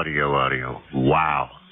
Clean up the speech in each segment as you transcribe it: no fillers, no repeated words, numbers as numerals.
audio. Wow.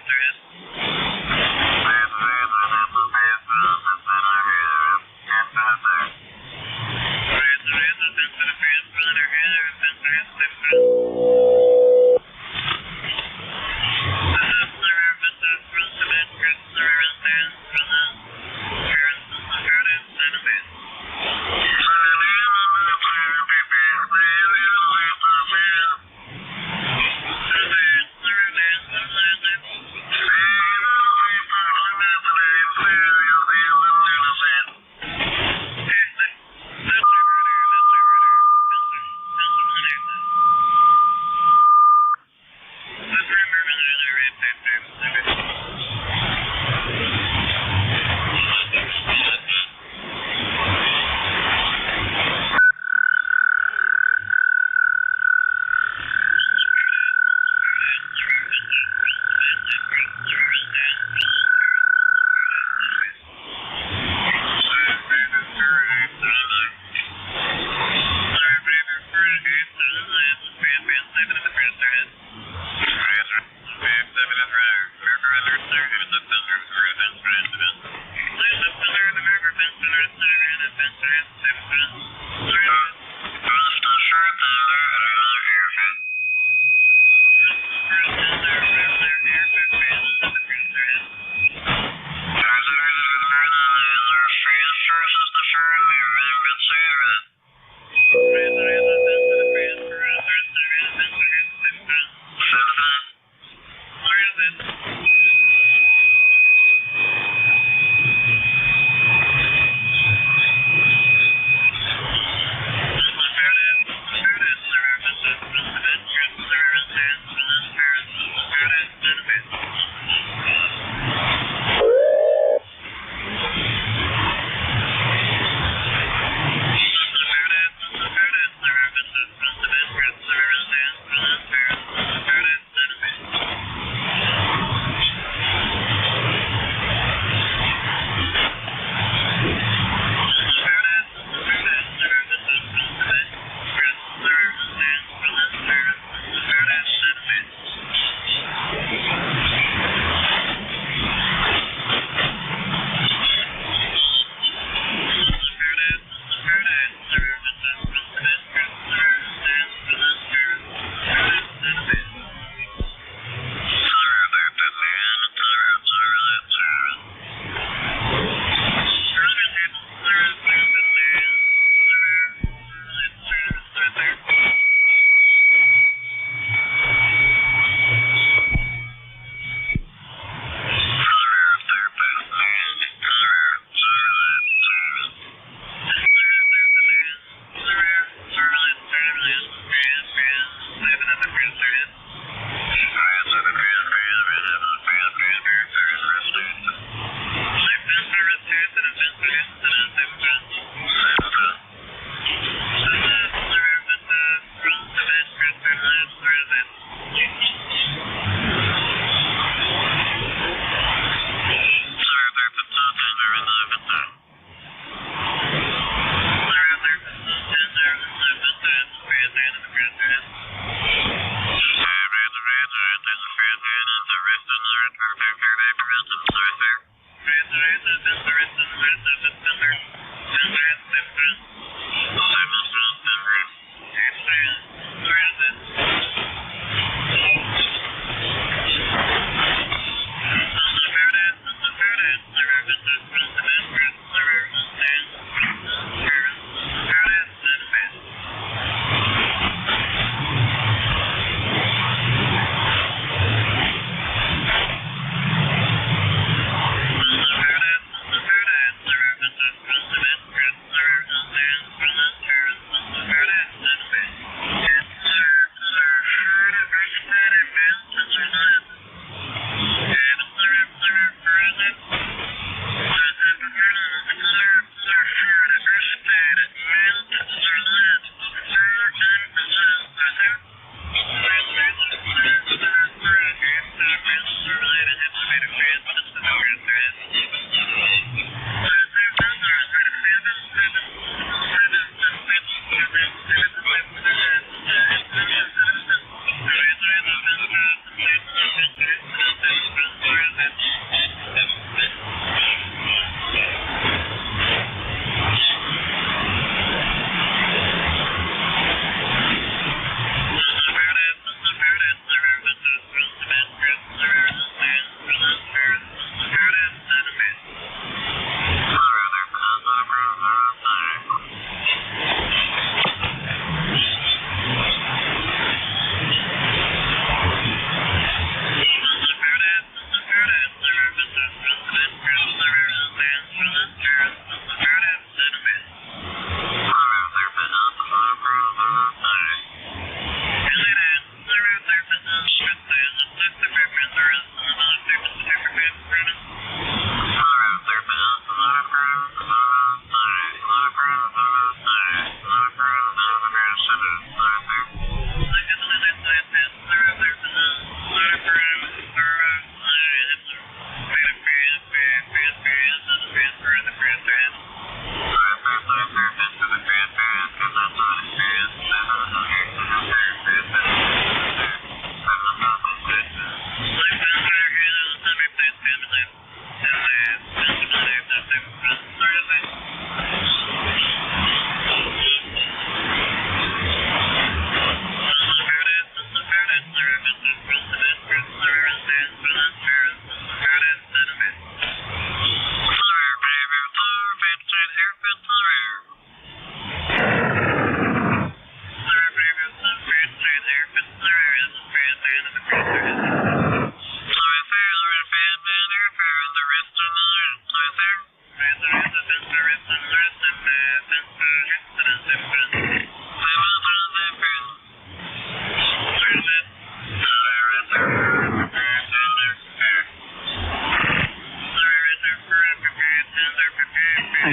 There is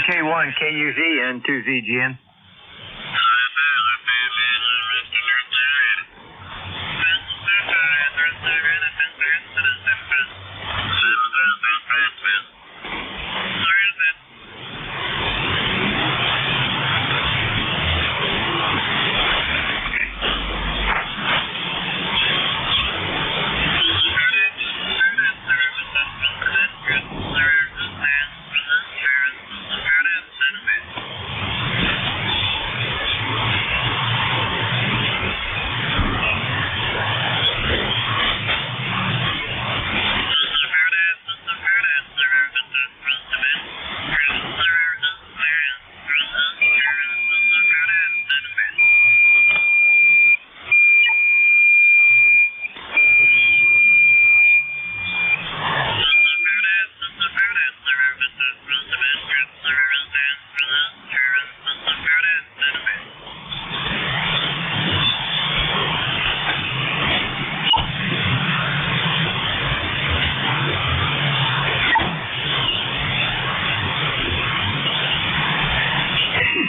K1, KUZ, and 2ZGN.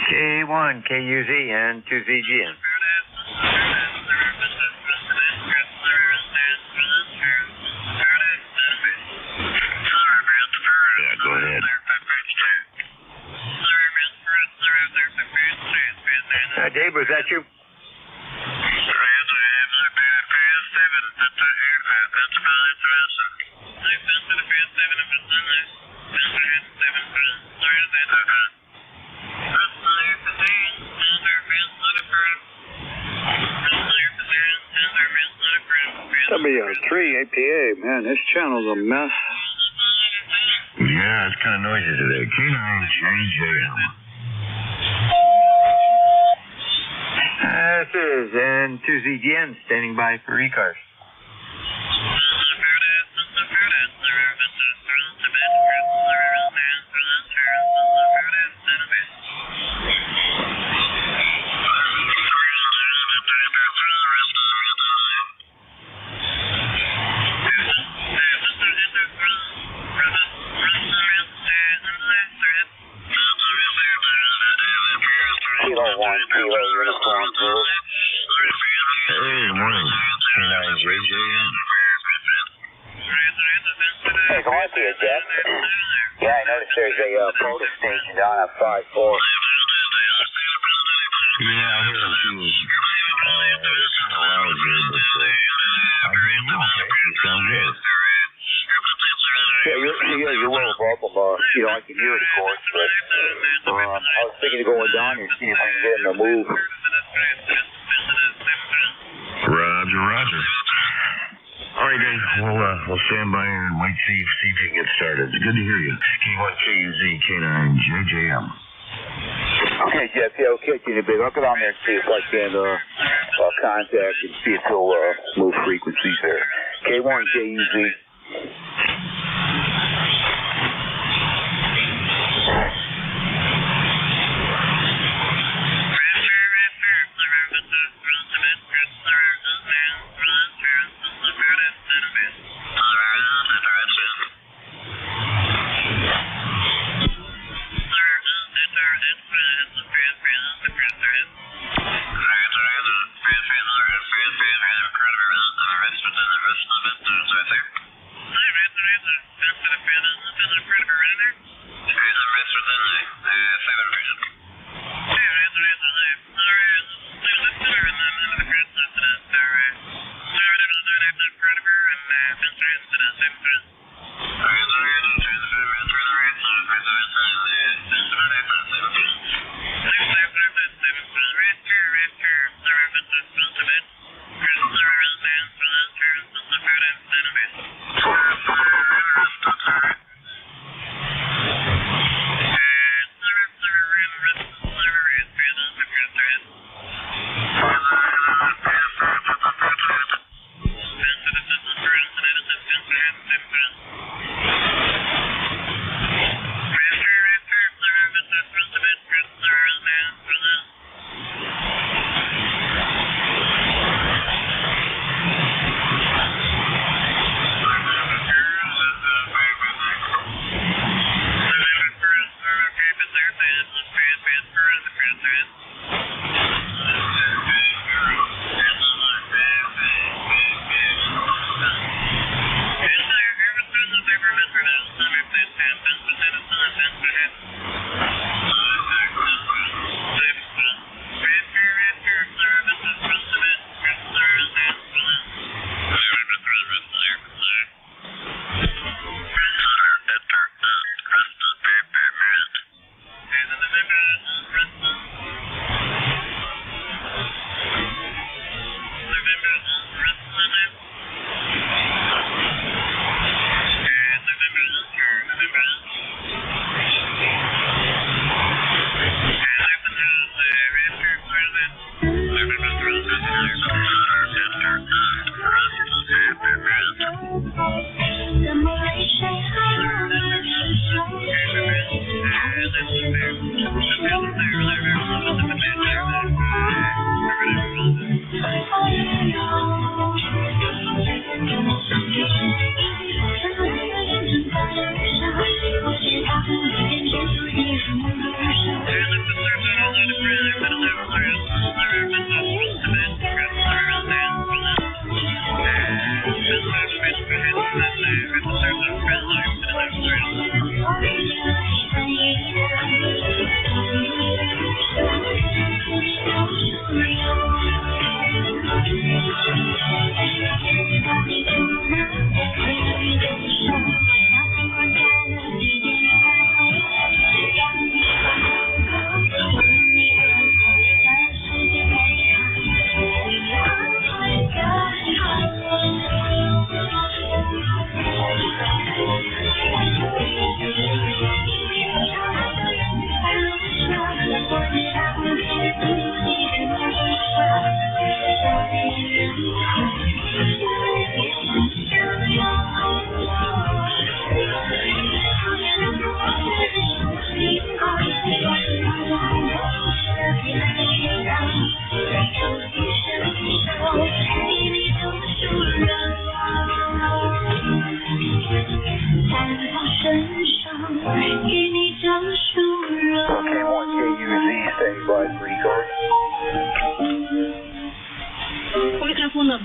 K1, KUZ, and 2ZGN. Yeah, go ahead. Dave, was that you? W3 APA, man, this channel's a mess. Yeah, it's kind of noisy today. K9JJM. This is N2ZGN standing by for ECARS. Hey, morning. K9JJM. Hey, go on to you, Jeff. Yeah, I noticed there's a photo station down at 5-4. Yeah, I heard a few. They're kind of loud here, but I heard them okay. You sound good. Yeah, you're welcome. I can hear it, of course, but I was thinking of going down and see if I can get him to move. Roger, roger. All right, Dave. We'll stand by and wait see if you can get started. It's good to hear you. K1KUZ, K9JJM. Okay, Jeff. Yeah, I'll catch you in a bit. I'll get on there and see if I can contact and see if he'll move frequencies there. K1KUZ.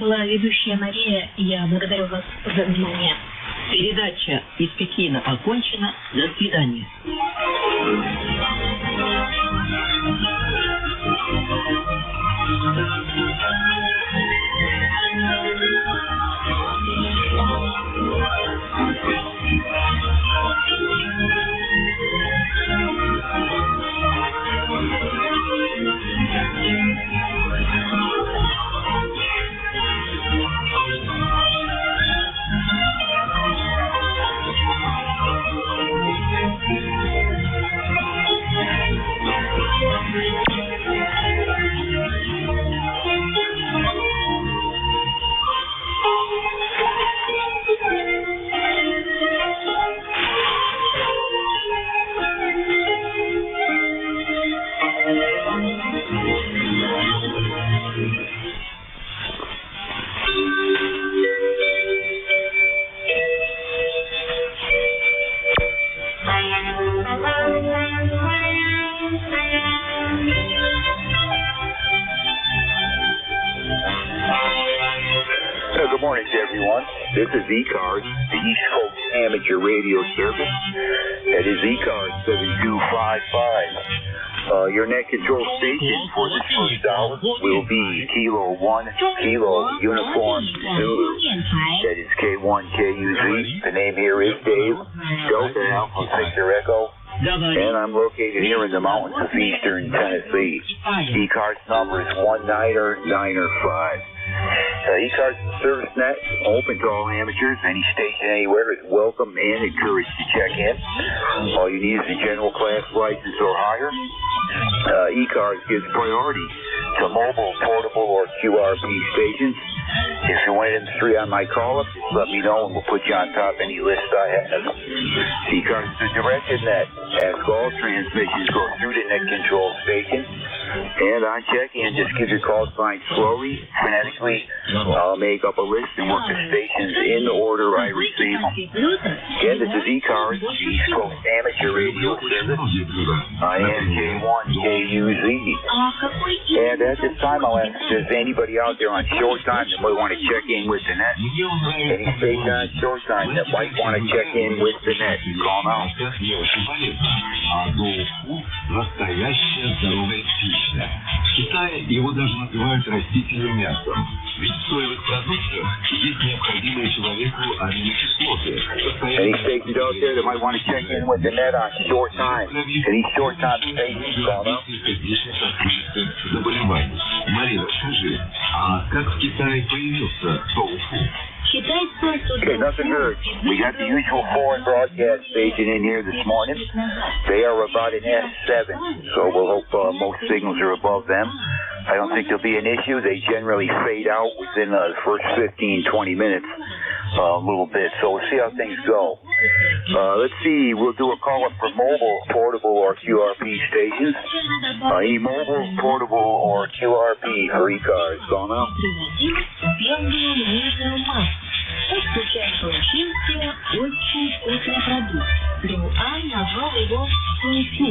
была ведущая Мария. Я благодарю вас за внимание. Передача из Пекина окончена. До свидания. Good morning to everyone. This is ECARS, the East Coast Amateur Radio Service. That is ECARS 7255. Your net control station for this first hour will be Kilo 1, Kilo Uniform Zulu. That is K1KUZ. The name here is Dave. Delta Alpha Victor Echo. And I'm located here in the mountains of eastern Tennessee. ECARS number is 19905. ECARS service net open to all amateurs. Any station anywhere is welcome and encouraged to check in. All you need is a general class license or higher. ECARS gives priority to mobile, portable, or QRP stations. If you're one of them three on my call-up, just let me know and we'll put you on top of any list I have. ECARS is a directed net. Ask all transmissions go through the net control station. And on check-in, just give your call sign slowly, phonetically. I'll make up a list and work the stations in the order I receive them. Again, this is ECARS, the East Coast Amateur Radio Service. I am K1KUZ. And at this time, I'll ask if there's anybody out there on short time that might want to check in with the net. Any station on short time that might want to check in with the net, call now. В Китае его даже называют растительным мясом. Ведь в соевых продуктах есть необходимые человеку аминокислоты. Any stations out there that might want to check in with the net on short time? Any short time stations, call now. Заболеваний. Марина, скажи, а как в Китае появился тофу? Okay, nothing heard. We got the usual foreign broadcast station in here this morning. They are about an S7, so we'll hope most signals are above them. I don't think there'll be an issue. They generally fade out within the first 15, 20 minutes a little bit, so we'll see how things go. Let's see, we'll do a call-up for mobile, portable, or QRP stations. Any mobile, portable, or QRP for ECARS, call now. Случайно получился очень вкусный продукт. Дуань назвал его суйфу.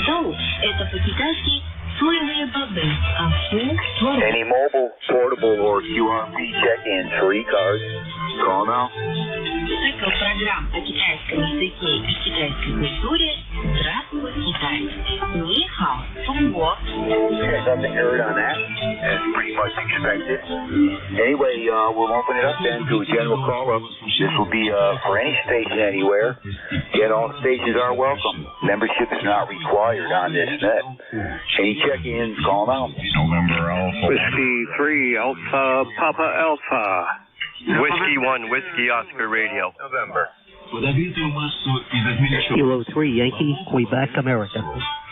Доу – это по-китайски соевые бобы, а фу – творог. Any mobile, portable, or QRP check-ins for ECARS, call now. Цикл программ о китайском языке и китайской культуре. Здравствуй, Китай. Ни хао, Цунго. Nothing heard on that. That's pretty much expected. Anyway, we'll open it up then to a general call-up. This will be for any station anywhere. Yet all stations are welcome. Membership is not required on this net. Any check-ins, call now. November Alpha. Whiskey 3, Alpha, Papa Alpha. Whiskey 1, Whiskey Oscar Radio. November. Подогретую массу из измельченных. Kilo 3 Yankee, Quebec, America.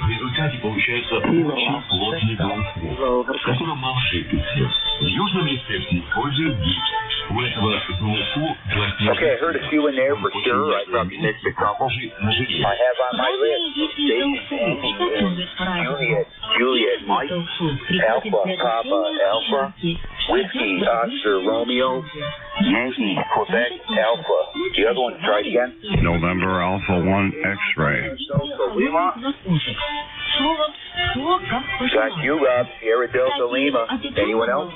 В результате получается очень плотный толстый, в котором мало жидкости. В южном рецепте используют гипс. У этого толсту пластинки. Okay, I heard a few in there for sure. I probably missed a couple. I have on my list Juliet, Mike, Alpha, Papa, Alpha, Whiskey, Oscar, Romeo, Yankee, Quebec, Alpha. The other one, try it again. November Alpha 1 X-Ray. Слово Got you, Rob. Sierra Delta Lima. Anyone else?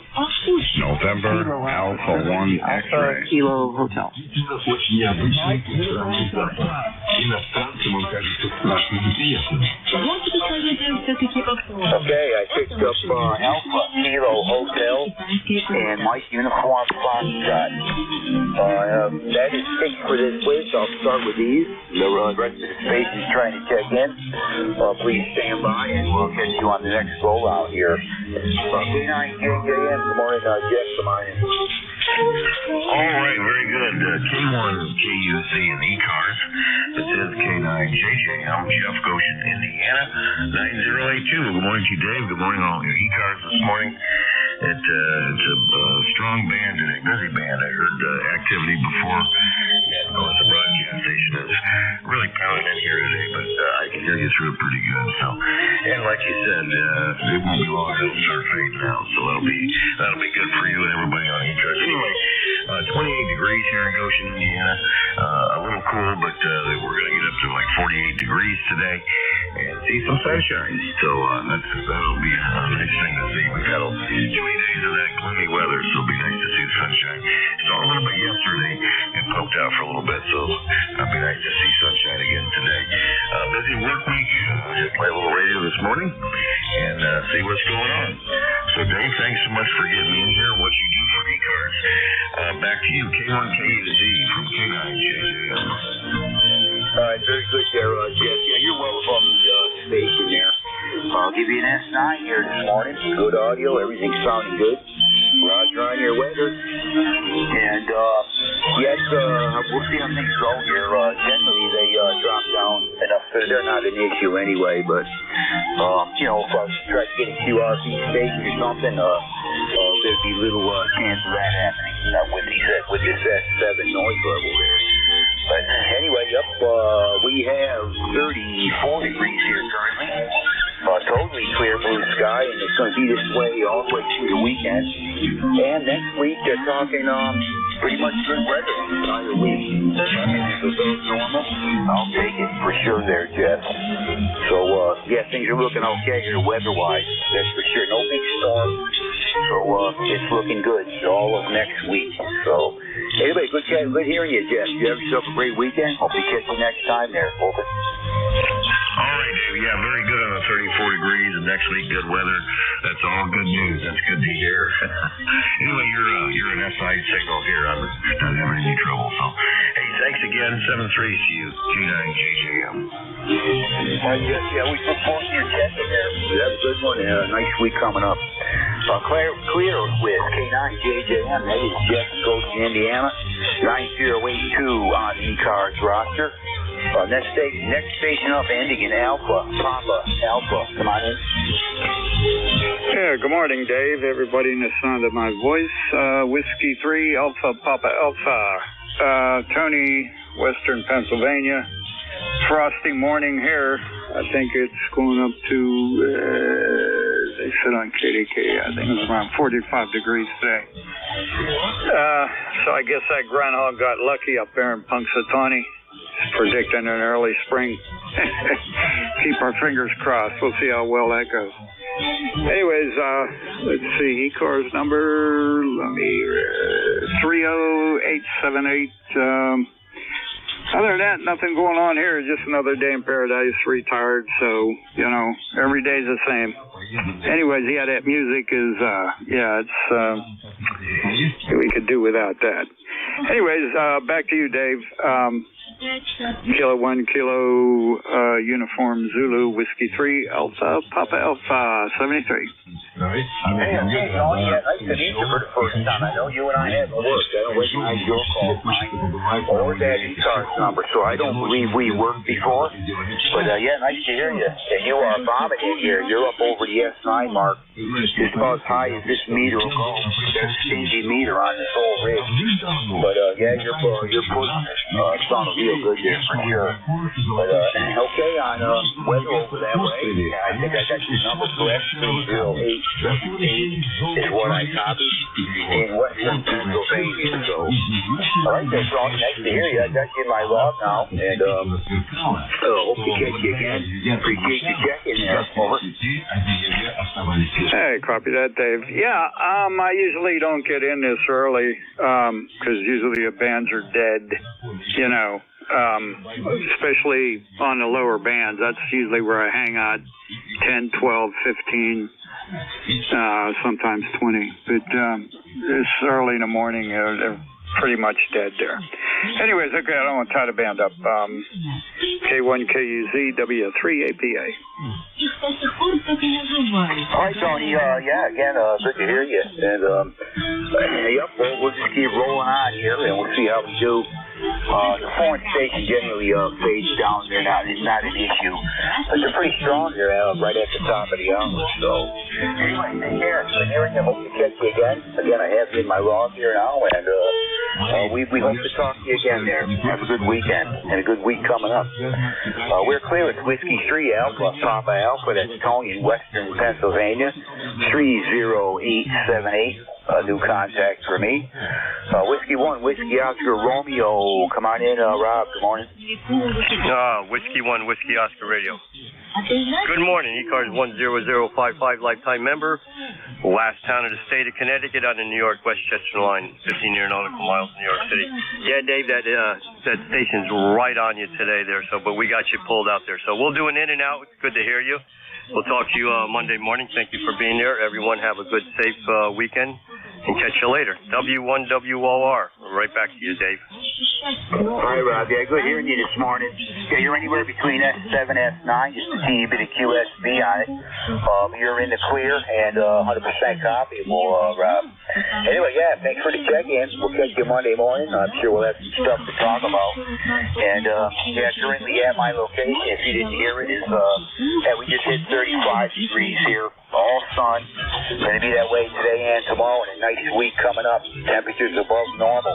November Alpha 1 X-ray. Kilo Hotel. Очень необычный и странный запах. Иностранцам он кажется страшно неприятным. Okay, I picked up Alpha Kilo Hotel and Mike Uniform Foxtrot. That is 6 for this place. I'll start with these. The rest of the space is trying to check in. Please stand by and we'll catch you on the next rollout here. K9JJM, good morning, Jeff, come on in. All right, very good. K1 KUZ and ECARS. This is K9JJM, Jeff Goshen, Indiana, 9082. Good morning to you, Dave. Good morning, all your ECARS this morning. It's a strong band today, busy band. I heard activity before. Yeah, of course, the broadcast station is really pounding in here today, but I can hear you through it pretty good. So, and like you said, it won't be long. It'll start fading out, so that'll be good for you and everybody on ECARS. Anyway, 28 degrees here in Goshen, Indiana. A little cool, but we're going to get up to like 48 degrees today and see some sunshine. So that'll be a nice thing to see. We've got 2 days of that gloomy weather, so it'll be nice to see the sunshine. Saw a little bit yesterday and poked out for a little bit, so it'll be nice to see sunshine again today. Busy work week. Just play a little radio this morning and see what's going on. So Dave, thanks so much for getting me in here. What you do for ECARS. Back to you, K1KUZ from K9JJM. All right, very good there, Jeff. Yeah, you're well above the station there. I'll give you an S9 here this morning. Good audio, everything's sounding good. Roger on your weather. And, yes, we'll see how things go here. Generally, they drop down enough so they're not an issue anyway, but, if I try to get a QRC station or something, there'd be little chance of that happening with this S7 noise level there. But anyway, we have 34 degrees here currently. Totally clear blue sky, and it's going to be this way all the way through the weekend. And next week, they're talking pretty much good weather the entire week. If it's normal, I'll take it for sure there, Jeff. So, yeah, things are looking okay here weather-wise. That's for sure. No big storm. So, it's looking good all of next week. So, anyway, good hearing you, Jeff. You have yourself a great weekend. Hope you catch you next time there. Over. All right, Dave. Yeah, very good on the 34 degrees, and next week good weather. That's all good news. That's good to hear. Anyway, you're an SI signal here. I'm not having any trouble. So, hey, thanks again. 7-3 to you, K9JJM. Yeah, we look forward to your checking there. That's a good one. Nice week coming up. Clear with K9JJM. That is Jeff Goshen, Indiana. 9082 on ECARS roster. Next station up, ending in Alpha, Papa, Alpha. Come on in. Yeah, good morning, Dave. Everybody in the sound of my voice. Whiskey 3, Alpha, Papa, Alpha. Tony, Western Pennsylvania. Frosty morning here. I think it's going up to, they said on KDK, I think it was around 45 degrees today. So I guess that groundhog got lucky up there in Punxsutawney. Predicting an early spring. Keep our fingers crossed. We'll see how well that goes. Anyways, let's see. ECARS number, 30878. Other than that, nothing going on here. Just another day in paradise, retired. So, every day's the same. Anyways, yeah, that music is, we could do without that. Anyways, back to you, Dave. Kilo 1, Kilo Uniform Zulu, Whiskey 3, Alpha, Papa Alpha, 73. Hey, nice to meet you for the first time. I know you and I haven't worked. I don't recognize your call or that ECARS number, so I don't believe we worked before. But, yeah, nice to hear you. And you are bombing in here. You're up over the S9 mark. just about as high as this meter will go. There's a stingy meter on this whole rig. But yeah, you're pushing it. Sounded real good there for sure. But okay, on weather over that way, I think I got your number correct. 30878 is what I copied in Western Pennsylvania. So, all right, that's all. Nice to hear you. I got you in my log now, and hope to catch you again. Appreciate you checking there. Over. Hey, copy that, Dave. Yeah, I usually don't get in this early because usually the bands are dead, you know, especially on the lower bands. That's usually where I hang out 10, 12, 15, sometimes 20. But it's early in the morning. They're pretty much dead there. Anyways, okay, I don't want to tie the band up. K1KUZ, W3APA. All right, Tony. Yeah, again, good to hear you. And yep, we'll just keep rolling on here, and we'll see how we do. The foreign station generally fades down. It's not an issue, but they're pretty strong here, right at the top of the hour. So anyway, take care. Good hearing you. Hope to catch you again. Again, I have you in my log here now, and we hope to talk to you again there. Have a good weekend and a good week coming up. We're clear with Whiskey 3 Alpha, Papa Alpha. That's Tony in Western Pennsylvania. 30878. A new contact for me. Whiskey 1, Whiskey Oscar Romeo. Come on in, Rob. Good morning. Whiskey 1, Whiskey Oscar Radio. Good morning. ECARS 10055 lifetime member. Last town in the state of Connecticut on the New York Westchester line, 15 nautical miles from New York City. Yeah, Dave, that station's right on you today there. So, but we got you pulled out there. So we'll do an in and out. It's good to hear you. We'll talk to you Monday morning. Thank you for being there. Everyone have a good, safe weekend, and catch you later. W1WOR. Right back to you, Dave. All right, Rob. Yeah, good hearing you this morning. Yeah, you're anywhere between S7 and S9, just a teeny bit of QSB on it. You're in the clear and 100% copyable, Rob. Anyway, yeah, thanks for the check-in. We'll catch you Monday morning. I'm sure we'll have some stuff to talk about. And, yeah, currently at my location, if you didn't hear it, is that we just hit 35 degrees here. All sun. Going to be that way today and tomorrow, and a nice week coming up. Temperatures above normal.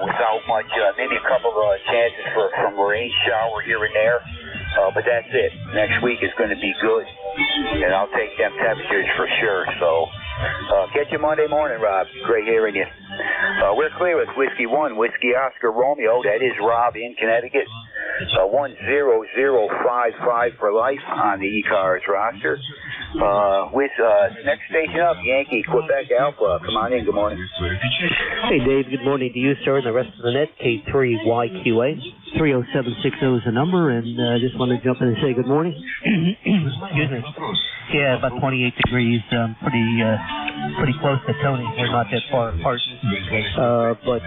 Without much, maybe a couple of chances for from rain shower here and there. But that's it. Next week is going to be good. And I'll take them temperatures for sure. So, catch you Monday morning, Rob. Great hearing you. We're clear with Whiskey 1, Whiskey Oscar Romeo. That is Rob in Connecticut. 10055 for life on the ECARS roster. With next station up, Yankee Quebec Alpha. Come on in. Good morning. Hey, Dave. Good morning to you, sir, and the rest of the net. K3YQA. 30760 is the number, and just want to jump in and say good morning. Excuse me. Yeah, about 28 degrees. Pretty close to Tony. We're not that far apart. But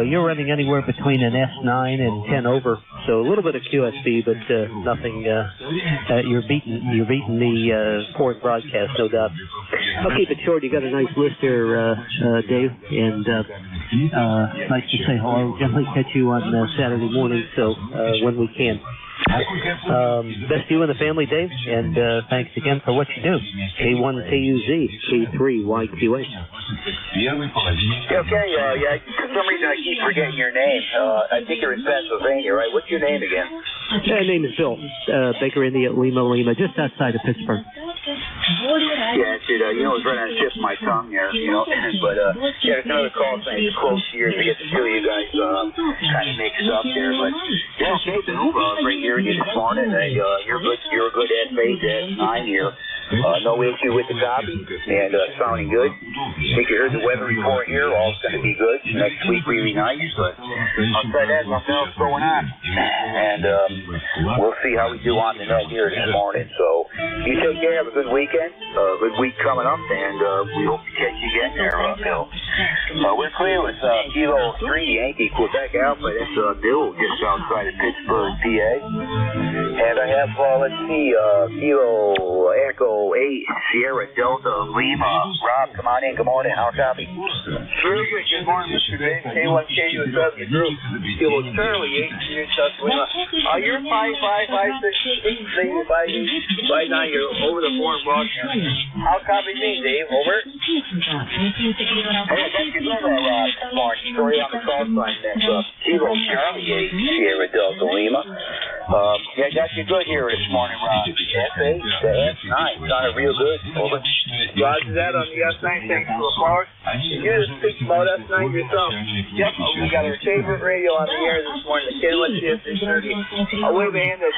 you're running anywhere between an S9 and 10 over. So a little bit of QSB, but nothing. You're beating the fourth broadcast, no doubt. I'll keep it short. You got a nice list there, Dave, and nice to say hello. Definitely catch you on Saturday morning, so when we can. Best to you and the family, Dave, and thanks again for what you do. K1KUZ, K3YQA. Okay, yeah, for some reason I keep forgetting your name. I think you're in Pennsylvania, right? What's your name again? My name is Bill. Baker, India, Lima, just outside of Pittsburgh. Yeah, it's it. You know, it was right on the tip of my tongue there, you know. But, yeah, there's another call saying it's close here to get the two of you guys kind of mixed up there. But, yeah, okay, Bill, great hearing you this morning. You're a good S8, S9 here. No issue with the copy, and sounding good. I think you heard the weather report here. All's going to be good. Next week, really nice. But outside that, nothing else going on. And we'll see how we do on the net here this morning. So you take care. Have a good weekend. Good week coming up, and we hope to catch you again there, Bill. We're clear with Kilo 3 Yankee Quebec Alpha. That's Bill just outside of Pittsburgh, PA. And I have, let's see, Kilo Echo 8, Sierra Delta Lima. Rob, come on in. Good morning. How copy? Very good. Good morning, Mr. Dave. K1KUSW Group. Kilo Charlie 8, Sierra Delta Lima. You're 55556 right now. You're over the foreign broadcast. How copy me, Dave? Over. Hey, I got you good, Rob. This morning. Story on the call sign next up. Kilo Charlie 8, Sierra Delta Lima. Yeah, I got you good here this morning, Rob. S8, the S9, sounded real good. Over. Roger that on the S9. Thanks for the call. You just speak about S9 yourself. Yep, we got our favorite radio on the air this morning, the KLS CSA30. I'll wave a hand to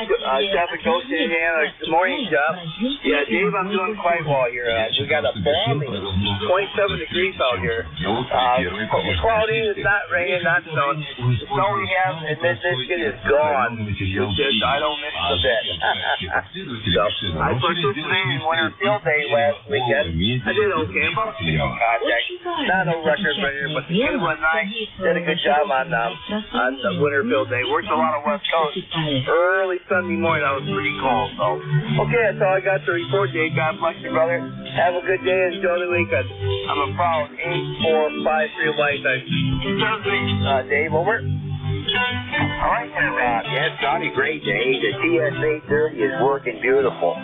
Jeff and Ghost in Indiana. Good morning, Jeff. Yeah, Dave, I'm doing quite well here. We got a balmy 27 degrees out here. Cloudy, it's not raining, not snowing. The snow we have in Mid-Michigan is gone. I don't miss it a bit. So, I participated in Winter Field Day last weekend. I did okay. About contact. Not a record breaker, but the K19 did a good job on the Winter Field Day. Worked a lot of West Coast. Early Sunday morning, I was pretty cold. So, okay, that's all I got to report, Dave. God bless you, brother. Have a good day and enjoy the weekend. I'm a proud 8453 white. Dave, over. All right, there, Rob. Yeah, it sounded great today. The TS830 is working beautiful.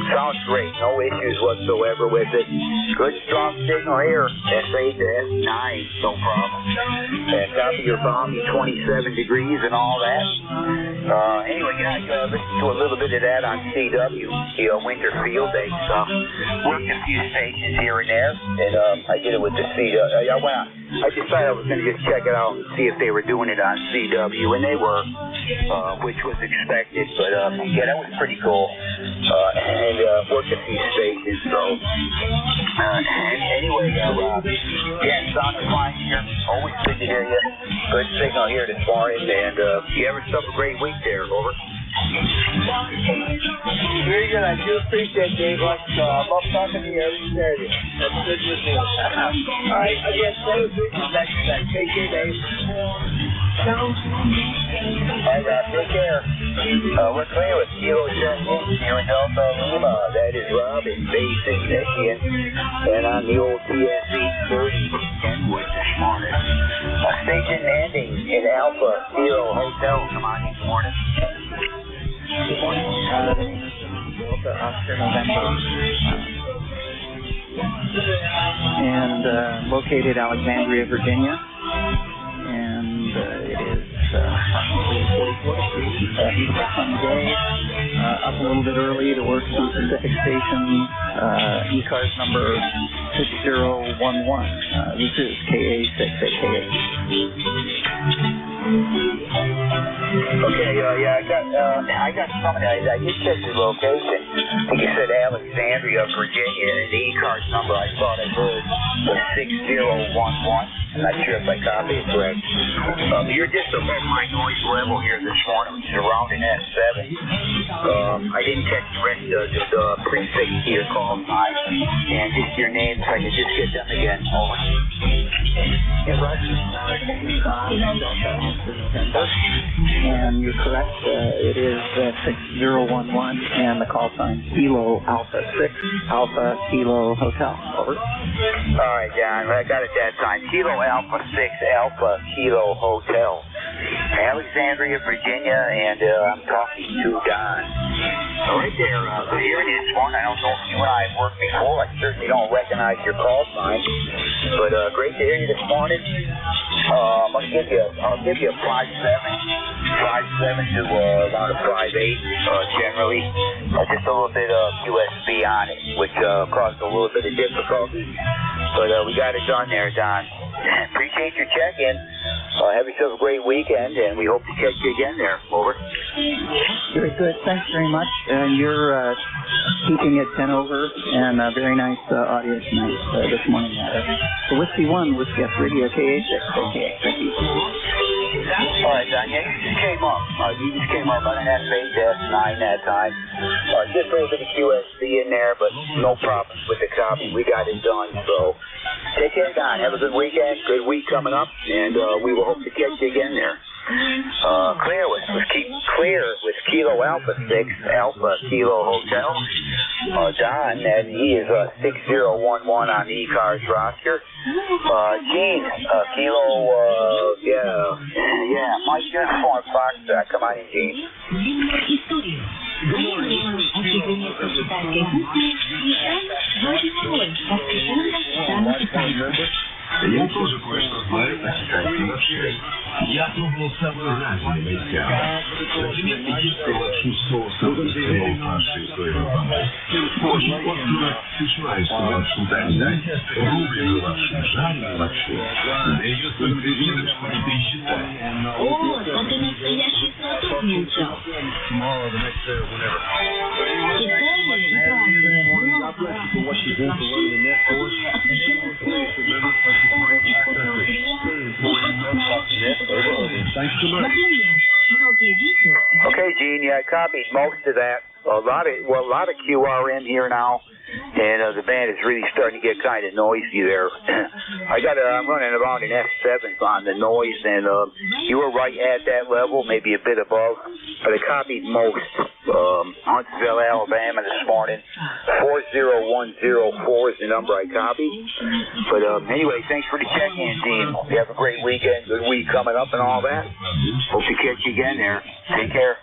Sounds great. No issues whatsoever with it. Good, strong signal here. S8 to S9, no problem. And copy your bomb, 27 degrees and all that. Anyway, I listened to a little bit of that on CW, Winter Field Day stuff. Worked a few stations here and there, and I did it with the CW. I decided I was going to just check it out and see if they were doing it on CW, and they were, which was expected, but yeah, that was pretty cool. And worked a few stations, so anyway, Rob, yeah, it sounded fine here. Always good to hear you. Good signal here this morning, and you have yourself a great week there. Over. Very good. I do appreciate it, Dave. I love talking to you every Saturday. That's good with me. All right, again, stay with me next time. Take care, Dave. All right, Rob, take care. We're clear with Kilo Charlie here in Delta Lima. That is Rob in Bay City, Michigan. And on the old TS830 Kenwood this morning. Station ending in Alpha Kilo Hotel. Come on this morning. Good morning. The name is Delta Oscar November. And located Alexandria, Virginia. And it is approximately 44 degrees. East sunny day. Up a little bit early to work some Pacific stations. ECARS number 6011. This is KA688. Okay, yeah, I got some of that. I did check the location. I think you said Alexandria, Virginia, and the ECARS number I thought I heard was 6011. I'm not sure if I copied it correct. You're just above my noise level here this morning, which is around an S7. I didn't check the rest of the prefix to your call sign. And just your name, so I can just get them again. Over. Yeah, Roger. And you're correct. It is 6011, and the call sign Kilo Alpha 6 Alpha Kilo Hotel. Over. All right, John. I got it that time. Kilo Alpha 6 Alpha Kilo Hotel, Alexandria, Virginia, and I'm talking to Don. All right there. So here it is, one. I don't know if you and I have worked before. I certainly don't recognize your call sign, but great to hear you this morning. I'll give you a 5.7 to around a 5.8 generally. Just a little bit of USB on it, which caused a little bit of difficulty, but we got it done there, Don. Appreciate your check-in. Have yourself a great weekend, and we hope to catch you again there. Over. Very good. Thanks very much. You're keeping it 10 over, and a very nice audio tonight this morning. So Whiskey 1, Whiskey F Radio, KA6. Okay, thank you. All right, Don. Yeah, you just came up. You just came up on an S8 to S9 that time. Just a little bit of QSC in there, but no problems with the copy. We got it done, so take care, Don. Have a good weekend, good week coming up, and we will hope to catch you again there. Clear with Kilo Alpha 6, Alpha Kilo Hotel. Don, and he is 6011 on the ECARS roster. Gene, Kilo, Mike Uniform Fox. Come on in, Gene. Я тоже кое-что знаю о ситуации вообще. Я пробовал самые разные войска. Например, египетскую лапшу с соусом из нашей соевой бомбы. Очень вкусно сычуайскую лапшу дальдать, рубленую лапшу, жареную лапшу. Да ее столько видов, что не пересчитать. О, а ты настоящий знаток мельчал. Okay, Gene, yeah, I copied most of that. A lot of QRM here now, and the band is really starting to get kind of noisy there. I'm running around an F7 on the noise, and you were right at that level, maybe a bit above, but I copied most. Huntsville, Alabama this morning, 40104 is the number I copied. But anyway, thanks for the check-in, Gene. You have a great weekend, good week coming up and all that. Hope to catch you again there. Take care.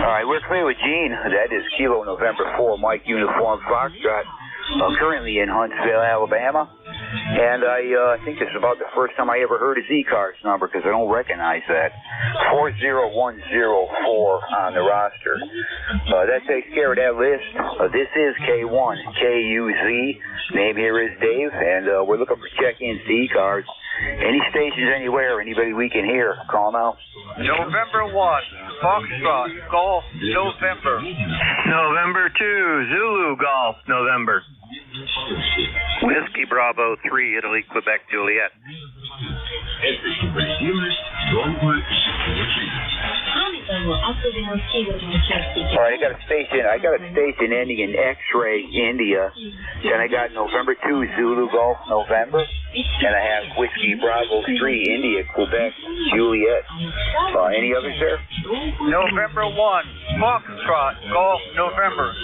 All right, we're clear with Gene. That is Kilo November 4, Mike Uniform Foxtrot, currently in Huntsville, Alabama. And I think this is about the first time I ever heard his ECARS number because I don't recognize that. 40104 on the roster. That takes care of that list. This is K1, KUZ. Name here is Dave, and we're looking for check-ins to ECARS. Any stations anywhere, anybody we can hear, call now. November 1, Foxtrot, Golf, November. November 2, Zulu Golf, November. Whiskey Bravo 3, Italy, Quebec, Juliet. All right, I got a station ending in X-Ray, India. Then I got November 2, Zulu Golf, November. And I have Whiskey Bravo 3, India, Quebec, Juliet. Any others there? November 1, Foxtrot, Golf, November.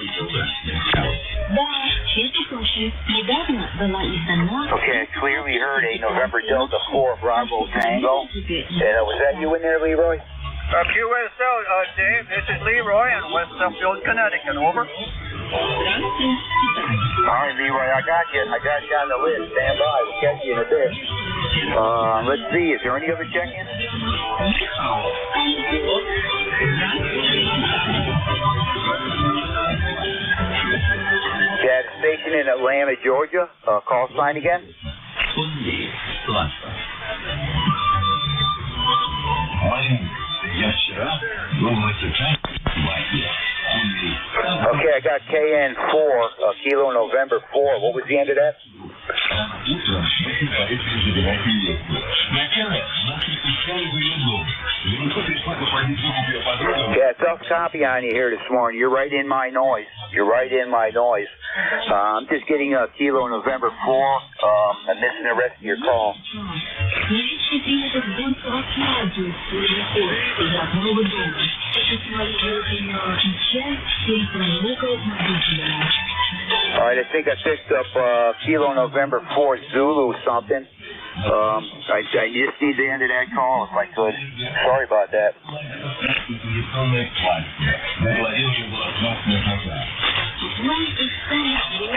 Okay, I clearly heard a November Delta 4 Bravo Tango. And was that you in there, Leroy? QSL, Dave, this is Leroy in West Suffield, Connecticut, over. All right, Leroy, I got you on the list. Stand by, we'll catch you in a bit. Let's see, is there any other check-ins? Got a station in Atlanta, Georgia. Call sign again. Okay, I got KN4, Kilo November 4. What was the end of that? Yeah, tough copy on you here this morning. You're right in my noise. I'm just getting Kilo November 4. I'm missing the rest of your call. All right, I think I picked up Kilo November 4 Zulu something. I just need the end of that call if I could. Sorry about that.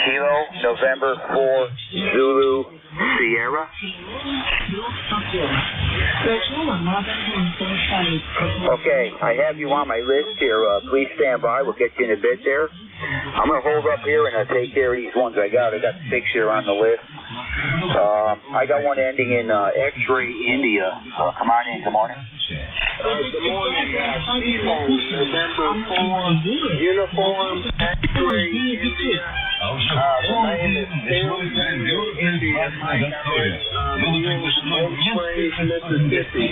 Kilo November 4 Zulu Sierra. Okay, I have you on my list here. Please stand by. We'll get you in a bit there. I'm going to hold up here and take care of these ones I got. I got 6 here on the list. I got one ending in X-Ray, India. Come on in. Good morning. Good morning. November 4, Uniform, X-Ray, India. The name is India, Mississippi.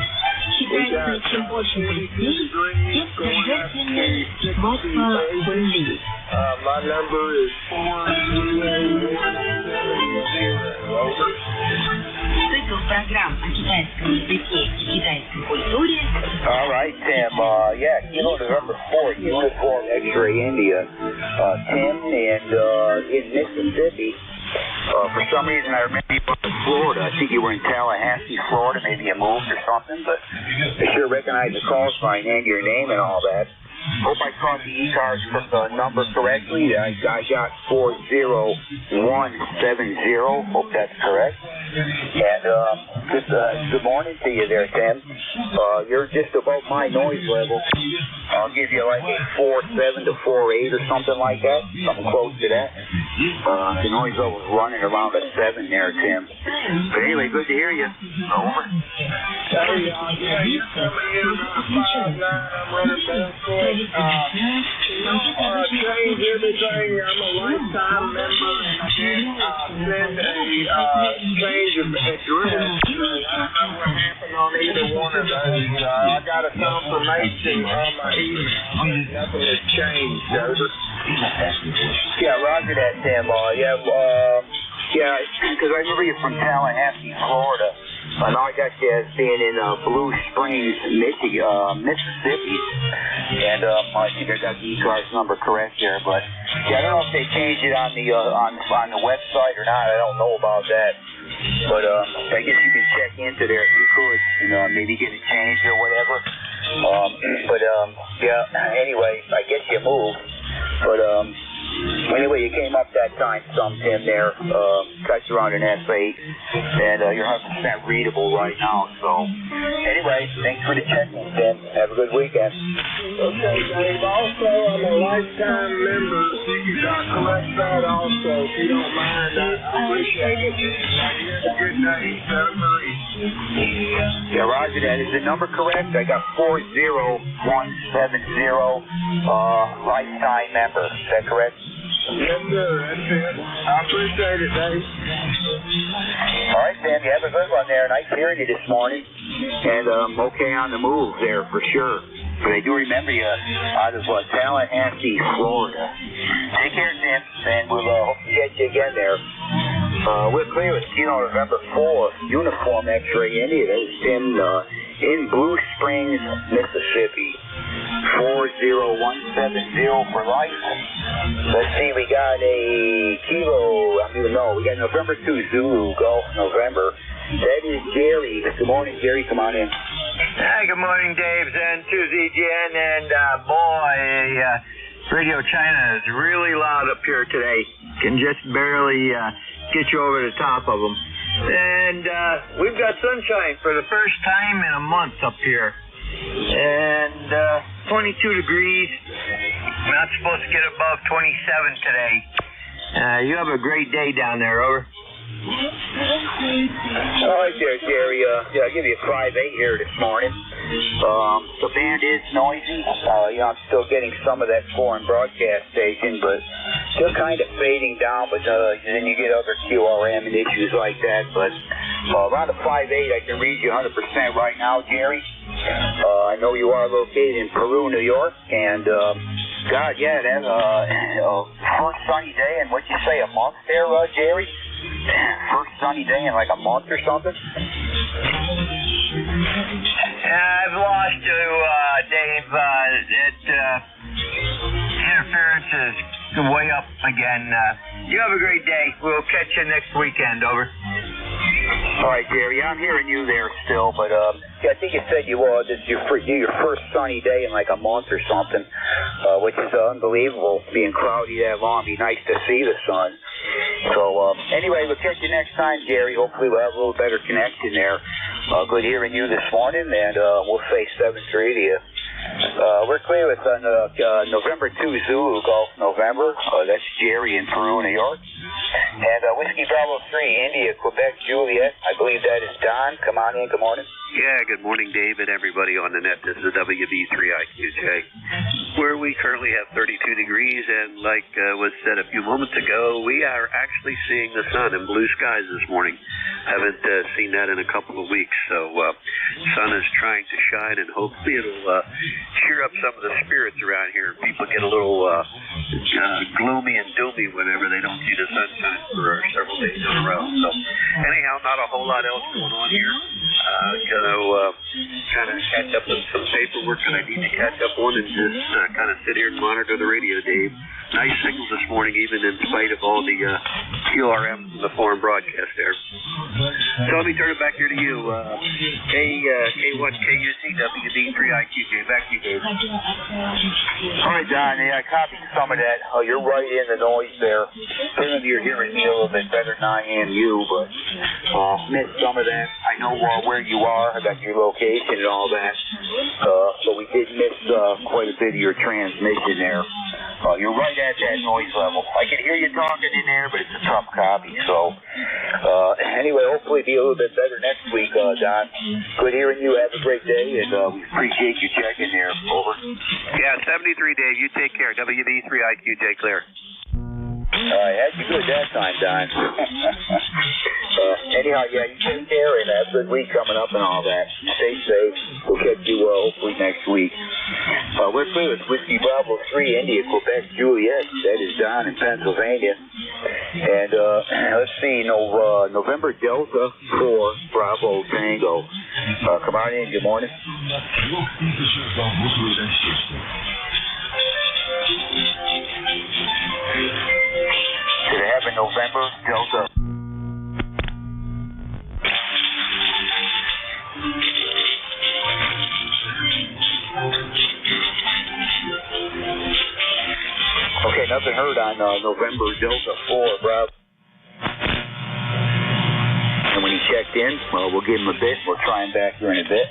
We got 20 degrees going up to 58. My number is 40170. Over. Цикл программ о китайском языке и китайской культуре. All right, Tim. Yeah, Kilo November 4, Uniform X-Ray India. Tim, and in Mississippi. For some reason, I remember you were in Florida. I think you were in Tallahassee, Florida. Maybe you moved or something, but I sure recognize the call sign and your name and all that. Hope I caught the ECARS number correctly. I got 40170. Hope that's correct. And good morning to you there, Tim. You're just above my noise level. I'll give you like a 4.7 to 4.8 or something like that. Something close to that. The noise level's running around a 7 there, Tim. But anyway, good to hear you. Over. Change everything. I'm a lifetime member. Send a change of address. I don't know what happened on either one of those. I got a confirmation on my email. Nothing has changed, over. Yeah, roger that, Tim. Yeah, because I remember you're from Tallahassee, Florida. Now I got you as being in Blue Springs, Mississippi. And I think I got the ECARS number correct there, but yeah, I don't know if they changed it on the website or not. I don't know about that. But I guess you can check into there if you could, and maybe get it changed or whatever. Yeah. Anyway, I guess you moved. But anyway, you came up that time, some Tim there. Got you on an S8, and you're 100% readable right now. So anyway, thanks for the check-in, Tim. Have a good weekend. Okay, Dave. Also, I'm a lifetime member. Collect that also, if you don't mind. I appreciate it. Have a good day. Yeah, roger that. Is the number correct? I got 40170, lifetime member. Is that correct? Yes, sir. That's it. I appreciate it, Dave. All right, Sam. You have a good one there. Nice hearing you this morning. And okay on the move there for sure. But I do remember you out of Tallahassee, Florida. Take care, Tim, and we'll hope to get you again there. We're clear with Kilo November 4, Uniform X-Ray India. That's in Blue Springs, Mississippi. 40170 for life. Let's see, we got a Kilo, we got November 2 Zulu, Golf November. That is Jerry. Good morning, Jerry. Come on in. Hi, good morning, Dave. Zen2ZGN, and Radio China is really loud up here today. Can just barely get you over the top of them. And we've got sunshine for the first time in a month up here. And 22 degrees. Not supposed to get above 27 today. You have a great day down there, over. All right there, Jerry. I'll give you a 5.8 here this morning. The band is noisy. I'm still getting some of that foreign broadcast station, but still kind of fading down. But then you get other QRM and issues like that. But around a 5.8, I can read you 100% right now, Jerry. I know you are located in Peru, New York, and God, yeah, that's first sunny day in what you say, a month there, Jerry? First sunny day in like a month or something? I've lost you, Dave. Interference is way up again. You have a great day. We'll catch you next weekend, over. All right, Jerry, I'm hearing you there still, but I think you said this is your first sunny day in like a month or something, which is unbelievable, being cloudy that long. It'd be nice to see the sun. So anyway, we'll catch you next time, Jerry. Hopefully we'll have a little better connection there. Good hearing you this morning, and we'll say 7-3 to you. We're clear with November 2 Zulu, Golf November. That's Jerry in Peru, New York. And Whiskey Bravo 3, India, Quebec, Juliet. I believe that is Don. Come on in. Good morning. Yeah, good morning, Dave, and everybody on the net. This is WB3IQJ. where we currently have 32 degrees, and like was said a few moments ago, we are actually seeing the sun and blue skies this morning. Haven't seen that in a couple of weeks, so sun is trying to shine, and hopefully it'll cheer up some of the spirits around here. People get a little gloomy and doomy whenever they don't see the sunshine for several days in a row. So anyhow, not a whole lot else going on here. Gonna kind of catch up with some paperwork that I need to catch up on, and just kind of sit here and monitor the radio, Dave. Nice signal this morning, even in spite of all the QRM from the foreign broadcast there. So let me turn it back here to you. K1 KUC WB3IQJ. Back to you, Dave. All right, Don. Yeah, I copied some of that. You're right in the noise there. Certainly you're hearing me a little bit better than I am you, but missed some of that. I know where you are. I got your location and all that. But we did miss quite a bit of your transmission there. You're right at that noise level. I can hear you talking in there, but it's a tough copy. So anyway, hopefully be a little bit better next week, Don. Good hearing you. Have a great day, and we appreciate you checking there. Over. Yeah, 73, Dave. You take care. WB3IQJ clear. All right, had you good that time, Don. Anyhow, yeah, you take care and have a good week coming up and all that. Stay safe. We'll catch you hopefully next week. We're free with Whiskey Bravo 3, India, Quebec, Juliet. That is Don in Pennsylvania. And let's see, November Delta 4, Bravo Tango. Come on in. Good morning. Did it have a November Delta? Okay, nothing heard on November Delta 4, Bravo. And when he checked in, we'll give him a bit. We'll try him back here in a bit.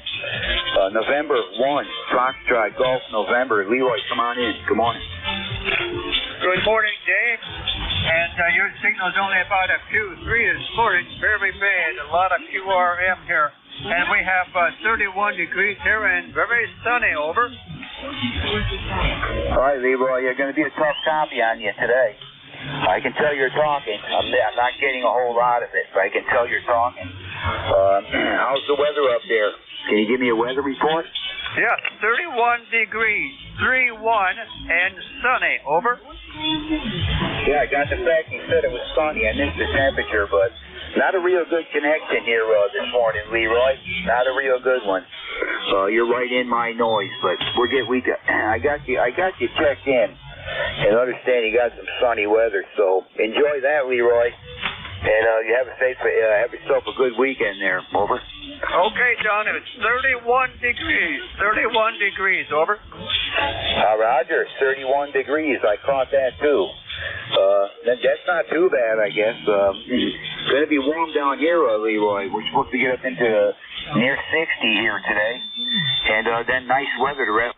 November 1, Foxtrot Golf November. Leroy, come on in. Good morning. Good morning, Dave. And your signal's only about a Q3 this morning. Very bad. A lot of QRM here. And we have 31 degrees here and very sunny. Over. All right, Leroy, you're going to be a tough copy on you today. I can tell you're talking. I'm not getting a whole lot of it, but I can tell you're talking. How's the weather up there? Can you give me a weather report? Yeah, 31 degrees, 3-1, and sunny. Over. Yeah, I got the fact you said it was sunny. I missed the temperature, but not a real good connection here this morning, Leroy. Not a real good one. You're right in my noise, but I got you checked in, and understand you got some sunny weather. So enjoy that, Leroy, and you have yourself a good weekend there. Over. Okay, John. It's 31 degrees. 31 degrees. Over. Roger. 31 degrees. I caught that too. That's not too bad, I guess. It's going to be warm down here, Leroy. We're supposed to get up into near 60 here today, and then nice weather to rest.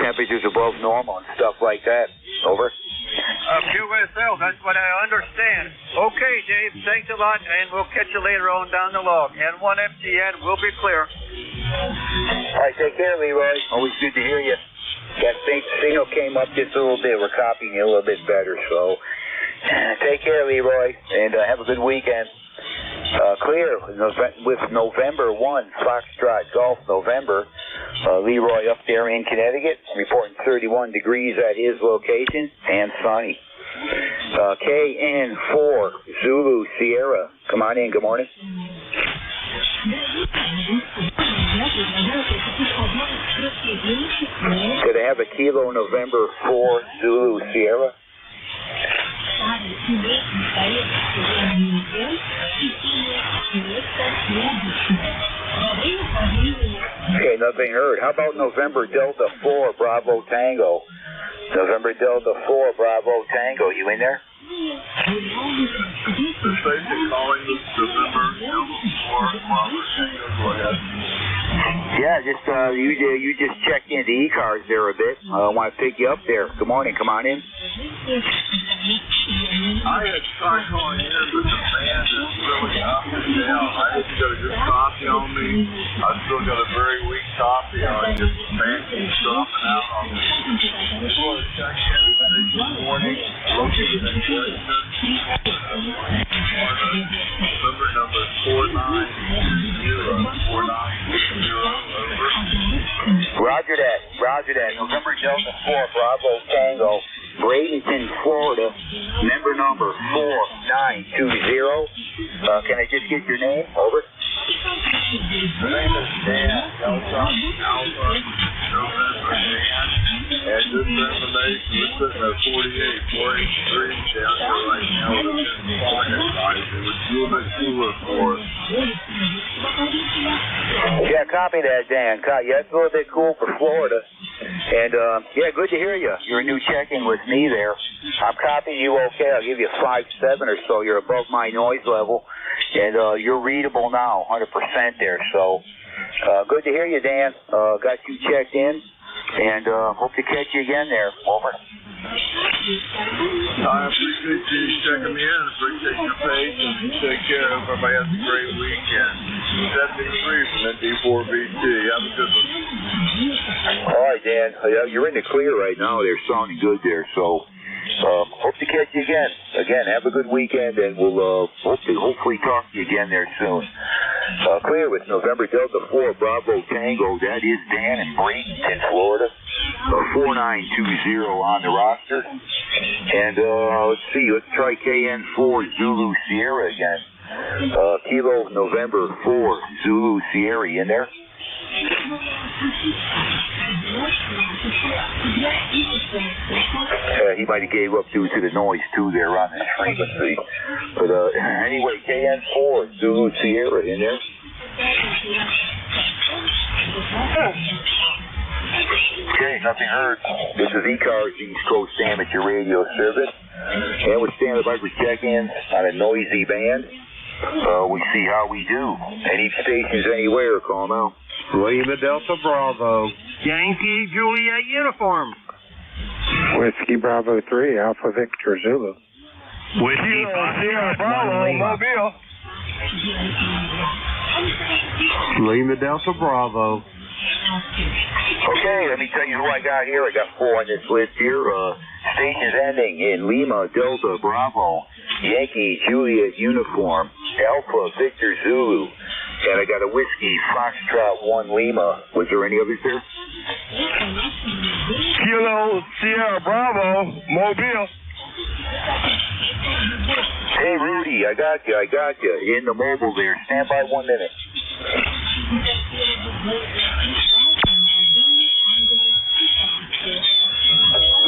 Temperatures above normal and stuff like that. Over. QSL, that's what I understand. Okay, Dave, thanks a lot, and we'll catch you later on down the log. And 1FGN will be clear. All right, take care, Leroy. Always good to hear you. That signal came up just a little bit. We're copying you a little bit better, so take care, Leroy, and have a good weekend. Clear with November 1, Foxtrot Golf November. Leroy up there in Connecticut, reporting 31 degrees at his location, and sunny. KN4, Zulu Sierra. Come on in, good morning. Did I have a Kilo November 4, Zulu Sierra? Okay, nothing heard. How about November Delta 4, Bravo Tango? November Delta 4, Bravo Tango. You in there? The station calling this November Delta 4, Bravo Tango. Go ahead. Yeah, you just checked into ECARS there a bit. I want to pick you up there. Good morning. Come on in. I had tried calling in, but the band is really up and down. I didn't get a good copy on me. I've still got a very weak copy. I just fancy dropping out on the check-in this morning, located in November number 490, over. Roger that. November Delta 4, Bravo Tango, Bradenton, Florida, member number 4920. Can I just get your name? Over. My name is Dan, Delta, Alpha, November, Dan. And this information is sitting at 4843 down here right now. It was a little bit cooler for us. Yeah, copy that, Dan. Yeah, it's a little bit cool for Florida. And, yeah, good to hear you. You're a new check-in with me there. I'm copying you okay. I'll give you 5.7 or so. You're above my noise level. And you're readable now, 100% there. So, good to hear you, Dan. Got you checked in. And hope to catch you again there. Over. I appreciate you checking me in. Appreciate your patience. You take care. Hope everybody has a great weekend. 73 from ND4BT. Have a good one. All right, Dan. You're in the clear right now. They're sounding good there. So, hope to catch you again. Again, have a good weekend, and we'll hopefully talk to you again there soon. Clear with November Delta 4, Bravo Tango. That is Dan in Bradenton, Florida. 4920 on the roster. And let's see, let's try KN4 Zulu Sierra again. Kilo November 4 Zulu Sierra in there. He might have gave up due to the noise too there on this frequency. But anyway, KN4 Zulu Sierra in there. Okay, nothing heard. This is ECARS East Coast Amateur Radio Service. And we're standing by for check-in on a noisy band. We see how we do. Any stations anywhere, call now. Lima Delta Bravo. Yankee Juliet uniform. Whiskey Bravo 3, Alpha Victor Zulu. Whiskey Sierra Bravo, Mobile. Lima Delta Bravo. Okay, let me tell you who I got here. I got 4 on this list here. Stations ending in Lima Delta Bravo, Yankee Juliet uniform, Alpha Victor Zulu. And I got a Whiskey Foxtrot 1 Lima. Was there any others there? Kilo Sierra Bravo, Mobile. Hey, Rudy, I got you. In the mobile there. Stand by 1 minute.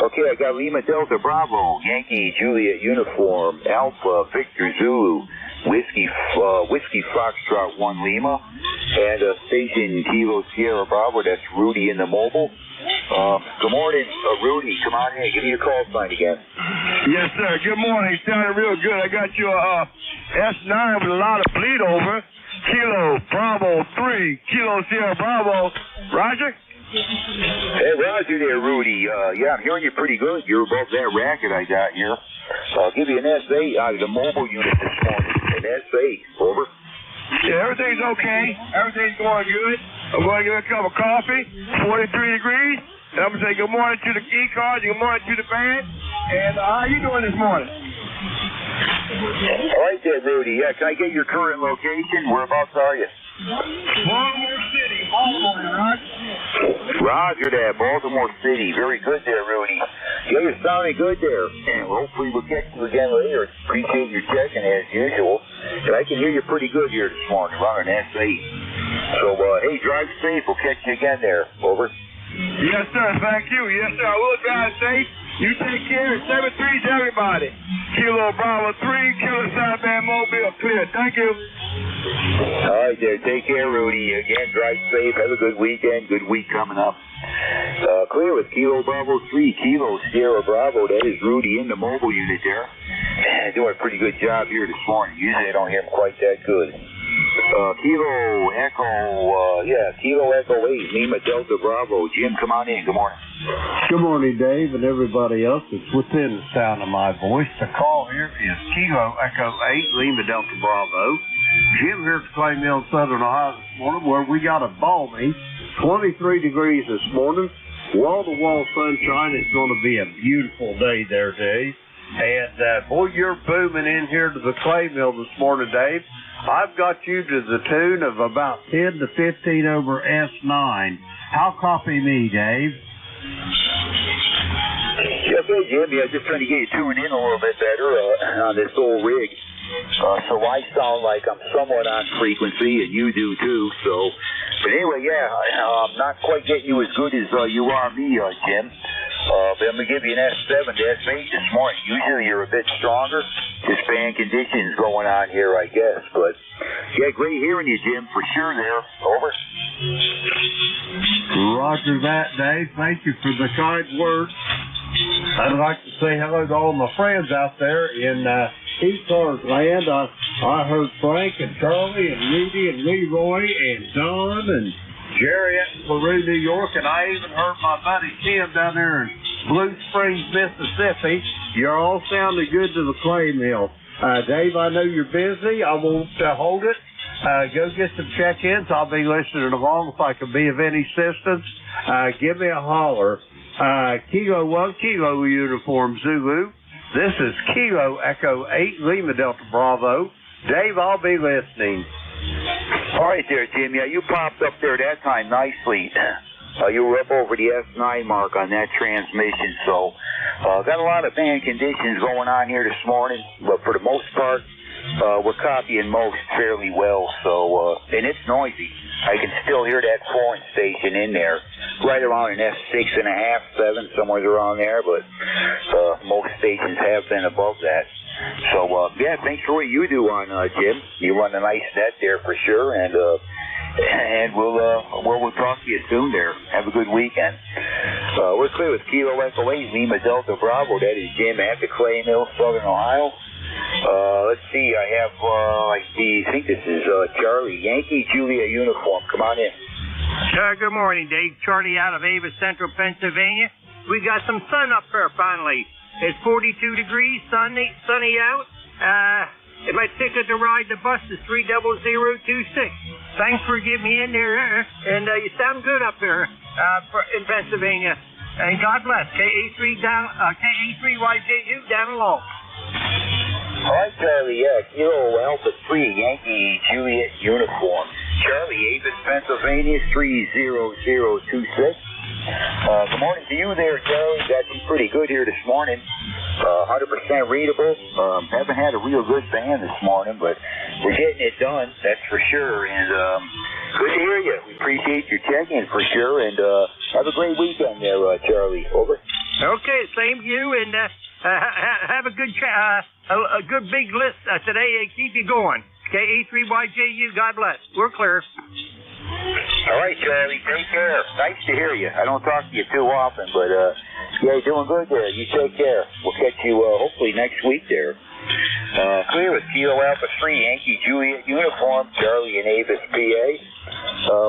Okay, I got Lima Delta Bravo, Yankee Juliet uniform, Alpha Victor Zulu, Whiskey Foxtrot 1 Lima, and station Kilo Sierra Bravo. That's Rudy in the mobile. Good morning, Rudy. Come on in. Give me your call sign again. Yes, sir. Good morning. Sounded real good. I got your S9 with a lot of bleed over. Kilo Bravo 3, Kilo Sierra Bravo. Roger? Hey, Roger there, Rudy. Yeah, I'm hearing you pretty good. You're above that racket I got here. I'll give you an S8 out of the mobile unit this morning. An S8. Over. Yeah, everything's okay. Everything's going good. I'm going to give a cup of coffee, 43 degrees. And I'm going to say good morning to the ECARS, good morning to the band. And how you doing this morning? All right there, Rudy. Yeah, can I get your current location? Whereabouts are you? Baltimore City, Baltimore, Roger that, Baltimore City. Very good there, Rudy. Yeah, you're sounding good there. And hopefully we'll catch you again later. Appreciate your checking as usual. And I can hear you pretty good here this morning, running S8. So, hey, drive safe. We'll catch you again there. Over. Yes, sir. Thank you. Yes, sir. I will drive safe. You take care. 7-3 to everybody. Kilo Bravo 3, Kilo Southbound Mobile. Clear. Thank you. All right, there. Take care, Rudy. Again, drive safe. Have a good weekend. Good week coming up. Clear with Kilo Bravo 3, Kilo Sierra Bravo. That is Rudy in the mobile unit there. Doing a pretty good job here this morning. Usually I don't hear him quite that good. Kilo Echo 8, Lima Delta Bravo. Jim, come on in. Good morning. Good morning, Dave, and everybody else that's within the sound of my voice. The call here is Kilo Echo 8, Lima Delta Bravo. Jim here at the Clay Mill, Southern Ohio this morning, where we got a balmy 23 degrees this morning. Wall-to-wall sunshine. It's going to be a beautiful day there, Dave. And, boy, you're booming in here to the clay mill this morning, Dave. I've got you to the tune of about 10 to 15 over S9. How copy me, Dave? Yeah, good, Jimmy. I'm just trying to get you tuned in a little bit better on this old rig. So I sound like I'm somewhat on frequency, and you do too. So, but anyway, yeah, I'm not quite getting you as good as you are me, Jim. But I'm going to give you an S7 to S8 this morning. Usually you're a bit stronger. Just fan conditions going on here, I guess. But, yeah, great hearing you, Jim, for sure there. Over. Roger that, Dave. Thank you for the kind words. I'd like to say hello to all my friends out there in ECARS land. I heard Frank and Charlie and Rudy and Leroy and Don and Jerry at LaRue, New York, and I even heard my buddy Tim down there in Blue Springs, Mississippi. You're all sounding good to the clay mill. Dave, I know you're busy. I won't hold it. Go get some check-ins. I'll be listening along if I can be of any assistance. Give me a holler. Kilo 1, Kilo Uniform Zulu. This is Kilo Echo 8, Lima Delta Bravo. Dave, I'll be listening. All right there, Jim. Yeah, you popped up there that time nicely. You were up over the S9 mark on that transmission. So, got a lot of band conditions going on here this morning. But for the most part, we're copying most fairly well. So, and it's noisy. I can still hear that foreign station in there. Right around an S6.5, 7, somewhere around there. But most stations have been above that. So, yeah, thanks for what you do on, Jim. You run a nice net there for sure, and we'll talk to you soon there. Have a good weekend. We're clear with Kilo Echo 8, Lima Delta Bravo. That is Jim at the Clay Mill, Southern Ohio. Let's see, I have, I think this is Charlie, Yankee Julia Uniform. Come on in. Good morning, Dave. Charlie out of Ava, Central Pennsylvania. We got some sun up there finally. It's 42 degrees, sunny out. If my ticket to ride the bus is 30026. Thanks for getting me in there, and you sound good up there in Pennsylvania. And God bless. KA3YJU down along. All right, Charlie. Yeah, Kilo Alpha 3, Yankee Juliet Uniform. Charlie, Avis, Pennsylvania 30026. Good morning to you there, Charlie. Got you pretty good here this morning. 100% readable. Haven't had a real good band this morning, but we're getting it done, that's for sure. And good to hear you. We appreciate your check-in for sure. And have a great weekend there, Charlie. Over. Okay, same to you. And have a good big list today and keep you going. KA3YJU, God bless. We're clear. All right, Charlie. Take care. Nice to hear you. I don't talk to you too often, but yeah, doing good there. You take care. We'll catch you hopefully next week there. Clear with Kilo Alpha 3, Yankee Juliet Uniform, Charlie and Avis, PA.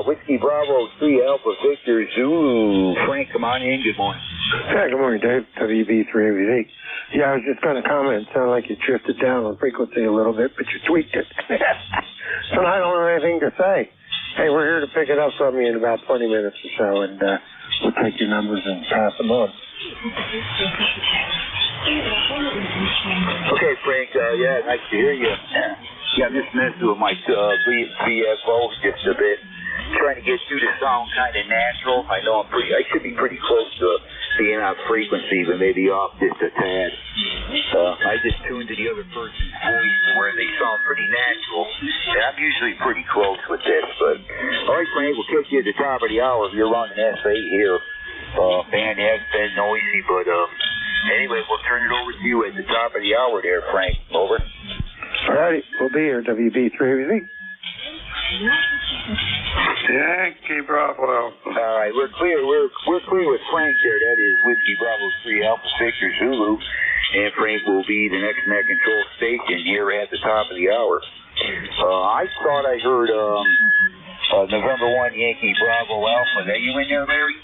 Whiskey Bravo 3, Alpha Victor Zulu. Frank, come on in. Good morning. Yeah, good morning, Dave. WB3AVZ. Yeah, I was just going to comment. It sounded like you drifted down on frequency a little bit, but you tweaked it. And I don't have anything to say. Hey, we're here to pick it up from you in about 20 minutes or so, and we'll take your numbers and pass them on. Okay, Frank, yeah, nice to hear you. Yeah, I'm just messing with my VFO just a bit. Trying to get you to sound kind of natural. I know I should be pretty close to being on frequency, but maybe off just a tad. I just tuned to the other person's voice where they sound pretty natural, and I'm usually pretty close with this. But all right, Frank, we'll catch you at the top of the hour. You're running S8 here. Band has been noisy, but anyway, we'll turn it over to you at the top of the hour there, Frank. Over. All righty, we'll be here, WB3AVZ. Yankee Bravo Alpha. All right, we're clear. We're clear with Frank there. That is Whiskey Bravo 3 Alpha Victor Zulu, and Frank will be the next net control station here at the top of the hour. I thought I heard November 1 Yankee Bravo Alpha. Is that you in there, Larry?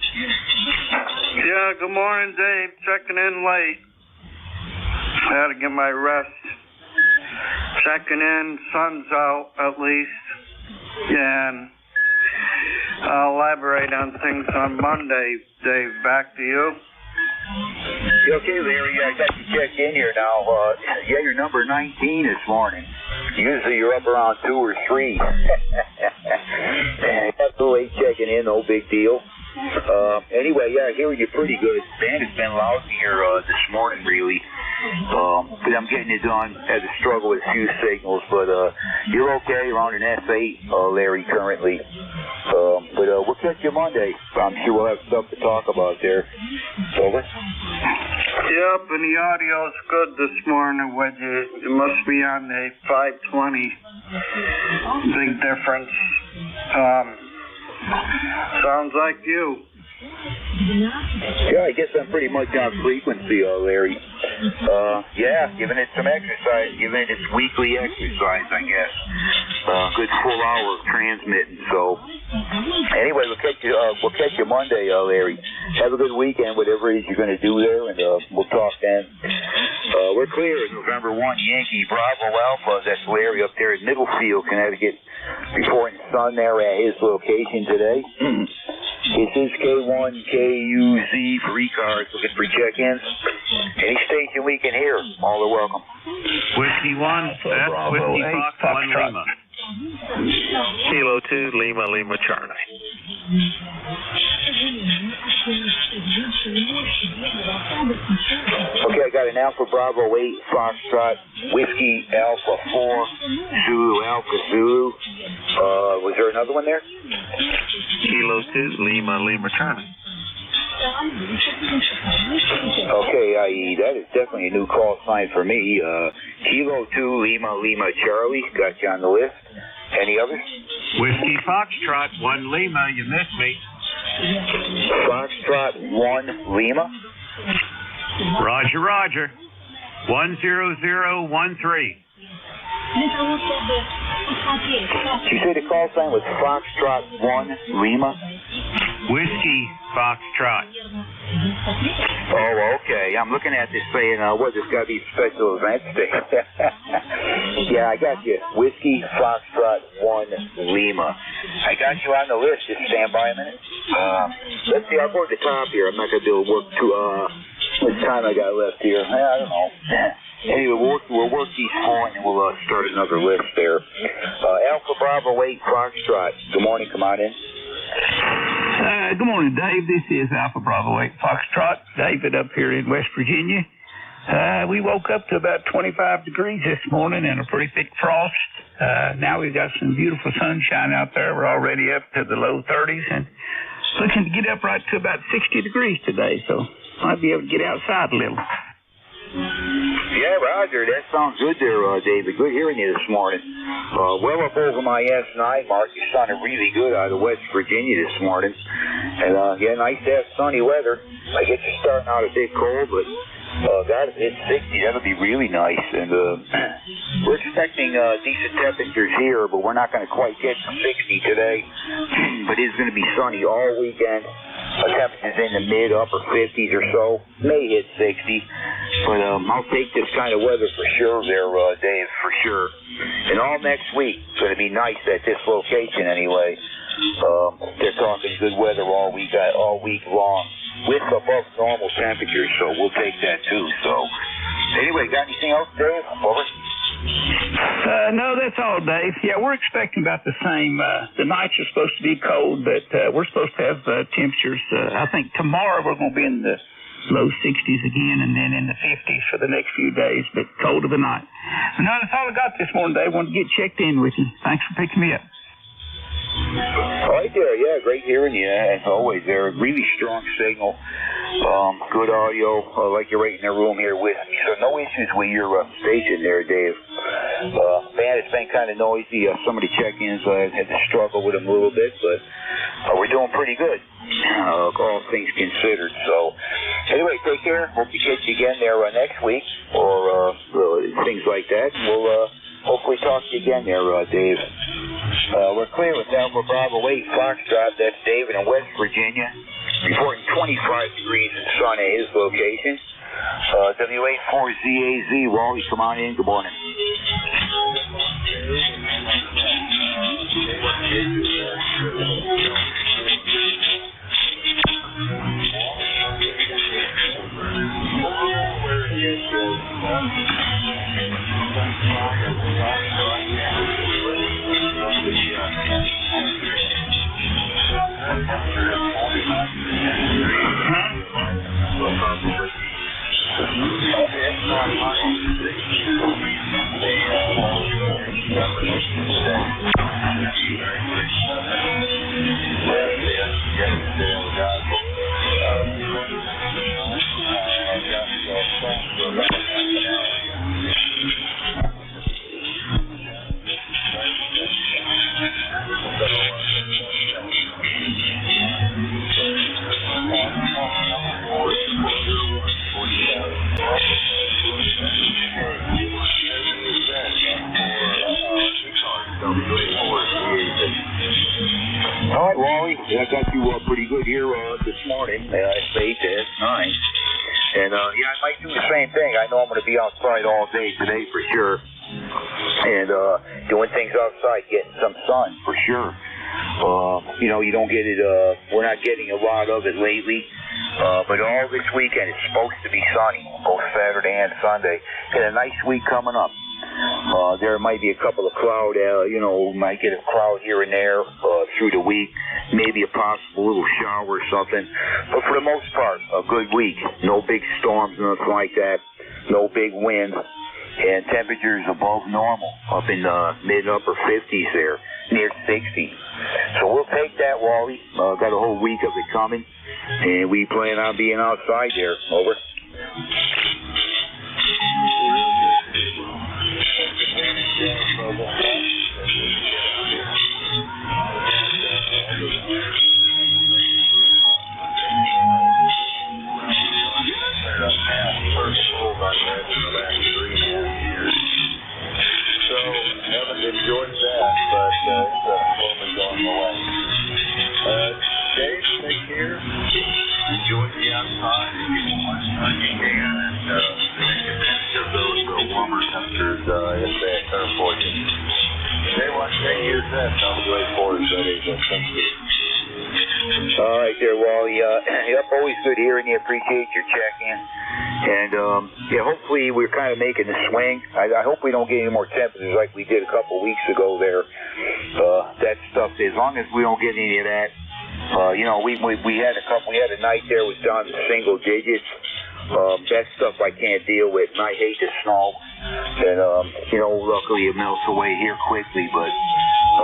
Yeah. Good morning, Dave. Checking in late. I had to get my rest. Checking in. Sun's out at least. And elaborate on things on Monday. Dave, back to you. Okay, Larry, I got you checked in here now. You're number 19 this morning. Usually you're up around 2 or 3. That's the way checking in, no big deal. Anyway, hearing you pretty good. Band has been lousy here this morning, really. But I'm getting it done. Had to struggle with a few signals, but you're okay. You're on an S8, Larry, currently. But we'll catch you Monday. I'm sure we'll have stuff to talk about there. Over. Yep, and the audio's good this morning with you. It must be on the 520. Big difference. Sounds like you. Yeah, I guess I'm pretty much on frequency, Larry. Giving it some exercise, giving it its weekly exercise, I guess. Good full hour of transmitting. So, anyway, we'll catch you Monday, Larry. Have a good weekend, whatever it is you're going to do there, and we'll talk then. We're clear. November 1, Yankee Bravo Alpha. That's Larry up there in Middlefield, Connecticut. Reporting sun there at his location today. This is K1KUZ for ECARS, looking for check-ins. Any station we can hear, all are welcome. Whiskey 1, that's Whiskey Fox 1 Lima. Kilo 2, Lima, Lima, Charlie. Okay, I got an Alpha Bravo 8, Foxtrot, Whiskey Alpha 4, Zulu Alpha Zulu. Was there another one there? Kilo 2, Lima, Lima, Charlie. Okay, that is definitely a new call sign for me. Kilo 2, Lima, Lima, Charlie. Got you on the list. Any others? Whiskey Foxtrot 1 Lima, you missed me. Foxtrot 1 Lima? Roger, Roger. 10013. Did you say the call sign was Foxtrot 1 Lima? Whiskey Foxtrot. Oh, okay. I'm looking at this saying, there's got to be a special event today. Yeah, I got you. Whiskey Foxtrot 1 Lima. I got you on the list. Just stand by a minute. Let's see. I'll go to the top here. I'm not going to be able to work too, much time I got left here. I don't know. Anyway, we'll work these four and we'll start another list there. Alpha Bravo 8 Foxtrot. Good morning. Come on in. Good morning, Dave. This is Alpha Bravo 8 Foxtrot. David up here in West Virginia. We woke up to about 25 degrees this morning and a pretty thick frost. Now we've got some beautiful sunshine out there. We're already up to the low 30s and looking to get up right to about 60 degrees today, so might be able to get outside a little. Yeah, Roger, that sounds good there, David. Good hearing you this morning. Well up over my S9 mark. You sounded really good out of West Virginia this morning. And, nice to have sunny weather. I guess you're starting out a bit cold, but God, if it's 60, that'll be really nice. And we're expecting decent temperatures here, but we're not going to quite get to 60 today. But it's going to be sunny all weekend. Temperatures in the mid-upper 50s or so. May hit 60. But I'll take this kind of weather for sure there, Dave, for sure. And all next week, it's going to be nice at this location anyway. They're talking good weather all week long with above normal temperatures, so we'll take that too. So anyway, got anything else, Dave? Over. No, that's all, Dave. Yeah, we're expecting about the same. The nights are supposed to be cold, but we're supposed to have temperatures. I think tomorrow we're going to be in the low 60s again, and then in the 50s for the next few days, but cold of the night. So, no, that's all I got this morning, Dave. I wanted to get checked in with you. Thanks for picking me up. All right there, yeah, great hearing you, as always. They're a really strong signal, good audio, like you're right in the room here with me, so no issues with your station there, Dave. Man, it's been kind of noisy. Some of the check-ins, I had to struggle with them a little bit, but we're doing pretty good, all things considered. So, anyway, take care. Hope to catch you again there next week, or things like that. We'll hopefully talk to you again there, Dave. We're clear with Alpha Bravo 8 Foxtrot. That's David in West Virginia, reporting 25 degrees in sun at his location. W84ZAZ, Wally, come on in. Good morning. All right, Wally, I got you pretty good here this morning. It's 8 to S9. And, yeah, I might do the same thing. I know I'm going to be outside all day today for sure. And doing things outside, getting some sun for sure. You know, you don't get it, we're not getting a lot of it lately. But all this weekend it's supposed to be sunny, both Saturday and Sunday. Got a nice week coming up. There might be a couple of cloud, you know, might get a cloud here and there through the week, maybe a possible little shower or something. But for the most part, a good week. No big storms, nothing like that. No big wind. And temperatures above normal, up in the mid-upper 50s there, near 60. So we'll take that, Wally. Got a whole week of it coming. And we plan on being outside there. Over. Enjoyed that, but it's slowly going away. Dave, take care. Enjoy the outside and get as much sun you can, and take advantage of those warmer temperatures if they occur for you. Day 1, 10 years that WA4 is ready. Thank you. All right there, Wally. Yep, always good hearing you. Appreciate your check-in. And, yeah, hopefully we're kind of making the swing. I hope we don't get any more temperatures like we did a couple weeks ago there. That stuff, as long as we don't get any of that, you know, we had a night there was down to single digits. That stuff I can't deal with, and I hate the snow. And, you know, luckily it melts away here quickly, but,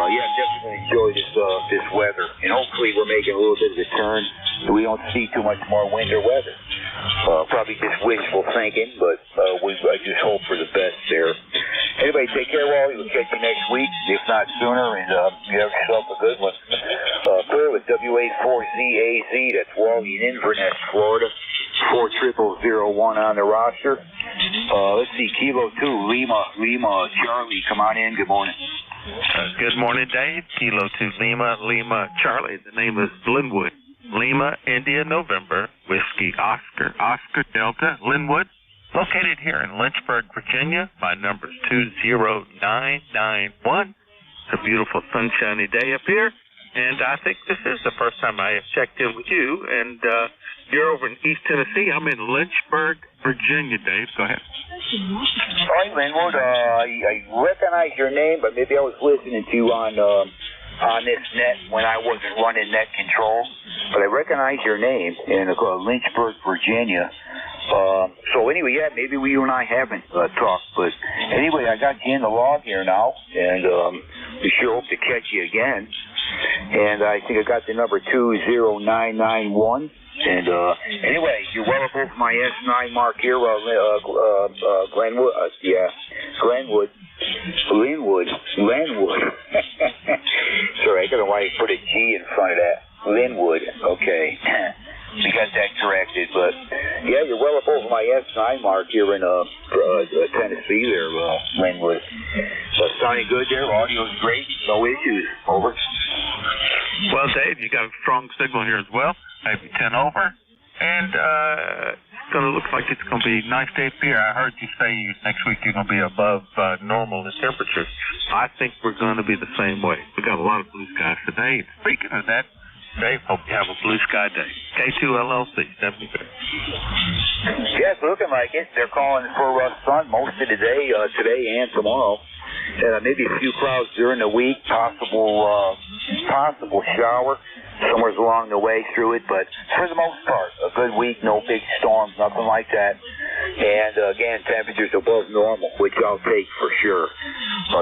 yeah, definitely enjoy this weather. And hopefully we're making a little bit of a turn so we don't see too much more winter weather. Probably just wishful thinking, but I just hope for the best there. Anyway, take care, Wally. We'll catch you next week, if not sooner, and you have yourself a good one. Clear with WA4ZAZ, that's Wally in Inverness, Florida. 40001 on the roster. Let's see, Kilo 2, Lima, Charlie, come on in. Good morning. Good morning, Dave. Kilo 2, Lima, Charlie. The name is Linwood. Lima, India, November, Whiskey, Oscar, Delta, Linwood. Located here in Lynchburg, Virginia. My number is 20991. It's a beautiful sunshiny day up here. And I think this is the first time I have checked in with you. And you're over in East Tennessee. I'm in Lynchburg, Virginia, Dave. Go ahead. All right, Linwood. I recognize your name, but maybe I was listening to you on this net when I wasn't running net control. But I recognize your name in Lynchburg, Virginia. So anyway, yeah, maybe you and I haven't talked. But anyway, I got you in the log here now, and we sure hope to catch you again. And I think I got the number 20991. And anyway, you're well above my S9 mark here, Glenwood. Linwood. Sorry, I don't know why you put a G in front of that. Linwood. Okay. We got that corrected, but yeah, you're well above my S9 mark here in Tennessee there, Linwood. So sounding good there, audio's great, no issues. Over. Well, Dave, you got a strong signal here as well. Maybe 10 over. And it's going to look like it's going to be a nice day up here. I heard you say next week you're going to be above normal in temperature. I think we're going to be the same way. We got a lot of blue skies today. Speaking of that, Dave, hope you have a blue sky day. K2LLC, 70. Yeah, it's looking like it. They're calling for sun most of the day, today and tomorrow. Maybe a few clouds during the week, possible shower somewhere along the way through it, but for the most part, a good week, no big storms, nothing like that. And again, temperatures above normal, which I'll take for sure.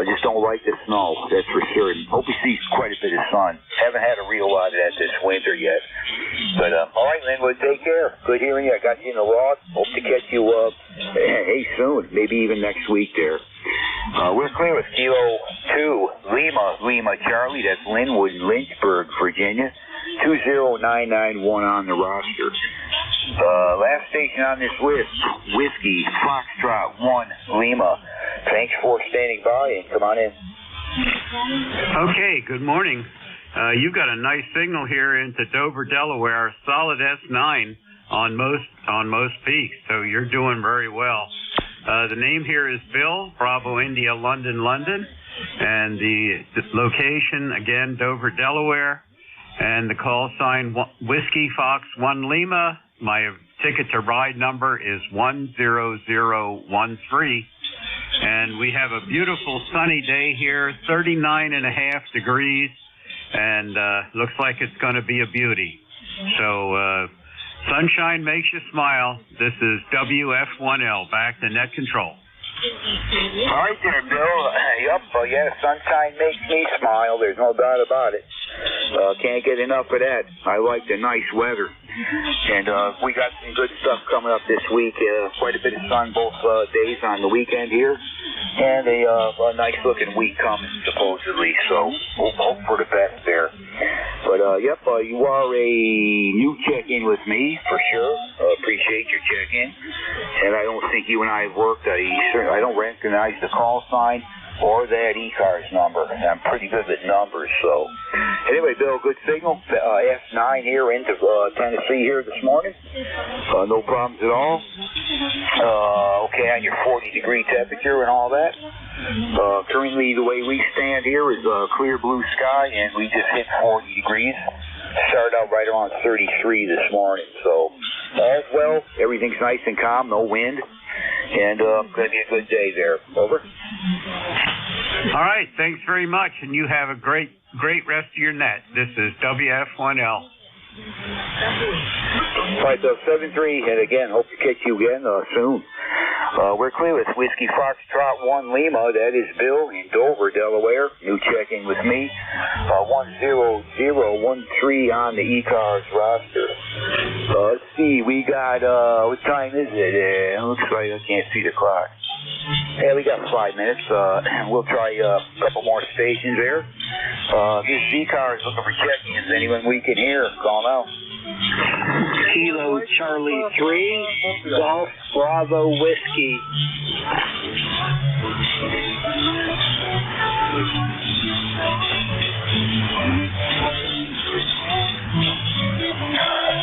Just don't like the snow, that's for certain. Hope we see quite a bit of sun. Haven't had a real lot of that this winter yet. But, all right, Linwood, take care. Good hearing you. I got you in the log. Hope to catch you, soon. Maybe even next week there. We're clear with Kilo 2, Lima, Charlie. That's Linwood, Lynchburg, Virginia. 20991 on the roster. Last station on this list, Whiskey, Foxtrot 1, Lima. Thanks for standing by and come on in. Okay, good morning. You've got a nice signal here into Dover, Delaware, solid S9 on most peaks, so you're doing very well. The name here is Bill, Bravo India, London, and the location, again, Dover, Delaware, and the call sign Whiskey Fox 1 Lima. My ticket to ride number is 10013. And we have a beautiful sunny day here, 39.5 degrees, and looks like it's going to be a beauty. So sunshine makes you smile. This is WF1L, back to net control. All right there, Bill. Sunshine makes me smile. There's no doubt about it. Can't get enough of that. I like the nice weather. And we got some good stuff coming up this week. Quite a bit of sun both days on the weekend here. And a nice-looking week coming, supposedly. So we'll hope for the best there. But, you are a new check-in with me, for sure. Appreciate your check-in. And I don't think you and I have worked. I don't recognize the call sign or that ECARS number. I'm pretty good with numbers, so. Anyway, Bill, good signal. S9 here into Tennessee here this morning. No problems at all. Okay, on your 40-degree temperature and all that. Currently, the way we stand here is clear blue sky, and we just hit 40 degrees. Started out right around 33 this morning, so all's well. Everything's nice and calm, no wind. And going to be a good day there. Over. All right. Thanks very much. And you have a great rest of your net. This is WF1L. All right, so 7-3. And again, hope to catch you again soon. We're clear with Whiskey Foxtrot 1 Lima. That is Bill in Dover, Delaware. New check-in with me. 10013 on the ECARS roster. Let's see. We got, what time is it? Looks like I can't see the clock. Yeah, we got 5 minutes. We'll try a couple more stations there. This ECARS looking for check-ins. Anyone we can hear, call now. Kilo Charlie 3, Golf Bravo Whiskey.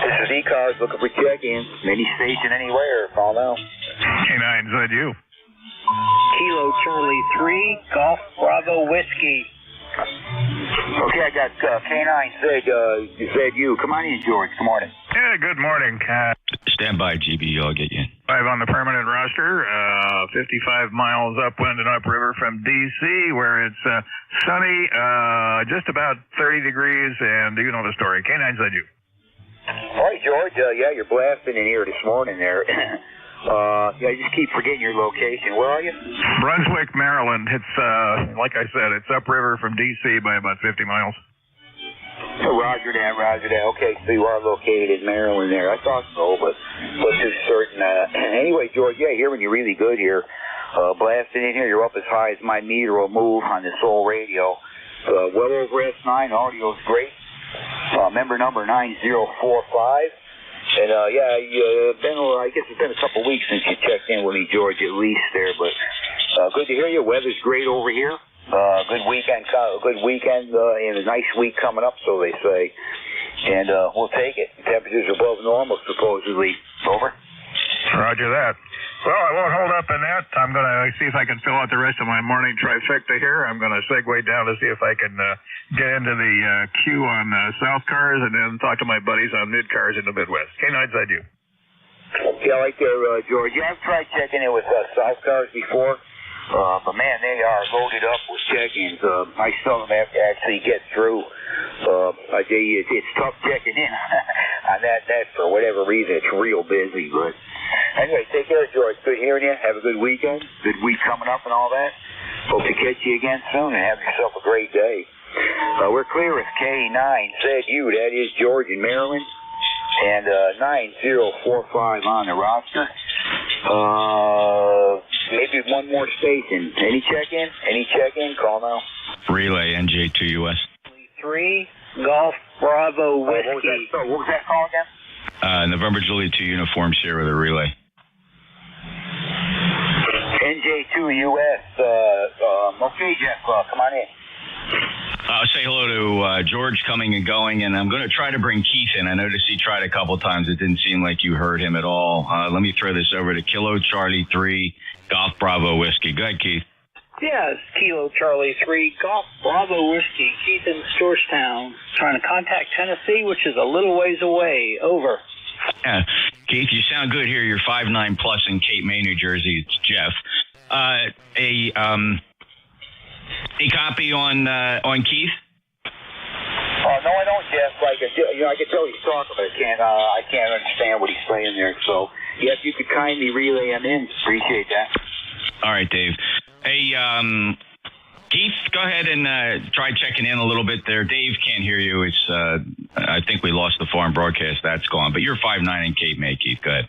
This is ECARS looking for check-ins. Any station anywhere, call now. K9, is that you? Kilo Charlie 3, Golf Bravo Whiskey. Okay, I got K9 said you. Come on in, George. Good morning. Yeah, good morning. Stand by, GB. I'll get you in. 5 on the permanent roster, 55 miles upwind and upriver from D.C., where it's sunny, just about 30 degrees, and you know the story. K9 said you. All right, George. You're blasting in here this morning there. I just keep forgetting your location. Where are you? Brunswick, Maryland. It's, like I said, it's upriver from D.C. by about 50 miles. Roger that. Okay, so you are located in Maryland there. I thought so, but too certain. Anyway, George, hearing you really good here. Blasting in here. You're up as high as my meter will move on this old radio. Well over S9. Audio's great. Member number 9045. And, I guess it's been a couple weeks since you checked in with me, George, at least there. But good to hear you. Weather's great over here. Good weekend, and a nice week coming up, so they say. And we'll take it. Temperatures above normal, supposedly. Over. Roger that. Well, I won't hold up in that. I'm going to see if I can fill out the rest of my morning trifecta here. I'm going to segue down to see if I can get into the queue on South Cars and then talk to my buddies on Mid Cars in the Midwest. K9's I do. Okay, I like there, George. Yeah, I've tried checking in with South Cars before. But man, they are loaded up with check-ins. I seldom have to actually get through. I tell you, it's tough checking in on that for whatever reason. It's real busy, but anyway, take care, George. Good hearing you. Have a good weekend. Good week coming up and all that. Hope to catch you again soon and have yourself a great day. We're clear with K9ZU, that is George in Maryland, and 9045 on the roster. Maybe one more station. Any check-in? Any check-in? Call now. Relay NJ2US. 3 Golf Bravo Whiskey. What was that call again? November Juliet 2 Uniform Sierra, the relay. NJ2US. Okay, Jeff, come on in. I'll say hello to George coming and going, and I'm going to try to bring Keith in. I noticed he tried a couple times. It didn't seem like you heard him at all. Let me throw this over to Kilo Charlie 3 Golf Bravo Whiskey. Go ahead, Keith. Yes, Kilo Charlie 3 Golf Bravo Whiskey. Keith in Georgetown. Trying to contact Tennessee, which is a little ways away. Over. Yeah, Keith, you sound good here. You're 5'9" plus in Cape May, New Jersey. It's Jeff. A copy on Keith? Oh, no, I don't, Jeff. I can tell he's talking, but I can't understand what he's saying there. So, yeah, if you could kindly relay him in, appreciate that. All right, Dave. Hey, Keith, go ahead and try checking in a little bit there. Dave can't hear you. It's I think we lost the foreign broadcast. That's gone. But you're 5'9" in Cape May, Keith. Go ahead.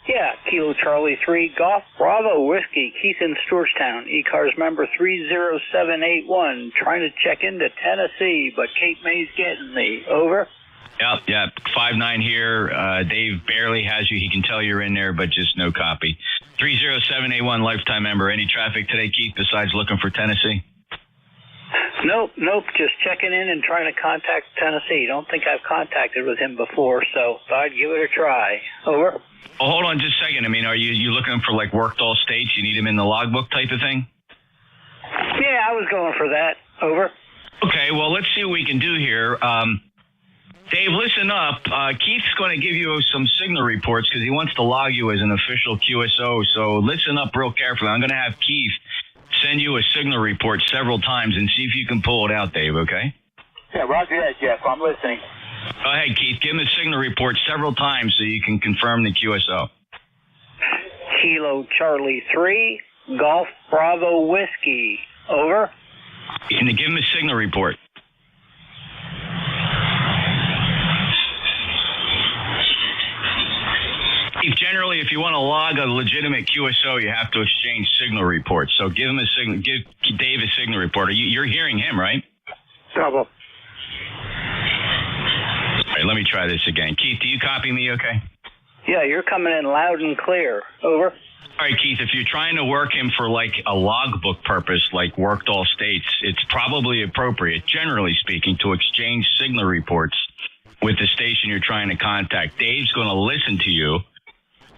Yeah, Kilo Charlie 3 Golf Bravo Whiskey, Keith in Georgetown, ECARS member 30781, trying to check into Tennessee, but Cape May's getting me. Over. Yep, 5'9" here. Dave barely has you. He can tell you're in there, but just no copy. 30781, lifetime member. Any traffic today, Keith, besides looking for Tennessee? Nope, just checking in and trying to contact Tennessee. Don't think I've contacted with him before, so thought I'd give it a try. Over. Oh, hold on just a second. I mean, are you looking for, like, worked all states? You need him in the logbook type of thing? Yeah, I was going for that. Over. Okay, well, let's see what we can do here. Dave, listen up. Keith's going to give you some signal reports because he wants to log you as an official QSO, so listen up real carefully. I'm going to have Keith send you a signal report several times and see if you can pull it out, Dave, okay? Yeah, roger that, Jeff. I'm listening. Go ahead, Keith. Give him a signal report several times so you can confirm the QSO. Kilo Charlie 3, Golf Bravo Whiskey. Over. And give him a signal report. Generally, if you want to log a legitimate QSO, you have to exchange signal reports. So give Dave a signal report. You're hearing him, right? Double. All right, let me try this again. Keith, do you copy me okay? Yeah, you're coming in loud and clear. Over. All right, Keith, if you're trying to work him for like a logbook purpose, like worked all states, it's probably appropriate, generally speaking, to exchange signal reports with the station you're trying to contact. Dave's going to listen to you.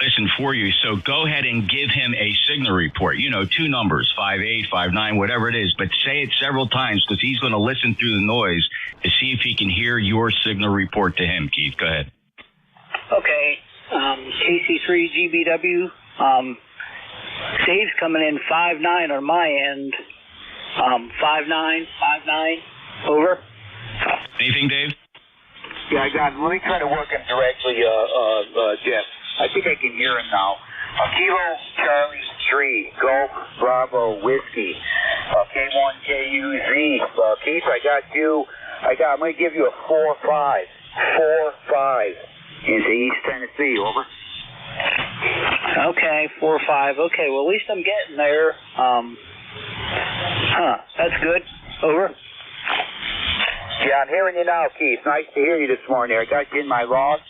Listen for you. So go ahead and give him a signal report. You know, 2 numbers, 58, 59, whatever it is, but say it several times because he's going to listen through the noise to see if he can hear your signal report to him. Keith, go ahead. Okay. KC3GBW. Dave's coming in 5'9" on my end. 5'9". Over. Anything, Dave? Yeah, I got him. Let me try to work him directly, Jeff. I think I can hear him now. Kilo Charlie 3, Golf Bravo Whiskey, K1KUZ. Keith, I got you. I'm going to give you a 4-5. 4-5 into East Tennessee. Over. Okay, 4-5. Okay, well, at least I'm getting there. That's good. Over. Yeah, I'm hearing you now, Keith. Nice to hear you this morning. I got you in my log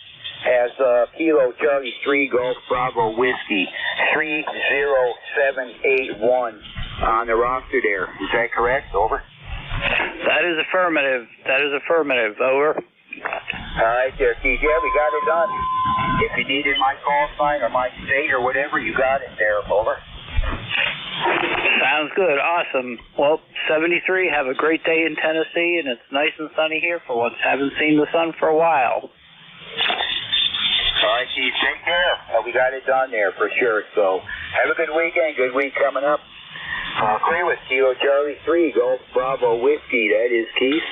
as Kilo Charlie 3 Golf Bravo Whiskey 30781 on the roster there. Is that correct? Over. That is affirmative. Over. All right there, Keith. Yeah, we got it done. If you needed my call sign or my state or whatever, you got it there. Over. Sounds good. Awesome. Well, 73, have a great day in Tennessee, and it's nice and sunny here for once. Haven't seen the sun for a while. All right, Keith, take care. We got it done there for sure. So have a good weekend. Good week coming up. Clear with Kilo Charlie 3, Golf Bravo Whiskey. That is Keith.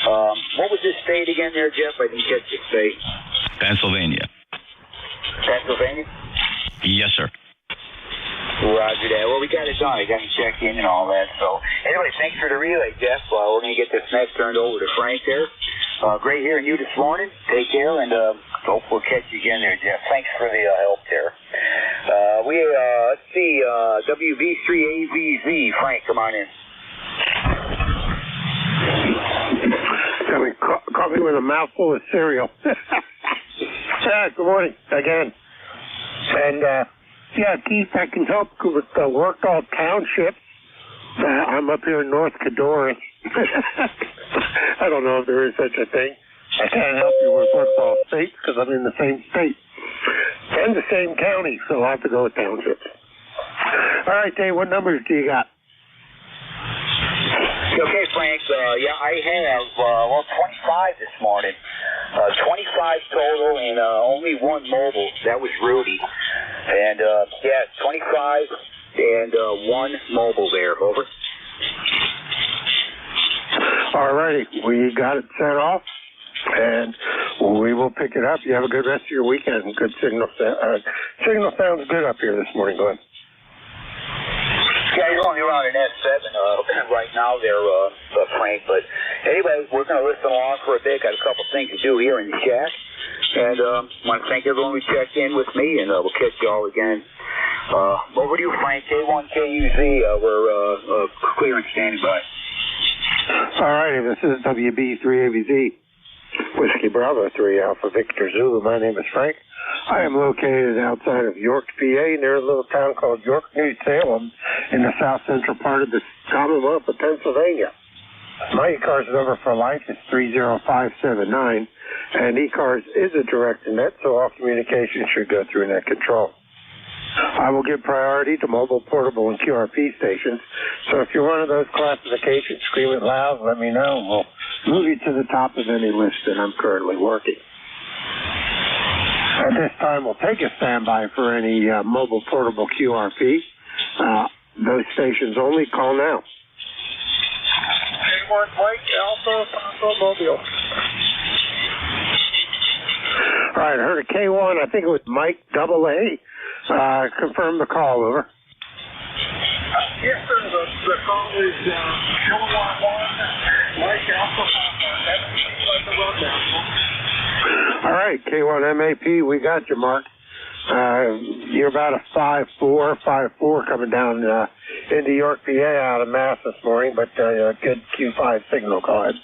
What was this state again there, Jeff? I didn't catch the state. Pennsylvania. Pennsylvania? Yes, sir. Roger that. Well, we got it done. I got you checked in and all that. So, anyway, thanks for the relay, Jeff. We're going to get this next turned over to Frank there. Great hearing you this morning. Take care, and hope we'll catch you again there, Jeff. Thanks for the help there. Let's see, WV3AVZ. Frank, come on in. Caught me with a mouthful of cereal. Yeah, good morning again. And, yeah, Keith, I can help with the Workall Township. I'm up here in North Cadore. I don't know if there is such a thing. I can't help you with Workall State because I'm in the same state and the same county, so I'll have to go with townships. All right, Dave, what numbers do you got? Okay, Frank. I have 25 this morning. 25 total and only one mobile. That was Rudy. And 25 and one mobile there. Over. All righty, we got it set off, and we will pick it up. You have a good rest of your weekend. Good signal. Signal sounds good up here this morning, Glenn. Yeah, you're only around an S7 right now there, Frank. But anyway, we're going to listen along for a bit. Got a couple things to do here in the shack. And want to thank everyone who checked in with me, and we'll catch you all again. Over to you, Frank. K1KUZ. We're clear and standing by. All righty, this is WB3AVZ. Whiskey Bravo 3 Alpha Victor Zulu. My name is Frank. I am located outside of York, PA, near a little town called York, New Salem, in the south central part of the Commonwealth of Pennsylvania. My ECARS number for life is 30579, and ECARS is a direct net, so all communication should go through net control. I will give priority to mobile, portable, and QRP stations, so if you're one of those classifications, scream it loud, let me know. We'll move you to the top of any list that I'm currently working. At this time, we'll take a standby for any mobile, portable QRP. Those stations only. Call now. K1 Mike Alpha Mobile. All right, I heard a K1. I think it was Mike AA. Confirm the call, over. Yes, sir. The call is Kilowatt 1, Mike Alpha All right, K1 MAP, we got you, Mark. You're about a 5.4 coming down into York, PA out of Mass this morning, but a good Q5 signal. Go ahead.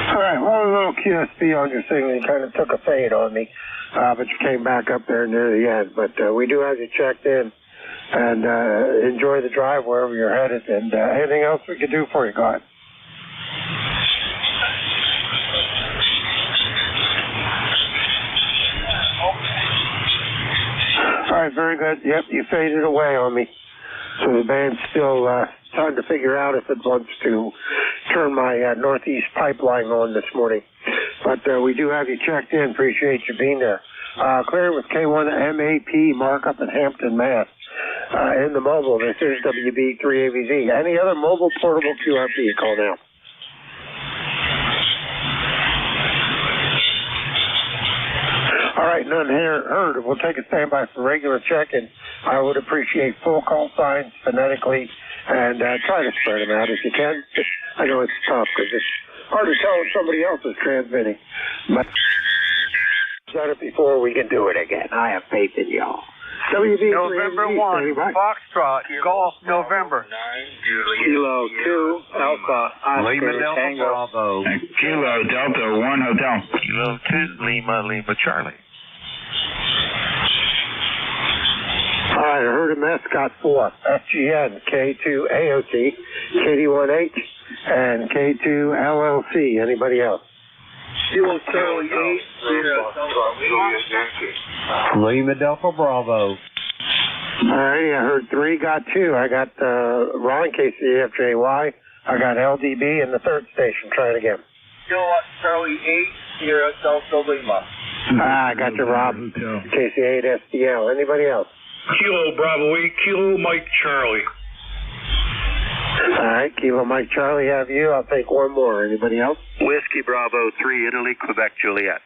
All right, well, a little QSP on your signal. You kind of took a fade on me, but you came back up there near the end. But we do have you checked in, and enjoy the drive wherever you're headed. And anything else we can do for you, go ahead. All right, very good. Yep, you faded away on me. So the band's still trying to figure out if it wants to turn my northeast pipeline on this morning. But we do have you checked in. Appreciate you being there. Clear with K1 MAP, Mark up in Hampton, Mass. In the mobile, this is WB3AVZ. Any other mobile portable QRP, call now. All right, none here heard. We'll take a standby for regular check-in. I would appreciate full call signs phonetically, and try to spread them out if you can. I know it's tough because it's hard to tell when somebody else is transmitting. But I've done it before, we can do it again. I have faith in y'all. WB November 1, Foxtrot, Golf, November. Kilo 2, Alpha, Lima Oscar, Delta Tango. Bravo. Kilo Delta 1 Hotel. Kilo 2, Lima Charlie. All right, I heard a Mascot 4, FGN, K2 AOT, KD1H, and K2 LLC. Anybody else? Kilo Charlie 8, Lima Delta Bravo. All righty, I heard 3, got 2. I got Ron KCFJY. I got LDB in the third station. Try it again. Kilowatt Charlie 8, Sierra Delta Lima. I got you, Rob. KC8 SDL. Anybody else? Kilo Bravo 8, Kilo Mike Charlie. All right, Kilo Mike Charlie, have you. I'll take one more. Anybody else? Whiskey Bravo 3, Italy, Quebec, Juliet.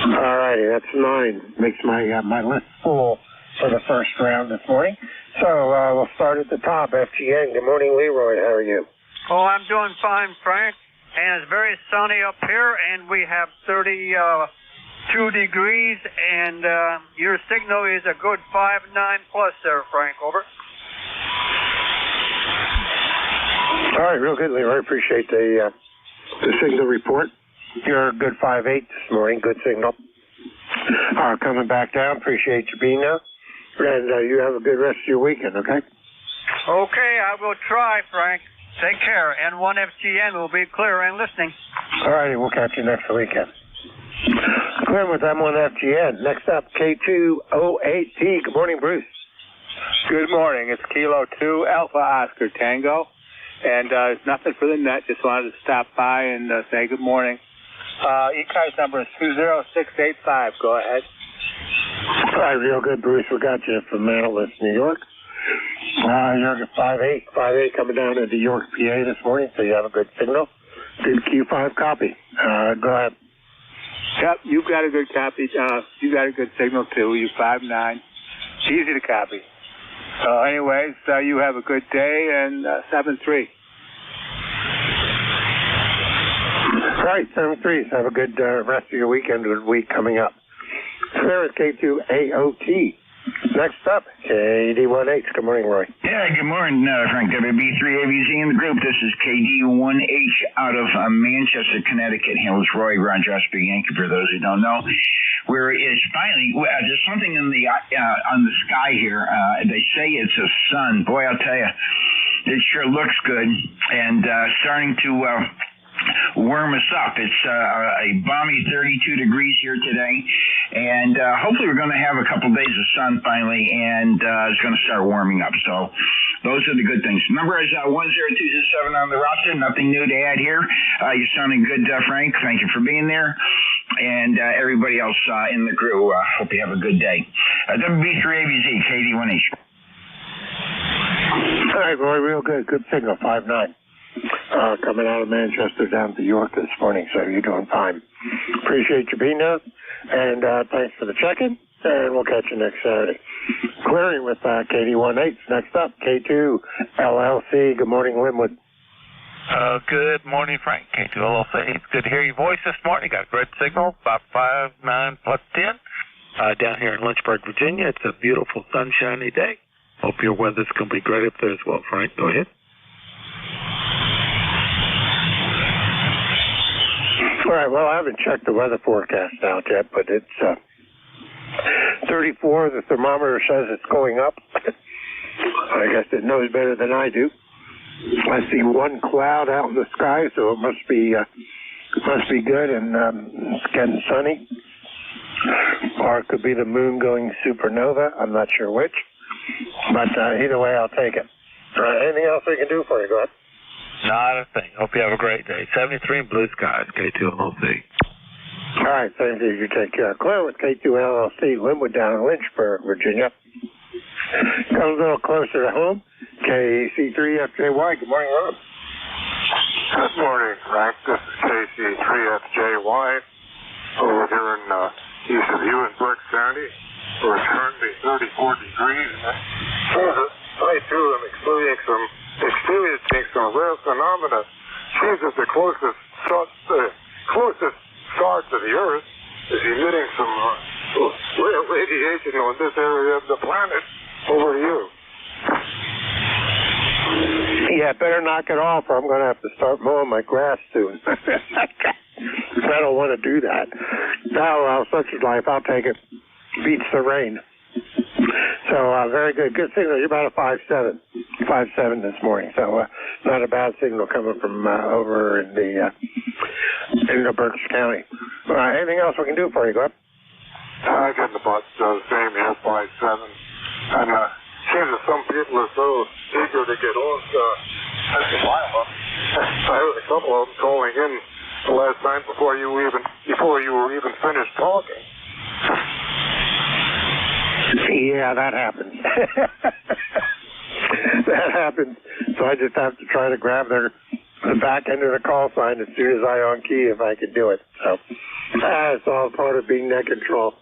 All righty, that's 9. Makes my list full for the first round this morning. So we'll start at the top. FGN. Good morning, Leroy. How are you? Oh, I'm doing fine, Frank. And it's very sunny up here, and we have 32 degrees, and your signal is a good 5.9 plus there, Frank. Over. All right, real good, Leroy. Appreciate the signal report. You're a good 5.8 this morning. Good signal. Coming back down. Appreciate you being there. And you have a good rest of your weekend, okay? Okay, I will try, Frank. Take care. N1FGN will be clear and listening. All righty, we'll catch you next weekend. Clear with M1FGN. Next up, K208T. Good morning, Bruce. Good morning. It's Kilo 2 Alpha Oscar Tango. And it's nothing for the net. Just wanted to stop by and say good morning. ECARS number is 20685. Go ahead. All right, real good, Bruce. We got you from Manawis, New York. You're at 5.8 coming down into York, PA this morning, so you have a good signal. Good Q5 copy. Go ahead. Yep, you've got a good copy. You got a good signal too. You 5.9. Easy to copy. Anyways, you have a good day and 7.3. Right, 7.3. Have a good rest of your weekend, good week coming up. There is K2AOT. Next up, KD1H. Good morning, Roy. Yeah, good morning, Frank. WB3ABZ in the group. This is KD1H out of Manchester, Connecticut. Hails Roy Rogers, Big Yankee, for those who don't know. Where is finally, there's something in the on the sky here. They say it's a sun. Boy, I'll tell you, it sure looks good. And starting to warm us up. It's a balmy 32 degrees here today, and hopefully we're going to have a couple days of sun finally, and it's going to start warming up. So those are the good things. Number is 10267 on the roster. Nothing new to add here. You're sounding good, Frank. Thank you for being there. And everybody else in the crew, hope you have a good day. WB3ABZ, KD1H. All right, Roy, real good. Good signal, 5.9. Coming out of Manchester down to York this morning, so you're doing fine. Appreciate you being there, and thanks for the check-in, and we'll catch you next Saturday. Clearing with KD1H. Next up, K2 LLC. Good morning, Linwood. Good morning, Frank. K2 LLC. It's good to hear your voice this morning. Got a great signal, about 5.9 plus 10. Down here in Lynchburg, Virginia. It's a beautiful, sunshiny day. Hope your weather's going to be great up there as well, Frank. Go ahead. All right, well, I haven't checked the weather forecast out yet, but it's 34. The thermometer says it's going up. I guess it knows better than I do. I see one cloud out in the sky, so it must be good, and it's getting sunny. Or it could be the moon going supernova. I'm not sure which. But either way, I'll take it. Anything else we can do for you? Go ahead. Not a thing. Hope you have a great day. 73 in blue skies, K2 LLC. All right, thank you. You take care. Clear with K2 LLC, Linwood down in Lynchburg, Virginia. Comes a little closer to home. KC3FJY. Good morning, Rob. Good morning, Frank. This is KC3FJY over here in east of Ewensburg County, where it's currently 34 degrees. I too am experiencing some rare phenomena. Seems that the closest star to the Earth is emitting some rare radiation on this area of the planet. Over to you. Yeah, better knock it off, or I'm going to have to start mowing my grass soon. I don't want to do that. Well, such is life. I'll take it. Beats the rain. So, very good. Good signal. You're about a 5.7. 5.7 this morning. So, not a bad signal coming from over in the Berks County. Anything else we can do for you? Go ahead. I got about the same here, 5.7. And seems that some people are so eager to get on Pennsylvania. I heard a couple of them calling in the last night before you were even finished talking. Yeah, that happens. That happens. So I just have to try to grab the back end of the call sign as soon as I on key if I can do it. So it's all part of being net control.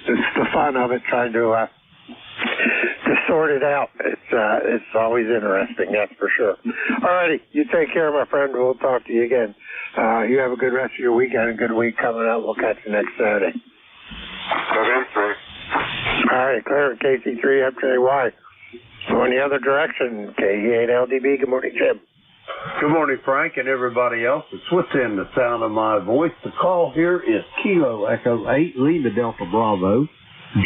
It's the fun of it, trying to sort it out. It's always interesting, that's for sure. All righty, you take care, my friend. We'll talk to you again. You have a good rest of your weekend, a good week coming up. We'll catch you next Saturday. All right, clear KC3 FJY. Going the other direction, KE8LDB. Good morning, Jim. Good morning, Frank, and everybody else that's within the sound of my voice. The call here is Kilo Echo 8, Lima Delta Bravo.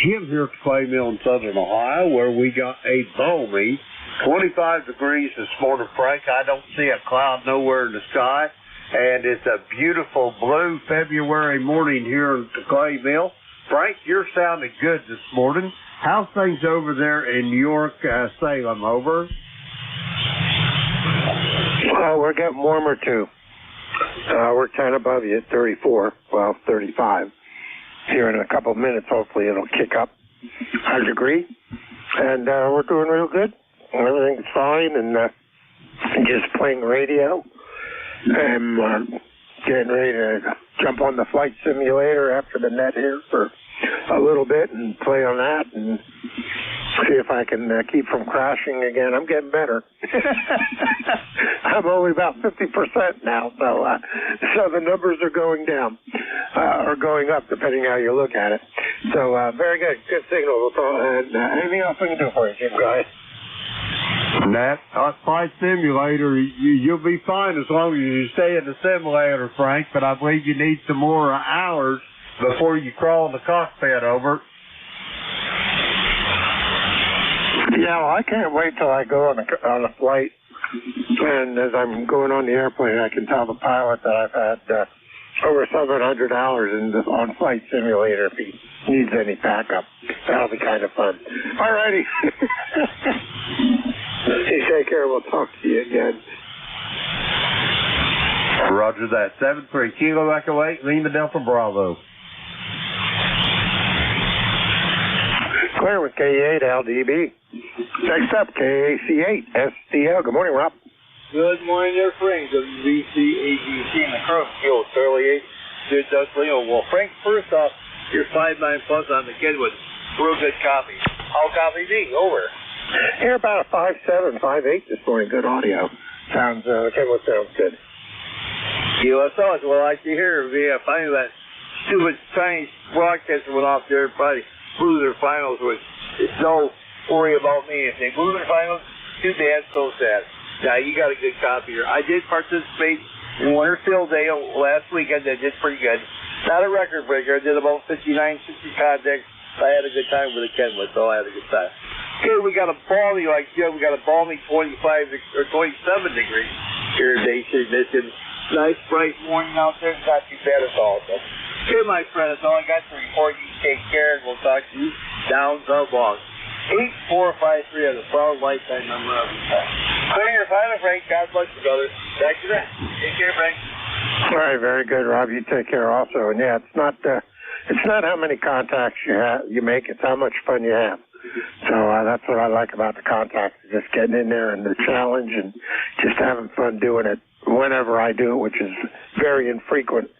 Jim here at the Clay Mill in Southern Ohio, where we got a balmy 25 degrees this morning, Frank. I don't see a cloud nowhere in the sky, and it's a beautiful blue February morning here at the Clay Mill. Frank, you're sounding good this morning. How's things over there in New York, Salem, over? We're getting warmer, too. We're 10 above you at 34, well, 35. Here in a couple of minutes, hopefully it'll kick up a degree. And we're doing real good. Everything's fine, and just playing radio. I'm getting ready to jump on the flight simulator after the net here for a little bit and play on that and see if I can keep from crashing again. I'm getting better. I'm only about 50% now, so the numbers are going down or going up, depending how you look at it. So very good, good signal. Anything else we can do for you, Jim, guys? That flight simulator, you'll be fine as long as you stay in the simulator, Frank. But I believe you need some more hours before you crawl in the cockpit, over. Yeah, well, I can't wait till I go on a flight, and as I'm going on the airplane, I can tell the pilot that I've had over 700 hours on flight simulator if he needs any backup. That'll be kind of fun. All righty. You take care. We'll talk to you again. Roger that. 7-3, Kilo Echo 8, Lima Delta Bravo. Clear with KE8 LDB. Next up, KAC8 STL. Good morning, Rob. Good morning, there, Frank. WBC, AGC, and the Crow. Yo, Charlie 8. Good, Doug Leo. Well, Frank, first off, you're 5.9 plus on the Kenwood. Real good copy. How copy be? Over. Here about a 5.7, 5.8 this morning. Good audio. Sounds, Kenwood sounds good. USO, well, I like to hear. Finally, that stupid Chinese broadcaster went off there, probably blew their finals with no worry about me. If they blew their finals, too bad, so sad. Now, you got a good copy here. I did participate in Winter Field Day last weekend. I did pretty good. Not a record breaker. I did about 59, 60 contacts. I had a good time with the Kenwood, so I had a good time. Okay, we got a balmy, we got a balmy 25 or 27 degrees here in Dayside, Michigan. Nice, bright morning out there. It's not too bad at all. So, okay, my friend, that's all I got to report. You take care, and we'll talk to you down the block. 8453 is a proud lifetime number of the time. Clear your final, Frank. God bless you, brother. Back to that. Take care, Frank. All right, very good, Rob. You take care also. And yeah, it's not how many contacts you make, it's how much fun you have. So that's what I like about the contacts, just getting in there and the challenge and just having fun doing it whenever I do it, which is very infrequent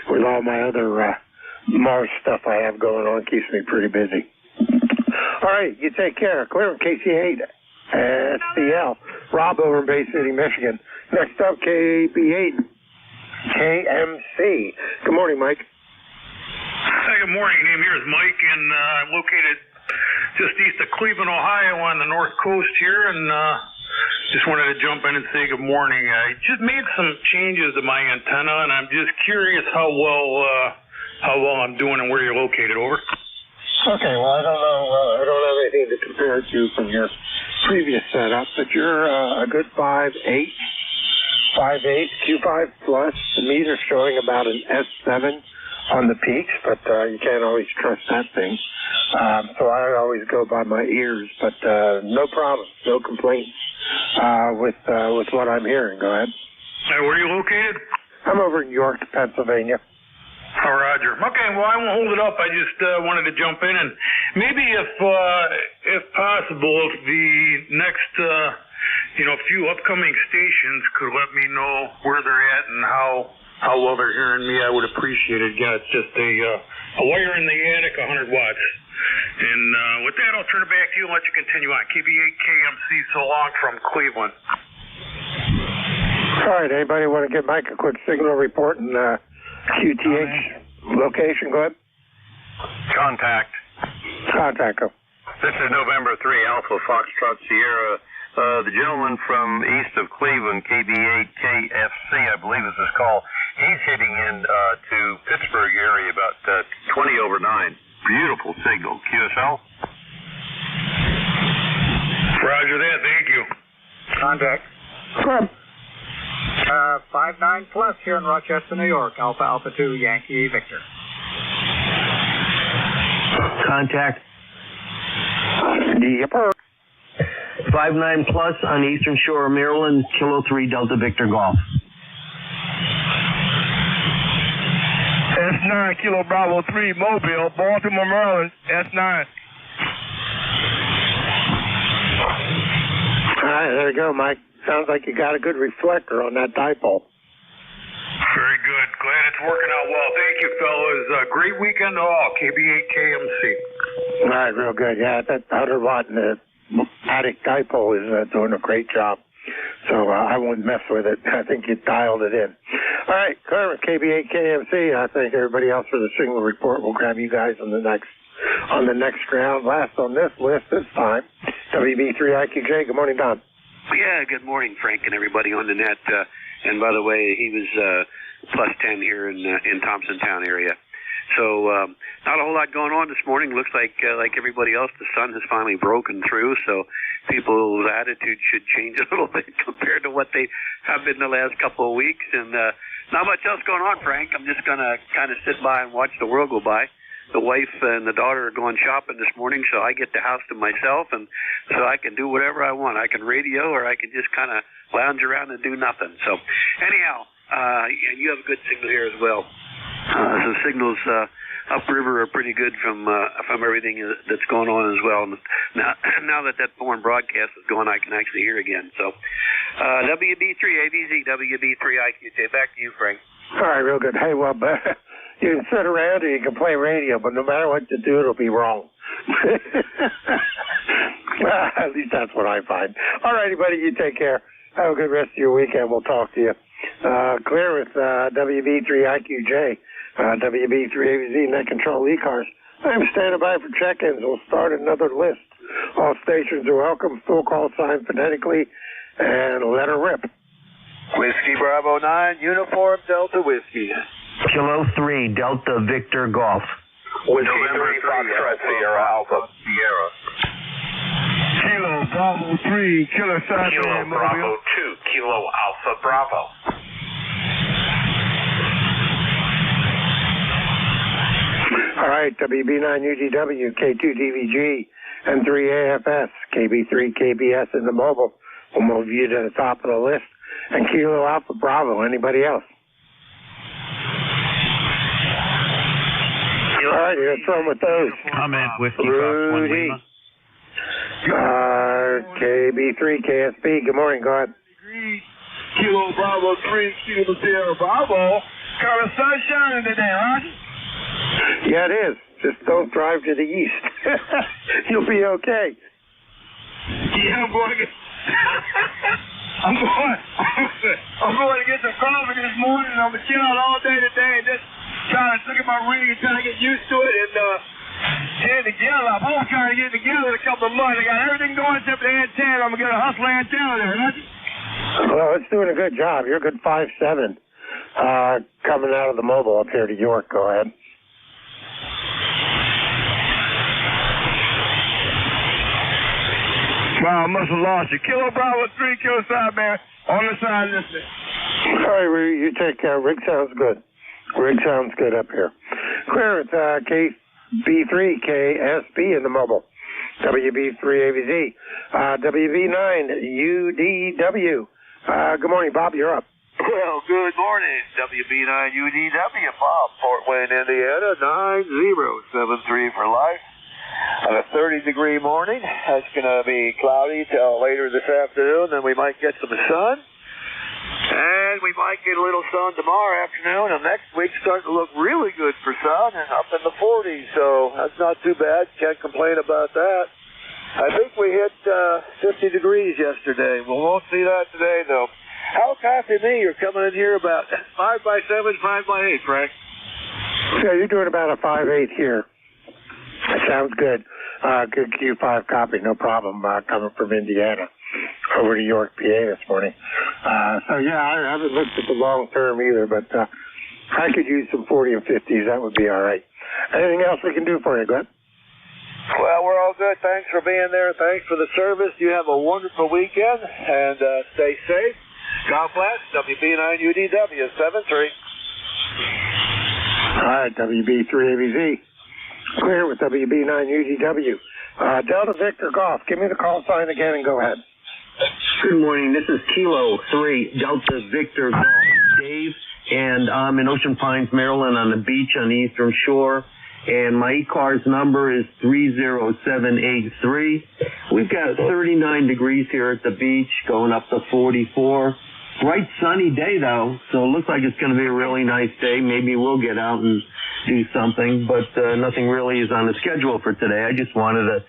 with all my other Mars stuff I have going on. Keeps me pretty busy. All right, you take care. Clear KC8 STL. Rob over in Bay City, Michigan. Next up, KB8 KMC. Good morning, Mike. Hey, good morning. Name here is Mike, and I'm located just east of Cleveland, Ohio, on the north coast here, and just wanted to jump in and say good morning. I just made some changes to my antenna, and I'm just curious how well I'm doing and where you're located. Over. Okay, well, I don't know. I don't have anything to compare it to from your previous setup, but you're a good 5.8, Q5 plus. The meter's showing about an S7 on the peaks, but you can't always trust that thing. So I always go by my ears, but no problem, no complaints with what I'm hearing. Go ahead. Where are you located? I'm over in York, Pennsylvania. Oh, Roger. Okay, well, I won't hold it up. I just wanted to jump in, and maybe if possible, if the next few upcoming stations could let me know where they're at and how well they're hearing me, I would appreciate it. Again, it's just a wire in the attic, 100 watts. And with that, I'll turn it back to you and let you continue on. KB8 KMC, so long from Cleveland. All right, anybody want to give Mike a quick signal report and QTH location? Go ahead. Contact. Go. This is November 3, Alpha Foxtrot Sierra. The gentleman from east of Cleveland, KB8 KFC, I believe is his call. He's heading in to Pittsburgh area about 20 over 9. Beautiful signal. QSL? Roger that. Thank you. Contact. Come. 59 plus here in Rochester, New York. Alpha 2, Yankee Victor. Contact. Yep. 59 plus on Eastern Shore of Maryland, Kilo 3 Delta Victor Golf. S9 Kilo Bravo 3 Mobile, Baltimore, Maryland, S9. All right, there you go, Mike. Sounds like you got a good reflector on that dipole. Very good. Glad it's working out well. Thank you, fellas. Great weekend to all. KB8 KMC. All right, real good. Yeah, that 100 watt in the attic dipole is doing a great job. So I wouldn't mess with it. I think you dialed it in. All right, clear with KB8 KMC. I thank everybody else for the signal report. We'll grab you guys on the next round. Last on this list this time, WB3IQJ. Good morning, Don. Yeah, good morning, Frank, and everybody on the net. And by the way, he was plus 10 here in Thompsontown area. So not a whole lot going on this morning. Looks like everybody else, the sun has finally broken through. So people's attitude should change a little bit compared to what they have been the last couple of weeks. And not much else going on, Frank. I'm just going to kind of sit by and watch the world go by. The wife and the daughter are going shopping this morning, so I get the house to myself, and so I can do whatever I want. I can radio, or I can just kind of lounge around and do nothing. So anyhow, and you have a good signal here as well. So signals upriver are pretty good from everything that's going on as well. Now that foreign broadcast is going, I can actually hear again. So WB3 ABZ, WB3 IQJ. Back to you, Frank. All right, real good. Hey, well, you can sit around or you can play radio, but no matter what you do, it'll be wrong. At least that's what I find. All righty, buddy, you take care. Have a good rest of your weekend. We'll talk to you. Clear with WB3IQJ, WB3ABZ, Net Control ECARS. I'm standing by for check-ins. We'll start another list. All stations are welcome. Full call sign phonetically, and let her rip. Whiskey Bravo 9, Uniform Delta Whiskey. Kilo 3 Delta Victor Golf. Whiskey 3 Foxtrot Sierra Alpha Sierra. Kilo Bravo 3 Kilo Side Kilo Bravo 2 Kilo Alpha Bravo. All right, WB9UGW, K2DVG, N3AFS, KB3 KBS in the mobile. We'll move you to the top of the list. And Kilo Alpha Bravo. Anybody else? All right, you're from with those. Comment Whiskey Fox 1 Lima. KB3 KSB. Good morning. Go ahead. Kilo Bravo 3 Kilo Sierra Bravo. Kind of sunshine today, huh? Yeah, it is. Just don't drive to the east. You'll be okay. Yeah, I'm going to get... I'm going to get some coffee this morning, and I'm going to chill out all day today and just try to look at my ring and try to get used to it and get it together. I'm hoping trying to get it together in a couple of months. I got everything going except the antenna. I'm going to get a hustler antenna there, huh? Well, it's doing a good job. You're a good 5'7", coming out of the mobile up here to York. Go ahead. Wow, I must have lost you. Kilo Bravo 3, Kilo Side, man. On the side, listening. All right, you take care. Rig sounds good. Rig sounds good up here. Clear with KB3 KSB in the mobile. WB3 AVZ. WB9 UDW. Good morning, Bob. You're up. Well, good morning, WB9UDW, Bob, Fort Wayne, Indiana, 9073 for life. On a 30-degree morning, it's going to be cloudy till later this afternoon, then we might get some sun. And we might get a little sun tomorrow afternoon, and next week's starting to look really good for sun and up in the 40s, so that's not too bad. Can't complain about that. I think we hit 50 degrees yesterday. We won't see that today, though. How copy me? You're coming in here about 5 by 7, 5 by 8, Frank. Yeah, you're doing about a 5/8 here. That sounds good. Good Q5 copy, no problem. Coming from Indiana over to York, PA this morning. So yeah, I haven't looked at the long term either, but I could use some 40 and 50s. That would be all right. Anything else we can do for you, Glenn? Well, we're all good. Thanks for being there. Thanks for the service. You have a wonderful weekend, and stay safe. God bless. WB9UDW 73. All right, WB3ABZ. Clear with WB9UDW. Delta Victor Golf. Give me the call sign again and go ahead. Good morning. This is Kilo 3 Delta Victor Golf. Dave, and I'm in Ocean Pines, Maryland, on the beach on the Eastern Shore. And my ECARS number is 30783. We've got 39 degrees here at the beach, going up to 44. Bright sunny day though, so it looks like it's going to be a really nice day. Maybe we'll get out and do something, but nothing really is on the schedule for today. I just wanted to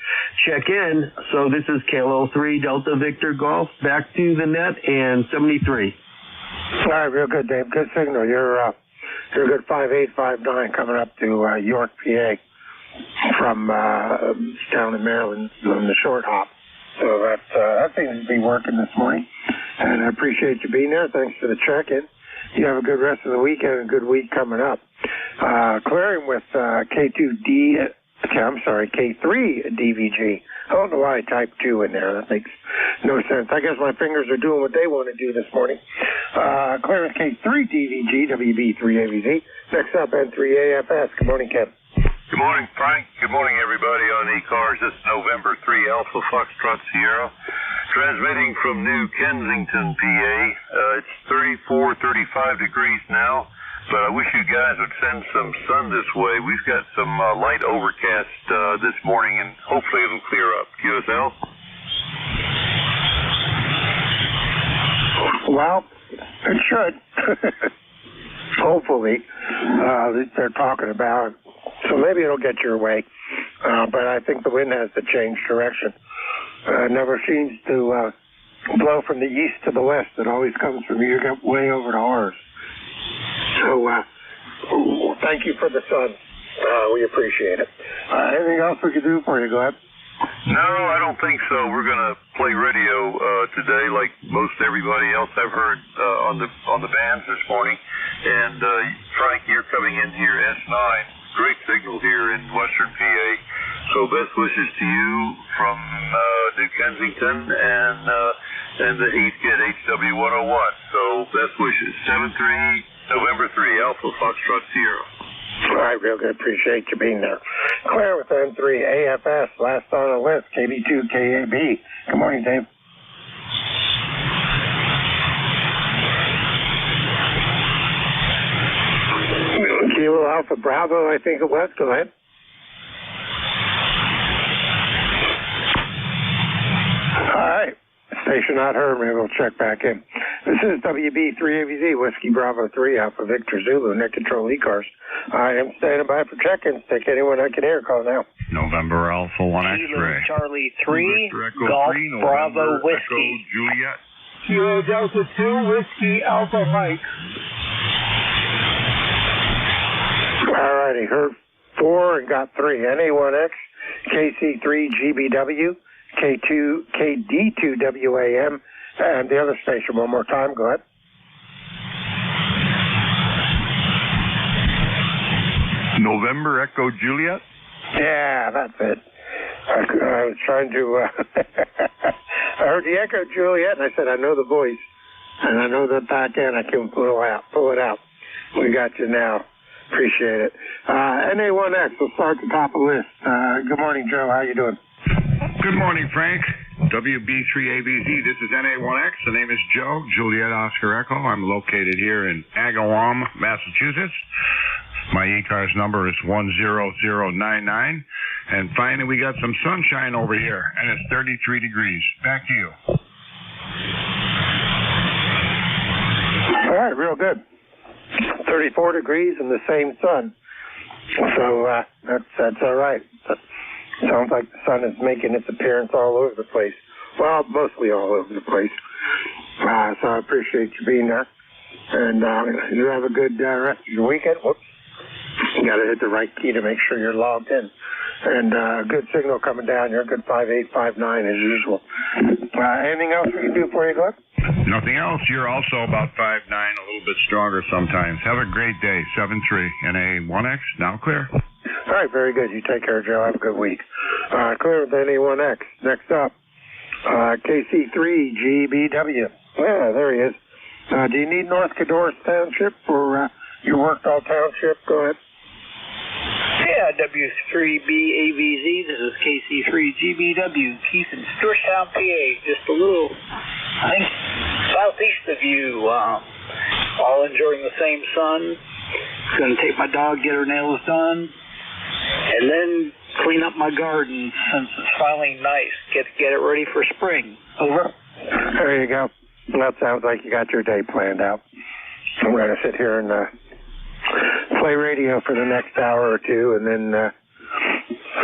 check in. So this is Kilo 3 Delta Victor Golf, back to the net, and 73. All right, real good, Dave. Good signal. You're a good 5'8", 5'9", coming up to York, PA, from down in Maryland on the short hop. So that seems to be working this morning, and I appreciate you being there. Thanks for the check-in. You have a good rest of the weekend and a good week coming up. Clearing with K3 DVG. I don't know why I typed 2 in there. That makes no sense. I guess my fingers are doing what they want to do this morning. Clearing with K3 DVG, WB3ABZ. Next up, N3AFS. Good morning, Ken. Good morning, Frank. Good morning, everybody on ECARS. This is November 3 Alpha Foxtrot Sierra, transmitting from New Kensington, PA. It's 34, 35 degrees now, but I wish you guys would send some sun this way. We've got some light overcast this morning, and hopefully it'll clear up. QSL? Well, it should. Hopefully. They're talking about it. So maybe it'll get your way. But I think the wind has to change direction. It never seems to blow from the east to the west. It always comes from you get way over to ours. So thank you for the sun. We appreciate it. Anything else we can do for you? Go ahead. No, I don't think so. We're going to play radio today like most everybody else I've heard on the bands this morning. And Frank, you're coming in here S9. Great signal here in Western PA. So best wishes to you from New Kensington and the Heath Kid HW101. So best wishes. 7-3, November 3, Alpha Foxtrot Sierra. All right, real good. Appreciate you being there. Claire with N3 AFS, last on the list, KB2 KAB. Good morning, Dave. Kilo Alpha Bravo, I think it was. Go ahead. All right. Station not heard. Maybe we'll check back in. This is WB3ABZ, Whiskey Bravo 3, Alpha Victor Zulu, Net Control ECARS. I am standing by for check-ins. Take anyone I can hear. Call now. November Alpha 1 X-ray. Charlie 3, Golf Bravo Whiskey. Juliet. Kilo Delta 2, Whiskey Alpha Mike. All righty. Heard 4 and got 3. NA1X, KC3 GBW, K2 KD2WAM, and the other station one more time. Go ahead. November Echo Juliet. Yeah, that's it. I was trying to. I heard the Echo Juliet, and I said I know the voice, and I know the back end. I can pull it out. We got you now. Appreciate it. NA1X. We'll start at the top of the list. Good morning, Joe. How you doing? Good morning, Frank. WB3ABZ, this is NA1X. The name is Joe, Juliet Oscar Echo. I'm located here in Agawam, Massachusetts. My ECARS number is 10099. And finally, we got some sunshine over here, and it's 33 degrees. Back to you. All right, real good. 34 degrees and the same sun. So that's all right. Sounds like the sun is making its appearance all over the place. Well, mostly all over the place. So I appreciate you being there. And you have a good rest of your weekend. Whoops. You got to hit the right key to make sure you're logged in. And good signal coming down. You're a good 5859 as usual. Anything else we can do for you, Glenn? Nothing else. You're also about 5'9", a little bit stronger sometimes. Have a great day. 7-3. NA1X, now clear. All right, very good. You take care, Joe. Have a good week. Clear with NA1X. Next up, KC3GBW. Yeah, there he is. Do you need North Cadorus Township for your Workdall Township? Go ahead. Yeah, W3BAVZ, this is KC3GBW, Keith in Stewartstown, PA, just a little, I think, southeast of you, all enjoying the same sun. Going to take my dog, get her nails done, and then clean up my garden since it's finally nice, get it ready for spring. Over. There you go. That sounds like you got your day planned out. I'm going to sit here and play radio for the next hour or two, and then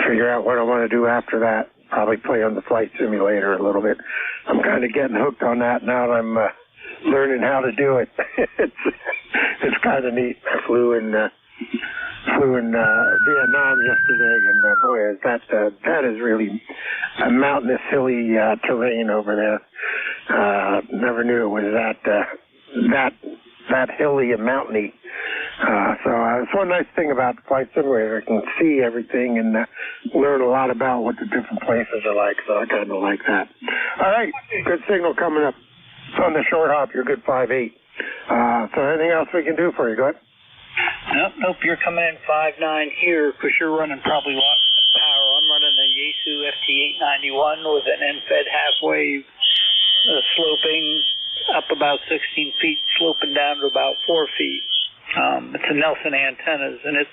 figure out what I want to do after that. Probably play on the flight simulator a little bit. I'm kind of getting hooked on that now that I'm learning how to do it. It's kind of neat. I flew in Vietnam yesterday, and boy, that is really a mountainous, hilly terrain over there. Never knew it was that hilly and mountainy. So it's one nice thing about the flight simulator. I can see everything and learn a lot about what the different places are like, so I kind of like that. All right, good signal coming up on the short hop. You're good 5'8". So anything else we can do for you? Go ahead. Nope, you're coming in 5'9" here because you're running probably a lot of power. I'm running a Yaesu FT891 with an end-fed half-wave sloping up about 16 feet, sloping down to about 4 feet. It's a Nelson antennas, and it's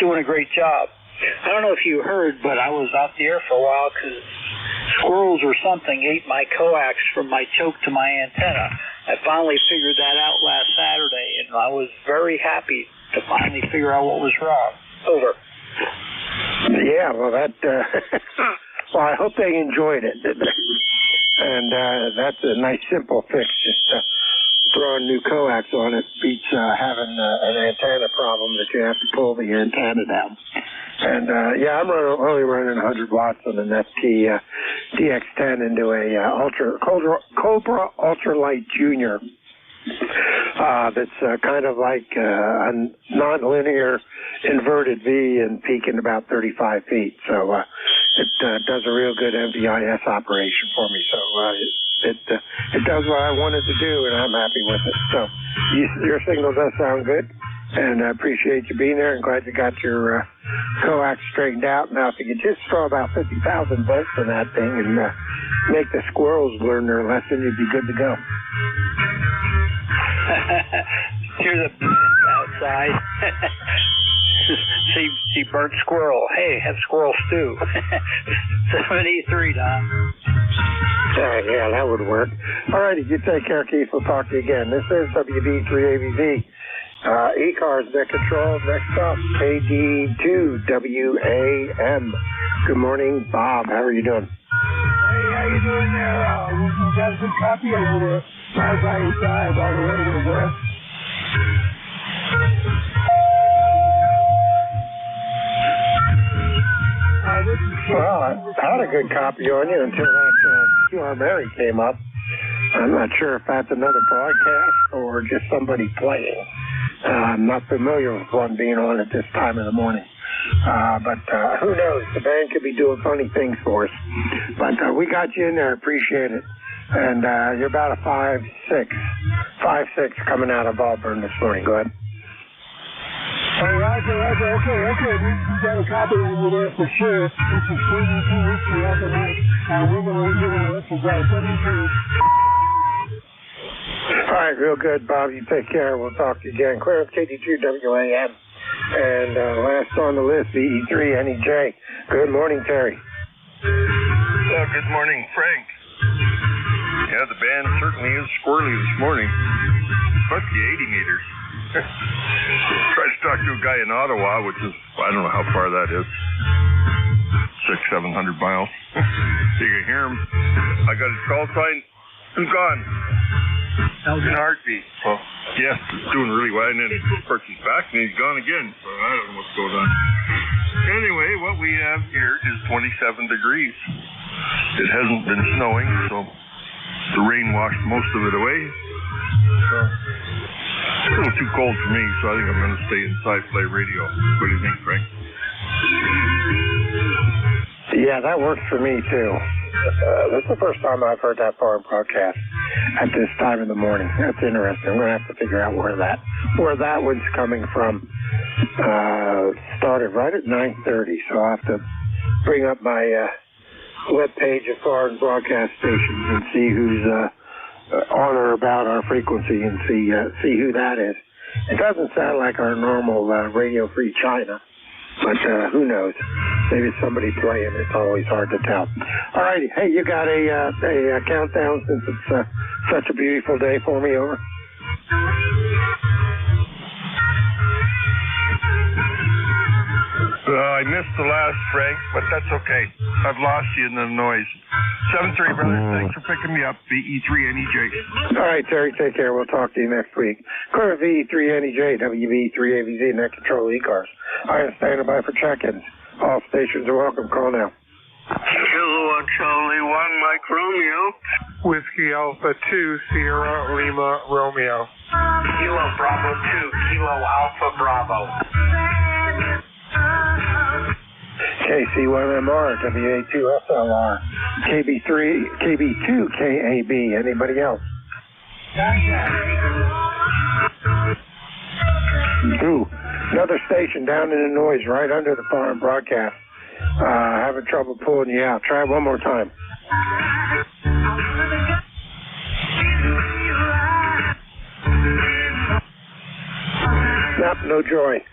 doing a great job. I don't know if you heard, but I was out the air for a while because squirrels or something ate my coax from my choke to my antenna. I finally figured that out last Saturday, and I was very happy to finally figure out what was wrong. Over. Yeah, well, well, I hope they enjoyed it. And that's a nice, simple fix. Just throwing new coax on it beats having an antenna problem that you have to pull the antenna down. And yeah, I'm only running 100 watts on an FT DX10 into a Cobra Ultralight Junior. That's kind of like a non-linear inverted V and peaking about 35 feet. So it does a real good MVIS operation for me. So it does what I wanted to do, and I'm happy with it. So your signal does sound good, and I appreciate you being there, and glad you got your coax straightened out. Now, if you could just throw about 50,000 volts in that thing and make the squirrels learn their lesson, you'd be good to go. Here's a outside. See burnt squirrel. Hey, have squirrel stew. 783, Don. Yeah, that would work. All righty, you take care, Keith. We'll talk to you again. This is WB3ABZ. ECARS net control. Next up, KD2WAM. Good morning, Bob. How are you doing? Hey, how you doing there? We got a good copy over there. 555 all the way to the west. Well, I had a good copy on you until that QR Mary came up. I'm not sure if that's another broadcast or just somebody playing. I'm not familiar with one being on at this time of the morning. But who knows? The band could be doing funny things for us. But we got you in there. Appreciate it. And you're about a 5'6" coming out of Auburn this morning. Go ahead. Roger. Okay. We got a copy of you there for sure. This is 42 Whiskey Alpha Mike. We're going to let you go. 72. All right, real good, Bob. You take care. We'll talk to you again. Clearance KT2 WAM. And last on the list, VE3NEJ. Good morning, Terry. Good morning, Frank. Yeah, the band certainly is squirrely this morning. Must be 80 meters. Tried to talk to a guy in Ottawa, which is, I don't know how far that is. 600-700 miles. You can hear him. I got his call sign. I'm gone. In a heartbeat. Well, yes, it's doing really well. And then, of course, he's back and he's gone again. So I don't know what's going on. Anyway, what we have here is 27 degrees. It hasn't been snowing, so the rain washed most of it away. So it's a little too cold for me, so I think I'm going to stay inside, play radio. What do you think, Frank? Yeah, that works for me, too. This is the first time I've heard that foreign broadcast at this time in the morning. That's interesting. I'm going to have to figure out where that one's coming from. Started right at 9:30, so I'll have to bring up my web page of foreign broadcast stations and see who's on or about our frequency and see who that is. It doesn't sound like our normal Radio Free China, but who knows? Maybe it's somebody playing. It's always hard to tell. All righty. Hey, you got a countdown since it's such a beautiful day for me, over? I missed the last, Frank, but that's okay. I've lost you in the noise. 7-3, brother. Thanks for picking me up. VE3NEJ. All right, Terry. Take care. We'll talk to you next week. Clear VE3NEJ, WB3AVZ, Net Control ECARS. I am standing by for check-ins. All stations are welcome. Call now. Kilo Charlie 1, Mike Romeo. Whiskey Alpha 2, Sierra Lima Romeo. Kilo Bravo 2, Kilo Alpha Bravo. KC1MR, WA2SLR, KB2 KAB. Anybody else? Ooh, another station down in the noise right under the foreign broadcast. Having trouble pulling you out. Try it one more time. Nope, no joy.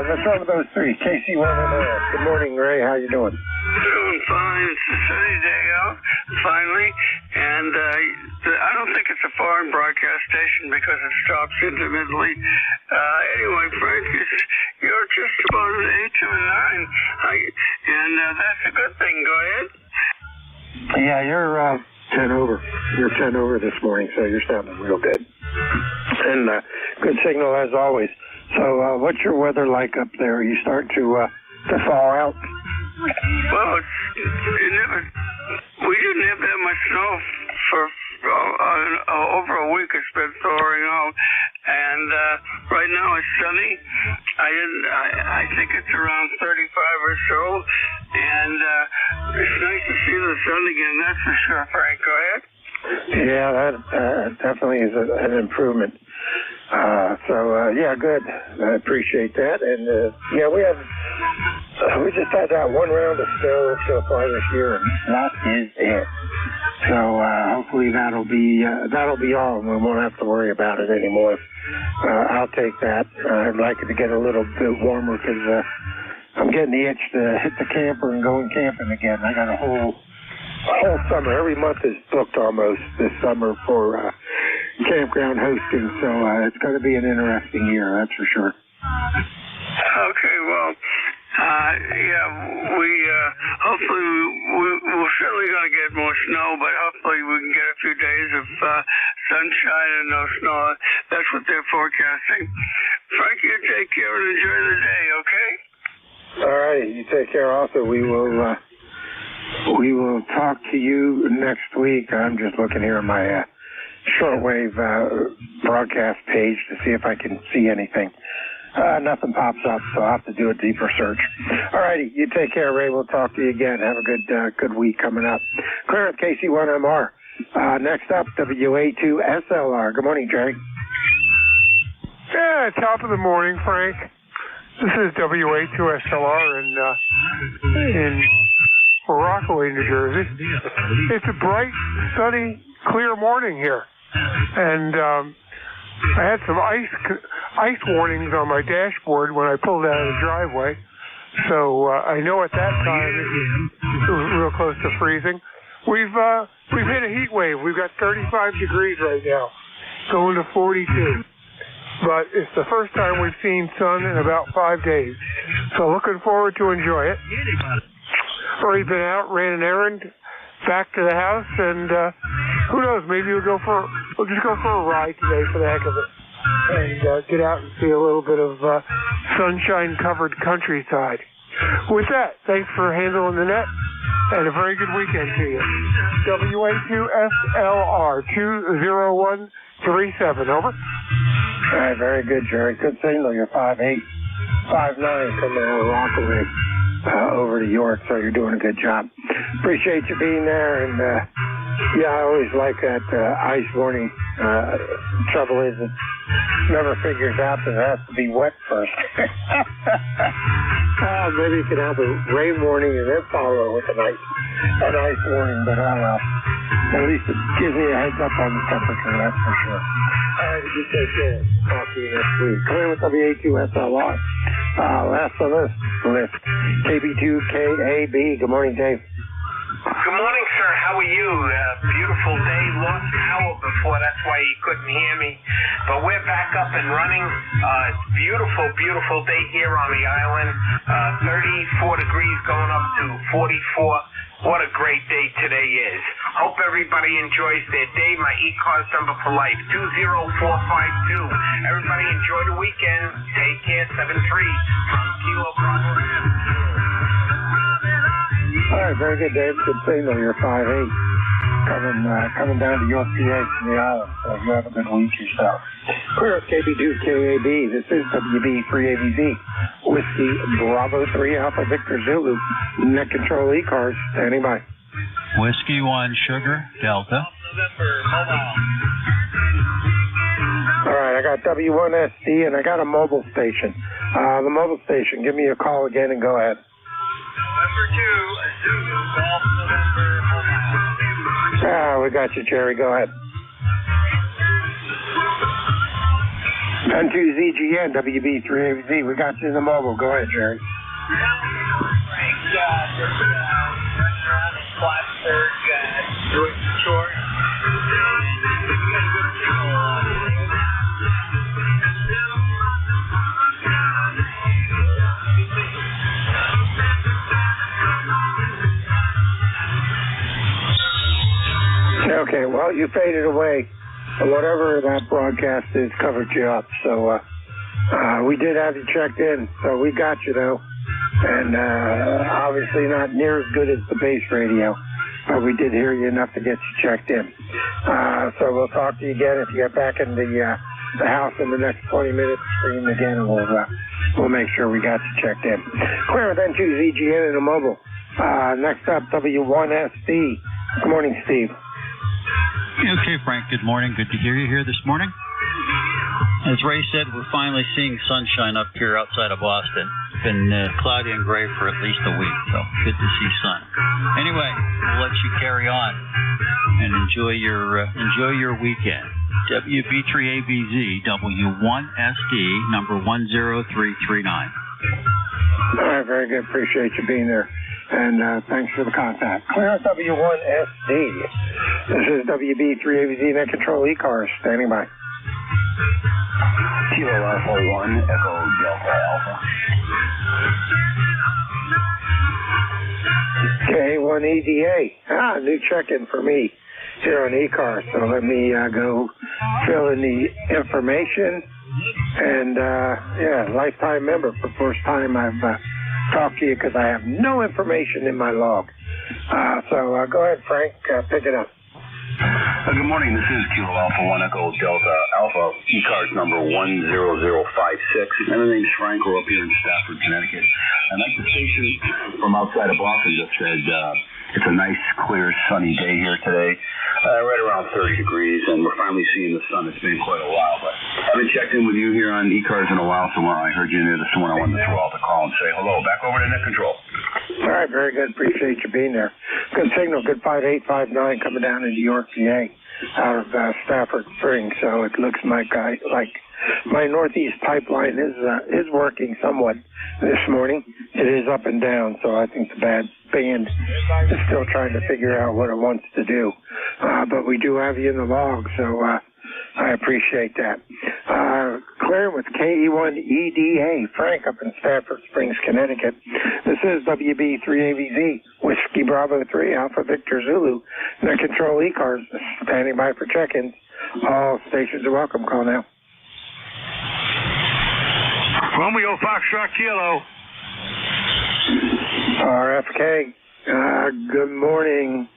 Let's run with those three. KC1MR. Good morning, Ray. How you doing? Doing fine. It's a sunny day out, finally. And I don't think it's a foreign broadcast station because it stops intermittently. Anyway, Frank, you're just about an 8 to a 9. And that's a good thing. Go ahead. Yeah, you're 10 over. You're 10 over this morning, so you're sounding real good. And good signal as always. So, what's your weather like up there? Are you starting to thaw out? Well, we didn't have that much snow for over a week. It's been thawing out, and right now it's sunny. I think it's around 35 or so, and it's nice to see the sun again. That's for sure, Frank. Go ahead. Yeah, that definitely is an improvement. Yeah, good. I appreciate that. And yeah, we just had that one round of snow so far this year, and that is it. So hopefully that'll be all, and we won't have to worry about it anymore. I'll take that. I'd like it to get a little bit warmer because I'm getting the itch to hit the camper and going camping again. I got a whole summer. Every month is booked almost this summer for campground hosting, so it's going to be an interesting year, that's for sure. Okay, well, yeah, hopefully we're certainly going to get more snow, but hopefully we can get a few days of sunshine and no snow. That's what they're forecasting. Frank, you take care and enjoy the day, okay? All right, you take care also. We will talk to you next week. I'm just looking here on my shortwave broadcast page to see if I can see anything. Nothing pops up, so I'll have to do a deeper search. All righty, you take care, Ray. We'll talk to you again. Have a good week coming up. Clearance KC1MR. Next up, WA2SLR. Good morning, Jerry. Yeah, top of the morning, Frank. This is WA2SLR in Rockaway, New Jersey. It's a bright, sunny, clear morning here. And I had some ice warnings on my dashboard when I pulled out of the driveway. So I know at that time it was real close to freezing. We've hit a heat wave. We've got 35 degrees right now, going to 42. But it's the first time we've seen sun in about 5 days. So looking forward to enjoy it. Already been out, ran an errand, back to the house, and who knows, maybe we'll just go for a ride today for the heck of it. And get out and see a little bit of sunshine-covered countryside. With that, thanks for handling the net, and a very good weekend to you. WA2SLR 20137, over. All right, very good, Jerry. Good signal. You're 5'8", 5'9", coming out of Rockaway over to York, so you're doing a good job. Appreciate you being there, and yeah, I always like that ice warning. Trouble is, it never figures out that it has to be wet first. Maybe you could have a rain warning and then follow it with an ice warning, but at least it gives me a heads up on the temperature, that's for sure. All right, you take care. Talk to you next week. Clear with WA2SLR. Last on this list, KB2KAB. Good morning, Dave. Good morning, sir. How are you? Beautiful day. Lost power before. That's why you couldn't hear me. But we're back up and running. It's beautiful, beautiful day here on the island. 34 degrees going up to 44. What a great day today is. Hope everybody enjoys their day. My ECARS number for life, 20452. Everybody enjoy the weekend. Take care, 7-3 from Kilo Bravo. All right, very good, Dave. Good signal. You're 5'8", coming down to York, PA from the island. So you have a good week yourself. Clear at KB2KAB. This is WB3ABZ. Whiskey Bravo 3 Alpha Victor Zulu. Net control ECARS. Standing by. Whiskey 1 Sugar Delta. All right, I got W1SD and I got a mobile station. The mobile station, give me a call again and go ahead. November 2, Zulu, Golf November, Mobile. We got you, Jerry. Go ahead. N2ZGN, WB3ABZ. We got you in the mobile. Go ahead, Jerry. Okay, well, you faded away. Whatever that broadcast is covered you up. So we did have you checked in, so we got you, though. And obviously not near as good as the base radio, but we did hear you enough to get you checked in. So we'll talk to you again if you get back in the house in the next 20 minutes. Stream again, and we'll make sure we got you checked in. Clear with N2ZGN in a mobile. Next up, W1SD. Good morning, Steve. Okay, Frank, good morning. Good to hear you here this morning. As Ray said, we're finally seeing sunshine up here outside of Boston. It's been cloudy and gray for at least a week, so good to see sun. Anyway, we'll let you carry on and enjoy your weekend. WB3ABZ, W1SD, number 10339. All right, very good. Appreciate you being there. And thanks for the contact. Clear W1SD. This is WB3ABZ Net Control ECARS. Standing by. Kilo Alpha 1, Echo Delta Alpha. K1EDA. New check-in for me here on ECARS. So let me go fill in the information. And, lifetime member for first time I've talked to you because I have no information in my log. So go ahead, Frank. Pick it up. Good morning. This is Kilo Alpha 1 Echo Delta Alpha, ECARS number 10056. My name's Frank. We're up here in Stafford, Connecticut. And like the station from outside of Boston just said, it's a nice, clear, sunny day here today. Right around 30 degrees, and we're finally seeing the sun. It's been quite a while, but haven't checked in with you here on ECARS in a while, so when I heard you in there this morning, I wanted to throw out the call and say hello. Back over to net control. All right, very good. Appreciate you being there. Good signal, good 5859 coming down into York, PA, out of Stafford Springs. So it looks like my northeast pipeline is working somewhat this morning. It is up and down, so I think the band is still trying to figure out what it wants to do. But we do have you in the log, so I appreciate that. Clearing with KE1EDA, Frank up in Stafford Springs, Connecticut. This is WB3AVZ, Whiskey Bravo 3, Alpha Victor Zulu. Net control ECARS, standing by for check-ins. All stations are welcome. Call now. Romeo Foxtrot Kilo. RFK, good morning.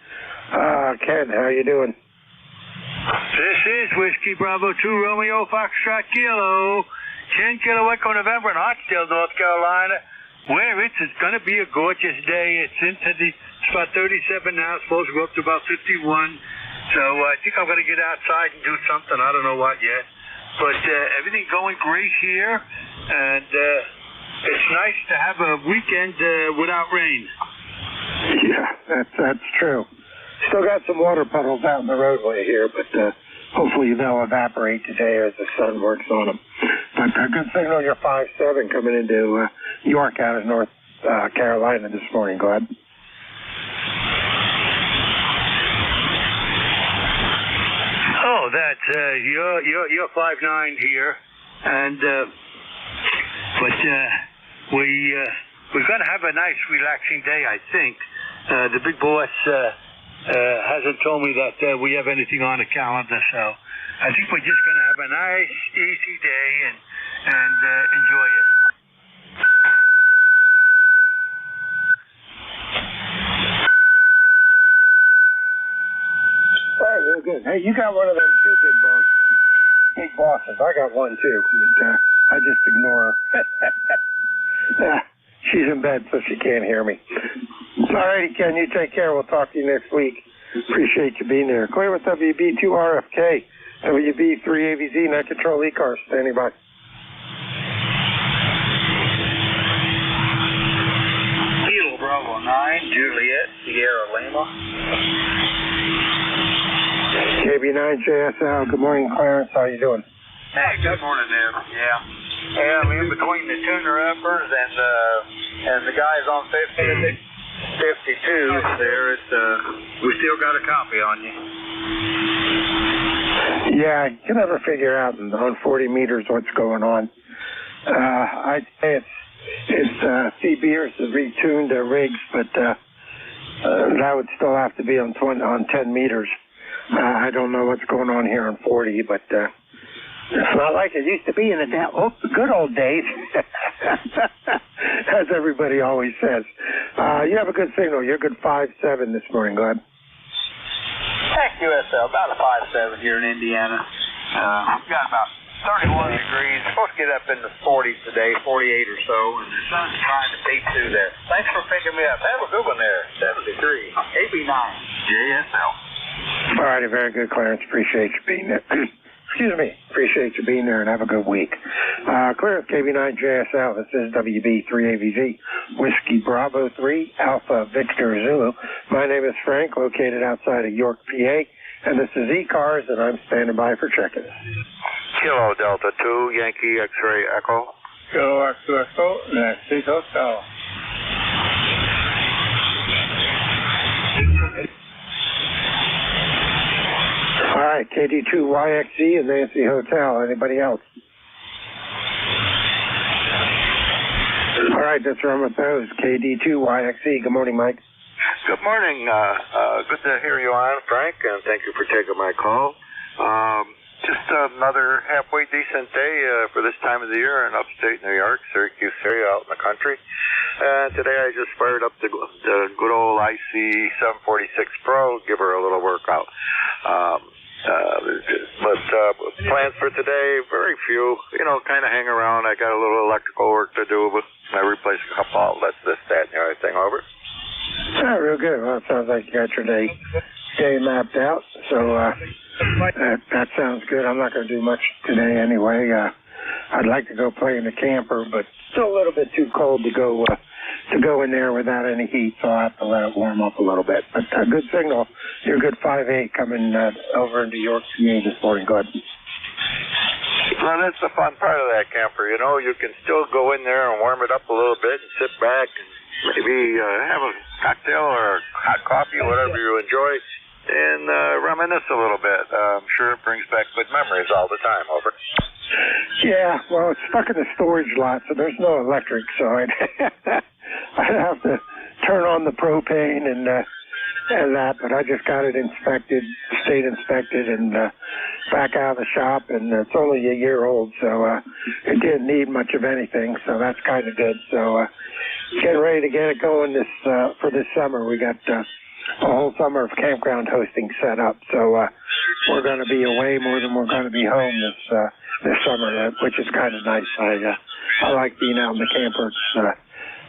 Ken, how you doing? This is Whiskey Bravo 2 Romeo Foxtrot Kilo, 10 Kilo Echo November in Hartsdale, North Carolina, where it's going to be a gorgeous day. It's about 37 now, it's supposed to go up to about 51. So I think I'm going to get outside and do something. I don't know what yet. But everything going great here, and it's nice to have a weekend without rain. Yeah, that's true. Still got some water puddles out in the roadway here, but hopefully they'll evaporate today as the sun works on them. But good signal, you're 5-7 coming into York out of North Carolina this morning. Go ahead. Oh, that's you're 5'9" here, and but we're gonna have a nice, relaxing day. I think the big boss hasn't told me that we have anything on the calendar, so I think we're just gonna have a nice, easy day and enjoy it. All right, real good. Hey, you got one of them two big bosses. I got one too, but I just ignore her. She's in bed, so she can't hear me. All righty, Ken, you take care. We'll talk to you next week. Appreciate you being there. Clear with WB2RFK, WB3AVZ, net control ECARS. Standing by. Kilo Bravo 9, Juliet, Sierra Lima. KB9JSL, good morning, Clarence. How you doing? Hey, good morning, there. Yeah. Yeah, I'm in between the tuner-uppers and the guys on 52 there. We still got a copy on you. Yeah, you can never figure out on 40 meters what's going on. I'd say it's CBers have retuned their rigs, but that would still have to be on 10 meters. I don't know what's going on here on 40, but it's not like it used to be in the good old days, as everybody always says. You have a good signal. You're good 5-7 this morning. Go ahead. Heck, USL, about a 5-7 here in Indiana. We've got about 31 degrees. We're supposed to get up in the 40s today, 48 or so, and the sun's trying to peek through there. Thanks for picking me up. Have a good one there. 73. AB9. JSL. All righty, very good, Clarence. Appreciate you being there. Excuse me. Appreciate you being there and have a good week. Clarence, KB9JSL. This is WB3AVZ, Whiskey Bravo 3, Alpha Victor Zulu. My name is Frank, located outside of York, PA, and this is ECARS, and I'm standing by for check-in. Kilo Delta 2, Yankee X-Ray Echo. Kilo X-Ray Echo, Nancy Hotel. All right, KD2YXZ and Nancy Hotel. Anybody else? All right, let's run with those. KD2YXZ. Good morning, Mike. Good morning. Good to hear you on, Frank, and thank you for taking my call. Just another halfway decent day for this time of the year in upstate New York, Syracuse area out in the country. Today I just fired up the good old IC 746 Pro, give her a little workout. But plans for today, very few. Kind of hang around. I got a little electrical work to do, but I replaced a couple outlets, this, that, and everything. Over. Oh, real good. Well, it sounds like you got your day mapped out. So That sounds good. I'm not going to do much today anyway. I'd like to go play in the camper, but still a little bit too cold to go in there without any heat, so I'll have to let it warm up a little bit. But good signal. You're a good 5'8" coming over into York, PA this morning. Go ahead. Well, that's the fun part of that camper. You know, you can still go in there and warm it up a little bit and sit back and maybe have a cocktail or hot coffee, whatever you enjoy, and reminisce a little bit. I'm sure it brings back good memories all the time. Over. Yeah, well, it's stuck in the storage lot, so there's no electric, so I'd have to turn on the propane and that, but I just got it inspected, state inspected, and back out of the shop, and it's only a year old, so it didn't need much of anything, so that's kind of good. So getting ready to get it going for this summer. We got a whole summer of campground hosting set up, so we're going to be away more than we're going to be home this summer, which is kind of nice. I like being out in the camper. It's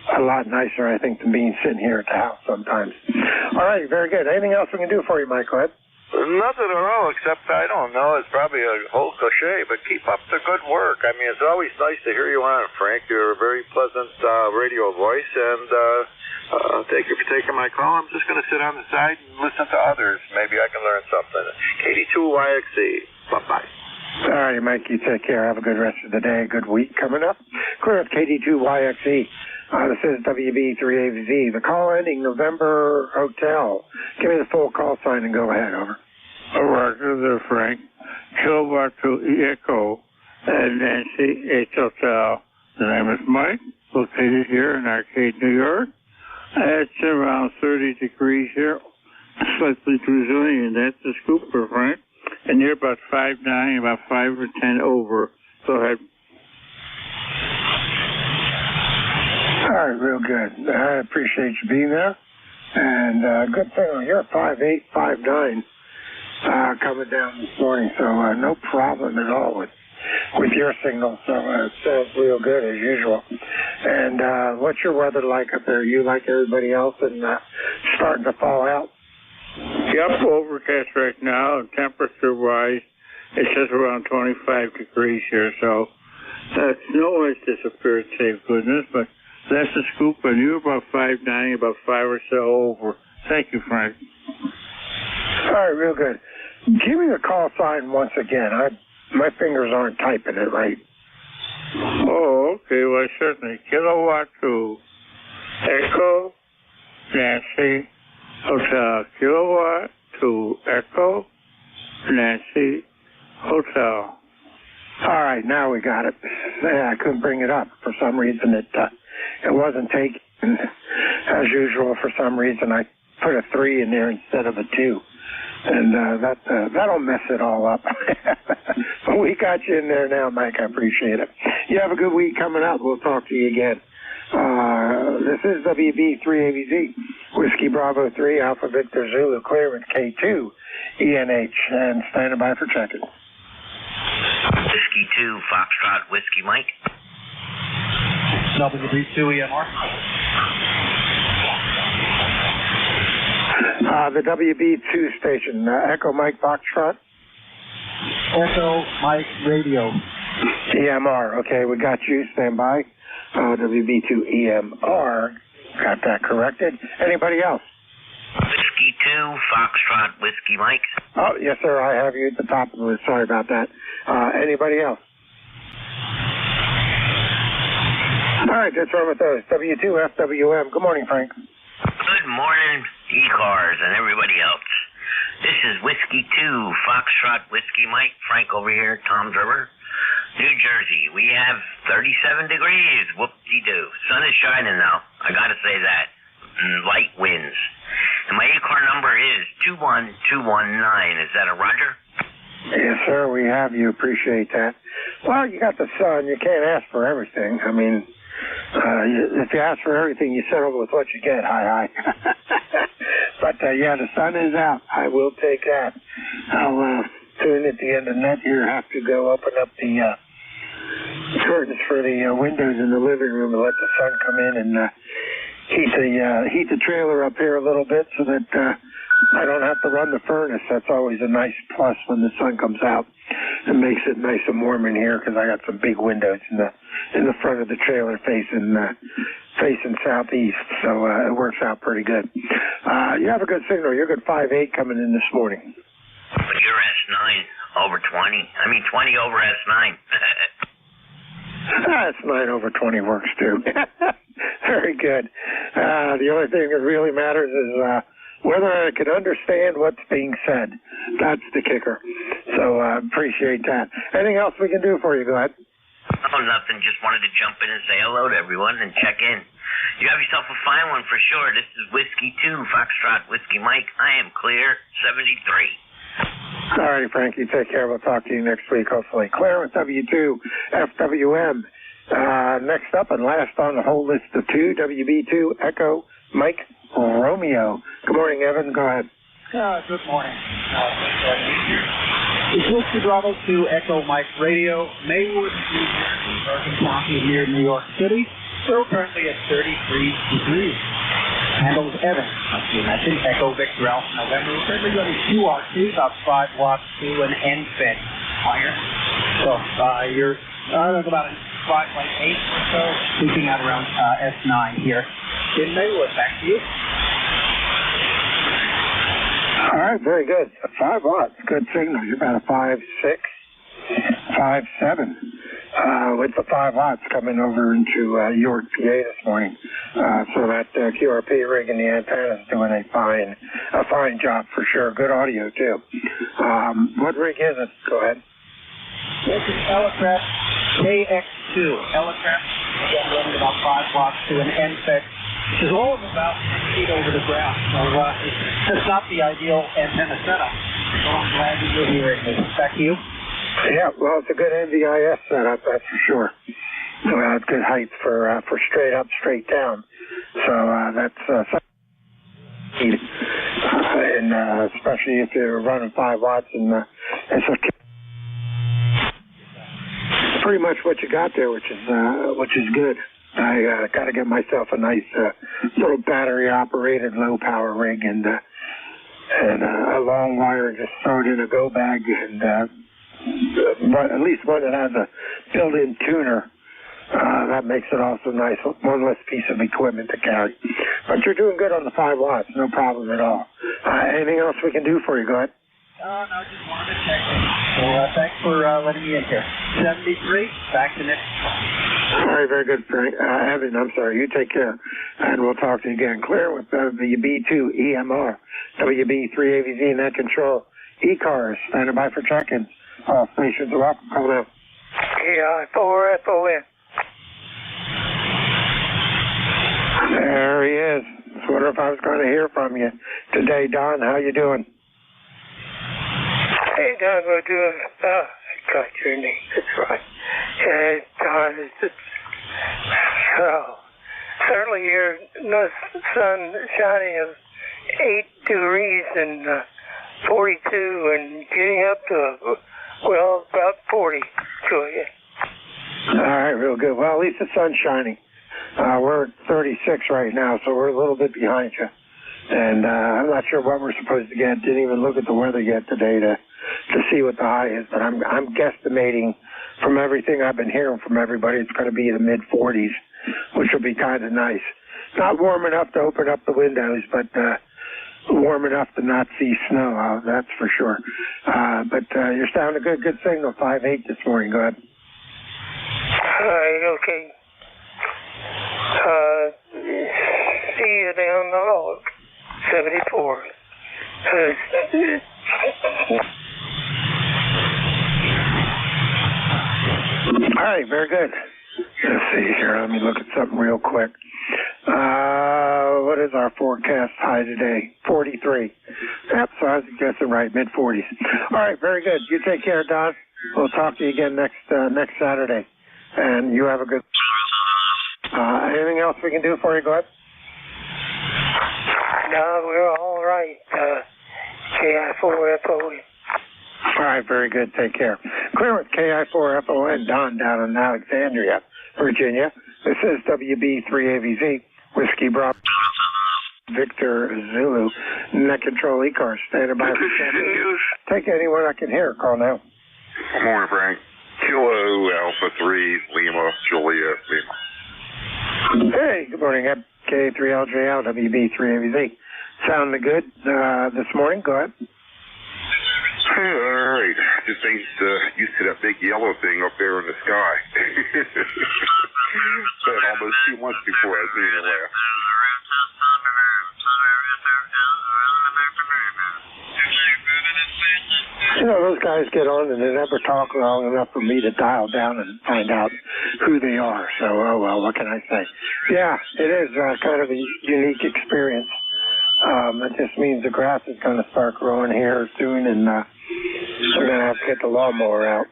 a lot nicer, I think, than being sitting here at the house sometimes. All right, very good. Anything else we can do for you, Mike? Go ahead. Nothing at all, except I don't know. It's probably a whole cliche, but keep up the good work. I mean, it's always nice to hear you on, Frank. You're a very pleasant radio voice, and thank you for taking my call. I'm just going to sit on the side and listen to others. Maybe I can learn something. 82YXE. Bye-bye. All right, Mike, you take care. Have a good rest of the day. Good week coming up. Clear with KD2YXE. This is WB3AZ. The call ending November Hotel. Give me the full call sign and go ahead. Over. Roger, there, Frank. Kilowatt to Echo and Nancy H Hotel. The name is Mike, located here in Arcade, New York. It's around 30 degrees here, slightly drizzling, and that's the scoop for Frank. And you're about 5'9", about 5 or 10 over. Go ahead. All right, real good. I appreciate you being there. And good thing, you're 5'8", 5'9", coming down this morning, so no problem at all with your signal. So it sounds real good as usual. And what's your weather like up there? You like everybody else and starting to fall out? Yep, overcast right now. Temperature-wise, it's just around 25 degrees here, so snow has disappeared, thank goodness, but that's the scoop, and you're about 5'9", about 5 or so over. Thank you, Frank. All right, real good. Give me the call sign once again. My fingers aren't typing it right. Oh, okay, well, certainly. Kilowatt to Echo, Nancy, Hotel. Kilowatt to Echo, Nancy, Hotel. All right, now we got it. Yeah, I couldn't bring it up. For some reason, it wasn't taken. As usual, for some reason, I put a 3 in there instead of a 2. And that'll mess it all up. But we got you in there now, Mike. I appreciate it. You have a good week coming up. We'll talk to you again. This is WB3ABZ, Whiskey Bravo 3, Alpha Victor Zulu, clear with K2, ENH, and standing by for check-in. Whiskey 2, Foxtrot, Whiskey Mike. WB2 EMR. The WB2 station, Echo Mike Foxtrot. Echo Mike Radio. EMR, okay, we got you, stand by. WB2 EMR, got that corrected. Anybody else? Whiskey 2, Foxtrot, Whiskey Mike. Oh, yes, sir, I have you at the top of the list. Sorry about that. Anybody else? All right, let's run with those. W2 FWM. Good morning, Frank. Good morning, ECARS and everybody else. This is Whiskey 2, Foxtrot, Whiskey Mike. Frank over here, Tom's River, New Jersey. We have 37 degrees. Whoop-de-doo. Sun is shining now. I got to say that. Light winds. And my ECAR number is 21219. Is that a Roger? Yes, sir, we have you. Appreciate that. Well, you got the sun. You can't ask for everything. I mean, if you ask for everything, you settle with what you get. Hi. But, yeah, the sun is out. I will take that. I'll soon at the end of the night here have to go open up the curtains for the windows in the living room and let the sun come in and heat the trailer up here a little bit so that I don't have to run the furnace. That's always a nice plus when the sun comes out. It makes it nice and warm in here because I got some big windows in the front of the trailer facing southeast, so it works out pretty good. You have a good signal. You're good 5.8 coming in this morning. But you're S9 over 20. I mean 20 over S9. S9 over 20 works too. Very good. The only thing that really matters is whether I can understand what's being said. That's the kicker. So appreciate that. Anything else we can do for you? Go ahead. Oh, nothing. Just wanted to jump in and say hello to everyone and check in. You have yourself a fine one for sure. This is Whiskey 2, Foxtrot Whiskey Mike. I am clear, 73. All righty, Frankie. Take care. We'll talk to you next week, hopefully. Claire with W2, FWM. Next up and last on the whole list of 2, WB2, Echo, Mike, Romeo. Good morning, Evan. Go ahead. Good morning. It's Whiskey Bravo 2, Echo Mike Radio, Maywood, New Jersey, Bergen County near New York City. We're currently at 33 degrees. Handles Evan, as you mentioned, Echo Victor Alpha November. We're currently running 2 RTs, about 5 watts to an end-fed fire. So you're about a 5.8 or so, peaking out around S9 here in Maywood. Back to you. All right, very good. 5 watts, good signal. You're about a 5.6, 5.7. With the 5 watts coming over into York, PA this morning. So that QRP rig and the antenna is doing a fine job for sure. Good audio too. What rig is it? Go ahead. This is Electrap KX2. Electrap, again, running about 5 watts to an end-fed, which is all of about 6 feet over the ground. So it's not the ideal antenna setup. So I'm glad that you're hearing this. Back to you. Yeah, well, it's a good NVIS setup, that's for sure. It's good height for straight up, straight down. So that's and especially if you're running 5 watts and it's pretty much what you got there, which is good. I got to get myself a nice little battery operated low power rig and a long wire, just throw it in a go bag and at least one that has a built-in tuner. That makes it also nice. One less piece of equipment to carry. But you're doing good on the 5 watts. No problem at all. Anything else we can do for you? Go ahead. No, just wanted to check in. So thanks for letting me in here. 73, back to next. All right, very good, Frank. Evan, I'm sorry. You take care. And we'll talk to you again. Clear with WB2 EMR, WB3AVZ net control, ECARS, standing by for check-ins. All stations are welcome. Call out. KI4FON. There he is. I was wondering if I was going to hear from you today, Don. How you doing? Hey, Don, we're doing, I got your name. That's right. Don, certainly your sun shining of 8 degrees and 42 and getting up to, well, about 40 to you. All right, real good. Well, at least the sun's shining. We're at 36 right now, so we're a little bit behind you. And I'm not sure what we're supposed to get. Didn't even look at the weather yet today to see what the high is. But I'm guesstimating from everything I've been hearing from everybody, it's going to be in the mid-40s, which will be kind of nice. Not warm enough to open up the windows, but warm enough to not see snow. That's for sure. But you're sounding good. Good signal. 5.8 this morning. Go ahead. All right, okay. See you down the log. 74. All right, very good. Let's see here. Let me look at something real quick. What is our forecast high today? 43. Yep, so I was guessing right, mid-40s. All right, very good. You take care, Don. We'll talk to you again next Saturday. And you have a good... anything else we can do for you? Go ahead. No, we're all right. KI4FON. All right, very good. Take care. Clear with KI4FON, Don down in Alexandria, Virginia. This is WB3AVZ, Whiskey Bravo. Victor Zulu, Net Control ECARS, standing by for news. Take anyone I can hear. Call now. Good morning, Frank. Kilo Alpha 3 Lima Juliet Lima. Hey, good morning. K3LJL WB3ABZ. Sounding good this morning. Go ahead. Hey, all right. Just ain't used to that big yellow thing up there in the sky. Spent almost 2 months before I seen it last. You know, those guys get on and they never talk long enough for me to dial down and find out who they are. So, oh well, what can I say? Yeah, it is kind of a unique experience. It just means the grass is going to start growing here soon, and we're going to have to get the lawnmower out.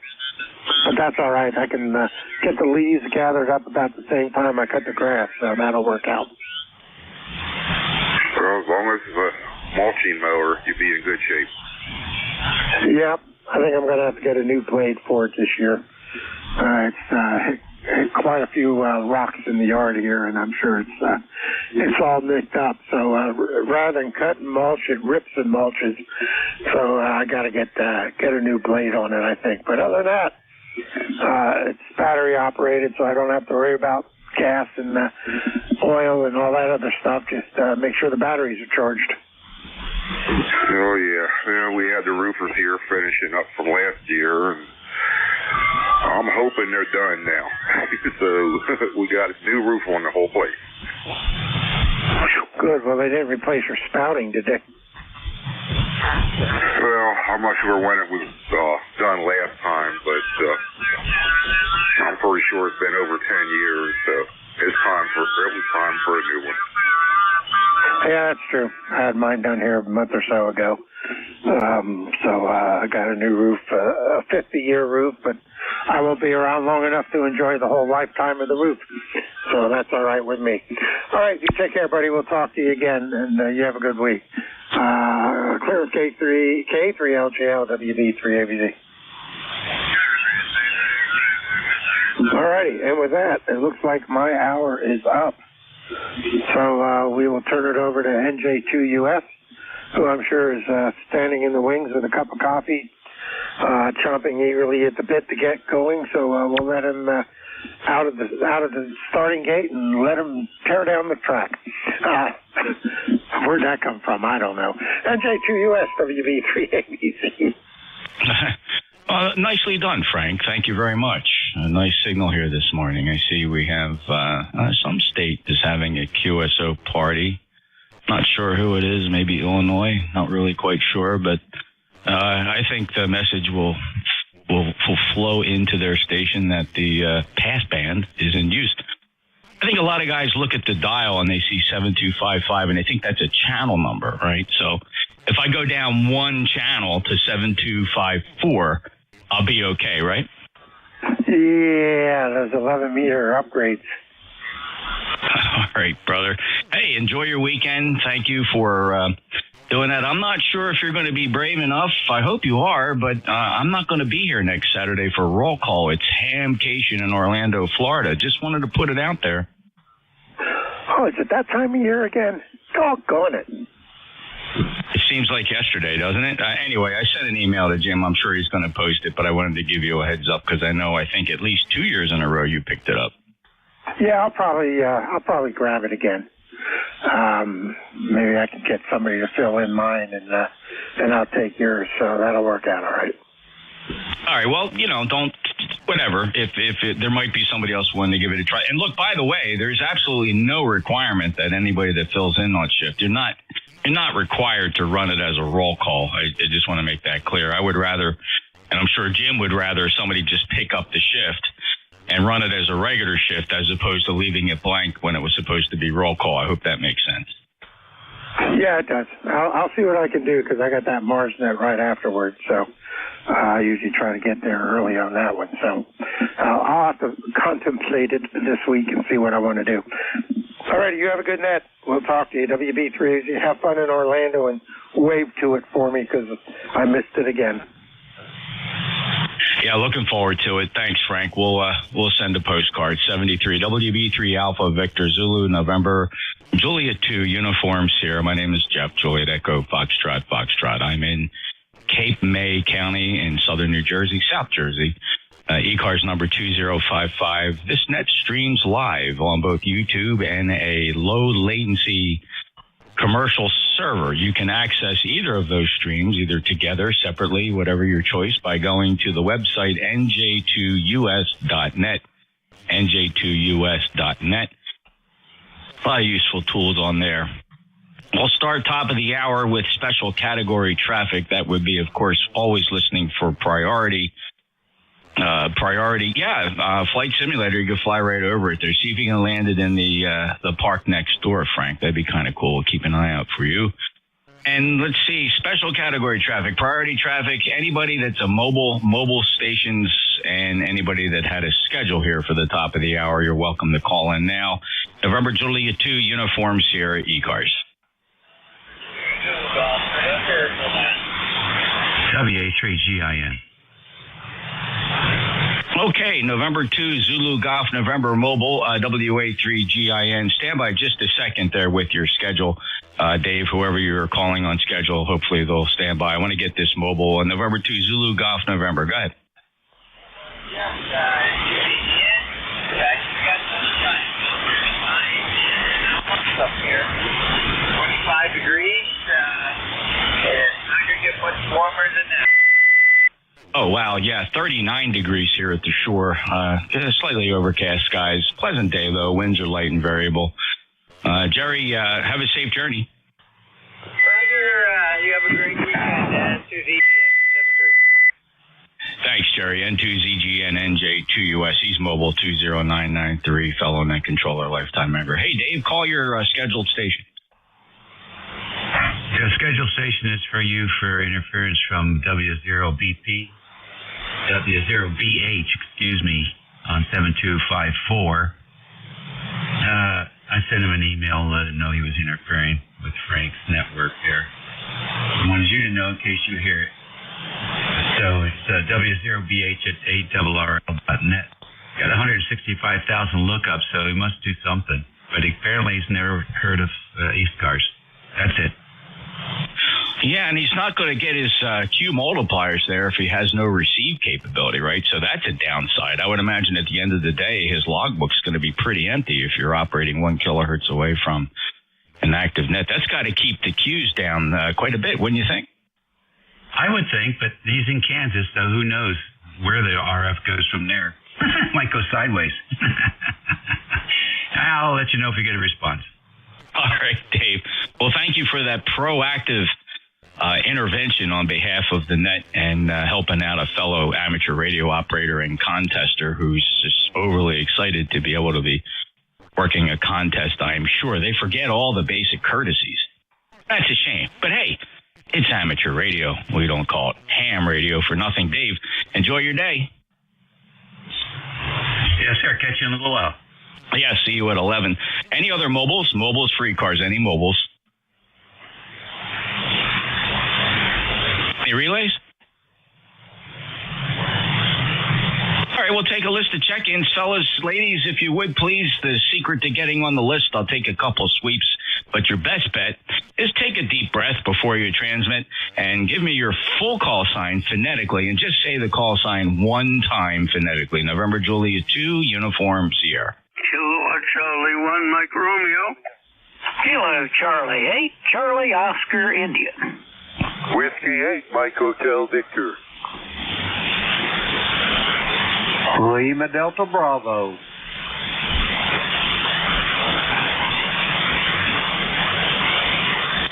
But that's all right. I can get the leaves gathered up about the same time I cut the grass, so that'll work out. Well, as long as it's a mulching mower, you'll be in good shape. Yep. I think I'm going to have to get a new blade for it this year. It's hit quite a few rocks in the yard here, and I'm sure it's all nicked up. So rather than cut and mulch, it rips and mulches. So I got to get a new blade on it, I think. But other than that, it's battery operated, so I don't have to worry about gas and oil and all that other stuff. Just make sure the batteries are charged. Oh, yeah. We had the roofers here finishing up from last year, and I'm hoping they're done now. So we got a new roof on the whole place. Good. Well, they didn't replace your spouting, did they? Well, I'm not sure when it was done last time, but I'm pretty sure it's been over 10 years, so it was time for a new one. Yeah, that's true. I had mine done here a month or so ago. So I got a new roof, a 50-year roof, but I won't be around long enough to enjoy the whole lifetime of the roof. So that's all right with me. All right, you take care, buddy. We'll talk to you again, and you have a good week. Clear K3LJL WB3ABZ. All righty, and with that, it looks like my hour is up. So we will turn it over to NJ2US, who I'm sure is standing in the wings with a cup of coffee, chomping eagerly at the bit to get going. So we'll let him out of the starting gate and let him tear down the track. Where'd that come from? I don't know. NJ2US WB3ABC. Nicely done, Frank. Thank you very much. A nice signal here this morning. I see we have some state is having a QSO party. Not sure who it is. Maybe Illinois. Not really quite sure, but I think the message will flow into their station that the pass band is in use. I think a lot of guys look at the dial and they see 7255 and they think that's a channel number, right? So if I go down one channel to 7254, I'll be okay, right? Yeah, those 11-meter upgrades. All right, brother. Hey, enjoy your weekend. Thank you for doing that. I'm not sure if you're going to be brave enough. I hope you are, but I'm not going to be here next Saturday for roll call. It's Hamcation in Orlando, Florida. Just wanted to put it out there. Oh, is it that time of year again? Doggone it. It seems like yesterday, doesn't it? Anyway, I sent an email to Jim. I'm sure he's going to post it, but I wanted to give you a heads up because I think at least 2 years in a row you picked it up. Yeah, I'll probably grab it again. Maybe I can get somebody to fill in mine, and I'll take yours. So that'll work out all right. All right. Well, don't whatever. If there might be somebody else willing to give it a try. And look, by the way, there's absolutely no requirement that anybody that fills in on shift. You're not required to run it as a roll call. I just want to make that clear. I would rather, and I'm sure Jim would rather, somebody just pick up the shift and run it as a regular shift as opposed to leaving it blank when it was supposed to be roll call. I hope that makes sense. Yeah, it does. I'll see what I can do because I got that Marsnet right afterwards. So I usually try to get there early on that one. So I'll have to contemplate it this week and see what I want to do. All right, you have a good night. We'll talk to you. WB3, have fun in Orlando and wave to it for me because I missed it again. Yeah, looking forward to it. Thanks, Frank. We'll send a postcard. 73 WB3 Alpha Victor Zulu November Juliet 2 Uniform Sierra. My name is Jeff Juliet Echo Foxtrot. I'm in Cape May County in southern New Jersey, South Jersey. ECARS number 2055. This net streams live on both YouTube and a low latency commercial server. You can access either of those streams, either together, separately, whatever your choice, by going to the website nj2us.net. nj2us.net. A lot of useful tools on there. We'll start top of the hour with special category traffic. That would be, of course, always listening for priority. Flight simulator, you can fly right over it there. See if you can land it in the park next door, Frank. That'd be kind of cool. We'll keep an eye out for you. And let's see, special category traffic, priority traffic, anybody that's a mobile stations, and anybody that had a schedule here for the top of the hour, you're welcome to call in now. November Juliet 2 Uniform Sierra ECARS. WA3GIN. Okay, November 2, Zulu Golf, November Mobile, WA3GIN. Stand by just a second there with your schedule. Dave, whoever you're calling on schedule, hopefully they'll stand by. I want to get this mobile. November 2, Zulu Golf, November. Go ahead. Up here, 25 degrees. It's not going to get much warmer than that. Oh, wow. Yeah, 39 degrees here at the shore. Slightly overcast skies. Pleasant day, though. Winds are light and variable. Jerry, have a safe journey. Roger, you have a great weekend. N2ZGN, 73. Thanks, Jerry. N2ZGN, NJ2US. He's mobile 20993, fellow net controller, lifetime member. Hey, Dave, call your scheduled station. The scheduled station is for you for interference from W0BP. W0BH, on 7254. I sent him an email and let him know he was interfering with Frank's network there. I wanted you to know in case you hear it. So it's W0BH at 8RRL.net. Got 165,000 lookups, so he must do something. But apparently he's never heard of ECARS. That's it. Yeah, and he's not going to get his Q multipliers there if he has no receive capability, right? So that's a downside. I would imagine at the end of the day, his logbook's going to be pretty empty if you're operating 1 kilohertz away from an active net. That's got to keep the Qs down quite a bit, wouldn't you think? I would think, but he's in Kansas, so who knows where the RF goes from there. Might go sideways. I'll let you know if you get a response. All right, Dave. Well, thank you for that proactive intervention on behalf of the net and helping out a fellow amateur radio operator and contester who's just overly excited to be able to be working a contest. I'm sure they forget all the basic courtesies. That's a shame. But hey, it's amateur radio. We don't call it ham radio for nothing. Dave, enjoy your day. Yes, sir. Catch you in a little while. Yeah, see you at 11. Any other mobiles? Mobiles for ECARS. Any mobiles? Any relays? All right, we'll take a list of check-ins. Fellas, ladies, if you would, please, the secret to getting on the list, I'll take a couple sweeps, but your best bet is take a deep breath before you transmit and give me your full call sign phonetically and just say the call sign one time phonetically. November Juliet 2, Uniform Sierra. Kilo Charlie 1, Mike Romeo. Kilo Charlie 8, Charlie Oscar Indian. Whiskey 8, Mike Hotel Victor. Lima Delta Bravo.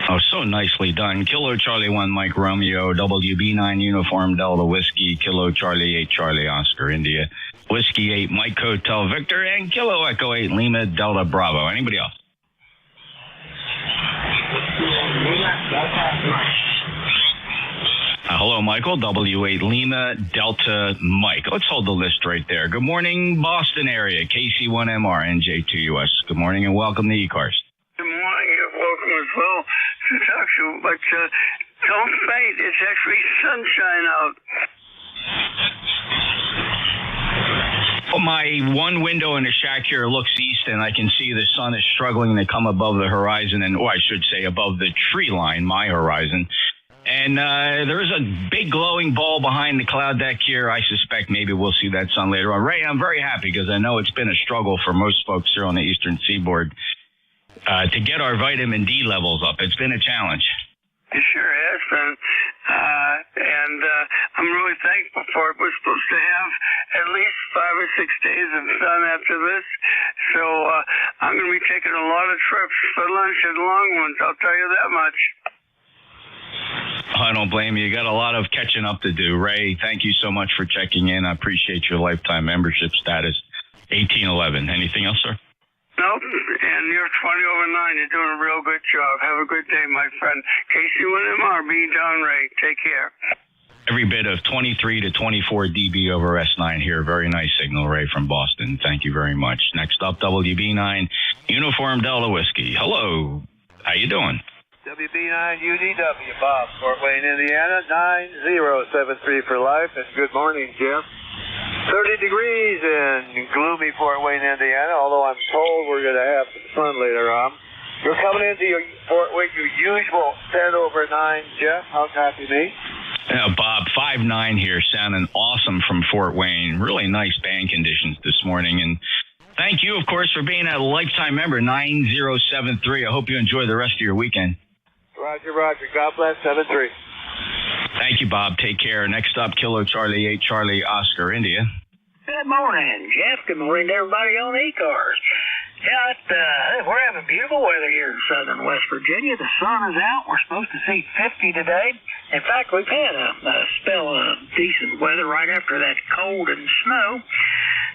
Oh, so nicely done. Kilo Charlie 1, Mike Romeo, WB9 Uniform Delta Whiskey, Kilo Charlie 8, Charlie Oscar India, Whiskey 8, Mike Hotel Victor, and Kilo Echo 8, Lima Delta Bravo. Anybody else? Hello, Michael. W8 Lima Delta Mike. Let's hold the list right there. Good morning, Boston area. KC1MR, NJ2US. Good morning and welcome to ECARS. Good morning. You're welcome as well to talk to you. But don't faint. It's actually sunshine out. My one window in the shack here looks east, and I can see the sun is struggling to come above the horizon, or I should say above the tree line, my horizon. And there is a big glowing ball behind the cloud deck here. I suspect maybe we'll see that sun later on. Ray, I'm very happy because I know it's been a struggle for most folks here on the eastern seaboard to get our vitamin D levels up. It's been a challenge. It sure has been. And I'm really thankful for it. We're supposed to have at least 5 or 6 days of sun after this. So I'm going to be taking a lot of trips for lunch and long ones, I'll tell you that much. I don't blame you. You got a lot of catching up to do. Ray, thank you so much for checking in. I appreciate your lifetime membership status. 1811. Anything else, sir? Nope. And you're 20 over 9. You're doing a real good job. Have a good day, my friend. KC1MRB, Don Ray. Take care. Every bit of 23 to 24 dB over S9 here. Very nice signal, Ray from Boston. Thank you very much. Next up, WB9, Uniform Delta Whiskey. Hello. How you doing? WB9UDW, Bob, Fort Wayne, Indiana, 9073 for life, and good morning, Jim. 30 degrees in gloomy Fort Wayne, Indiana, although I'm told we're going to have some sun later on. You're coming into your Fort Wayne, your usual 10 over 9, Jeff. How copy me? Bob, 5'9" here, sounding awesome from Fort Wayne. Really nice band conditions this morning, and thank you, of course, for being a lifetime member, 9073. I hope you enjoy the rest of your weekend. Roger, Roger. God bless, 7-3. Thank you, Bob. Take care. Next up, Kilo Charlie 8 Charlie Oscar India. Good morning, Jeff. Good morning to everybody on ECARS. Yeah, we're having beautiful weather here in southern West Virginia. The sun is out. We're supposed to see 50 today. In fact, we've had a spell of decent weather right after that cold and snow.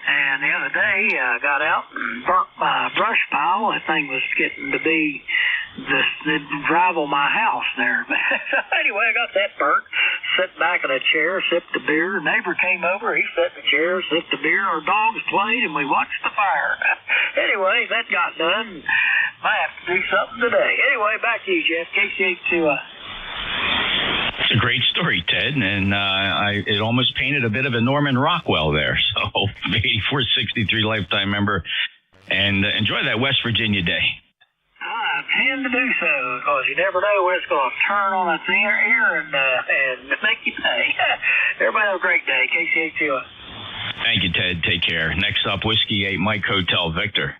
And the other day, I got out and burnt my brush pile. That thing was getting to be the drive on my house there. But anyway, I got that burnt. Sat back in a chair, sipped a beer. A neighbor came over. He sat in a chair, sipped a beer. Our dogs played, and we watched the fire. Anyway, that got done. Might have to do something today. Anyway, back to you, Jeff. KC82. It's a great story, Ted, and it almost painted a bit of a Norman Rockwell there. So, 8463 lifetime member, and enjoy that West Virginia day. I tend to do so because you never know when it's going to turn on its ear and make you pay. Everybody have a great day. KC82. Thank you, Ted. Take care. Next up, Whiskey 8 Mike Hotel Victor.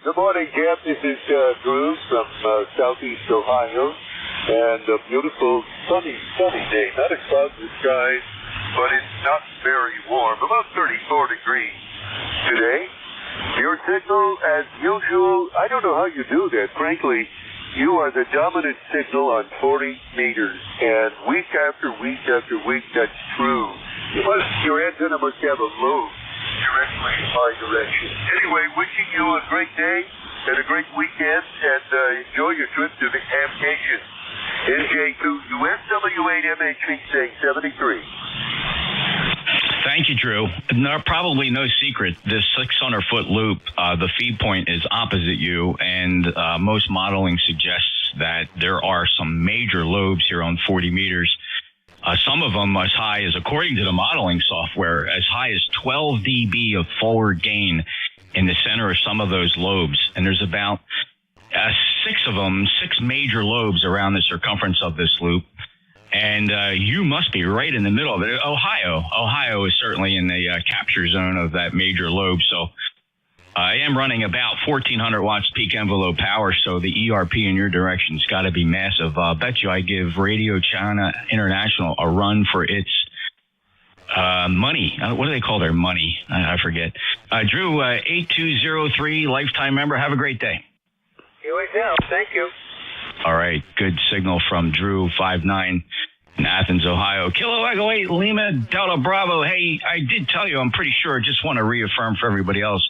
Good morning, Jeff. This is Drew from Southeast Ohio. And a beautiful sunny day. Not a cloudless sky, but it's not very warm. About 34 degrees today. Your signal, as usual, I don't know how you do that. Frankly, you are the dominant signal on 40 meters. And week after week after week, that's true. Your antenna must have a lobe directly in my direction. Anyway, wishing you a great day and a great weekend, and enjoy your trip to the Camcation. NJ2 USW8MHV saying 73. Thank you, Drew. Probably no secret, this 600-foot loop, the feed point is opposite you, and most modeling suggests that there are some major lobes here on 40 meters. Some of them as high as, according to the modeling software, as high as 12 dB of forward gain in the center of some of those lobes. And there's about 6 major lobes around the circumference of this loop. And you must be right in the middle of it. Ohio is certainly in the capture zone of that major lobe. So I am running about 1,400 watts peak envelope power. So the ERP in your direction's got to be massive. Bet you I give Radio China International a run for its money. What do they call their money? I forget. Drew, 8203, lifetime member. Have a great day. Here we go. Thank you. All right. Good signal from Drew, 5'9", in Athens, Ohio. Kilo Echo 8, Lima, Delta Bravo. Hey, I did tell you, I'm pretty sure, just want to reaffirm for everybody else,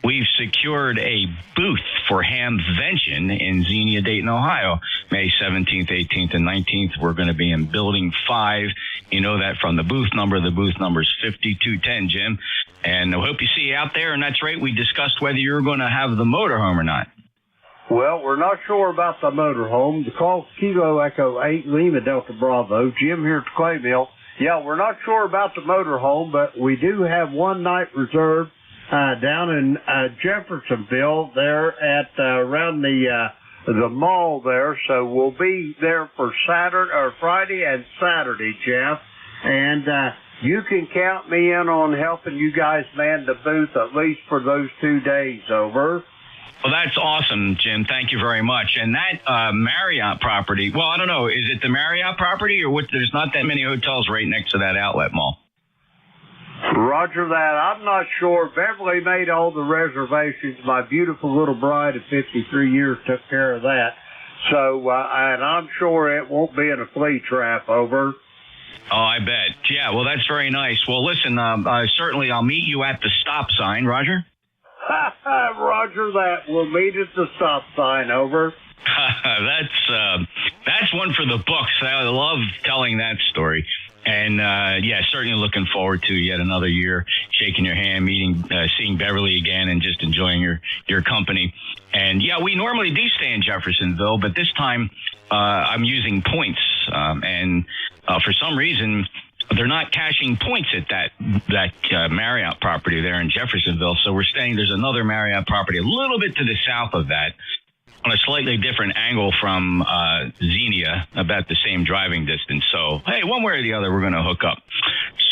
we've secured a booth for Hamvention in Xenia, Dayton, Ohio. May 17th, 18th, and 19th. We're going to be in Building 5. You know that from the booth number. The booth number is 5210, Jim. And I hope you see you out there. And that's right, we discussed whether you're going to have the motorhome or not. Well, we're not sure about the motorhome. The call Kilo Echo 8 Lima Delta Bravo. Jim here at the Clay Mill. Yeah, we're not sure about the motorhome, but we do have one night reserved down in Jeffersonville there at around the mall there. So we'll be there for Friday and Saturday, Jeff. And you can count me in on helping you guys man the booth at least for those 2 days. Over. Well, that's awesome, Jim. Thank you very much. And that Marriott property, well, I don't know, is it the Marriott property or what? There's not that many hotels right next to that outlet mall. Roger that. I'm not sure. Beverly made all the reservations. My beautiful little bride of 53 years took care of that. So, and I'm sure it won't be in a flea trap. Over. Oh, I bet. Yeah, well, that's very nice. Well, listen, certainly I'll meet you at the stop sign, Roger. Roger that. We'll meet at the stop sign. Over. That's one for the books. I love telling that story. And, yeah, certainly looking forward to yet another year, shaking your hand, seeing Beverly again and just enjoying your company. And, yeah, we normally do stay in Jeffersonville, but this time I'm using points. And for some reason, they're not cashing points at that Marriott property there in Jeffersonville. So we're staying, there's another Marriott property a little bit to the south of that on a slightly different angle from Xenia, about the same driving distance. So, hey, one way or the other, we're going to hook up.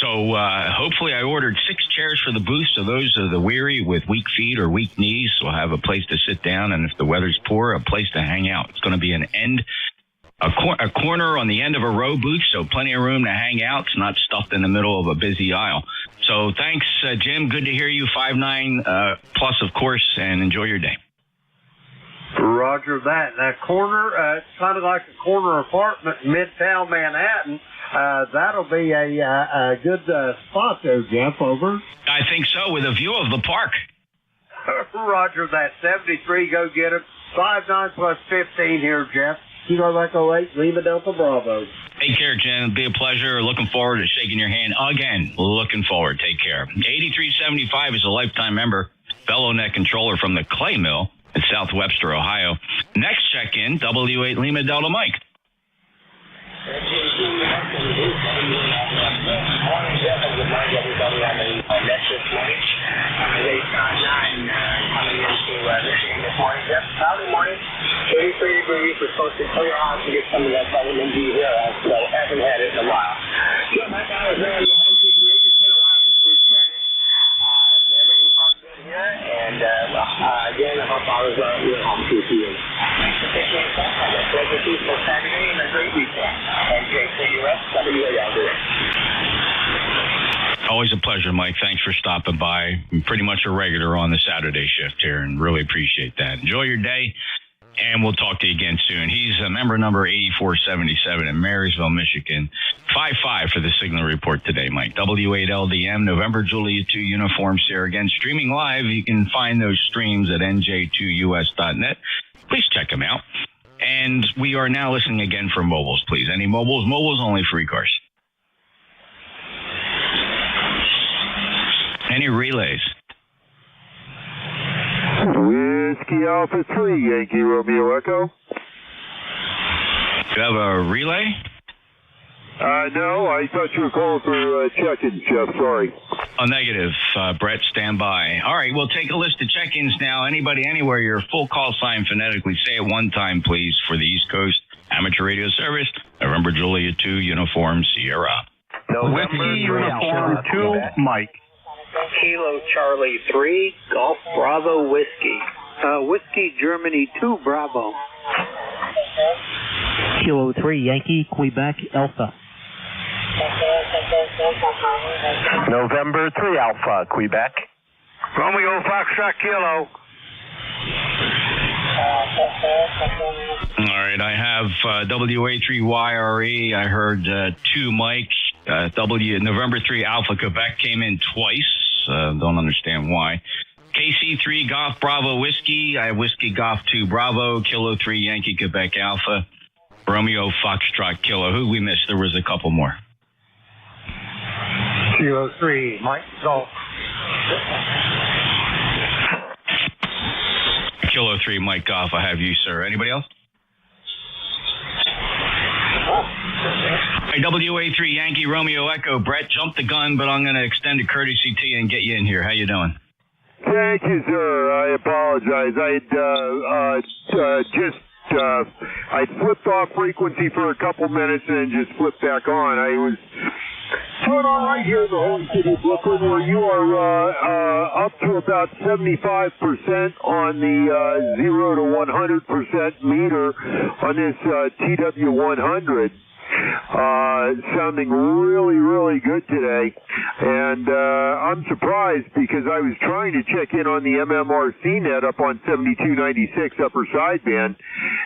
So hopefully I ordered 6 chairs for the booth. So those are the weary with weak feet or weak knees will have a place to sit down. And if the weather's poor, a place to hang out. It's going to be a corner on the end of a row booth, so plenty of room to hang out. It's not stuffed in the middle of a busy aisle. So thanks, Jim. Good to hear you. 5'9" plus, of course, and enjoy your day. Roger that. That corner, it's kind of like a corner apartment in Midtown Manhattan. That'll be a good spot there, Jeff. Over. I think so, with a view of the park. Roger that. 73, go get it. 5'9" plus 15 here, Jeff. Kilo Echo 8, Lima Delta Bravo. Take care, Jen. It'll be a pleasure. Looking forward to shaking your hand again. Looking forward. Take care. 8375 is a lifetime member, fellow net controller from the Clay Mill in South Webster, Ohio. Next check-in, W8 Lima Delta Mike. Early morning, 33 degrees. We're supposed to clear out to get some of that vitamin D here, so haven't had it in a while. So my guy was there. Everything's all good here, and again, I hope I was real home to you. Pleasure peaceful Saturday and a great weekend. And JCUS, WALD. Always a pleasure, Mike. Thanks for stopping by. I'm pretty much a regular on the Saturday shift here and really appreciate that. Enjoy your day, and we'll talk to you again soon. He's member number 8477 in Marysville, Michigan. 5-5 for the Signal Report today, Mike. W8LDM, November Julia 2 Uniform Sierra. Again, streaming live. You can find those streams at nj2us.net. Please check them out. And we are now listening again for mobiles, please. Any mobiles? Mobiles only for ECARS. Any relays? Whiskey Alpha 3, Yankee Romeo Echo. Do you have a relay? No, I thought you were calling for check-ins, Jeff. Sorry. Oh, negative. Brett, stand by. All right, we'll take a list of check-ins now. Anybody, anywhere, your full call sign phonetically. Say it one time, please, for the East Coast Amateur Radio Service. November Julia 2 Uniform Sierra. November Uniform 2 Mike. Kilo Charlie 3, Golf Bravo Whiskey. Whiskey Germany 2 Bravo. Kilo 3 Yankee Quebec Alpha. November 3 Alpha Quebec. Romeo Foxtrot Kilo. All right, I have WA3YRE. I heard 2 Mike. November 3 Alpha Quebec came in twice. Don't understand why. KC3 Golf Bravo Whiskey. I have Whiskey Golf 2 Bravo. Kilo 3 Yankee Quebec Alpha. Romeo Foxtrot Kilo. Who we missed? There was a couple more. Kilo 3 Mike Golf. Kilo 3 Mike Golf. I have you, sir. Anybody else? Hey, WA3 Yankee Romeo Echo. Brett, jumped the gun, but I'm going to extend a courtesy to you and get you in here. How you doing? Thank you, sir. I apologize. I flipped off frequency for a couple minutes and then just flipped back on. I was doing all right here in the home city of Brooklyn, where you are up to about 75% on the 0 to 100% meter on this TW100. Sounding really, really good today. And I'm surprised because I was trying to check in on the MMRC net up on 7296 upper sideband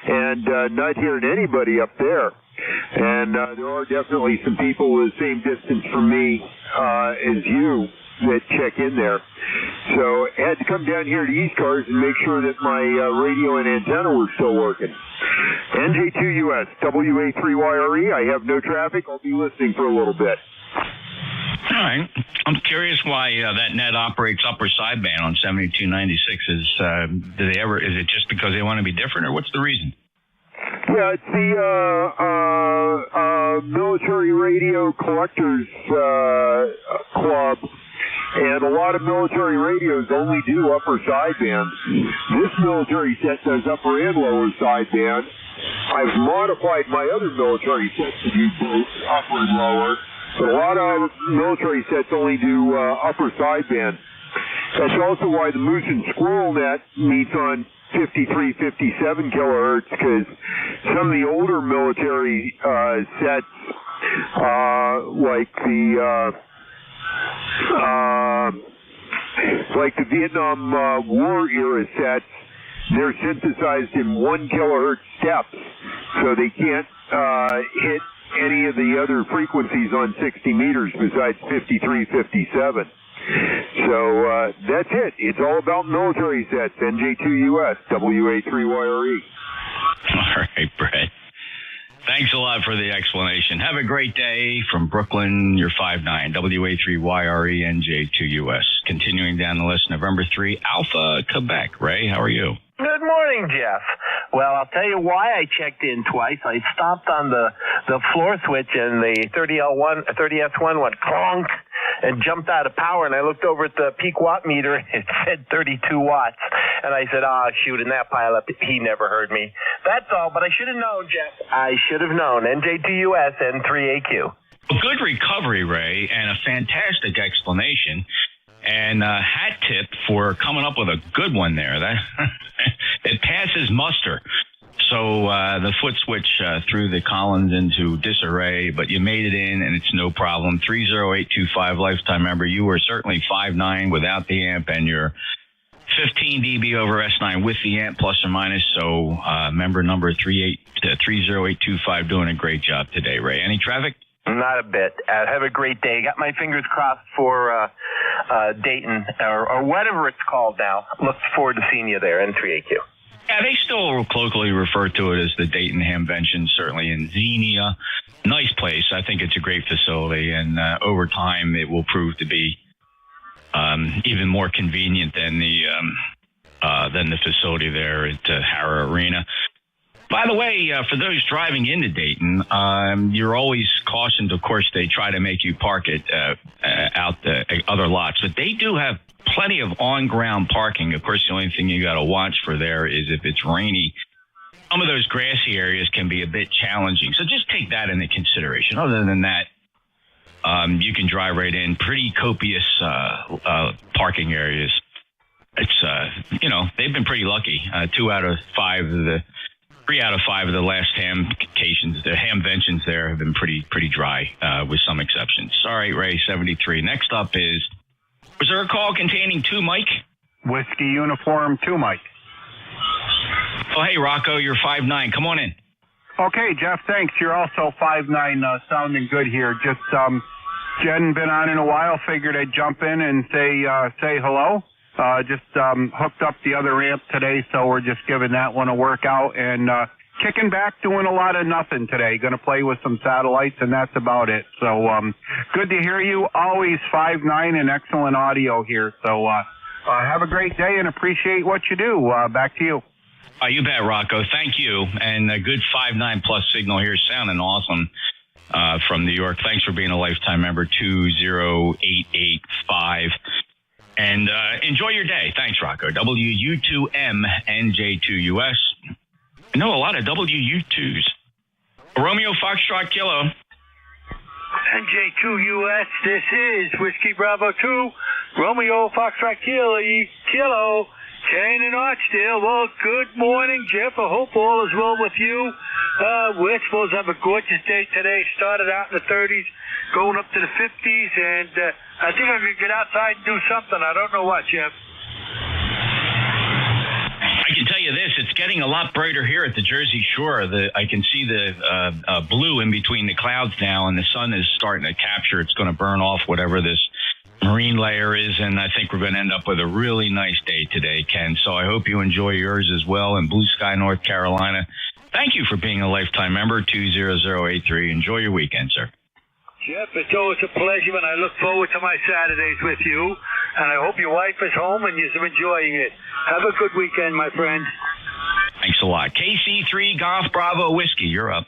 and not hearing anybody up there. And there are definitely some people the same distance from me as you that check in there. So I had to come down here to ECARS and make sure that my radio and antenna were still working. NJ2US, WA3YRE, I have no traffic. I'll be listening for a little bit. All right. I'm curious why that net operates upper sideband on 7296. Is it just because they want to be different, or what's the reason? Yeah, it's the Military Radio Collectors Club, and a lot of military radios only do upper sideband. This military set does upper and lower sideband. I've modified my other military sets to do both upper and lower, but a lot of military sets only do upper sideband. That's also why the Moose and Squirrel net meets on 53, 57 kilohertz, because some of the older military sets, like the Vietnam War era sets, they're synthesized in 1 kilohertz steps, so they can't hit any of the other frequencies on 60 meters besides 53, 57. So that's it. It's all about military sets. NJ2US, WA3YRE. All right, Brett. Thanks a lot for the explanation. Have a great day from Brooklyn. You're 5'9", WA3YRE, NJ2US. Continuing down the list, November 3, Alpha, Quebec. Ray, how are you? Good morning, Jeff. Well, I'll tell you why I checked in twice. I stopped on the floor switch and the 30S1 went clonk and jumped out of power, and I looked over at the peak watt meter, and it said 32 watts. And I said, shoot, in that pileup, he never heard me. That's all, but I should have known, Jeff. I should have known. NJ2US, N3AQ. Good recovery, Ray, and a fantastic explanation. And hat tip for coming up with a good one there. That it passes muster. So the foot switch threw the Collins into disarray, but you made it in, and it's no problem. 30825 lifetime member. You were certainly 5'9" without the amp, and you're 15 dB over S9 with the amp, plus or minus. So member number 30825 doing a great job today, Ray. Any traffic? Not a bit. Have a great day. Got my fingers crossed for Dayton, or whatever it's called now. Look forward to seeing you there, N3AQ. Yeah, they still colloquially refer to it as the Dayton Hamvention, certainly in Xenia. Nice place. I think it's a great facility, and over time it will prove to be even more convenient than the facility there at Harrah Arena. By the way, for those driving into Dayton, you're always cautioned. Of course, they try to make you park it out the other lots, but they do have plenty of on-ground parking. Of course, the only thing you got to watch for there is if it's rainy. Some of those grassy areas can be a bit challenging, so just take that into consideration. Other than that, you can drive right in. Pretty copious parking areas. It's they've been pretty lucky. 3 out of 5 of the last hamventions there have been pretty dry, with some exceptions. Sorry, Ray, 73. Next up was there a call containing 2, Mike? Whiskey Uniform 2, Mike. Oh, hey, Rocco, you're 5'9". Come on in. Okay, Jeff, thanks. You're also 5'9", sounding good here. Just, Jen, been on in a while. Figured I'd jump in and say hello. Just hooked up the other amp today, so we're just giving that one a workout and kicking back, doing a lot of nothing today. Going to play with some satellites, and that's about it. So good to hear you. Always 5'9" and excellent audio here. So have a great day and appreciate what you do. Back to you. You bet, Rocco. Thank you. And a good 5'9" plus signal here, sounding awesome. from New York. Thanks for being a lifetime member, 20885. And enjoy your day. Thanks, Rocco. WU2M, NJ2US. I know a lot of WU2s. Romeo Foxtrot Kilo. NJ2US, this is Whiskey Bravo 2, Romeo Foxtrot Kilo, Kane and Archdale. Well, good morning, Jeff. I hope all is well with you. We're supposed to have a gorgeous day today. Started out in the 30s, going up to the 50s, and I think I'm going to get outside and do something. I don't know what, Jeff. I can tell you this, it's getting a lot brighter here at the Jersey Shore. I can see the blue in between the clouds now, and the sun is starting to capture. It's going to burn off whatever this marine layer is, and I think we're going to end up with a really nice day today, Ken. So I hope you enjoy yours as well in Blue Sky, North Carolina. Thank you for being a lifetime member, 20083. Enjoy your weekend, sir. Jeff, it's always a pleasure, and I look forward to my Saturdays with you. And I hope your wife is home and you're enjoying it. Have a good weekend, my friend. Thanks a lot. KC3 Golf Bravo Whiskey, you're up.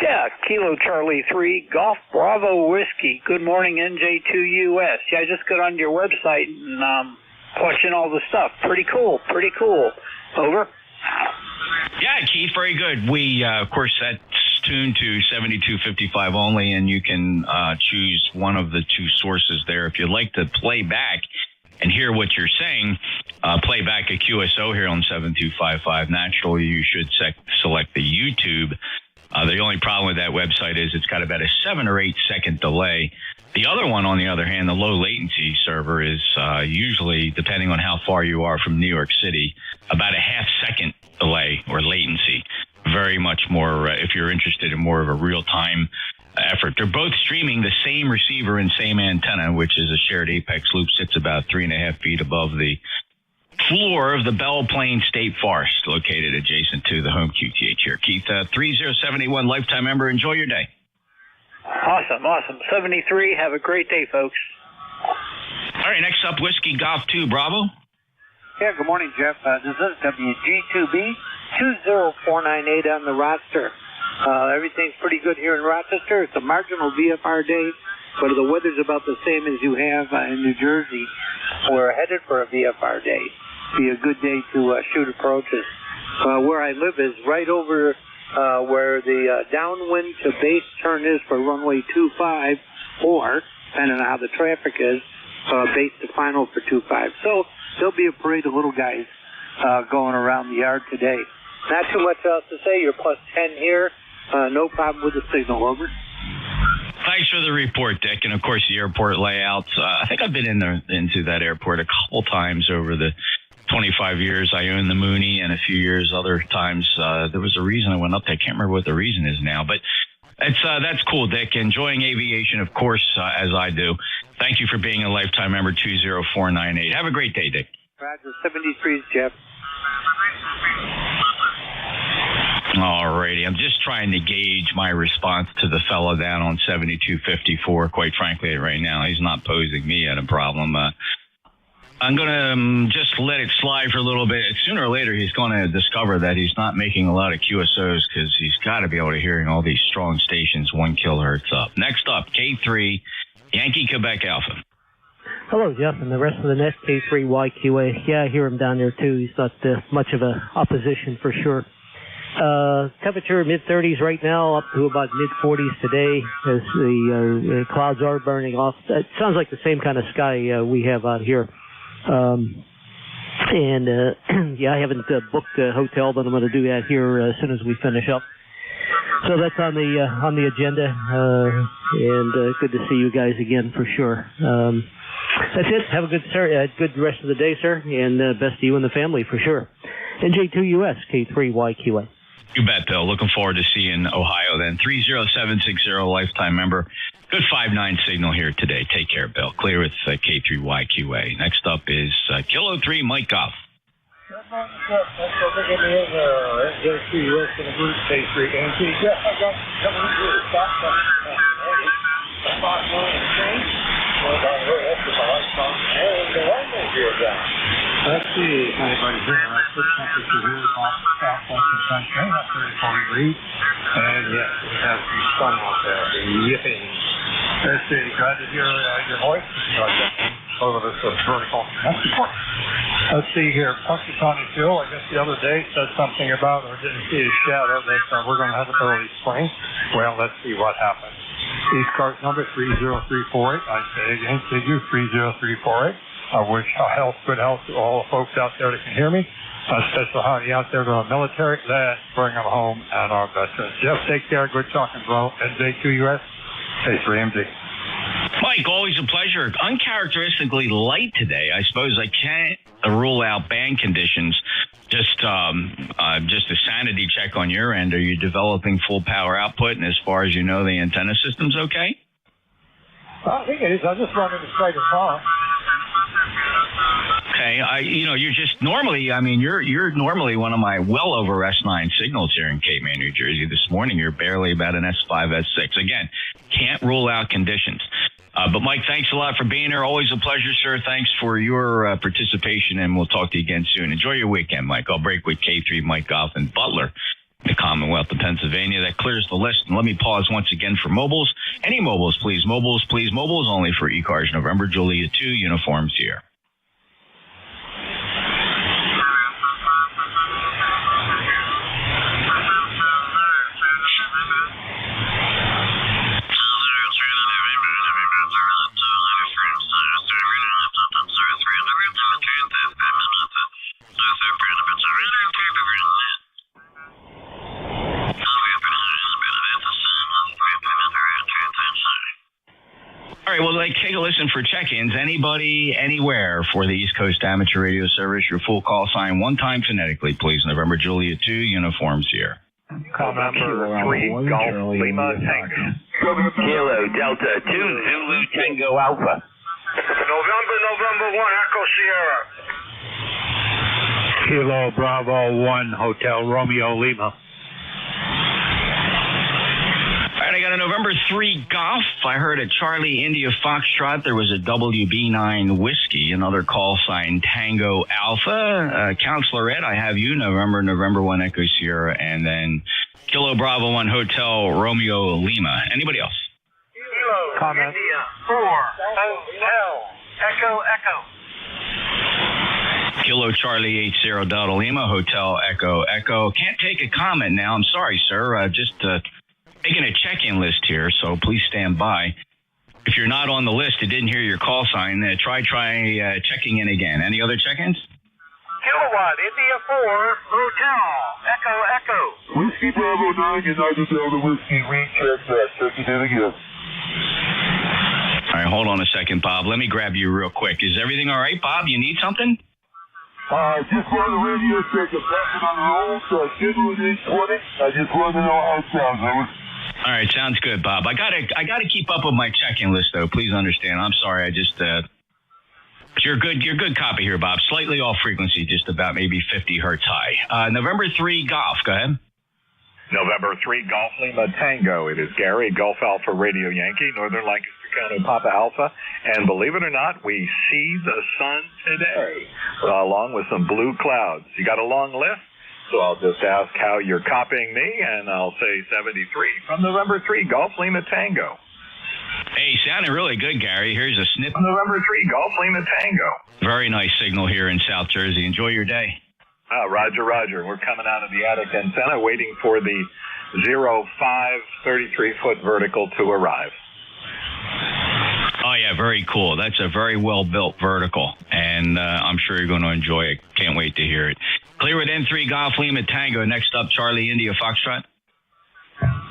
Yeah, Kilo Charlie 3 Golf Bravo Whiskey. Good morning, NJ2US. Yeah, I just got on your website and watching all the stuff. Pretty cool. Over. Yeah, Keith, very good. We, of course, that's tuned to 7255 only, and you can choose one of the two sources there. If you'd like to play back and hear what you're saying, play back a QSO here on 7255. Naturally, you should select the YouTube. The only problem with that website is it's got about a 7 or 8 second delay. The other one, on the other hand, the low latency server is usually, depending on how far you are from New York City, about a half second delay or latency. Very much more, if you're interested in more of a real-time effort. They're both streaming the same receiver and same antenna, which is a shared apex loop, sits about 3.5 feet above the floor of the Belle Plaine State Forest, located adjacent to the home QTH here. Keith, 3071 lifetime member. Enjoy your day. Awesome. 73. Have a great day, folks. All right, next up, Whiskey Golf 2 Bravo. Yeah, good morning, Jeff. This is WG2B 20498 on the roster. Everything's pretty good here in Rochester. It's a marginal VFR day, but the weather's about the same as you have in New Jersey. We're headed for a VFR day. Be a good day to shoot approaches. Where I live is right over where the downwind to base turn is for runway 25, or, depending on how the traffic is, base to final for 25. So there'll be a parade of little guys going around the yard today. Not too much else to say. You're plus 10 here. No problem with the signal. Over. Thanks for the report, Dick. And, of course, the airport layouts. I think I've been into that airport a couple times over the 25 years I owned the Mooney, and a few years other times there was a reason I went up there. I can't remember what the reason is now. But that's cool, Dick. Enjoying aviation, of course, as I do. Thank you for being a lifetime member, 20498. Have a great day, Dick. Roger, 73's Jeff. All righty. I'm just trying to gauge my response to the fellow down on 7254. Quite frankly, right now, he's not posing me at a problem. I'm going to just let it slide for a little bit. Sooner or later, he's going to discover that he's not making a lot of QSOs because he's got to be able to hear all these strong stations 1 kilohertz up. Next up, K3, Yankee Quebec Alpha. Hello, Jeff, and the rest of the net, K3YQA. Yeah, I hear him down there, too. He's not much of a opposition for sure. Temperature mid-30s right now, up to about mid-40s today as the clouds are burning off. It sounds like the same kind of sky we have out here. Yeah, I haven't booked a hotel, but I'm going to do that here as soon as we finish up. So that's on the agenda, and good to see you guys again for sure. That's it. Have a good rest of the day, sir, and best to you and the family for sure. NJ2US, K3YQA. You bet, Bill. Looking forward to seeing Ohio then. 30760 lifetime member. Good 5-9 signal here today. Take care, Bill. Clear with K3YQA. Next up is Kilo 3 Mike Goff. Let's see if anybody's here. Our foot temperature here is off the southwestern sunshine, about 34 degrees. And yes, we have some sun out there. Yipping. Let's see, glad to hear your voice. Over this vertical. That's important. Let's see here. Punxsutawney Phil, I guess the other day, said something about, or didn't see his shadow, that we're going to have an early spring. Well, let's see what happens. ECARS number 30348. I say again, figure 30348. I wish good health to all the folks out there that can hear me. A special howdy out there to our military. Let's bring them home and our veterans. Jeff, take care. Good talking, bro. NJ2US, A3MD. Mike, always a pleasure. Uncharacteristically light today. I suppose I can't rule out band conditions. Just a sanity check on your end. Are you developing full power output? And as far as you know, the antenna system's okay? I think it is. I just wanted to straight it off. Okay, you're just normally, you're normally one of my well over S9 signals here in Cape May, New Jersey. This morning, you're barely about an S5, S6. Again, can't rule out conditions. But Mike, thanks a lot for being here. Always a pleasure, sir. Thanks for your participation, and we'll talk to you again soon. Enjoy your weekend, Mike. I'll break with K3 Mike Goff and Butler, the Commonwealth of Pennsylvania. That clears the list. And let me pause once again for mobiles. Any mobiles, please. Mobiles, please. Mobiles only for ECARS November, Julia 2, uniforms here. All right, well, take a listen for check-ins. Anybody, anywhere for the East Coast Amateur Radio Service, your full call sign one time phonetically, please. November, Julia 2, uniforms here. Call number 3, Golf Lima Tango. Kilo Delta 2, Zulu Tango Alpha. November 1, Echo Sierra. Kilo Bravo 1, Hotel Romeo Lima. All right, I got a November 3 Golf. I heard a Charlie India Foxtrot. There was a WB9 Whiskey, another call sign Tango Alpha. Counselor Ed, I have you, November 1 Echo Sierra, and then Kilo Bravo 1 Hotel Romeo Lima. Anybody else? Kilo Comment. India 4, Hotel Echo. Kilo Charlie 80 Delta Lima, Hotel Echo. Can't take a comment now. I'm sorry, sir. Just making a check-in list here, so please stand by. If you're not on the list, you didn't hear your call sign, try checking in again. Any other check-ins? Kilowatt India 4, Hotel Echo. Whiskey Bravo 9, United Delta Whiskey, recheck that. Check it in again. All right, hold on a second, Bob. Let me grab you real quick. Is everything all right, Bob? You need something? Just on the radio station, passing on the roll, so schedule at 8:20. I just want to know how it sounds, Lewis. All right, sounds good, Bob. I gotta keep up with my check-in list, though. Please understand. I'm sorry. You're good copy here, Bob. Slightly off frequency, just about maybe 50 hertz high. November 3 Golf. Go ahead. November 3 Golf Lima Tango. It is Gary, Golf Alpha Radio Yankee, Northern Lancaster County Papa Alpha. And believe it or not, we see the sun today, along with some blue clouds. You got a long list? So I'll just ask how you're copying me, and I'll say 73 from November 3 Golf Lima Tango. Hey, sounding really good, Gary. Here's a snip. November 3 Golf Lima Tango. Very nice signal here in South Jersey. Enjoy your day. Roger. We're coming out of the attic antenna, waiting for the 05 33-foot vertical to arrive. Oh, yeah, very cool. That's a very well-built vertical, and I'm sure you're going to enjoy it. Can't wait to hear it. Clear with N3 Golf Lima Tango. Next up, Charlie India Foxtrot.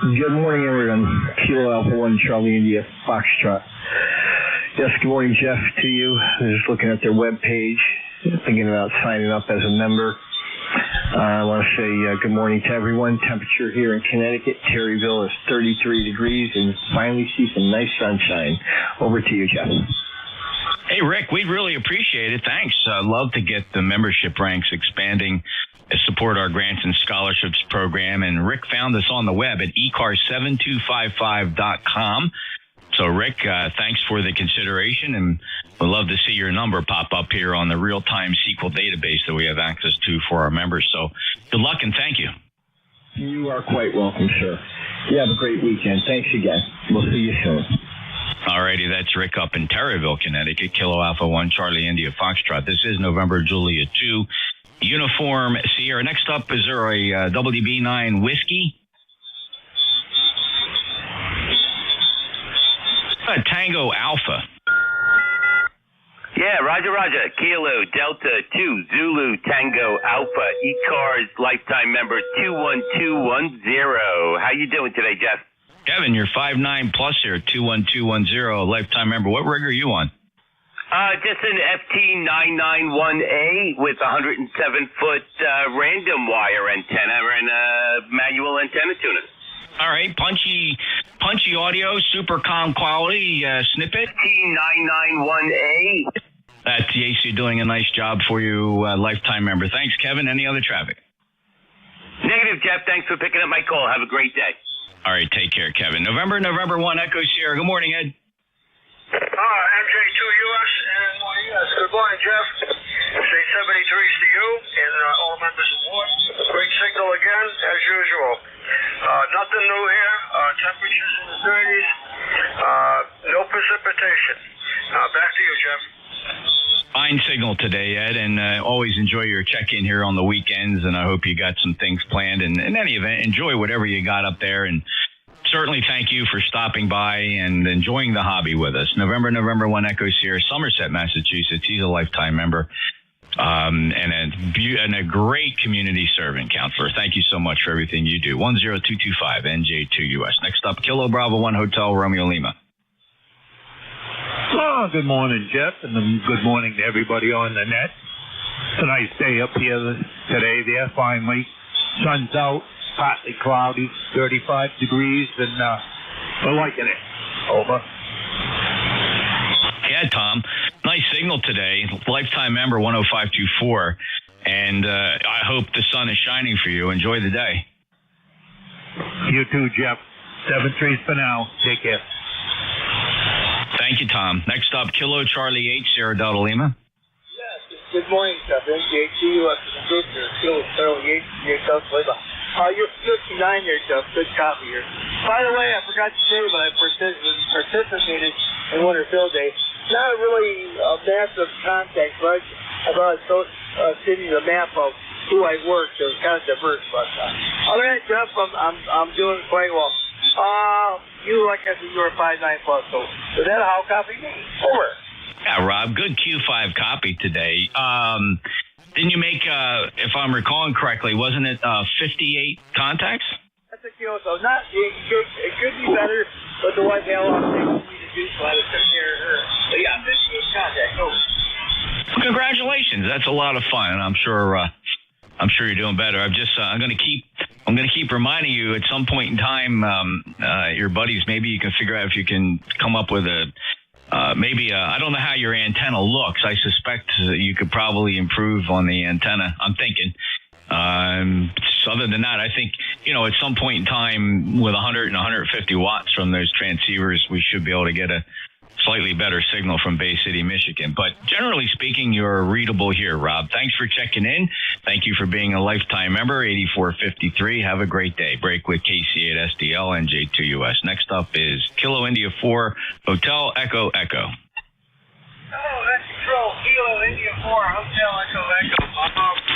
Good morning, everyone. Kilo Alpha 1, Charlie India Foxtrot. Yes, good morning, Jeff, to you. I was just looking at their webpage, thinking about signing up as a member. I want to say good morning to everyone. Temperature here in Connecticut, Terryville, is 33 degrees, and finally see some nice sunshine. Over to you, Jeff. Hey, Rick, we'd really appreciate it. Thanks. I'd love to get the membership ranks expanding to support our grants and scholarships program. And Rick found us on the web at ECARS7255.com. So, Rick, thanks for the consideration, and we'd love to see your number pop up here on the real-time SQL database that we have access to for our members. So good luck and thank you. You are quite welcome, sir. You have a great weekend. Thanks again. We'll see you soon. All righty, that's Rick up in Terryville, Connecticut, Kilo Alpha 1, Charlie India Foxtrot. This is November Juliet 2, Uniform Sierra. Next up, is there a WB9 whiskey? Tango Alpha. Yeah, Roger. Kilo Delta 2 Zulu Tango Alpha ECARS lifetime member 21210. How you doing today, Jeff? Kevin, you're 5'9" plus here, 21210, lifetime member. What rig are you on? Just an FT991A with 107-foot random wire antenna and a manual antenna tuner. All right, punchy audio, super calm quality snippet. FT991A. That's the AC doing a nice job for you, lifetime member. Thanks, Kevin. Any other traffic? Negative, Jeff. Thanks for picking up my call. Have a great day. All right, take care, Kevin. November 1, Echo Sierra. Good morning, Ed. MJ2US and YES. Good morning, Jeff. Say 73s to you and all members aboard. Great signal again, as usual. Nothing new here. Temperatures in the 30s. No precipitation. Back to you, Jeff. Fine signal today, Ed, and always enjoy your check-in here on the weekends, and I hope you got some things planned. And in any event, enjoy whatever you got up there, and certainly thank you for stopping by and enjoying the hobby with us. November 1, Echo Sierra, Somerset, Massachusetts. He's a lifetime member and a great community serving counselor. Thank you so much for everything you do. 10225 NJ2US. Next up, Kilo Bravo 1 Hotel, Romeo Lima. Oh, good morning, Jeff, and good morning to everybody on the net. It's a nice day up here today there, finally. Sun's out, partly cloudy, 35 degrees, and we're liking it. Over. Yeah, Tom. Nice signal today. Lifetime member 10524. And I hope the sun is shining for you. Enjoy the day. You too, Jeff. 7-3 for now. Take care. Thank you, Tom. Next up, Kilo Charlie H, Sierra Delta Lima. Yes, good morning, Jeff. NJHU, group here. Kilo Charlie H, Sierra Delta Lima. You're 59 there, Jeff. Good copy here. By the way, I forgot to say, but I participated in Winter Field Day. Not really a massive contact, but I brought sending you a map of who I worked. It was kind of diverse, but other than that, Jeff, I'm doing quite well. You, like I said, you were 5'9" plus, so is that how copy me? Over. Yeah, Rob, good Q5 copy today. Didn't you make, if I'm recalling correctly, wasn't it 58 contacts? That's a Q, so it could be better, but the white hell on things we need to do, so I was sitting here. But yeah, 58 contacts. Over. Congratulations, that's a lot of fun, and I'm sure you're doing better. I'm going to keep reminding you at some point in time, your buddies, maybe you can figure out if you can come up with I don't know how your antenna looks. I suspect you could probably improve on the antenna. I'm thinking. Other than that, I think, at some point in time with 100 and 150 watts from those transceivers, we should be able to get a slightly better signal from Bay City, Michigan. But generally speaking, you're readable here, Rob. Thanks for checking in. Thank you for being a lifetime member, 8453. Have a great day. Break with KC8 SDL, NJ2US. Next up is Kilo India 4, Hotel Echo Echo. Hello, that's Control, Kilo India 4, Hotel Echo Echo.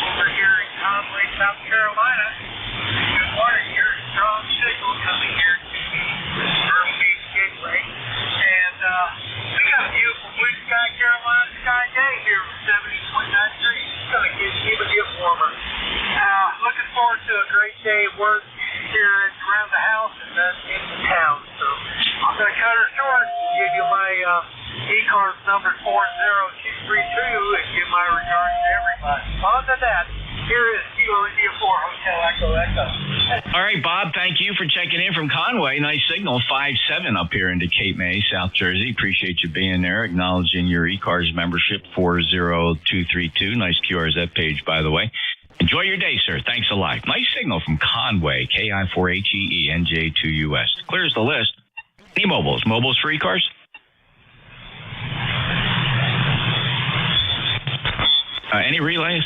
Over here in Conway, South Carolina. Good morning. Your strong signal coming here to the Earl Beach Gateway. And we got a beautiful blue sky Carolina sky day here with 70.9 degrees. It's going to even get warmer. Looking forward to a great day of work here around the house and then in the town. So I'm going to cut her short and give you my ECARS number 40232 and give my regards to everybody. Other than that, here is Kilo India 4 Hotel Echo Echo. All right, Bob, thank you for checking in from Conway. Nice signal, 5-7 up here into Cape May, South Jersey. Appreciate you being there, acknowledging your ECARS membership, 40232. Nice QRZ page, by the way. Enjoy your day, sir. Thanks a lot. Nice signal from Conway, KI4HEE, NJ2US. Clears the list. Any mobiles? Mobiles for ECARS? Any relays?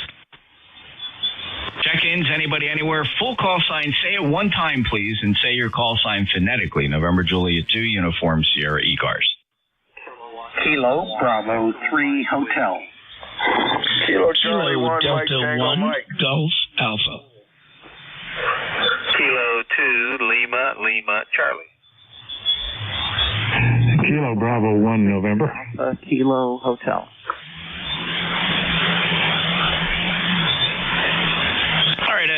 Check-ins, anybody, anywhere? Full call sign. Say it one time, please, and say your call sign phonetically. November Juliet 2, Uniform Sierra ECARS. Kilo Bravo 3 Hotel. Kilo Charlie 1 Delta Mike Tango 1 Mike. Golf Alpha. Kilo 2 Lima Charlie. Kilo Bravo 1 November. Kilo Hotel. All right,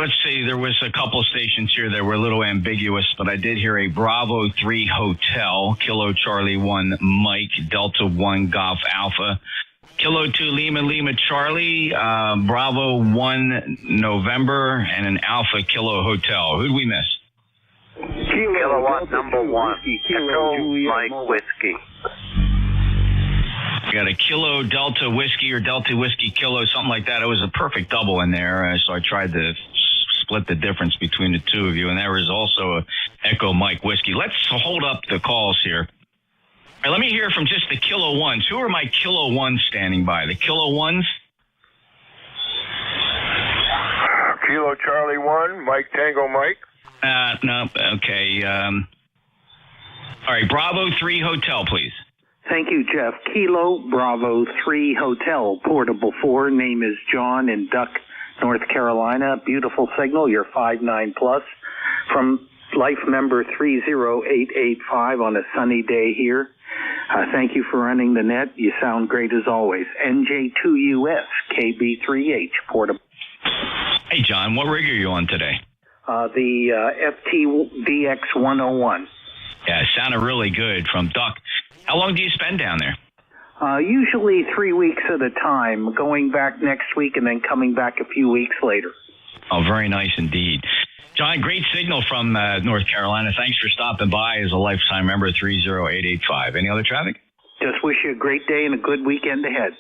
let's see. There was a couple stations here that were a little ambiguous, but I did hear a Bravo 3 Hotel, Kilo Charlie 1 Mike, Delta 1 Golf Alpha, Kilo 2 Lima Charlie, Bravo 1 November, and an Alpha Kilo Hotel. Who'd we miss? Kilowatt number 1. Echo Mike Whiskey. We got a Kilo Delta Whiskey or Delta Whiskey Kilo, something like that. It was a perfect double in there, so I tried to split the difference between the two of you, and there was also a Echo Mike Whiskey. Let's hold up the calls here. All right, let me hear from just the Kilo 1s. Who are my Kilo 1s standing by? The Kilo 1s? Kilo Charlie 1 Mike Tango Mike. No, okay. All right, Bravo 3 Hotel, please. Thank you, Jeff. Kilo Bravo 3 Hotel, Portable 4. Name is John in Duck, North Carolina. Beautiful signal. You're 5-9 plus. From life member 30885 on a sunny day here. Thank you for running the net. You sound great as always. NJ2US KB3H, Portable. Hey, John, what rig are you on today? The FT DX101. Yeah, it sounded really good from Duck. How long do you spend down there? Usually 3 weeks at a time, going back next week and then coming back a few weeks later. Oh, very nice indeed. John, great signal from North Carolina. Thanks for stopping by as a lifetime member, 30885. Any other traffic? Just wish you a great day and a good weekend ahead.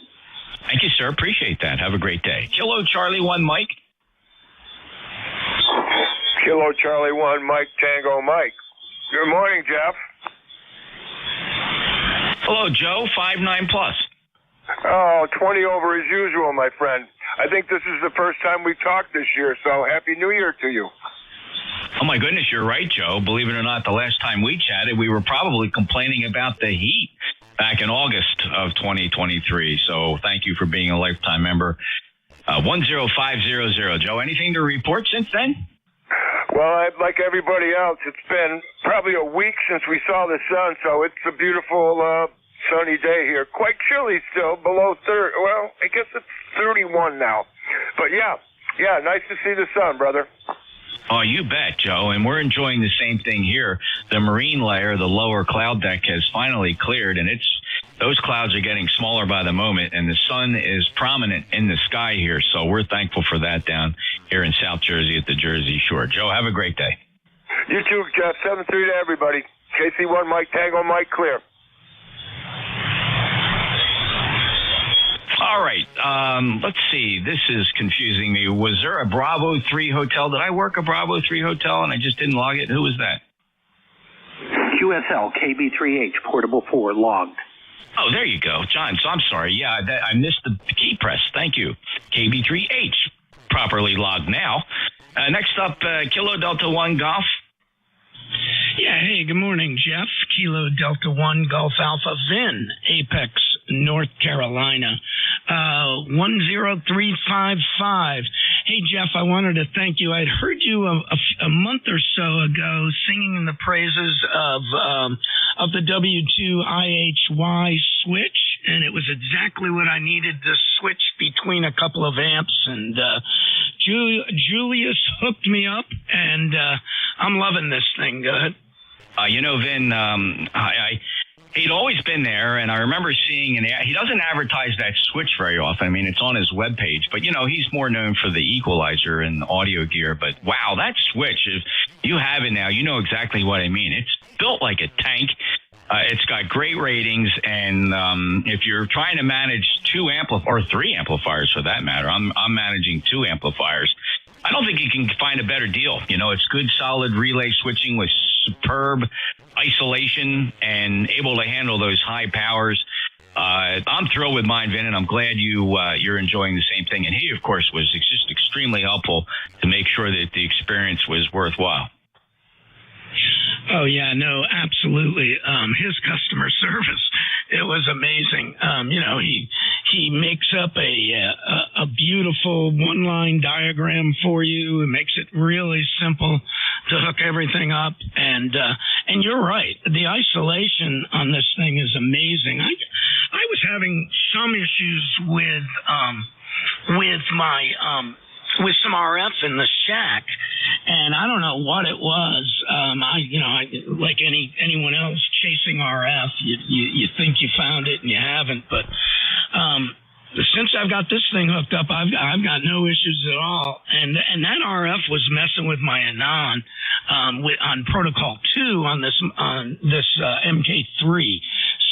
Thank you, sir. Appreciate that. Have a great day. Kilo Charlie 1 Mike. Kilo Charlie 1 Mike Tango Mike. Good morning, Jeff. Hello, Joe, 5-9 plus. Oh, 20 over as usual, my friend. I think this is the first time we've talked this year, so Happy New Year to you. Oh, my goodness, you're right, Joe. Believe it or not, the last time we chatted, we were probably complaining about the heat back in August of 2023. So thank you for being a lifetime member. 10500. Joe, anything to report since then? Well, like everybody else, it's been probably a week since we saw the sun, so it's a beautiful sunny day here. Quite chilly still, below 30. Well, I guess it's 31 now. But yeah, nice to see the sun, brother. Oh, you bet, Joe. And we're enjoying the same thing here. The marine layer, the lower cloud deck, has finally cleared, and those clouds are getting smaller by the moment, and the sun is prominent in the sky here. So we're thankful for that down here in South Jersey at the Jersey Shore. Joe, have a great day. You too, Jeff. 7-3 to everybody. KC1 Mike Tango Mike clear. All right. Let's see. This is confusing me. Was there a Bravo 3 hotel? Did I work a Bravo 3 hotel and I just didn't log it? Who was that? QSL KB3H Portable 4 logged. Oh, there you go, John. So I'm sorry. Yeah, I missed the key press. Thank you. KB3H properly logged now. Next up, Kilo Delta 1 Golf. Yeah, hey, good morning, Jeff. Kilo Delta 1 Golf Alpha Vin, Apex, North Carolina. 10355. Hey, Jeff, I wanted to thank you. I'd heard you a month or so ago singing in the praises of the W2IHY switch, and it was exactly what I needed to switch between a couple of amps, and Julius hooked me up, and I'm loving this thing. Go ahead. Vin, he'd always been there, and I remember seeing, he doesn't advertise that switch very often. I mean, it's on his webpage, but, he's more known for the equalizer and audio gear. But, wow, that switch, if you have it now, you know exactly what I mean. It's built like a tank. It's got great ratings, and if you're trying to manage or 3 amplifiers for that matter, I'm managing 2 amplifiers. I don't think you can find a better deal. It's good, solid relay switching with superb isolation and able to handle those high powers. I'm thrilled with mine, Vin, and I'm glad you're enjoying the same thing. And he, of course, was just extremely helpful to make sure that the experience was worthwhile. Oh, yeah, no, absolutely. His customer service, it was amazing. He makes up a beautiful one-line diagram for you. It makes it really simple to hook everything up. And you're right. The isolation on this thing is amazing. I was having some issues with my with some RF in the shack, and I don't know what it was. I like anyone else chasing RF, you think you found it and you haven't, but since I've got this thing hooked up, I've got no issues at all. And that RF was messing with my Anon on protocol 2 on this MK3.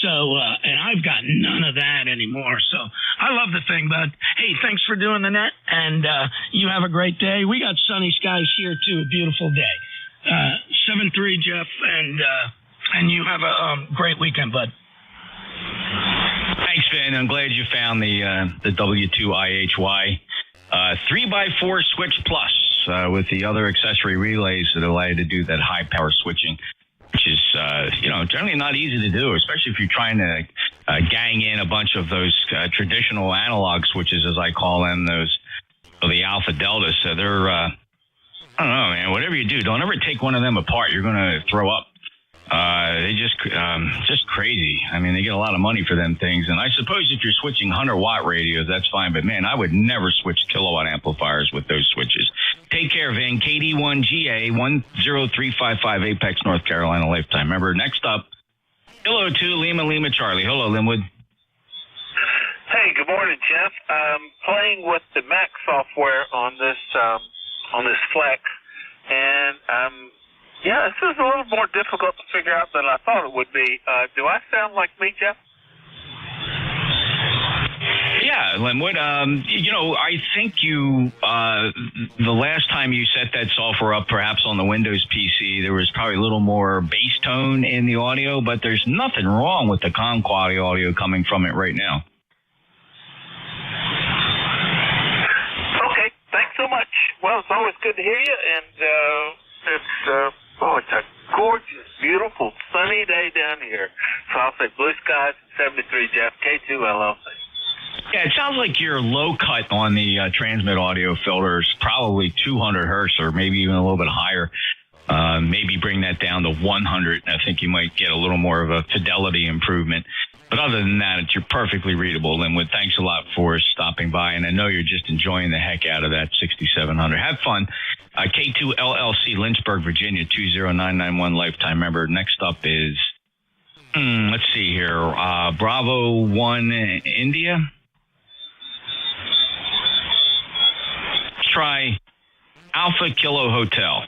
So, and I've got none of that anymore. So I love the thing, bud. Hey, thanks for doing the net, and you have a great day. We got sunny skies here too. A beautiful day. 7-3, Jeff, and you have a great weekend, bud. Thanks, Vin. I'm glad you found the W2IHY 3x4 Switch Plus with the other accessory relays that allow you to do that high power switching, which is generally not easy to do, especially if you're trying to gang in a bunch of those traditional analog switches, as I call them, the Alpha Delta. So they're I don't know, man. Whatever you do, don't ever take one of them apart. You're going to throw up. They just crazy. I mean, they get a lot of money for them things. And I suppose if you're switching 100-watt radios, that's fine. But, man, I would never switch kilowatt amplifiers with those switches. Take care, Vin. KD1GA 10355 Apex, North Carolina, lifetime. Remember, next up, Kilo 2 Lima Charlie. Hello, Linwood. Hey, good morning, Jeff. Playing with the Mac software on this Flex, and this is a little more difficult to figure out than I thought it would be. Do I sound like me, Jeff? Yeah, Linwood. I think you, the last time you set that software up, perhaps on the Windows PC, there was probably a little more bass tone in the audio, but there's nothing wrong with the comm quality audio coming from it right now. Okay, thanks so much. Well, it's always good to hear you, and it's a gorgeous, beautiful, sunny day down here. So I'll say blue skies, 73, Jeff, K2 LLC. Yeah, it sounds like your low cut on the transmit audio filter is probably 200 hertz or maybe even a little bit higher. Maybe bring that down to 100. I think you might get a little more of a fidelity improvement. But other than that, you're perfectly readable, Linwood. Thanks a lot for stopping by, and I know you're just enjoying the heck out of that 6700. Have fun. K2 LLC, Lynchburg, Virginia, 20991 lifetime member. Next up is, let's see here, Bravo 1 India. Let's try Alpha Kilo Hotel.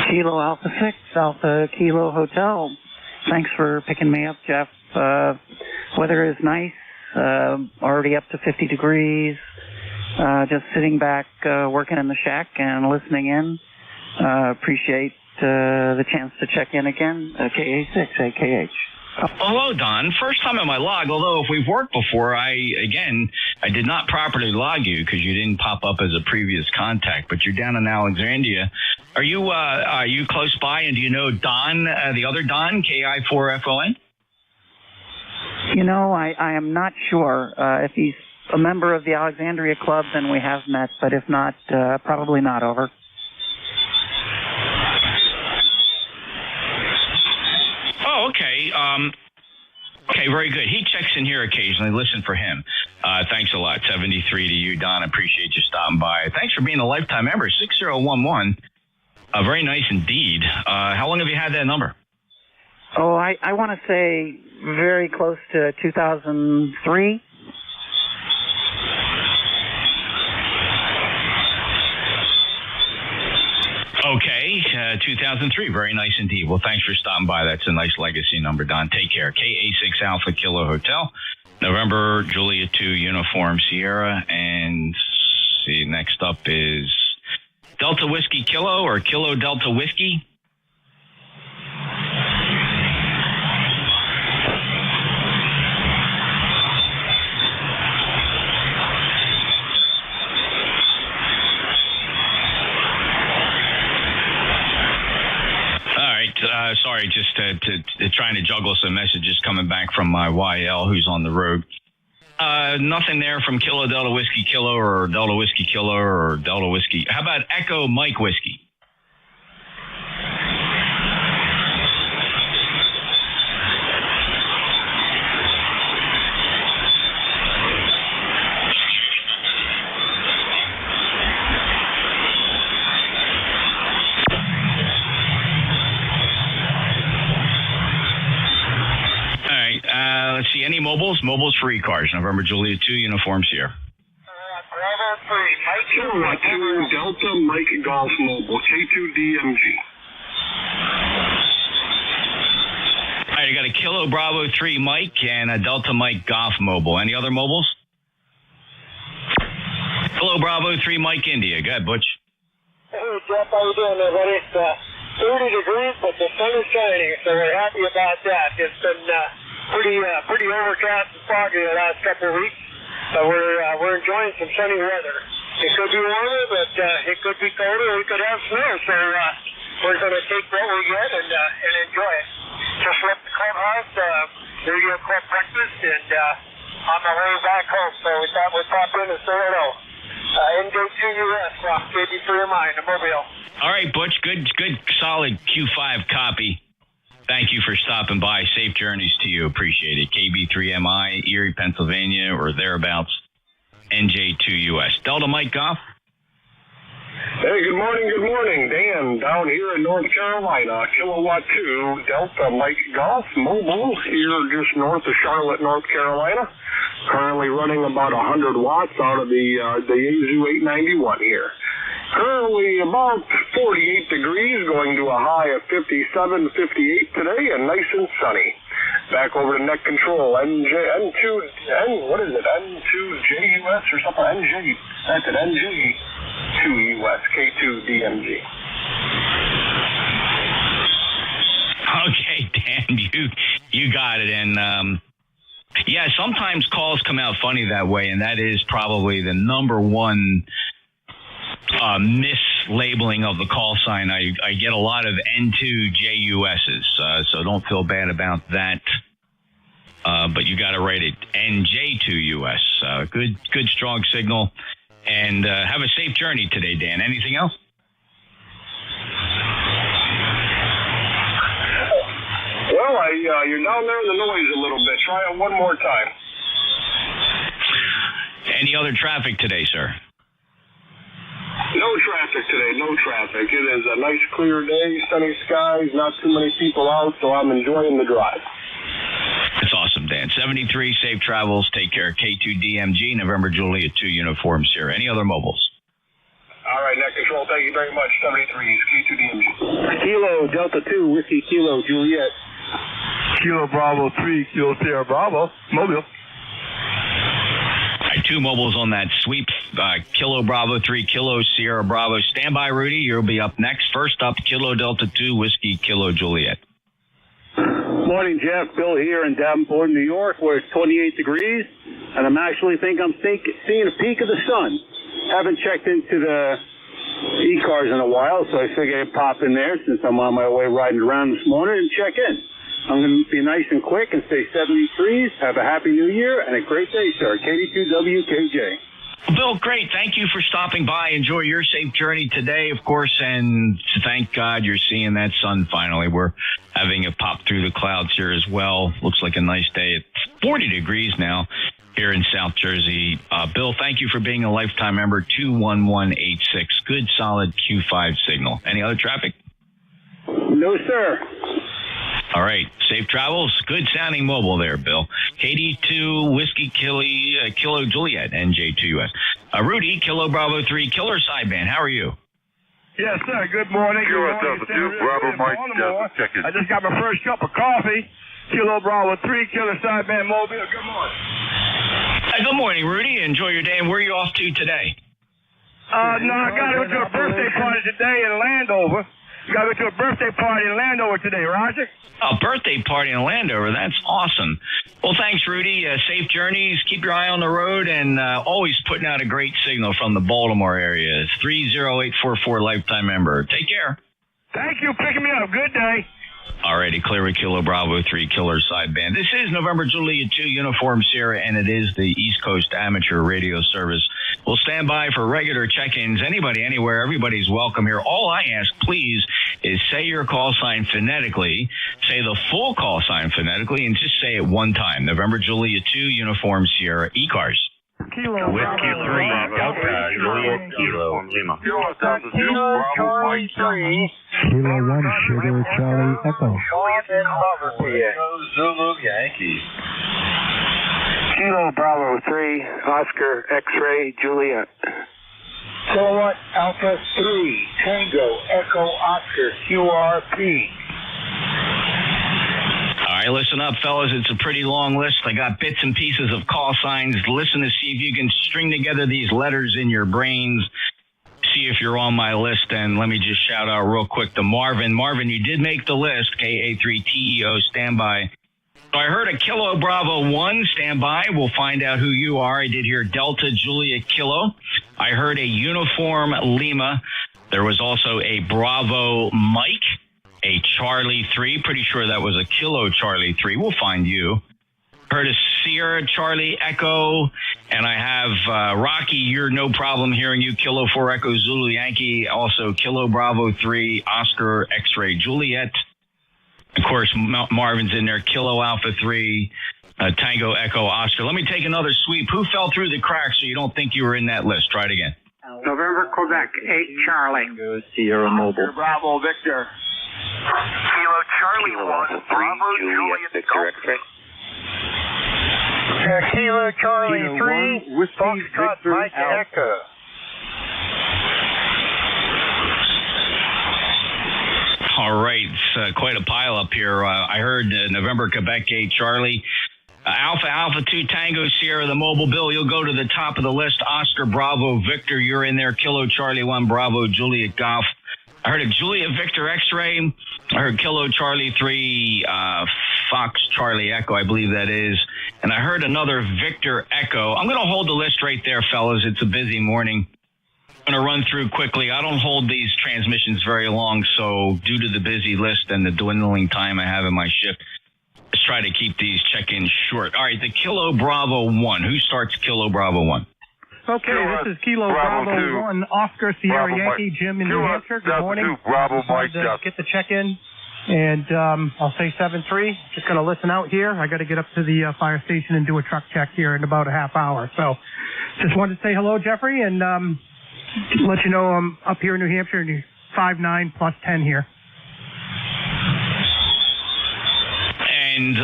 Kilo Alpha 6, Alpha Kilo Hotel. Thanks for picking me up, Jeff. Weather is nice, already up to 50 degrees. Just sitting back, working in the shack and listening in. Appreciate the chance to check in again. KA6, AKH. Hello, Don. First time on my log, although if we've worked before, I did not properly log you because you didn't pop up as a previous contact, but you're down in Alexandria. Are you close by, and do you know Don, the other Don, KI4FON? I am not sure. If he's a member of the Alexandria Club, then we have met, but if not, probably not, over. Oh, okay. Okay, very good. He checks in here occasionally. Listen for him. Thanks a lot. 73 to you, Don. Appreciate you stopping by. Thanks for being a lifetime member. 6011. Very nice indeed. How long have you had that number? Oh, I want to say very close to 2003. Okay, 2003. Very nice indeed. Well, thanks for stopping by. That's a nice legacy number, Don. Take care. KA6 Alpha Kilo Hotel. November, Julia 2 Uniform Sierra. And see, next up is Delta Whiskey Kilo or Kilo Delta Whiskey. Sorry, just trying to juggle some messages coming back from my YL who's on the road. Nothing there from Kilo Delta Whiskey Kilo or Delta Whiskey Kilo or Delta Whiskey. How about Echo Mike Whiskey? Let's see, any mobiles? Mobiles for ECARS. November Juliet 2 uniforms here. Bravo 3, Mike. Kilo Delta Mike Golf Mobile, K2DMG. All right, I got a Kilo Bravo 3 Mike and a Delta Mike Golf Mobile. Any other mobiles? Kilo Bravo 3 Mike India. Go ahead, Butch. Hey, Jeff, how you doing there, buddy? It's 30 degrees, but the sun is shining, so we're happy about that. It's been pretty overcast and foggy the last couple of weeks, but we're enjoying some sunny weather. It could be warmer, but it could be colder. We could have snow, so we're going to take what we get and enjoy it. Just left the clubhouse, radio club breakfast, and on my way back home, so we thought we'd pop in and say hello. NJ2US, KB3MI, in the Mobile. All right, Butch, good, solid Q5 copy. Thank you for stopping by. Safe journeys to you. Appreciate it. KB3MI, Erie, Pennsylvania, or thereabouts. NJ2US. Delta Mike Golf. Hey, good morning. Dan, down here in North Carolina. Kilowatt 2, Delta Mike Golf Mobile, here just north of Charlotte, North Carolina. Currently running about 100 watts out of the Yaesu 891 here. Currently about 48 degrees, going to a high of 57, 58 today, and nice and sunny. Back over to net control, what is it, N2JUS or something, NJ, that's it, NJ2US, K2DMG. Okay, Dan, you got it, and yeah, sometimes calls come out funny that way, and that is probably the number one mislabeling of the call sign. I get a lot of N2JUSs, so don't feel bad about that. But you got to write it NJ2US. Good strong signal, and have a safe journey today, Dan. Anything else? Well, you're down there in the noise a little bit. Try it one more time. Any other traffic today, sir? No traffic today, no traffic. It is a nice clear day, sunny skies, not too many people out, so I'm enjoying the drive. That's awesome, Dan. 73, safe travels. Take care. K2DMG, November Juliet 2 uniforms here. Any other mobiles? All right, net control, thank you very much. 73 is K2DMG. Kilo Delta 2, Whiskey Kilo Juliet. Kilo Bravo 3, Kilo Sierra Bravo, Mobile. Two mobiles on that sweep. Kilo Bravo 3, Kilo Sierra Bravo. Stand by, Rudy. You'll be up next. First up, Kilo Delta 2, Whiskey Kilo Juliet. Morning, Jeff. Bill here in Davenport, New York, where it's 28 degrees, and I'm actually seeing a peak of the sun. Haven't checked into the ECARS in a while, so I figured I'd pop in there since I'm on my way riding around this morning and check in. I'm going to be nice and quick and stay 73s. Have a happy new year and a great day, sir. KD2WKJ. Bill, great. Thank you for stopping by. Enjoy your safe journey today, of course, and thank God you're seeing that sun finally. We're having it pop through the clouds here as well. Looks like a nice day. It's 40 degrees now here in South Jersey. Bill, thank you for being a lifetime member. 21186. Good, solid Q5 signal. Any other traffic? No, sir. All right. Safe travels. Good sounding mobile there, Bill. KD2 Whiskey Kilo Juliet, NJ2US. Rudy, Kilo Bravo 3, Killer Sideband. How are you? Yes, sir. Good morning. Kilo Delta 2, Bravo Mike, check it. I just got my first cup of coffee. Kilo Bravo 3, Killer Sideband Mobile. Good morning. Good morning, Rudy. Enjoy your day. And where are you off to today? No, I got to go to a birthday party today in Landover. You got to go to a birthday party in Landover today, Roger. A birthday party in Landover. That's awesome. Well, thanks, Rudy. Safe journeys. Keep your eye on the road, and always putting out a great signal from the Baltimore area. 30844 lifetime member. Take care. Thank you for picking me up. Good day. Alrighty, clear with Kilo Bravo 3 Killer Sideband. This is November Juliet 2 Uniform Sierra, and it is the East Coast Amateur Radio Service. We'll stand by for regular check-ins. Anybody, anywhere, everybody's welcome here. All I ask, please, is say your call sign phonetically, say the full call sign phonetically, and just say it one time. November Juliet 2 Uniform Sierra, ECARS. Kilo Whiskey 3 Delta Juliet Kilo Lima. Kilo Charlie 3. Kilo 1 Sugar Charlie Echo. Zulu Yankee. Kilo Bravo 3, Oscar X-Ray Juliet. Kilowatt Alpha 3, Tango Echo Oscar QRP. All right, listen up, fellas. It's a pretty long list. I got bits and pieces of call signs. Listen to see if you can string together these letters in your brains. See if you're on my list. And let me just shout out real quick to Marvin. Marvin, you did make the list. KA3TEO, standby. So I heard a Kilo Bravo 1, standby. We'll find out who you are. I did hear Delta Juliet Kilo. I heard a Uniform Lima. There was also a Bravo Mike. A Charlie 3, pretty sure that was a Kilo Charlie 3. We'll find you. Heard a Sierra Charlie Echo, and I have Rocky. You're no problem hearing you. Kilo 4 Echo Zulu Yankee. Also Kilo Bravo 3 Oscar X-Ray Juliet. Of course, Marvin's in there. Kilo Alpha 3 Tango Echo Oscar. Let me take another sweep. Who fell through the cracks so you don't think you were in that list? Try it again. November Quebec 8 Charlie. Sierra Mobile. Bravo Victor. Kilo Charlie 1, Bravo Juliet Victor X-Ray. Kilo Charlie 3, Foxtrot Mike Echo. All right, it's quite a pile up here. I heard November Quebec 8 Charlie. Alpha 2 Tango Sierra, the mobile bill. You'll go to the top of the list. Oscar Bravo Victor, you're in there. Kilo Charlie 1 Bravo Juliet Golf. I heard a Juliet Victor X-Ray. I heard Kilo Charlie 3 Fox Charlie Echo, I believe that is. And I heard another Victor Echo. I'm going to hold the list right there, fellas. It's a busy morning. I'm going to run through quickly. I don't hold these transmissions very long, so due to the busy list and the dwindling time I have in my shift, let's try to keep these check-ins short. All right, the Kilo Bravo 1. Who starts Kilo Bravo 1? Okay, this is Kilo Bravo 1, Oscar Sierra Yankee, Jim in New Hampshire. Good morning. Bravo Mike. Get the check-in, and I'll say 7-3. Just going to listen out here. I got to get up to the fire station and do a truck check here in about a half hour. So just wanted to say hello, Jeffrey, and let you know I'm up here in New Hampshire, 5-9 plus 10 here. And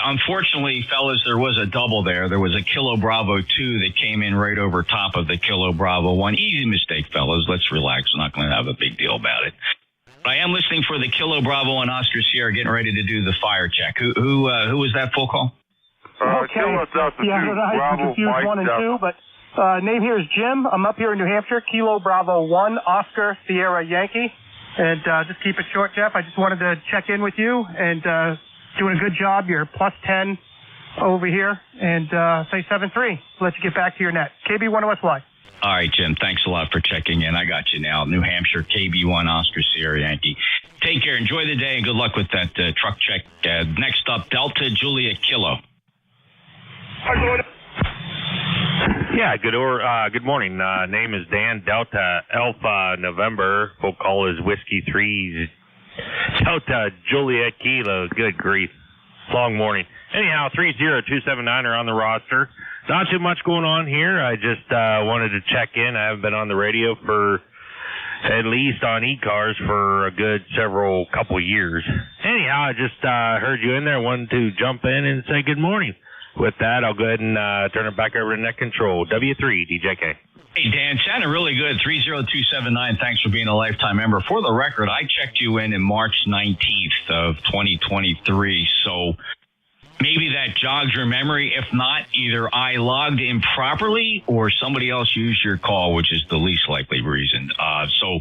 unfortunately, fellas, there was a double there. There was a Kilo Bravo 2 that came in right over top of the Kilo Bravo 1. Easy mistake, fellas. Let's relax. We're not going to have a big deal about it. But I am listening for the Kilo Bravo and Oscar Sierra getting ready to do the fire check. Who was that full call? Okay. I confused 1 and 2, but name here is Jim. I'm up here in New Hampshire. Kilo Bravo 1, Oscar Sierra Yankee. And just keep it short, Jeff. I just wanted to check in with you and doing a good job. You're plus 10 over here. And say 7-3. Let you get back to your net. KB1OSY. All right, Jim. Thanks a lot for checking in. I got you now. New Hampshire, KB1, Oscar Sierra Yankee. Take care. Enjoy the day, and good luck with that truck check. Next up, Delta Juliet Kilo. Yeah, good morning. Name is Dan, Delta Alpha November. Full call is Whiskey 3 Delta Juliet Kilo. Good grief. Long morning. Anyhow, 30279 are on the roster. Not too much going on here. I just wanted to check in. I haven't been on the radio for at least on ECARS for a good couple years. Anyhow, I just heard you in there. Wanted to jump in and say good morning. With that, I'll go ahead and turn it back over to Net Control. W3, DJK. Hey, Dan, sounded really good. 30279, thanks for being a lifetime member. For the record, I checked you in March 19th of 2023, so maybe that jogs your memory. If not, either I logged in properly or somebody else used your call, which is the least likely reason. So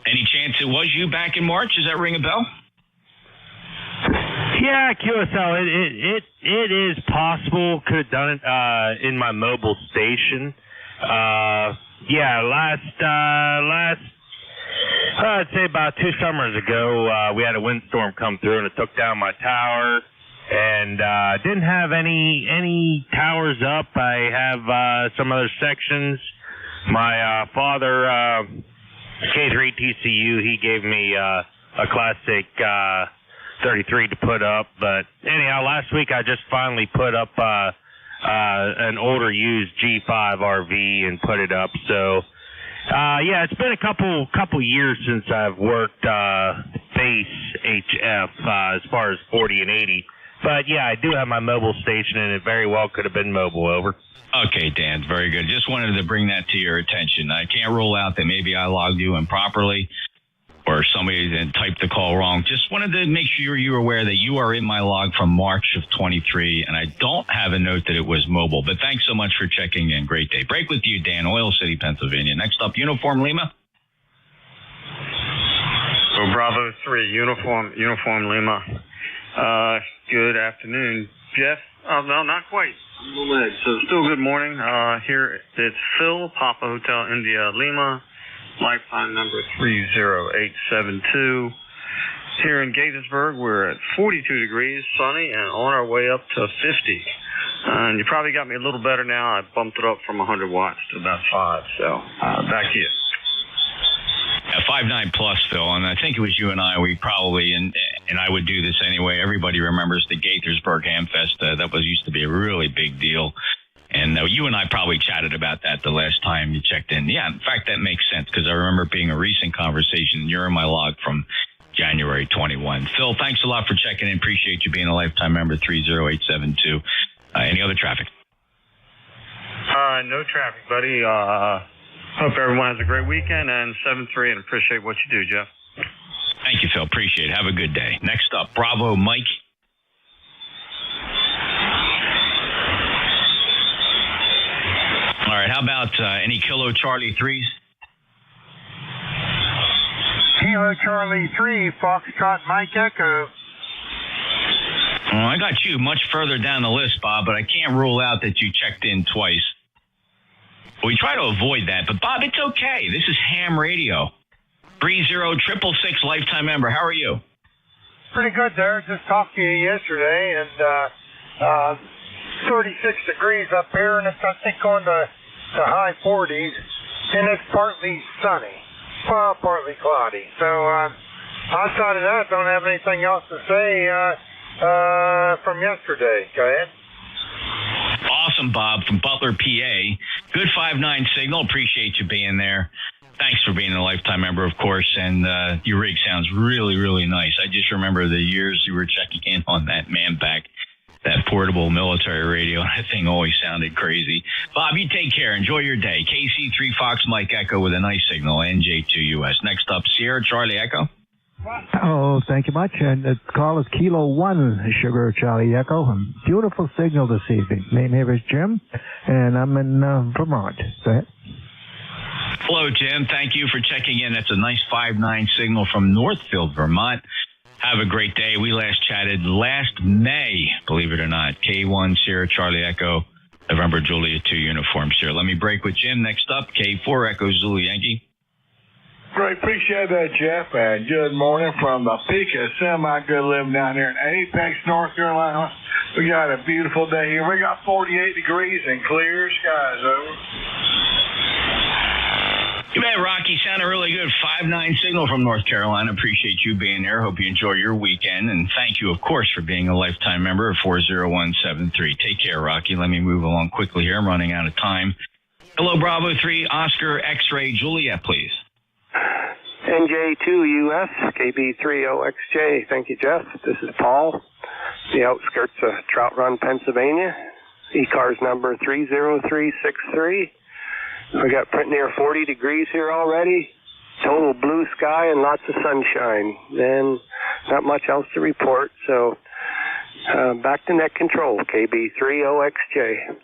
any chance it was you back in March? Does that ring a bell? Yeah, QSL, it is possible. Could have done it in my mobile station. I'd say about 2 summers ago, we had a windstorm come through and it took down my tower. And didn't have any towers up. I have some other sections. My father, K3 TCU, he gave me a classic 33 to put up. But anyhow, last week I just finally put up an older used G5 RV and put it up. So yeah, it's been a couple years since I've worked base HF as far as 40 and 80. But, yeah, I do have my mobile station, and it very well could have been mobile. Over. Okay, Dan, very good. Just wanted to bring that to your attention. I can't rule out that maybe I logged you improperly or somebody typed the call wrong. Just wanted to make sure you were aware that you are in my log from March of 23, and I don't have a note that it was mobile. But thanks so much for checking in. Great day. Break with you, Dan, Oil City, Pennsylvania. Next up, Uniform Lima. So Bravo 3, Uniform Lima. Good afternoon, Jeff. No, not quite. I'm a little late. So still good morning. Here it's Phil, Papa Hotel India Lima, lifetime number 30872. Here in Gaithersburg, we're at 42 degrees, sunny, and on our way up to 50. And you probably got me a little better now. I bumped it up from 100 watts to about 5. So back to you. 5.9 plus, Phil, and I think it was you and I. We probably, and I would do this anyway. Everybody remembers the Gaithersburg Hamfest. That used to be a really big deal. And you and I probably chatted about that the last time you checked in. Yeah, in fact, that makes sense because I remember it being a recent conversation. You're in my log from January 21. Phil, thanks a lot for checking in. Appreciate you being a lifetime member, 30872. Any other traffic? No traffic, buddy. Hope everyone has a great weekend and 7-3 and appreciate what you do, Jeff. Thank you, Phil. Appreciate it. Have a good day. Next up, Bravo Mike. All right, how about any Kilo Charlie 3s? Kilo Charlie 3, Foxtrot Mike Echo. Well, I got you much further down the list, Bob, but I can't rule out that you checked in twice. We try to avoid that, but Bob, it's okay. This is ham radio. 30666 lifetime member. How are you? Pretty good there. Just talked to you yesterday, and 36 degrees up here, and it's, I think, going to high 40s, and it's partly sunny, partly cloudy. So outside of that, don't have anything else to say from yesterday. Go ahead. Awesome, Bob, from Butler, PA. Good 5.9 signal. Appreciate you being there. Thanks for being a lifetime member, of course, and your rig sounds really, really nice. I just remember the years you were checking in on that man-pack, that portable military radio. That thing always sounded crazy. Bob, you take care. Enjoy your day. KC3 Fox Mike Echo with a nice signal. NJ2 US. Next up, Sierra Charlie Echo. Oh, thank you much. And the call is Kilo 1 Sugar Charlie Echo. Beautiful signal this evening. Name here is Jim, and I'm in Vermont. Go ahead. Hello, Jim. Thank you for checking in. That's a nice 5.9 signal from Northfield, Vermont. Have a great day. We last chatted last May, believe it or not. K1 Sierra Charlie Echo, November Julia 2 uniform. Sierra. Let me break with Jim. Next up, K4 Echo Zulu Yankee. Great, appreciate that, Jeff. And good morning from the peak of semi-good living down here in Apex, North Carolina. We got a beautiful day here. We got 48 degrees and clear skies. Over. You bet, Rocky. Sounded really good. 5.9 signal from North Carolina. Appreciate you being there. Hope you enjoy your weekend. And thank you, of course, for being a lifetime member of 40173. Take care, Rocky. Let me move along quickly here. I'm running out of time. Hello, Bravo 3, Oscar X-Ray Juliet, please. NJ2US, KB30XJ. Thank you, Jeff. This is Paul, the outskirts of Trout Run, Pennsylvania. ECARS number 30363. We got pretty near 40 degrees here already. Total blue sky and lots of sunshine. Then not much else to report. So back to net control, KB30XJ.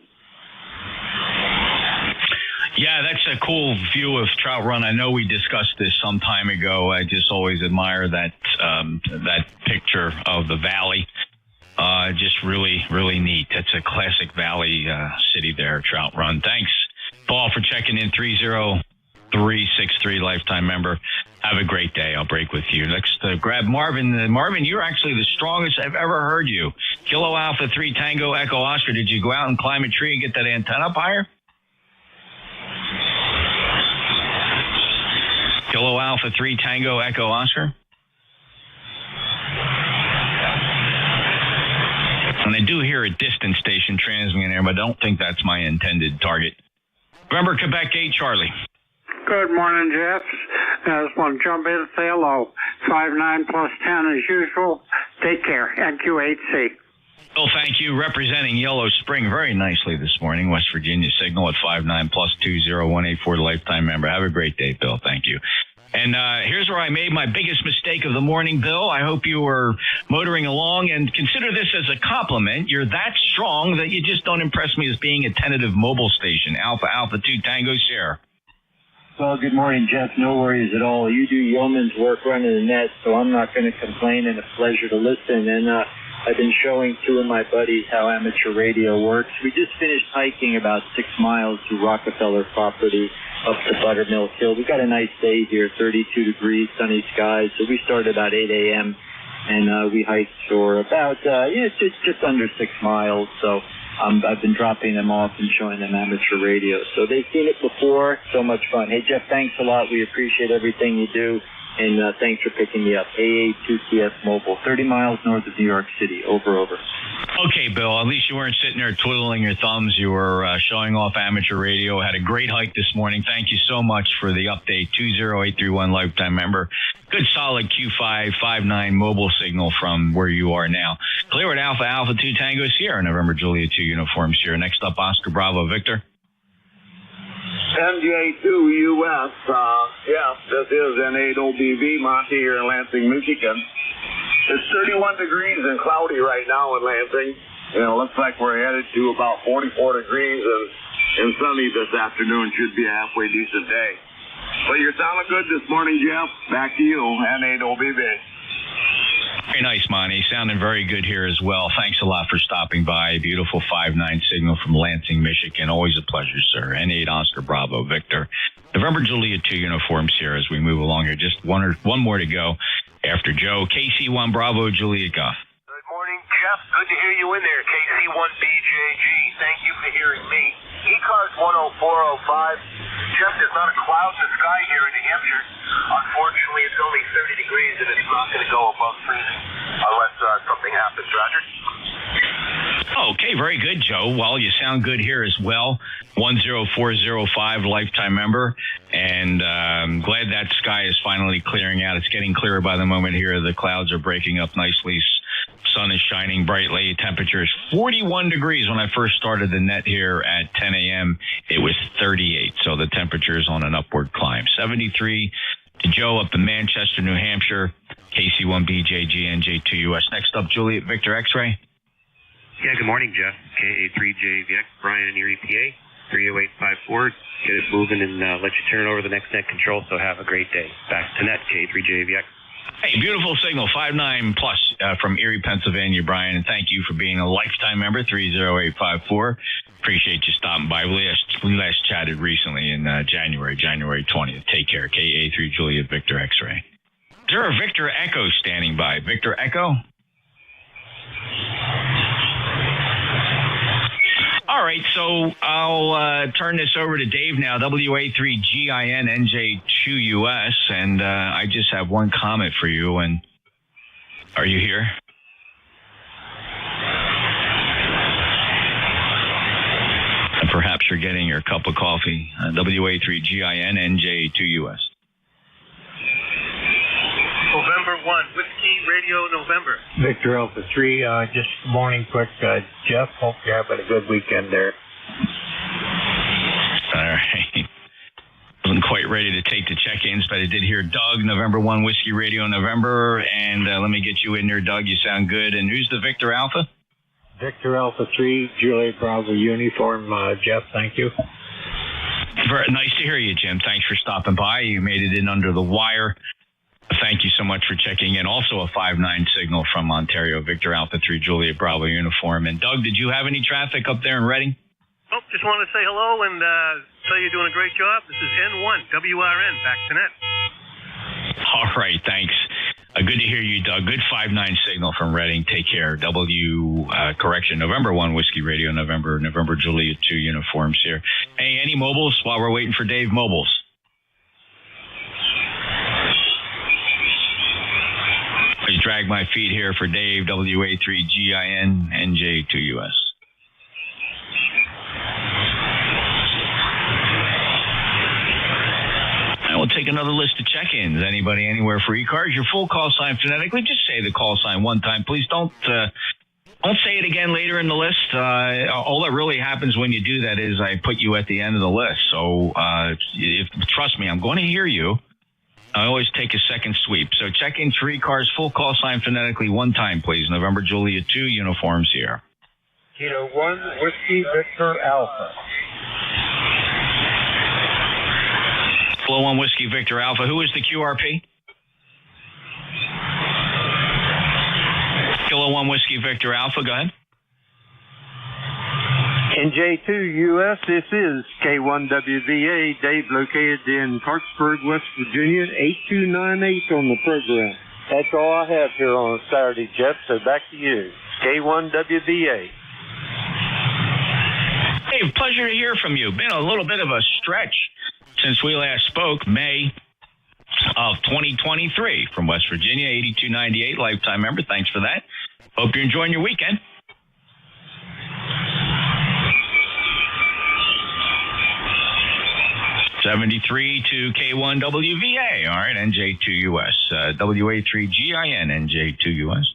Yeah, that's a cool view of Trout Run. I know we discussed this some time ago. I just always admire that that picture of the valley. Just really, really neat. That's a classic valley city there, Trout Run. Thanks, Paul, for checking in. 30363 lifetime member. Have a great day. I'll break with you. Next, grab Marvin. Marvin, you're actually the strongest I've ever heard you. Kilo Alpha 3 Tango Echo Oscar. Did you go out and climb a tree and get that antenna up higher? Kilo Alpha 3 Tango Echo Oscar. And I do hear a distance station transmitting there, but I don't think that's my intended target. Remember, Quebec 8, Charlie. Good morning, Jeff. I just want to jump in and say hello. 5-9 plus 10 as usual. Take care. NQ8C. Well, thank you. Representing Yellow Spring very nicely this morning. West Virginia signal at 59 plus 20184, the lifetime member. Have a great day, Bill. Thank you. And here's where I made my biggest mistake of the morning, Bill. I hope you were motoring along, and consider this as a compliment. You're that strong that you just don't impress me as being a tentative mobile station. Alpha 2 Tango Sierra. Well, good morning, Jeff. No worries at all. You do yeoman's work running the net, so I'm not going to complain, and a pleasure to listen. And I've been showing two of my buddies how amateur radio works. We just finished hiking about 6 miles to Rockefeller property up to Buttermilk Hill. We got a nice day here, 32 degrees, sunny skies. So we started about 8 a.m. and we hiked for about just under 6 miles. So I've been dropping them off and showing them amateur radio. So they've seen it before. So much fun. Hey, Jeff, thanks a lot. We appreciate everything you do. And thanks for picking me up. AA2TS Mobile, 30 miles north of New York City. Over. Okay, Bill, at least you weren't sitting there twiddling your thumbs. You were showing off amateur radio. Had a great hike this morning. Thank you so much for the update. 20831 lifetime member. Good solid Q5 59 mobile signal from where you are now. Clear at Alpha 2 Tango Sierra, November Juliet 2 uniform Sierra. Next up, Oscar Bravo Victor. MJ2US, this is N8OBV, Monty here in Lansing, Michigan. It's 31 degrees and cloudy right now in Lansing. Looks like we're headed to about 44 degrees and sunny this afternoon. Should be a halfway decent day. But you're sounding good this morning, Jeff. Back to you, N8OBV. Very nice, Monty. Sounding very good here as well. Thanks a lot for stopping by. Beautiful 5-9 signal from Lansing, Michigan. Always a pleasure, sir. N8 Oscar Bravo Victor. November Juliet 2 uniforms here as we move along here. Just one more to go after Joe. KC1 Bravo Juliet Golf. Good morning, Jeff. Good to hear you in there. KC1BJG. Thank you for hearing me. ECARS 10405. Jeff, there's not a cloud in the sky here in New Hampshire. Unfortunately, it's only 30 degrees, and it's not going to go above freezing unless something happens. Roger? Okay, very good, Joe. Well, you sound good here as well. 10405 lifetime member, and I'm glad that sky is finally clearing out. It's getting clearer by the moment here. The clouds are breaking up nicely. Sun is shining brightly. Temperature is 41 degrees. When I first started the net here at 10 a.m., it was 38. So the temperature is on an upward climb. 73 to Joe up in Manchester, New Hampshire. KC1BJG NJ2US. Next up, Juliet Victor X-Ray. Yeah, good morning, Jeff. KA3JVX, Brian in Erie, PA. 30854. Get it moving and let you turn it over the next net control. So have a great day. Back to net, KA3JVX. Hey, beautiful signal, 5-9 plus from Erie, Pennsylvania, Brian, and thank you for being a lifetime member, 30854. Appreciate you stopping by. We last chatted recently in January 20th. Take care, KA3 Juliet Victor X-Ray. Is there a Victor Echo standing by? Victor Echo? All right, so I'll turn this over to Dave now, WA3GINNJ2US, and I just have one comment for you, and are you here? And perhaps you're getting your cup of coffee, WA3GINNJ2US. November 1, Whiskey Radio November. Victor Alpha 3, just morning quick, Jeff, hope you're having a good weekend there. All right. Wasn't quite ready to take the check-ins, but I did hear Doug, November 1, Whiskey Radio November, and let me get you in there, Doug. You sound good. And who's the Victor Alpha? Victor Alpha 3, Juliet Bravo uniform, Jeff, thank you. Very nice to hear you, Jim. Thanks for stopping by. You made it in under the wire. Thank you so much for checking in. Also a 5-9 signal from Ontario, Victor Alpha 3 Juliet Bravo uniform. And Doug, did you have any traffic up there in Reading? Oh, just wanted to say hello and tell you you're doing a great job. This is N1 WRN, back to net. All right, thanks. Good to hear you, Doug. Good 5-9 signal from Reading. Take care. November 1 Whiskey Radio, November Juliet 2 uniforms here. Hey, any mobiles while we're waiting for Dave? Mobiles. I drag my feet here for Dave, WA3GIN, NJ2US. We'll take another list of check-ins. Anybody, anywhere for ECARS? Your full call sign phonetically. Just say the call sign one time, please. Don't say it again later in the list. All that really happens when you do that is I put you at the end of the list. So trust me, I'm going to hear you. I always take a second sweep. So check-in for ECARS, full call sign phonetically one time, please. November Juliet 2 uniforms here. Kilo 1 Whiskey Victor Alpha. Kilo 1 Whiskey Victor Alpha. Who is the QRP? Kilo 1 Whiskey Victor Alpha. Go ahead. NJ2US, this is K1WVA. Dave, located in Parksburg, West Virginia, 8298 on the program. That's all I have here on Saturday, Jeff, so back to you. K1WVA. Hey, pleasure to hear from you. Been a little bit of a stretch since we last spoke, May of 2023 from West Virginia, 8298, lifetime member. Thanks for that. Hope you're enjoying your weekend. '73 to K1WVA. All right, NJ2US. WA3GIN, NJ2US.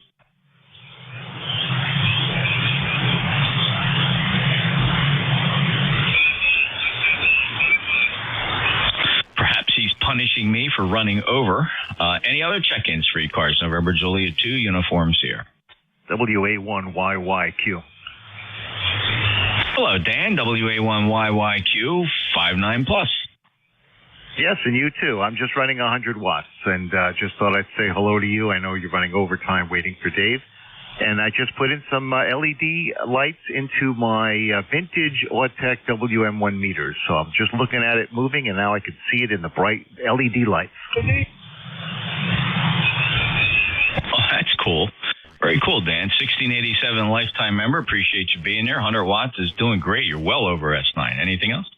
Punishing me for running over. Any other check-ins for ECARS? November Juliet 2 uniforms here. WA1YYQ. Hello, Dan. WA1YYQ 59 plus. Yes, and you too. I'm just running 100 watts, and just thought I'd say hello to you. I know you're running overtime waiting for Dave. And I just put in some LED lights into my vintage Autech WM1 meters. So I'm just looking at it moving, and now I can see it in the bright LED lights. Oh, that's cool. Very cool, Dan. 1687 lifetime member. Appreciate you being there. 100 watts is doing great. You're well over S9. Anything else?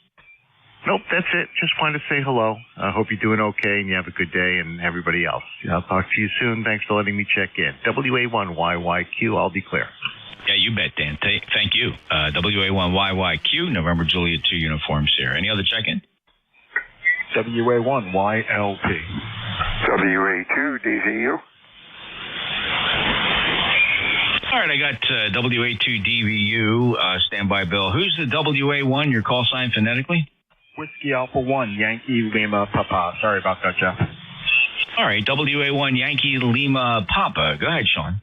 Nope, that's it. Just wanted to say hello. I hope you're doing okay and you have a good day, and everybody else. I'll talk to you soon. Thanks for letting me check in. WA1YYQ, I'll be clear. Yeah, you bet, Dan. Thank you. WA1YYQ, November Juliet 2 uniforms here. Any other check-in? WA1YLP. WA2DVU. All right, I got WA2DVU, standby bill. Who's the WA1, your call sign phonetically? Whiskey Alpha 1, Yankee Lima Papa. Sorry about that, Jeff. All right, WA1 Yankee Lima Papa. Go ahead, Sean.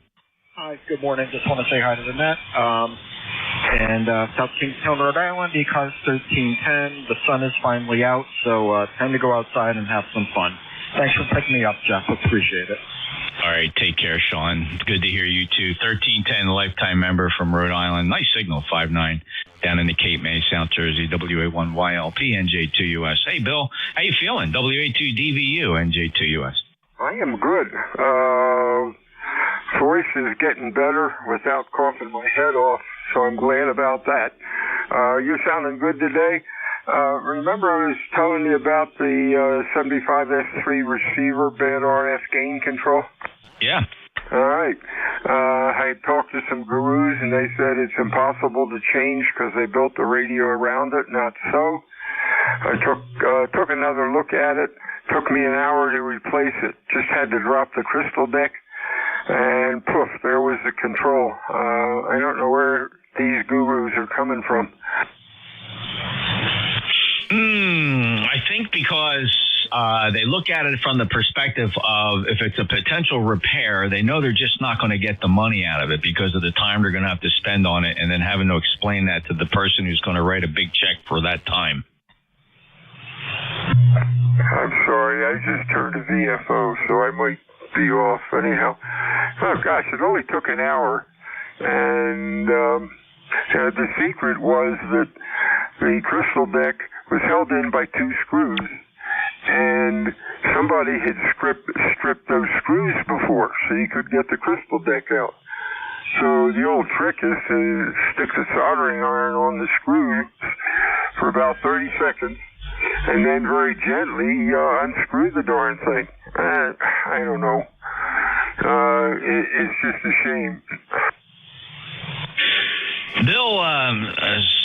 Hi, good morning. Just want to say hi to the net. South Kingstown, Rhode Island, ECARS 1310. The sun is finally out, so time to go outside and have some fun. Thanks for picking me up, Jeff. Appreciate it. All right, take care, Sean. Good to hear you, too. 1310, lifetime member from Rhode Island. Nice signal, 5-9, down in the Cape May, South Jersey, WA1YLP, NJ2US. Hey, Bill, how you feeling? WA2DVU, NJ2US. I am good. Voice is getting better without coughing my head off, so I'm glad about that. You sounding good today? Remember I was telling you about the 75S3 receiver bad RF gain control? Yeah. All right. I talked to some gurus, and they said it's impossible to change because they built the radio around it. Not so. I took another look at it. Took me an hour to replace it. Just had to drop the crystal deck, and poof, there was the control. I don't know where these gurus are coming from. I think because they look at it from the perspective of if it's a potential repair, they know they're just not going to get the money out of it because of the time they're going to have to spend on it, and then having to explain that to the person who's going to write a big check for that time. I'm sorry, I just turned a VFO, so I might be off anyhow. Oh gosh, it only took an hour, and the secret was that the crystal deck was held in by two screws, and somebody had stripped those screws before, so you could get the crystal deck out. So the old trick is to stick the soldering iron on the screws for about 30 seconds, and then very gently unscrew the darn thing. I don't know. It's just a shame. Bill,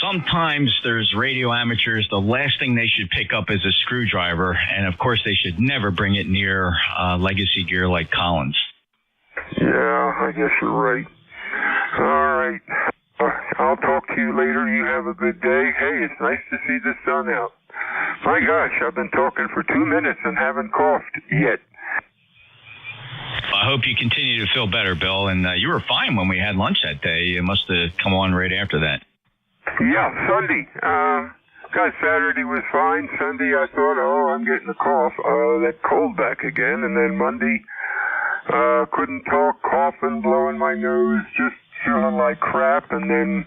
sometimes there's radio amateurs, the last thing they should pick up is a screwdriver, and of course they should never bring it near legacy gear like Collins. Yeah, I guess you're right. All right. I'll talk to you later. You have a good day. Hey, it's nice to see the sun out. My gosh, I've been talking for 2 minutes and haven't coughed yet. I hope you continue to feel better, Bill. And you were fine when we had lunch that day. You must have come on right after that. Yeah, Sunday. God, Saturday was fine. Sunday, I thought, oh, I'm getting a cough. That cold back again. And then Monday, couldn't talk, coughing, blowing my nose, just feeling like crap. And then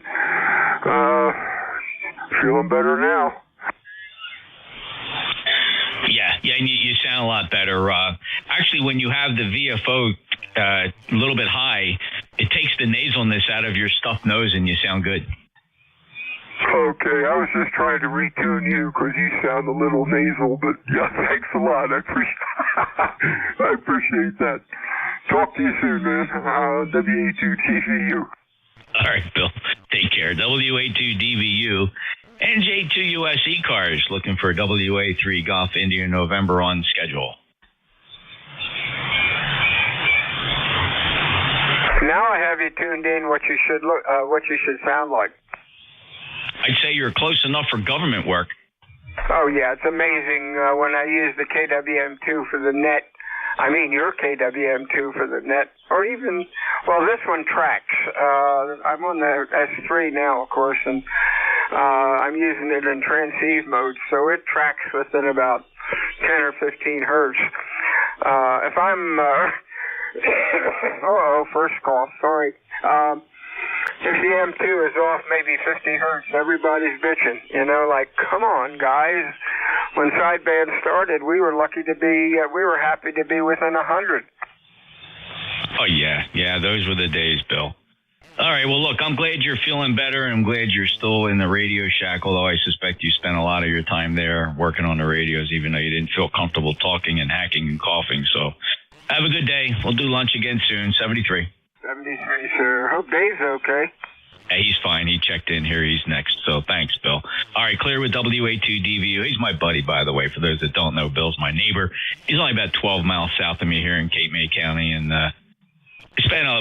feeling better now. Yeah, and you sound a lot better. Actually, when you have the VFO a little bit high, it takes the nasalness out of your stuffed nose and you sound good. Okay, I was just trying to retune you because you sound a little nasal, but yeah, thanks a lot. I appreciate that. Talk to you soon, man. WA2DVU. All right, Bill. Take care. WA2DVU. NJ2US ECARS looking for WA3 Golf India November on schedule. Now I have you tuned in what you should sound like. I'd say you're close enough for government work. Oh yeah, it's amazing when I use the KWM2 for the net. I mean your KWM2 for the net, or even, well, this one tracks. I'm on the S3 now, of course, and I'm using it in transceive mode, so it tracks within about 10 or 15 hertz. If I'm, first call, sorry. If the M2 is off maybe 50 hertz, everybody's bitching. You know, like, come on, guys. When sideband started, we were happy to be within 100. Oh, yeah, those were the days, Bill. All right, well, look, I'm glad you're feeling better, and I'm glad you're still in the Radio Shack, although I suspect you spent a lot of your time there working on the radios, even though you didn't feel comfortable talking and hacking and coughing. So have a good day. We'll do lunch again soon. 73. 73, sir. Hope Dave's okay. Yeah, he's fine. He checked in here. He's next. So thanks, Bill. All right, clear with WA2DVU. He's my buddy, by the way. For those that don't know, Bill's my neighbor. He's only about 12 miles south of me here in Cape May County, and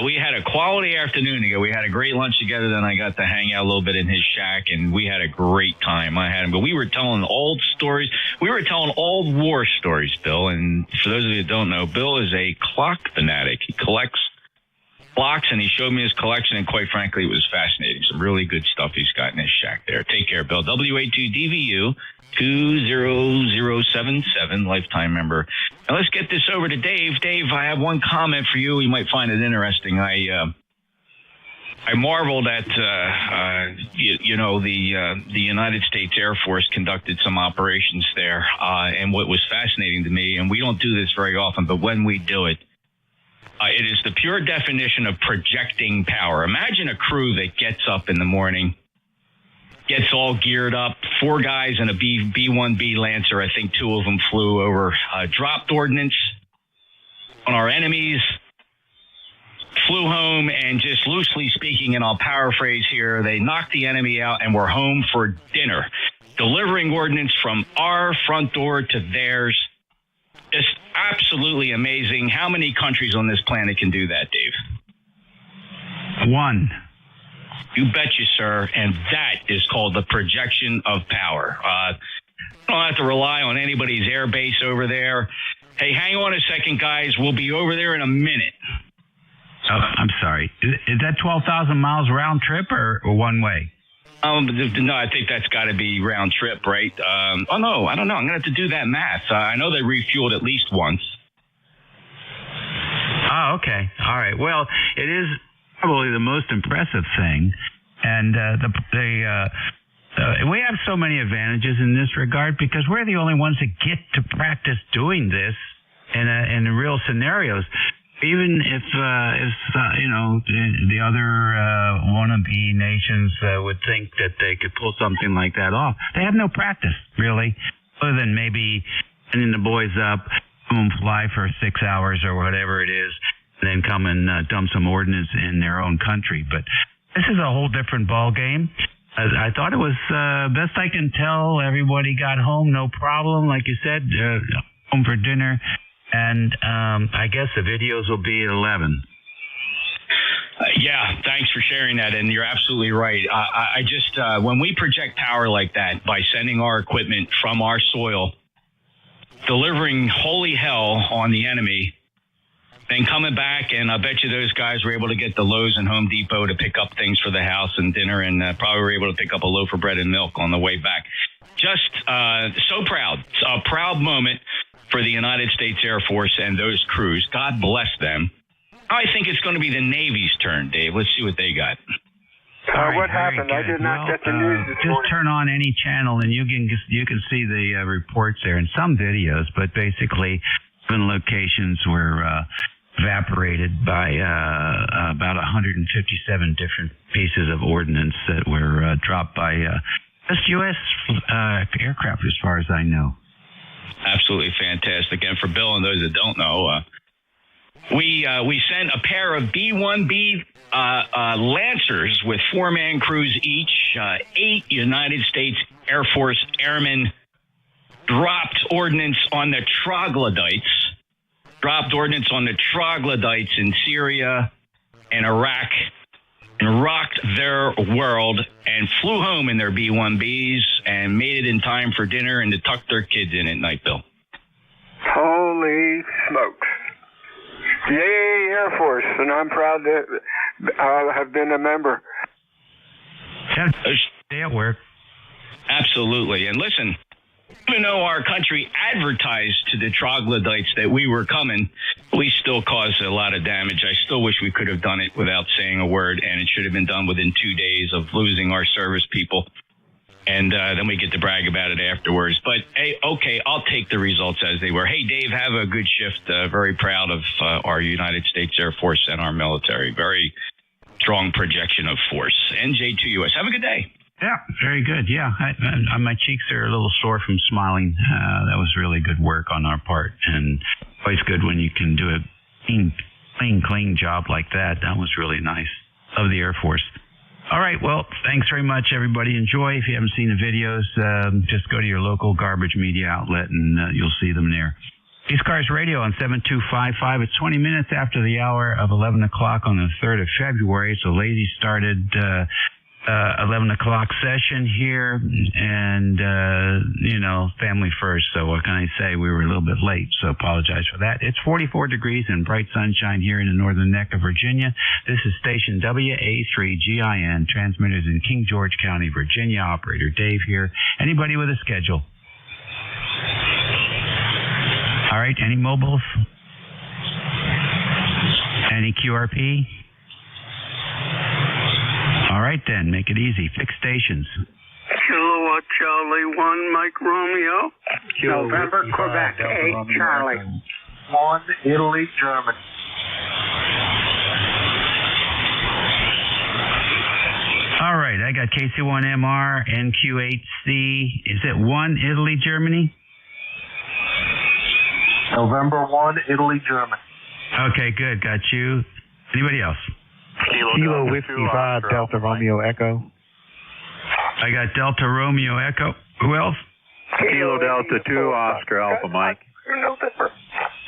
we had a quality afternoon together. We had a great lunch together. Then I got to hang out a little bit in his shack, and we had a great time. I had him, but we were telling old stories. We were telling old war stories, Bill. And for those of you that don't know, Bill is a clock fanatic. He collects clocks, and he showed me his collection, and quite frankly, it was fascinating. Some really good stuff he's got in his shack there. Take care, Bill. WA2DVU 20077, lifetime member. Now let's get this over to Dave. Dave, I have one comment for you. You might find it interesting. I marveled at the United States Air Force conducted some operations there, and what was fascinating to me, and we don't do this very often, but when we do it, it is the pure definition of projecting power. Imagine a crew that gets up in the morning, gets all geared up, 4 guys in a B-1B Lancer. I think 2 of them flew over, dropped ordnance on our enemies, flew home, and just loosely speaking, and I'll paraphrase here, they knocked the enemy out and were home for dinner, delivering ordnance from our front door to theirs. Just absolutely amazing. How many countries on this planet can do that, Dave? 1. You betcha, sir. And that is called the projection of power. Don't have to rely on anybody's air base over there. Hey, hang on a second, guys. We'll be over there in a minute. Oh, I'm sorry. Is that 12,000 miles round trip or one way? No, I think that's got to be round trip, right? No, I don't know. I'm going to have to do that math. I know they refueled at least once. Oh, okay. All right. Well, it is probably the most impressive thing. And We have so many advantages in this regard because we're the only ones that get to practice doing this in real scenarios. Even if the other wannabe nations would think that they could pull something like that off, they have no practice, really, other than maybe sending the boys up, have them fly for 6 hours or whatever it is, and then come and dump some ordnance in their own country. But this is a whole different ball game. I thought it was best I can tell. Everybody got home, no problem, like you said, home for dinner. And I guess the videos will be at 11. Yeah, thanks for sharing that. And you're absolutely right. I just, when we project power like that by sending our equipment from our soil, delivering holy hell on the enemy, then coming back, and I bet you those guys were able to get the Lowe's and Home Depot to pick up things for the house and dinner, and probably were able to pick up a loaf of bread and milk on the way back. Just so proud. It's a proud moment for the United States Air Force and those crews. God bless them. I think it's going to be the Navy's turn, Dave. Let's see what they got. What happened? I did not get the news this morning. Just turn on any channel and you can see the reports there and some videos, but basically 7 locations were evaporated by about 157 different pieces of ordnance that were dropped by just U.S. aircraft, as far as I know. Absolutely fantastic. And for Bill and those that don't know, we sent a pair of B-1B Lancers with 4-man crews each. 8 United States Air Force airmen dropped ordnance on the troglodytes. In Syria and Iraq, and rocked their world, and flew home in their B-1Bs and made it in time for dinner and to tuck their kids in at night, Bill. Holy smokes. Yay, Air Force, and I'm proud to have been a member. Stay at work. Absolutely. And listen, even though our country advertised to the troglodytes that we were coming, we still caused a lot of damage. I still wish we could have done it without saying a word, and it should have been done within 2 days of losing our service people. And then we get to brag about it afterwards. But, hey, okay, I'll take the results as they were. Hey, Dave, have a good shift. Very proud of our United States Air Force and our military. Very strong projection of force. NJ2US. Have a good day. Yeah, very good. Yeah, my cheeks are a little sore from smiling. That was really good work on our part, and always good when you can do a clean job like that. That was really nice. Love the Air Force. All right, well, thanks very much, everybody. Enjoy. If you haven't seen the videos, just go to your local garbage media outlet, and you'll see them there. ECARS Radio on 7255. It's 20 minutes after the hour of 11 o'clock on the 3rd of February, so ladies started 11 o'clock session here, and family first, so what can I say? We were a little bit late, so apologize for that. It's 44 degrees and bright sunshine here in the northern neck of Virginia. This is station WA3GIN, transmitters in King George County, Virginia. Operator Dave here. Anybody with a schedule? All right, any mobiles? Any QRP? All right, then. Make it easy. Fix stations. Kilowatt Charlie 1, Mike Romeo. November, Quebec, 8, Charlie. 1, Italy, Germany. All right, I got KC1MR, NQ8C. Is it 1, Italy, Germany? November 1, Italy, Germany. Okay, good. Got you. Anybody else? Kilo Whiskey 5, Delta Romeo Echo. I got Delta Romeo Echo. Who else? Kilo Delta 2, Oscar Alpha Mike.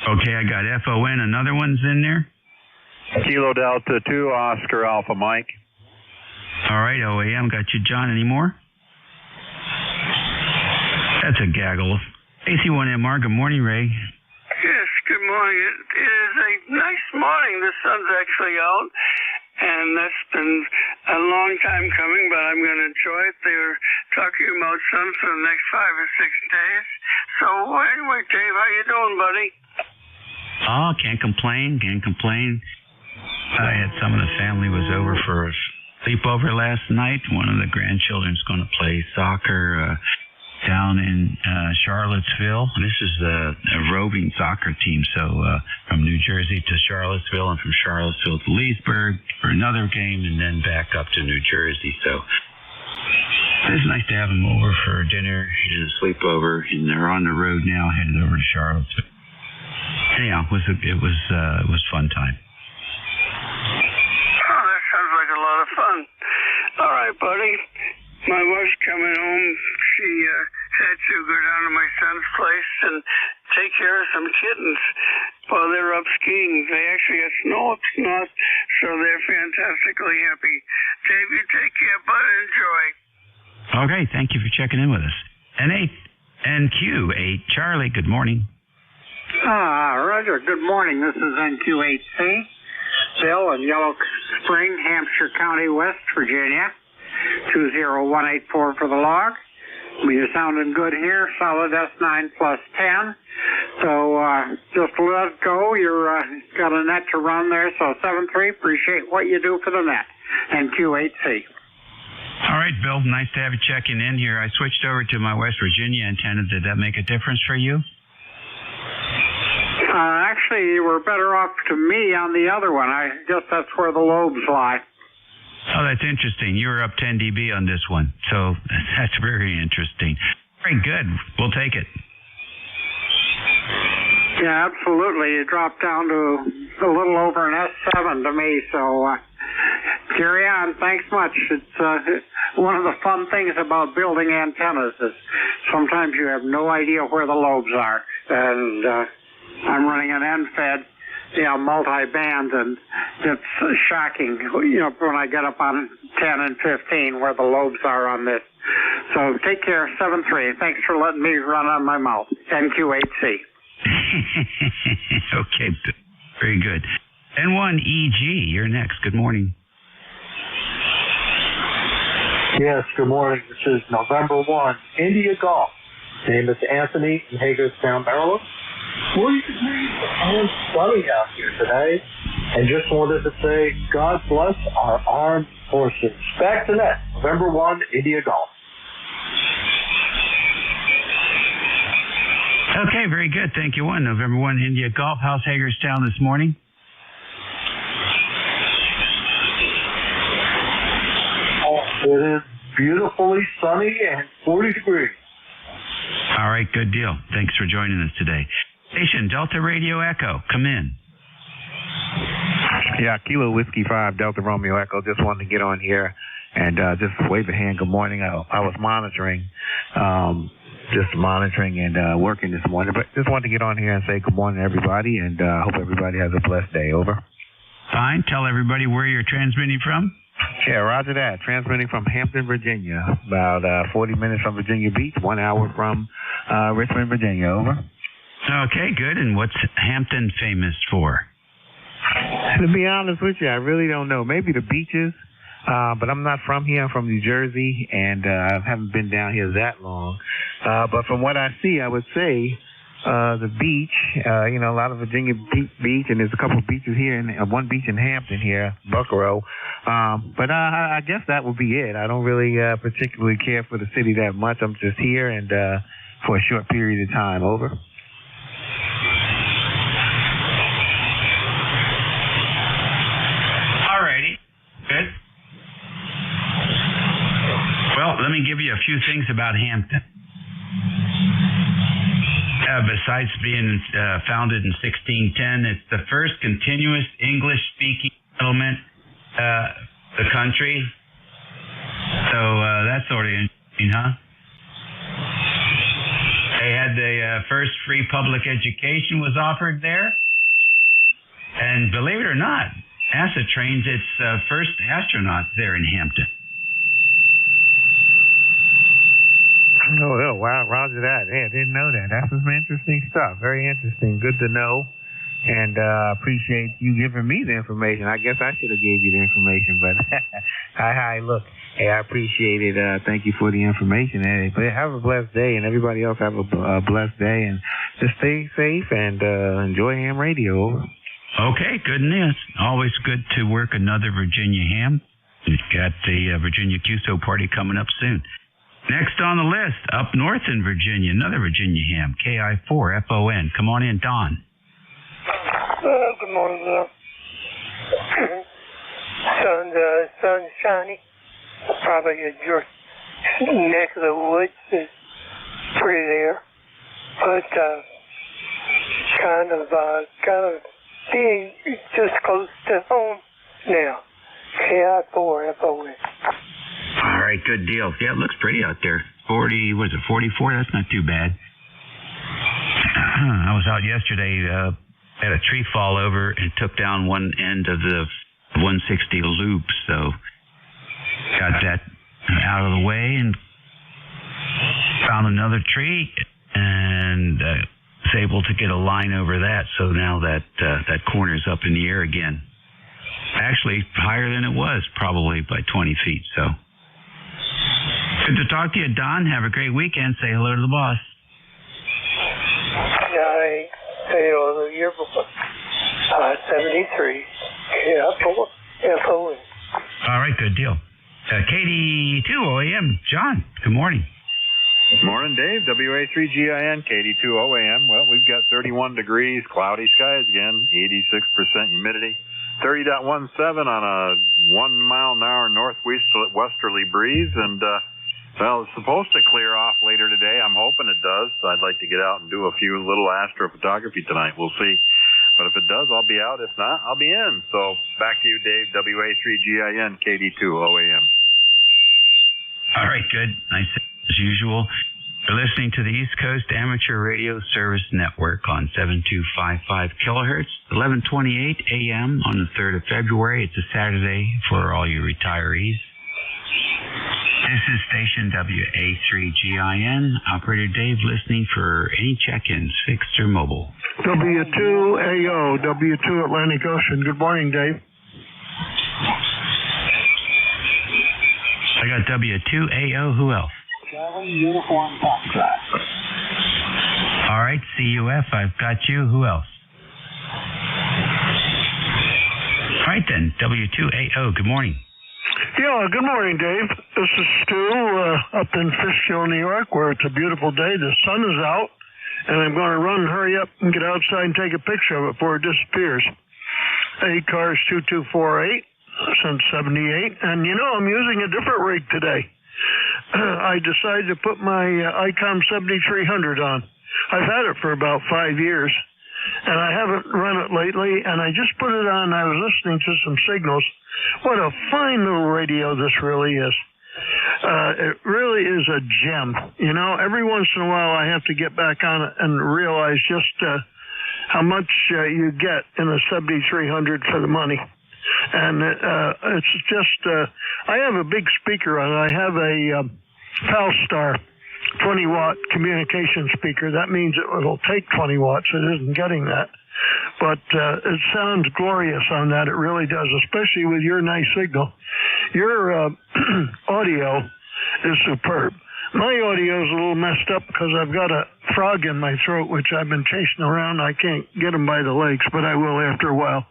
Okay, I got FON. Another one's in there. Kilo Delta 2, Oscar Alpha Mike. All right, OAM. Got you, John. Any more? That's a gaggle. AC1MR. Good morning, Ray. Yes, good morning. It is a nice morning. The sun's actually out, and that's been a long time coming, but I'm going to enjoy it. They were talking about sun for the next 5 or 6 days. So anyway, Dave, how you doing, buddy? Oh, can't complain. I had some of the family was over for sleepover last night. One of the grandchildren's going to play soccer down in Charlottesville. This is a roving soccer team, so from New Jersey to Charlottesville and from Charlottesville to Leesburg for another game and then back up to New Jersey. So it's nice to have them over for dinner and a sleepover, and they're on the road now, headed over to Charlottesville. Anyhow, it was fun time. Oh, that sounds like a lot of fun. All right, buddy. My wife's coming home. She had to go down to my son's place and take care of some kittens while they're up skiing. They actually had snow up north, so they're fantastically happy. Dave, you take care, bud. Enjoy. Okay, thank you for checking in with us. NQ8, Charlie, good morning. Roger, good morning. This is NQ8C, Bill in Yellow Spring, Hampshire County, West Virginia. 20184 for the log. You're sounding good here. Solid S9 plus 10. So just let it go. You're got a net to run there. So 7-3. Appreciate what you do for the net. And Q8C. All right, Bill. Nice to have you checking in here. I switched over to my West Virginia antenna. Did that make a difference for you? Actually, you were better off to me on the other one. I guess that's where the lobes lie. Oh, that's interesting. You were up 10 dB on this one, so that's very interesting. Very good. We'll take it. Yeah, absolutely. It dropped down to a little over an S7 to me, so carry on. Thanks much. It's one of the fun things about building antennas is sometimes you have no idea where the lobes are, and I'm running an end-fed multi-band, and it's shocking, when I get up on 10 and 15 where the lobes are on this. So take care, 7-3. Thanks for letting me run on my mouth. NQ8C. Okay, very good. N1EG, you're next. Good morning. Yes, good morning. This is November 1, India Golf. Name is Anthony from Hagerstown, Maryland. And sunny out here today, and just wanted to say God bless our armed forces. Back to net, November 1, India Golf. Okay, very good. Thank you. November 1, India Golf. How's Hagerstown this morning? It is beautifully sunny and 40 degrees. All right, good deal. Thanks for joining us today. Station Delta Radio Echo, come in. Yeah, Kilo Whiskey 5 Delta Romeo Echo. Just wanted to get on here and just wave a hand. Good morning. I was monitoring and working this morning, but just wanted to get on here and say good morning to everybody, and hope everybody has a blessed day. Over. Fine. Tell everybody where you're transmitting from. Yeah, roger that. Transmitting from Hampton, Virginia, about 40 minutes from Virginia Beach, 1 hour from Richmond, Virginia. Over. Okay, good. And what's Hampton famous for? To be honest with you, I really don't know. Maybe the beaches, but I'm not from here. I'm from New Jersey, and I haven't been down here that long. But from what I see, I would say the beach, a lot of Virginia Beach, and there's a couple of beaches here, and one beach in Hampton here, Buckrow. But I guess that would be it. I don't really particularly care for the city that much. I'm just here and for a short period of time. Over. Good. Well, let me give you a few things about Hampton. Besides being founded in 1610, it's the first continuous English-speaking settlement in the country. So that's sort of interesting, huh? They had the first free public education was offered there. And believe it or not, NASA trains its first astronauts there in Hampton. Oh, wow, roger that. Yeah, I didn't know that. That's some interesting stuff. Very interesting. Good to know. And appreciate you giving me the information. I guess I should have gave you the information, but hi, look. Hey, I appreciate it. Thank you for the information. Hey, but have a blessed day, and everybody else have a blessed day, and just stay safe and enjoy ham radio. Over. Okay, good news. Always good to work another Virginia ham. We've got the Virginia QSO party coming up soon. Next on the list, up north in Virginia, another Virginia ham, KI4FON. Come on in, Don. Good morning, Neil. Sun's shining. Probably in your neck of the woods is pretty there. But kind of being just close to home now. KI4FON. All right, good deal. Yeah, it looks pretty out there. 44? That's not too bad. I was out yesterday, had a tree fall over and took down one end of the 160 loop, so got that out of the way and found another tree and was able to get a line over that, so now that corner's up in the air again. Actually, higher than it was, probably by 20 feet, so. Good to talk to you, Don. Have a great weekend. Say hello to the boss. Yeah, I say hello the year before. 73. KI4FON. All right, good deal. KD2 OAM. John, good morning. Morning, Dave. WA3GIN, KD2 OAM. Well, we've got 31 degrees, cloudy skies again, 86% humidity. 30.17 on a 1 mile an hour northwesterly breeze, and well, it's supposed to clear off later today. I'm hoping it does. I'd like to get out and do a few little astrophotography tonight. We'll see. But if it does, I'll be out. If not, I'll be in. So back to you, Dave. WA3GIN, KD2 OAM. All right, good. Nice as usual. You're listening to the East Coast Amateur Radio Service Network on 7255 kilohertz, 11:28 a.m. on the 3rd of February. It's a Saturday for all you retirees. This is station WA3GIN. Operator Dave listening for any check-ins, fixed or mobile. W2AO, W2 Atlantic Ocean. Good morning, Dave. I got W2AO. Who else? Charlie Uniform Foxtrot. All right, CUF, I've got you. Who else? All right, then, W2AO. Good morning. Yeah, good morning, Dave. This is Stu up in Fishkill, New York, where it's a beautiful day. The sun is out, and I'm going to run and hurry up and get outside and take a picture of it before it disappears. ECARS 2248 since 78, and I'm using a different rig today. I decided to put my ICOM 7300 on. I've had it for about 5 years, and I haven't run it lately, and I just put it on. I was listening to some signals. What a fine little radio this really is. It really is a gem. Every once in a while I have to get back on it and realize just how much you get in a 7300 for the money. And it's just, I have a big speaker on it. I have a Falstar 20-watt communication speaker. That means it'll take 20 watts. It isn't getting that. But it sounds glorious on that. It really does, especially with your nice signal. Your audio is superb. My audio is a little messed up because I've got a frog in my throat, which I've been chasing around. I can't get him by the legs, but I will after a while.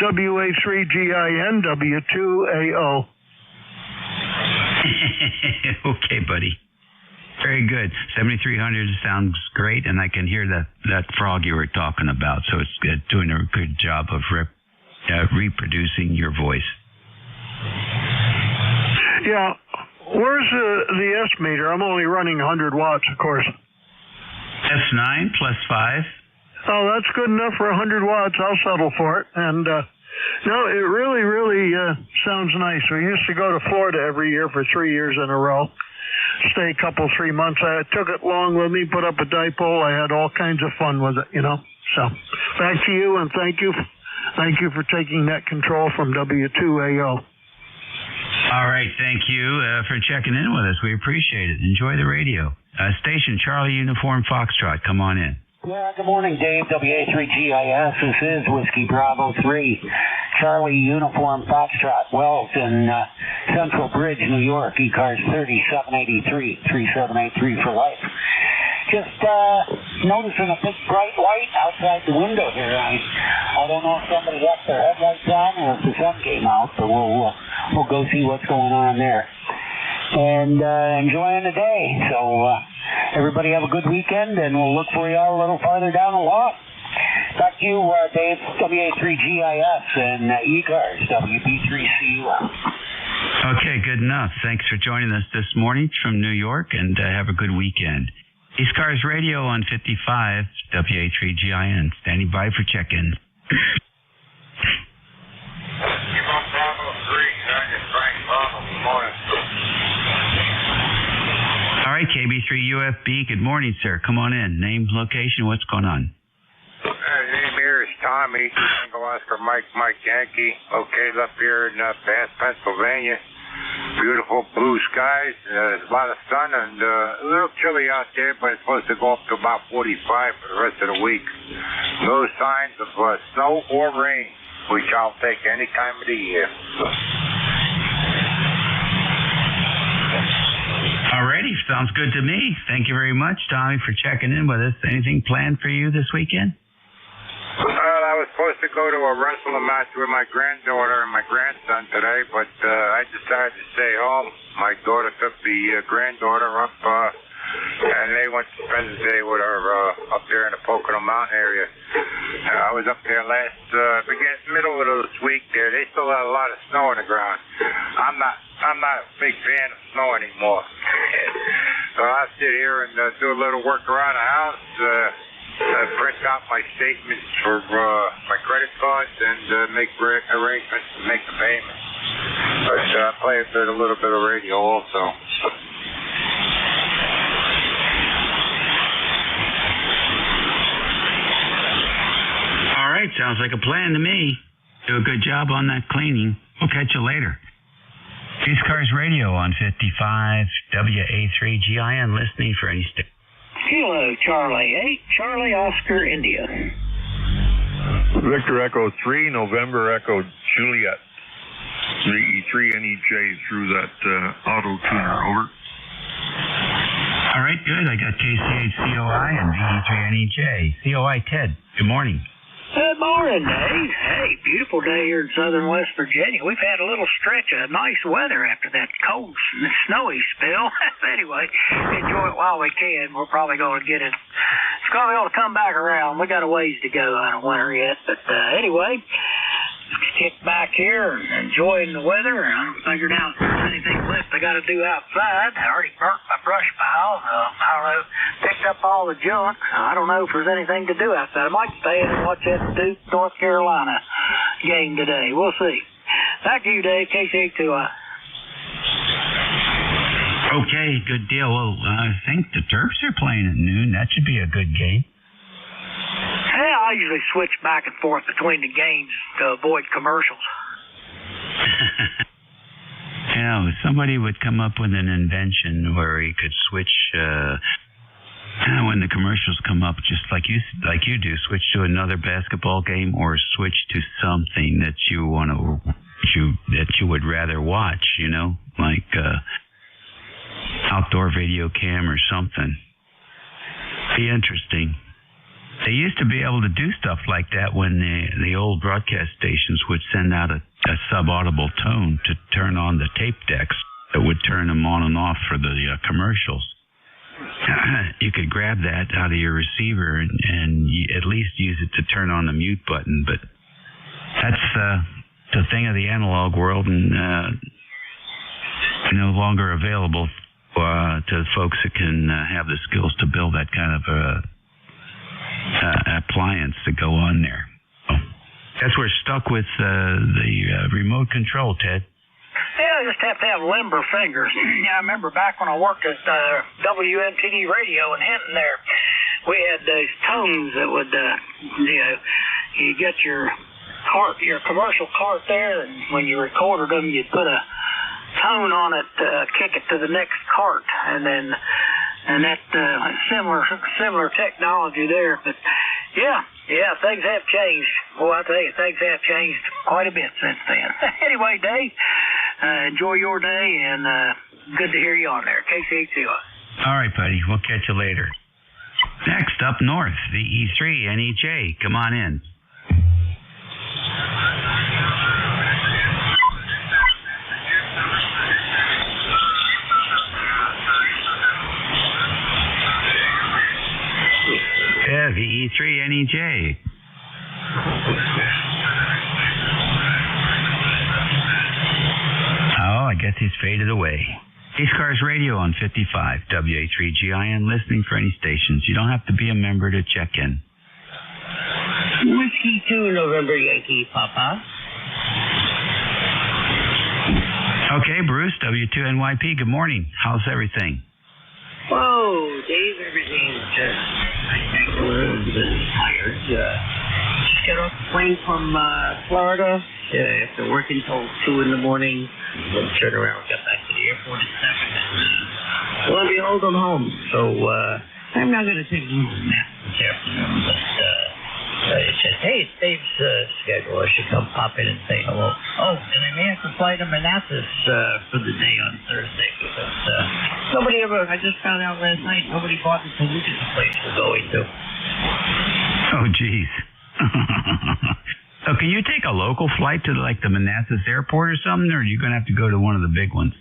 WA3GIN, W2AO. Okay, buddy. Very good. 7300 sounds great, and I can hear that frog you were talking about, so it's good, doing a good job of reproducing your voice. Yeah. Where's the S meter? I'm only running 100 watts, of course. S9 plus 5. Oh, that's good enough for 100 watts. I'll settle for it. And, no, it really, really sounds nice. We used to go to Florida every year for 3 years in a row. Stay a couple, 3 months. I took it along with me, put up a dipole. I had all kinds of fun with it, So, back to you, and thank you. Thank you for taking that control from W2AO. All right, thank you for checking in with us. We appreciate it. Enjoy the radio. Station Charlie Uniform Foxtrot, come on in. Yeah, good morning, Dave. WA3GIS. This is Whiskey Bravo 3. Charlie Uniform Foxtrot. Wells in Central Bridge, New York. ECARS 3783. 3783 for life. Just noticing a big bright light outside the window here. I don't know if somebody left their headlights on or if the sun came out, but we'll we'll go see what's going on there. And enjoying the day. So everybody have a good weekend, and we'll look for you all a little farther down the lot. Back to you, Dave, WA3GIS and ECARS, WB3CUL. Okay, good enough. Thanks for joining us this morning from New York, and have a good weekend. ECARS Radio on 55, WA3GIN. Standing by for check-in. All right, KB3UFB, good morning, sir. Come on in. Name, location, what's going on? Name here is Tommy, Tango Oscar Mike Yankee, located up here in Bath, Pennsylvania. Beautiful blue skies, a lot of sun, and a little chilly out there, but it's supposed to go up to about 45 for the rest of the week. No signs of snow or rain, which I'll take any time of the year. Alrighty, sounds good to me. Thank you very much, Tommy, for checking in with us. Anything planned for you this weekend? I was supposed to go to a wrestling match with my granddaughter and my grandson today, but I decided to stay home. My daughter took the granddaughter up, and they went to spend the day with her up there in the Pocono Mountain area. I was up there middle of this week there. They still had a lot of snow on the ground. I'm not a big fan of snow anymore. So I'll sit here and do a little work around the house, print out my statements for my credit cards, and make arrangements to make the payment. But play a little bit of radio also. All right, sounds like a plan to me. Do a good job on that cleaning. We'll catch you later. ECARS Radio on 55 WA3GIN, listening for any state. Hello, Charlie 8, Charlie Oscar, India. Victor Echo 3, November Echo Juliet. VE3NEJ through that auto tuner, over. All right, good. I got KCH-COI and VE3NEJ. COI Ted, good morning. Good morning, Dave. Hey, beautiful day here in southern West Virginia. We've had a little stretch of nice weather after that cold, snowy spell. Anyway, enjoy it while we can. We're probably going to get it. It's going to come back around. We got a ways to go out of winter yet. But anyway, kick back here and enjoying the weather. I'm figuring out if there's anything left I got to do outside. I already burnt my brush pile. I don't know, picked up all the junk. I don't know if there's anything to do outside. I might stay in and watch that Duke, North Carolina game today. We'll see. Back to you, Dave. KC2I. Okay, good deal. Well, I think the Terps are playing at noon. That should be a good game. Yeah, I usually switch back and forth between the games to avoid commercials. Yeah, somebody would come up with an invention where he could switch when the commercials come up, just like you do, switch to another basketball game or switch to something that you want to that you would rather watch. You know, like outdoor video cam or something. Be interesting. They used to be able to do stuff like that when the old broadcast stations would send out a sub-audible tone to turn on the tape decks that would turn them on and off for the commercials. You could grab that out of your receiver and at least use it to turn on the mute button, but that's the thing of the analog world and no longer available to folks that can have the skills to build that kind of appliance to go on there. Guess we're stuck with the remote control, Ted. Yeah, you just have to have limber fingers. Yeah, I remember back when I worked at WMTD Radio in Hinton there, we had those tones that would, you get your commercial cart there, and when you recorded them, you'd put a tone on it, kick it to the next cart, and that similar technology there. But yeah, things have changed. Boy, I tell you, things have changed quite a bit since then. Anyway, Dave, enjoy your day, and good to hear you on there. KC2. All right, buddy. We'll catch you later. Next up north, the E3NEJ. Come on in. Yeah, VE3NEJ. Oh, I guess he's faded away. ECARS Radio on 55, WA3GIN, listening for any stations. You don't have to be a member to check in. Whiskey 2, November Yankee, Papa. Okay, Bruce, W2NYP, good morning. How's everything? Whoa, Dave, everything's just spectacular and tired. Just got off the plane from Florida after working till 2 in the morning. Then turned around, got back to the airport at 7. And lo and behold, I'm home. So I'm not going to take a little nap this afternoon, but it's just, hey, it's Dave's schedule. I should come pop in and say hello. Oh, and I may have to fly to Manassas for the day on Thursday because nobody ever, I just found out last night, nobody bought the polluted place we're going to. Oh, geez. So can you take a local flight to like the Manassas airport or something, or are you going to have to go to one of the big ones?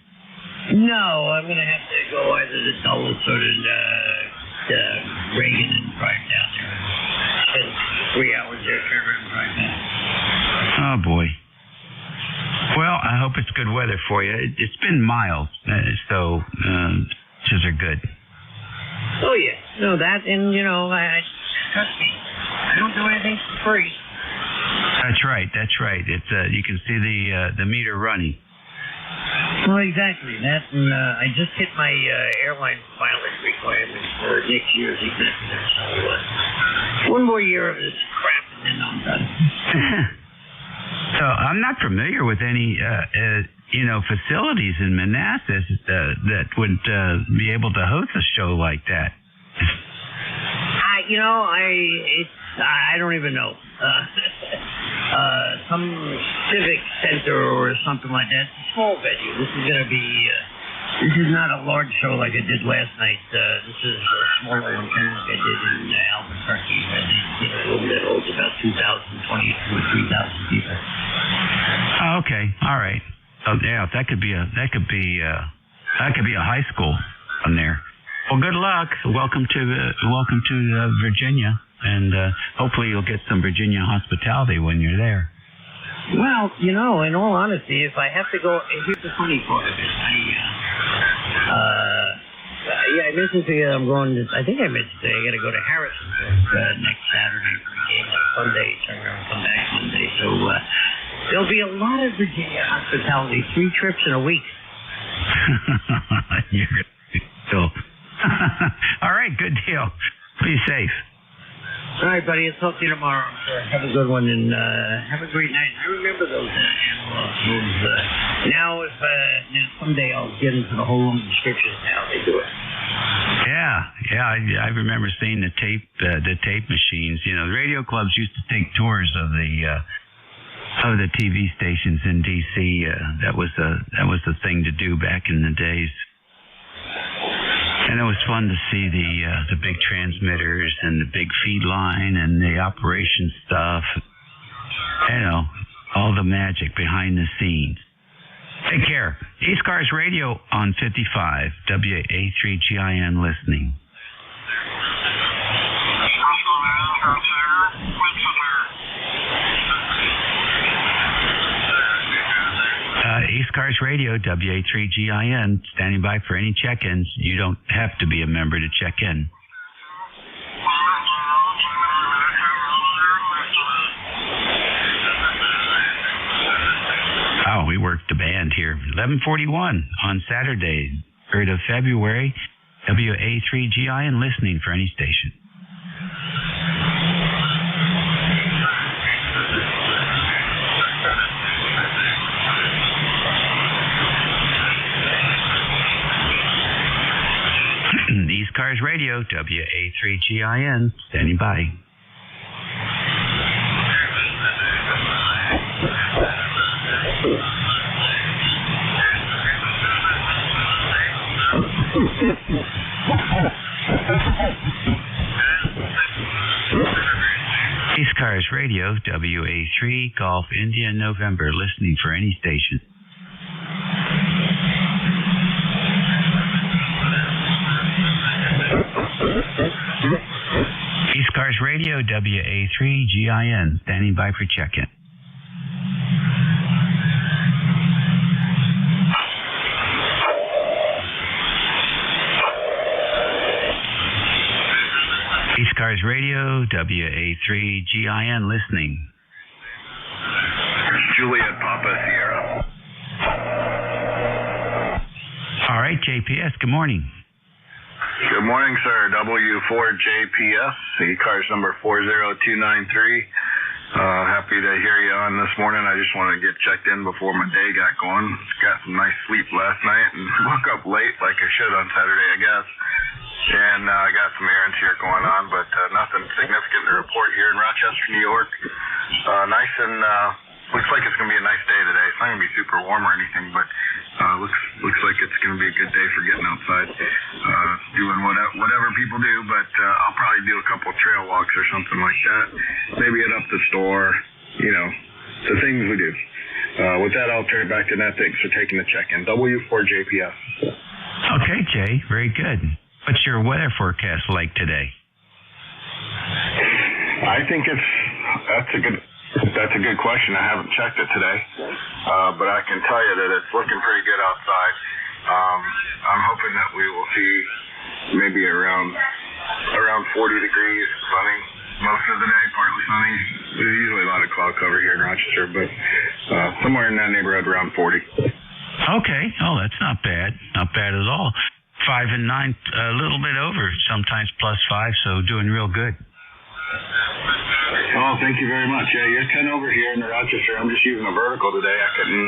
No, I'm going to have to go either to Dulles or to Reagan and drive down there. Spend 3 hours there, turn around and drive back. Oh, boy. Well, I hope it's good weather for you. It's been mild, so which are good. Oh, yeah. No, that, and, you know, trust me, I don't do anything for free. That's right. It's you can see the meter running. Well, exactly. That, and I just hit my airline mileage requirements for next year's executive. So, one more year of this crap, and then I'm done. So I'm not familiar with any, facilities in Manassas that would be able to host a show like that. I don't even know. Some civic center or something like that. It's a small venue. This is not a large show like I did last night. This is a smaller one kind of I did in Albuquerque. I did a room that holds about 2,000, 22 or 3,000 people. Oh, okay. All right. Oh, yeah, that could be a high school on there. Well, good luck. Welcome to Virginia, and hopefully you'll get some Virginia hospitality when you're there. Well, in all honesty, if I have to go, here's the funny part of it. I mentioned to you I'm going to, I think I mentioned to you, I got to go to Harrisonburg next Saturday for a game on Sunday, turn around and come back Monday. So there'll be a lot of Virginia hospitality, 3 trips in a week. You're still. All right, good deal. Be safe. All right, buddy. I'll talk to you tomorrow. Have a good one, and have a great night. I remember those analogs. Now, someday I'll get into the whole room descriptions how they do it. Yeah. I remember seeing the tape machines. The radio clubs used to take tours of the TV stations in D.C. That was the thing to do back in the days. And it was fun to see the big transmitters and the big feed line and the operation stuff. All the magic behind the scenes. Take care. ECARS Radio on 55, WA3GIN listening. ECARS Radio, WA3GIN, standing by for any check-ins. You don't have to be a member to check in. Oh, we worked the band here. 11:41 on Saturday, 3rd of February, WA3GIN, listening for any station. ECARS Radio, WA3GIN, standing by. ECARS Radio, WA3, Golf India, November, listening for any station. ECARS Radio, WA3GIN, standing by for check-in. ECARS Radio, WA3GIN, listening. Juliet Papa Sierra. All right, JPS, good morning. Good morning, sir. W4JPS, ECARS number 40293. Happy to hear you on this morning. I just wanted to get checked in before my day got going. Got some nice sleep last night and woke up late like I should on Saturday, I guess. And I got some errands here going on, but nothing significant to report here in Rochester, New York. Nice and looks like it's going to be a nice day today. It's not going to be super warm or anything, but looks like it's going to be a good day for getting outside, doing whatever people do. But I'll probably do a couple trail walks or something like that. Maybe hit up the store, the things we do. With that, I'll turn it back to Nat. Thanks for taking the check-in. W4JPS. Okay, Jay. Very good. What's your weather forecast like today? I think that's a good question. I haven't checked it today, but I can tell you that it's looking pretty good outside. I'm hoping that we will see maybe around 40 degrees, sunny most of the day, partly sunny. There's usually a lot of cloud cover here in Rochester, but somewhere in that neighborhood around 40. Okay. Oh, that's not bad. Not bad at all. 5 and 9, a little bit over, sometimes +5, so doing real good. Oh, thank you very much. Yeah, you're 10 over here in the Rochester. I'm just using a vertical today. I couldn't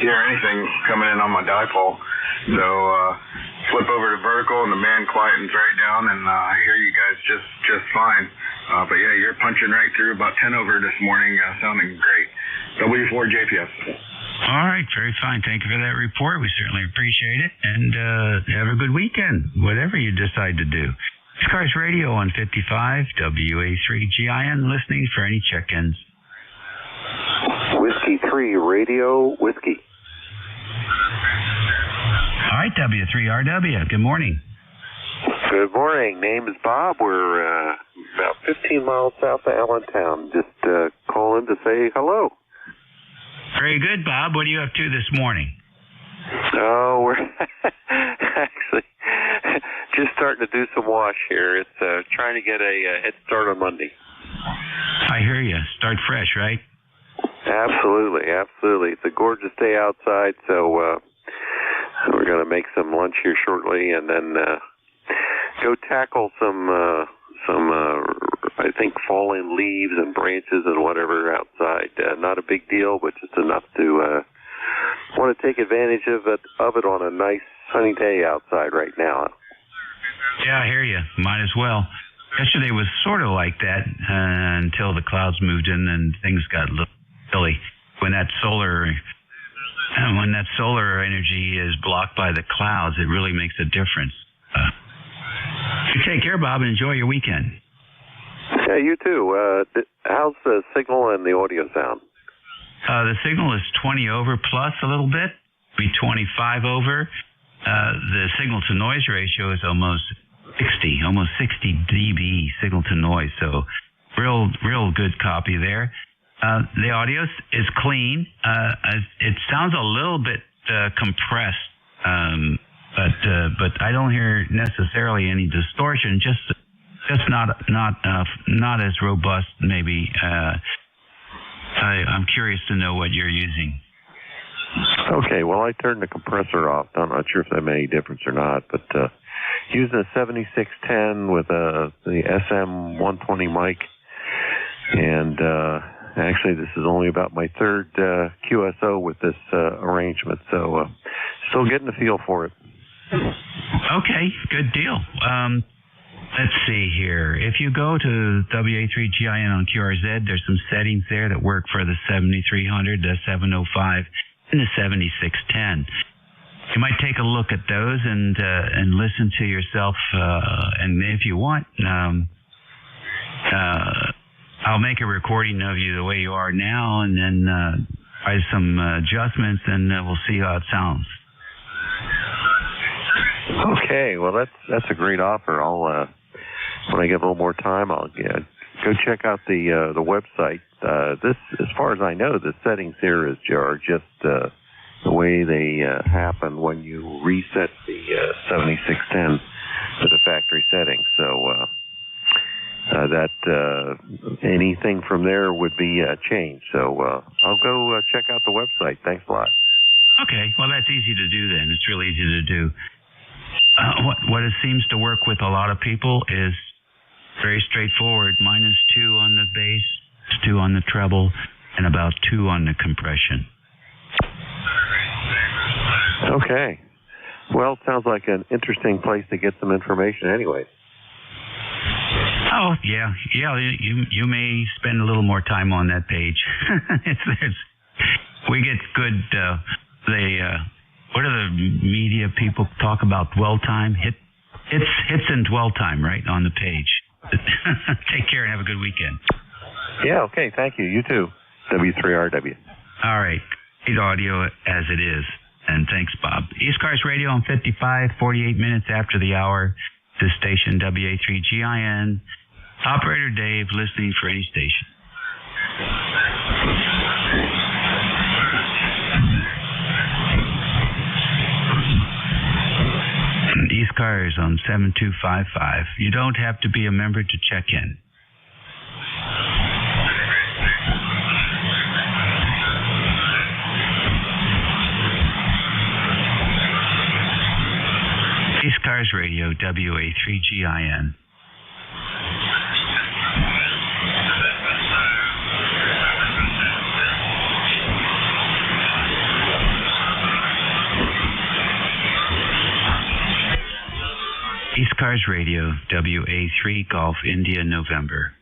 hear anything coming in on my dipole. So flip over to vertical, and the band quietens right down, and I hear you guys just fine. But yeah, you're punching right through about 10 over this morning, sounding great. W4JPS. All right, very fine. Thank you for that report. We certainly appreciate it. And have a good weekend, whatever you decide to do. ECARS Radio on 55, WA3GIN, listening for any check-ins. Whiskey 3, Radio Whiskey. All right, W3RW, good morning. Good morning. Name is Bob. We're about 15 miles south of Allentown. Just calling to say hello. Very good, Bob. What are you up to this morning? Oh, we're actually just starting to do some wash here. It's trying to get a head start on Monday. I hear you. Start fresh, right? Absolutely, absolutely. It's a gorgeous day outside, so we're going to make some lunch here shortly, and then go tackle some I think fallen leaves and branches and whatever outside. Not a big deal, but just enough to want to take advantage of it on a nice sunny day outside right now. Yeah, I hear you. Might as well. Yesterday was sort of like that until the clouds moved in and things got a little chilly. When that solar energy is blocked by the clouds, it really makes a difference. You take care, Bob, and enjoy your weekend. Yeah, you too. How's the signal and the audio sound? The signal is 20 over plus a little bit, be 25 over. The signal to noise ratio is almost 60 dB signal to noise. So real good copy there. The audio is clean. It sounds a little bit compressed, but I don't hear necessarily any distortion. Just not as robust. Maybe. I'm curious to know what you're using. Okay, well, I turned the compressor off. I'm not sure if that made any difference or not, but using a 7610 with the SM120 mic, and actually this is only about my third QSO with this arrangement, so still getting the feel for it. Okay, good deal. Let's see here. If you go to WA3GIN on QRZ, there's some settings there that work for the 7300, the 705, and the 7610. You might take a look at those and listen to yourself. And if you want, I'll make a recording of you the way you are now, and then try some adjustments, and we'll see how it sounds. Okay, well that's a great offer. I'll when I get a little more time, I'll go check out the website. This, as far as I know, the settings here are just the way they happen when you reset the 7610 to the factory settings. So that anything from there would be changed. So I'll go check out the website. Thanks a lot. Okay, well, that's easy to do then. It's real easy to do. What it seems to work with a lot of people is very straightforward. -2 on the bass, 2 on the treble, and about 2 on the compression. Okay. Well, it sounds like an interesting place to get some information anyway. Oh, yeah. You may spend a little more time on that page. We get good, what do the media people talk about? Dwell time? Hits and dwell time, right, on the page. Take care and have a good weekend. Yeah, okay, thank you. You too. W3RW. All right. Great audio as it is. And thanks, Bob. ECARS Radio on 55, 48 minutes after the hour. This station, WA3GIN. Operator Dave, listening for any station. ECARS on 7255. You don't have to be a member to check in. ECARS Radio, WA3GIN. ECARS Radio, WA3 Golf India November.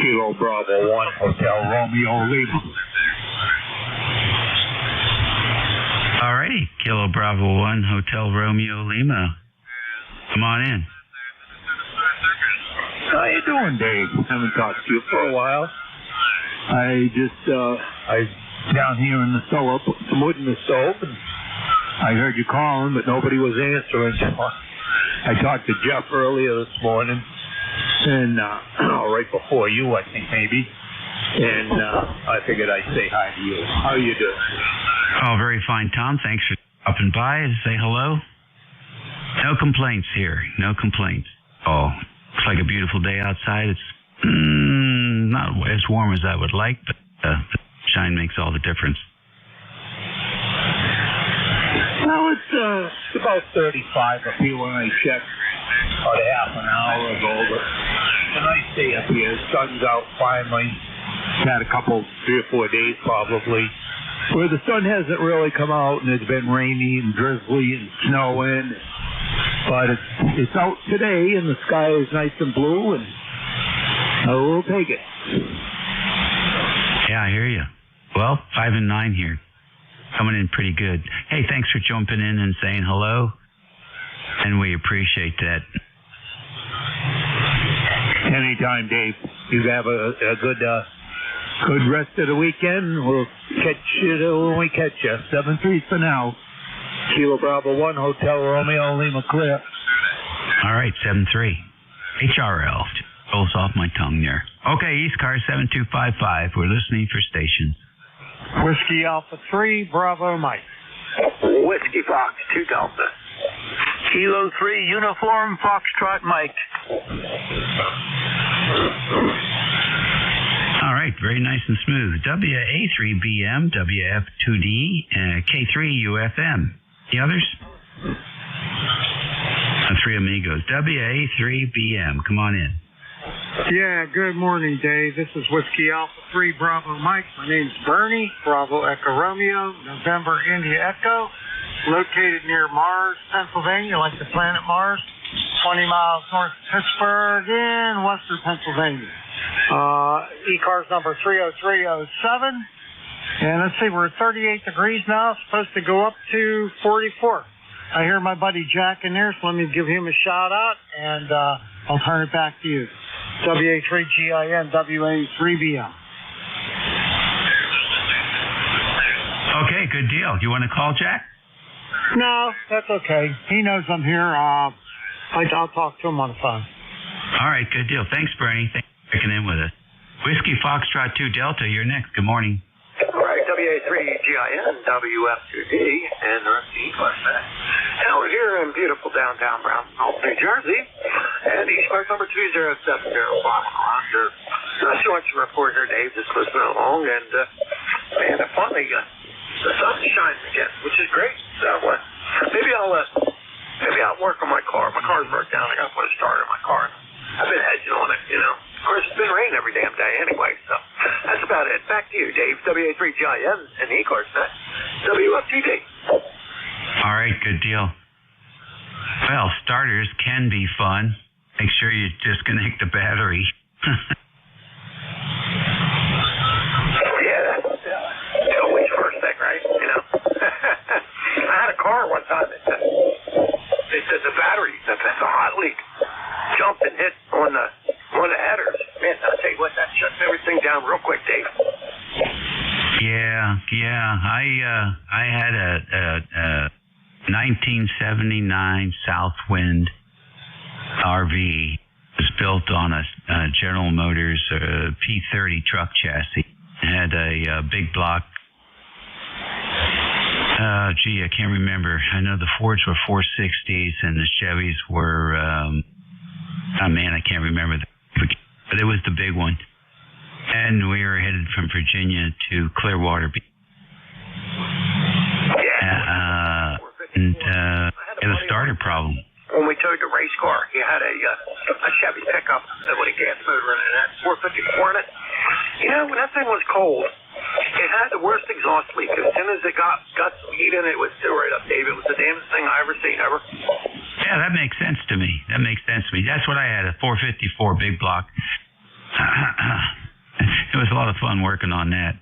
Kilo Bravo 1 Hotel Romeo Lima. All righty, Kilo Bravo 1 Hotel Romeo Lima. Come on in. How you doing, Dave? Haven't talked to you for a while. I down here in the cellar, put some wood in the stove, and I heard you calling, but nobody was answering. I talked to Jeff earlier this morning, and right before you, I think maybe, and I figured I'd say hi to you. How you doing? Oh, very fine, Tom. Thanks for stopping by and say hello. No complaints here. No complaints. Oh, looks like a beautiful day outside. It's not as warm as I would like, but the shine makes all the difference. Well, it's about 35 up here when I checked about a half an hour ago, but it's a nice day up here. The sun's out finally. Had a couple, 3 or 4 days probably, where the sun hasn't really come out and it's been rainy and drizzly and snowing. But it's out today and the sky is nice and blue, and we'll take it. Yeah, I hear you. Well, 5 and 9 here. Coming in pretty good. Hey, thanks for jumping in and saying hello. And we appreciate that. Anytime, Dave. You have a good rest of the weekend. We'll catch you when we catch you. 7-3 for now. Kilo Bravo 1 Hotel Romeo Lima clear. All right, 7-3. HRL. Rolls off my tongue there. Okay, ECARS 7255. We're listening for stations. Whiskey Alpha 3, Bravo Mike. Whiskey Fox 2 Delta. Kilo 3 Uniform Foxtrot Mike. All right, very nice and smooth. WA3BM, WF2D, K3UFM. The others? 3 amigos. WA3BM. Come on in. Yeah, good morning, Dave. This is Whiskey Alpha 3 Bravo Mike. My name's Bernie, Bravo Echo Romeo, November India Echo, located near Mars, Pennsylvania, like the planet Mars, 20 miles north of Pittsburgh in western Pennsylvania. ECARS number 30307. And let's see, we're at 38 degrees now, supposed to go up to 44. I hear my buddy Jack in there, so let me give him a shout out, and I'll turn it back to you. WA3GIN, WA3BM. Okay, good deal. You want to call Jack? No, that's okay. He knows I'm here. I'll talk to him on the phone. All right, good deal. Thanks, Bernie. Thanks for checking in with us. Whiskey Foxtrot 2 Delta, you're next. Good morning. All right, WA3GIN, WF2D, and the rest of the E-Class. And we're here in beautiful downtown Brownfield, New Jersey, and E-Class number 20705. She wants to report her, Dave, just listening along, and finally, the sun's shining again, which is great. So maybe I'll work on my car. My car's broke down. I got to put a starter in my car. I've been hedging on it, Of course, it's been raining every damn day anyway, so that's about it. Back to you, Dave. WA3GIN and E-Cars, WFTD. All right, good deal. Well, starters can be fun. Make sure you disconnect the battery. Yeah, that's always first thing, right? I had a car one time that the battery, the hot leak, jumped and hit on the headers. Man, I'll tell you what, that shuts everything down real quick, Dave. Yeah. I had a 1979 Southwind RV. It was built on a General Motors P30 truck chassis. It had a big block. I can't remember. I know the Fords were 460s and the Chevys were, I can't remember. But it was the big one. And we were headed from Virginia to Clearwater Beach. And it was a starter problem. When we towed the race car, he had a Chevy pickup with a gas motor in it, and had 454 in it. When that thing was cold, it had the worst exhaust leak. As soon as it got some heat in it, it would still right up, Dave. It was the damnest thing I ever seen, ever. Yeah, that makes sense to me. That's what I had, a 454 big block. It was a lot of fun working on that.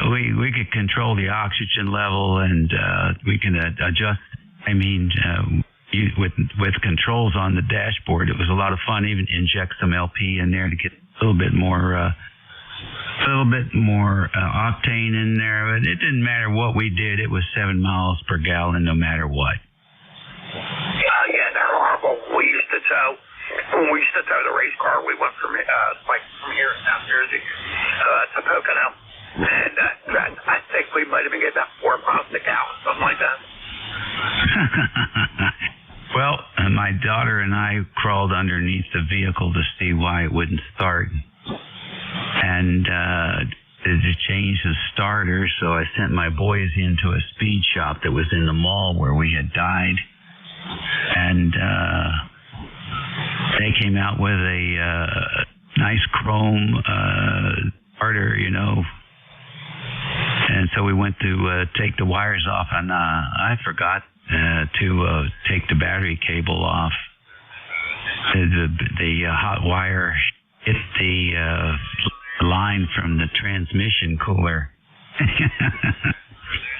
We could control the oxygen level, and we can adjust. With controls on the dashboard, it was a lot of fun. Even inject some LP in there to get a little bit more octane in there. But it didn't matter what we did; it was 7 miles per gallon, no matter what. Yeah, they're horrible. When we used to tow the race car, we went from here in South Jersey to Pocono, and I think we might have been getting about 4 miles a gallon, something like that. Well, my daughter and I crawled underneath the vehicle to see why it wouldn't start, and to change the starter. So I sent my boys into a speed shop that was in the mall where we had died, and they came out with a nice chrome starter, and so we went to take the wires off, and I forgot to take the battery cable off. The hot wire hit the line from the transmission cooler.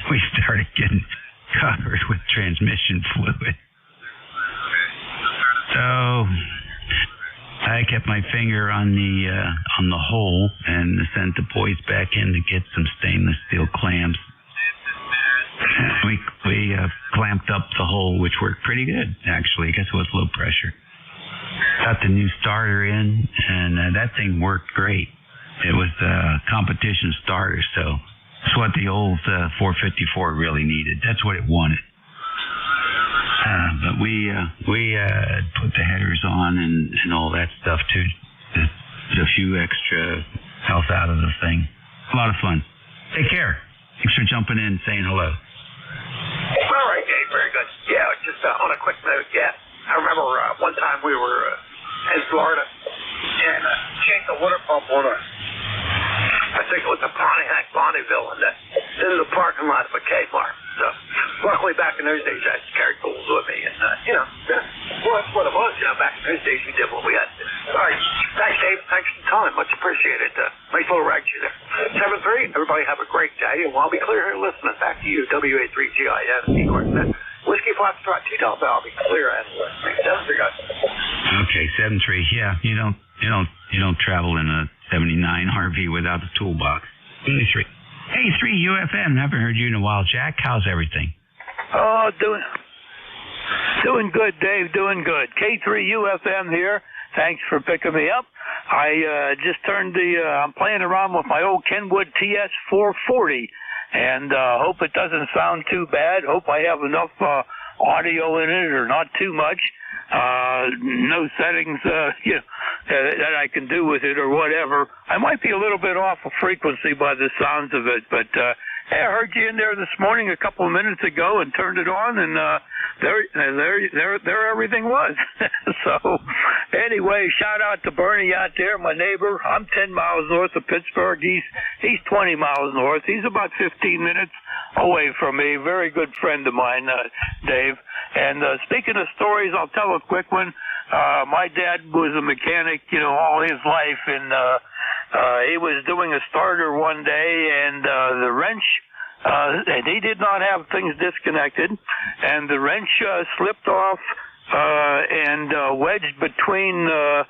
We started getting covered with transmission fluid. So I kept my finger on the hole and sent the boys back in to get some stainless steel clamps. We clamped up the hole, which worked pretty good, actually. I guess it was low pressure. Got the new starter in, and that thing worked great. It was a competition starter, so that's what the old 454 really needed. That's what it wanted. But we put the headers on and all that stuff to put a few extra health out of the thing. A lot of fun. Take care. Thanks for jumping in and saying hello. All right, Dave. Very good. Yeah, just on a quick note, I remember one time we were in Florida and changed the water pump on I think it was a Pontiac Bonneville in the parking lot of a Kmart. So luckily back in those days I carried tools with me, and well, that's what it was. Back in those days we did what we had to do. All right, thanks, Dave. Thanks for the time. Much appreciated. Nice little ride you there. 7-3. Everybody have a great day, and while we clear here, listening back to you, WA3GIN, E-Cars. Whiskey Foxtrot 2 Delta. I'll be clear and listening. 7-3, guys. Okay, 7-3. Yeah, you don't travel in a 79 RV without a toolbox. 3. Hey, K3UFM. Haven't heard you in a while, Jack. How's everything? Oh, doing good, Dave. Doing good. K3UFM here. Thanks for picking me up. I just turned I'm playing around with my old Kenwood TS440, and hope it doesn't sound too bad. Hope I have enough audio in it, or not too much. No settings, that I can do with it or whatever. I might be a little bit off of frequency by the sounds of it, but hey, I heard you in there this morning a couple of minutes ago and turned it on, and there everything was. So anyway, shout out to Bernie out there, my neighbor. I'm 10 miles north of Pittsburgh. He's 20 miles north. He's about 15 minutes away from me. Very good friend of mine, Dave. And speaking of stories, I'll tell a quick one. My dad was a mechanic, all his life, and he was doing a starter one day, and the wrench, and he did not have things disconnected, and the wrench slipped off and wedged between the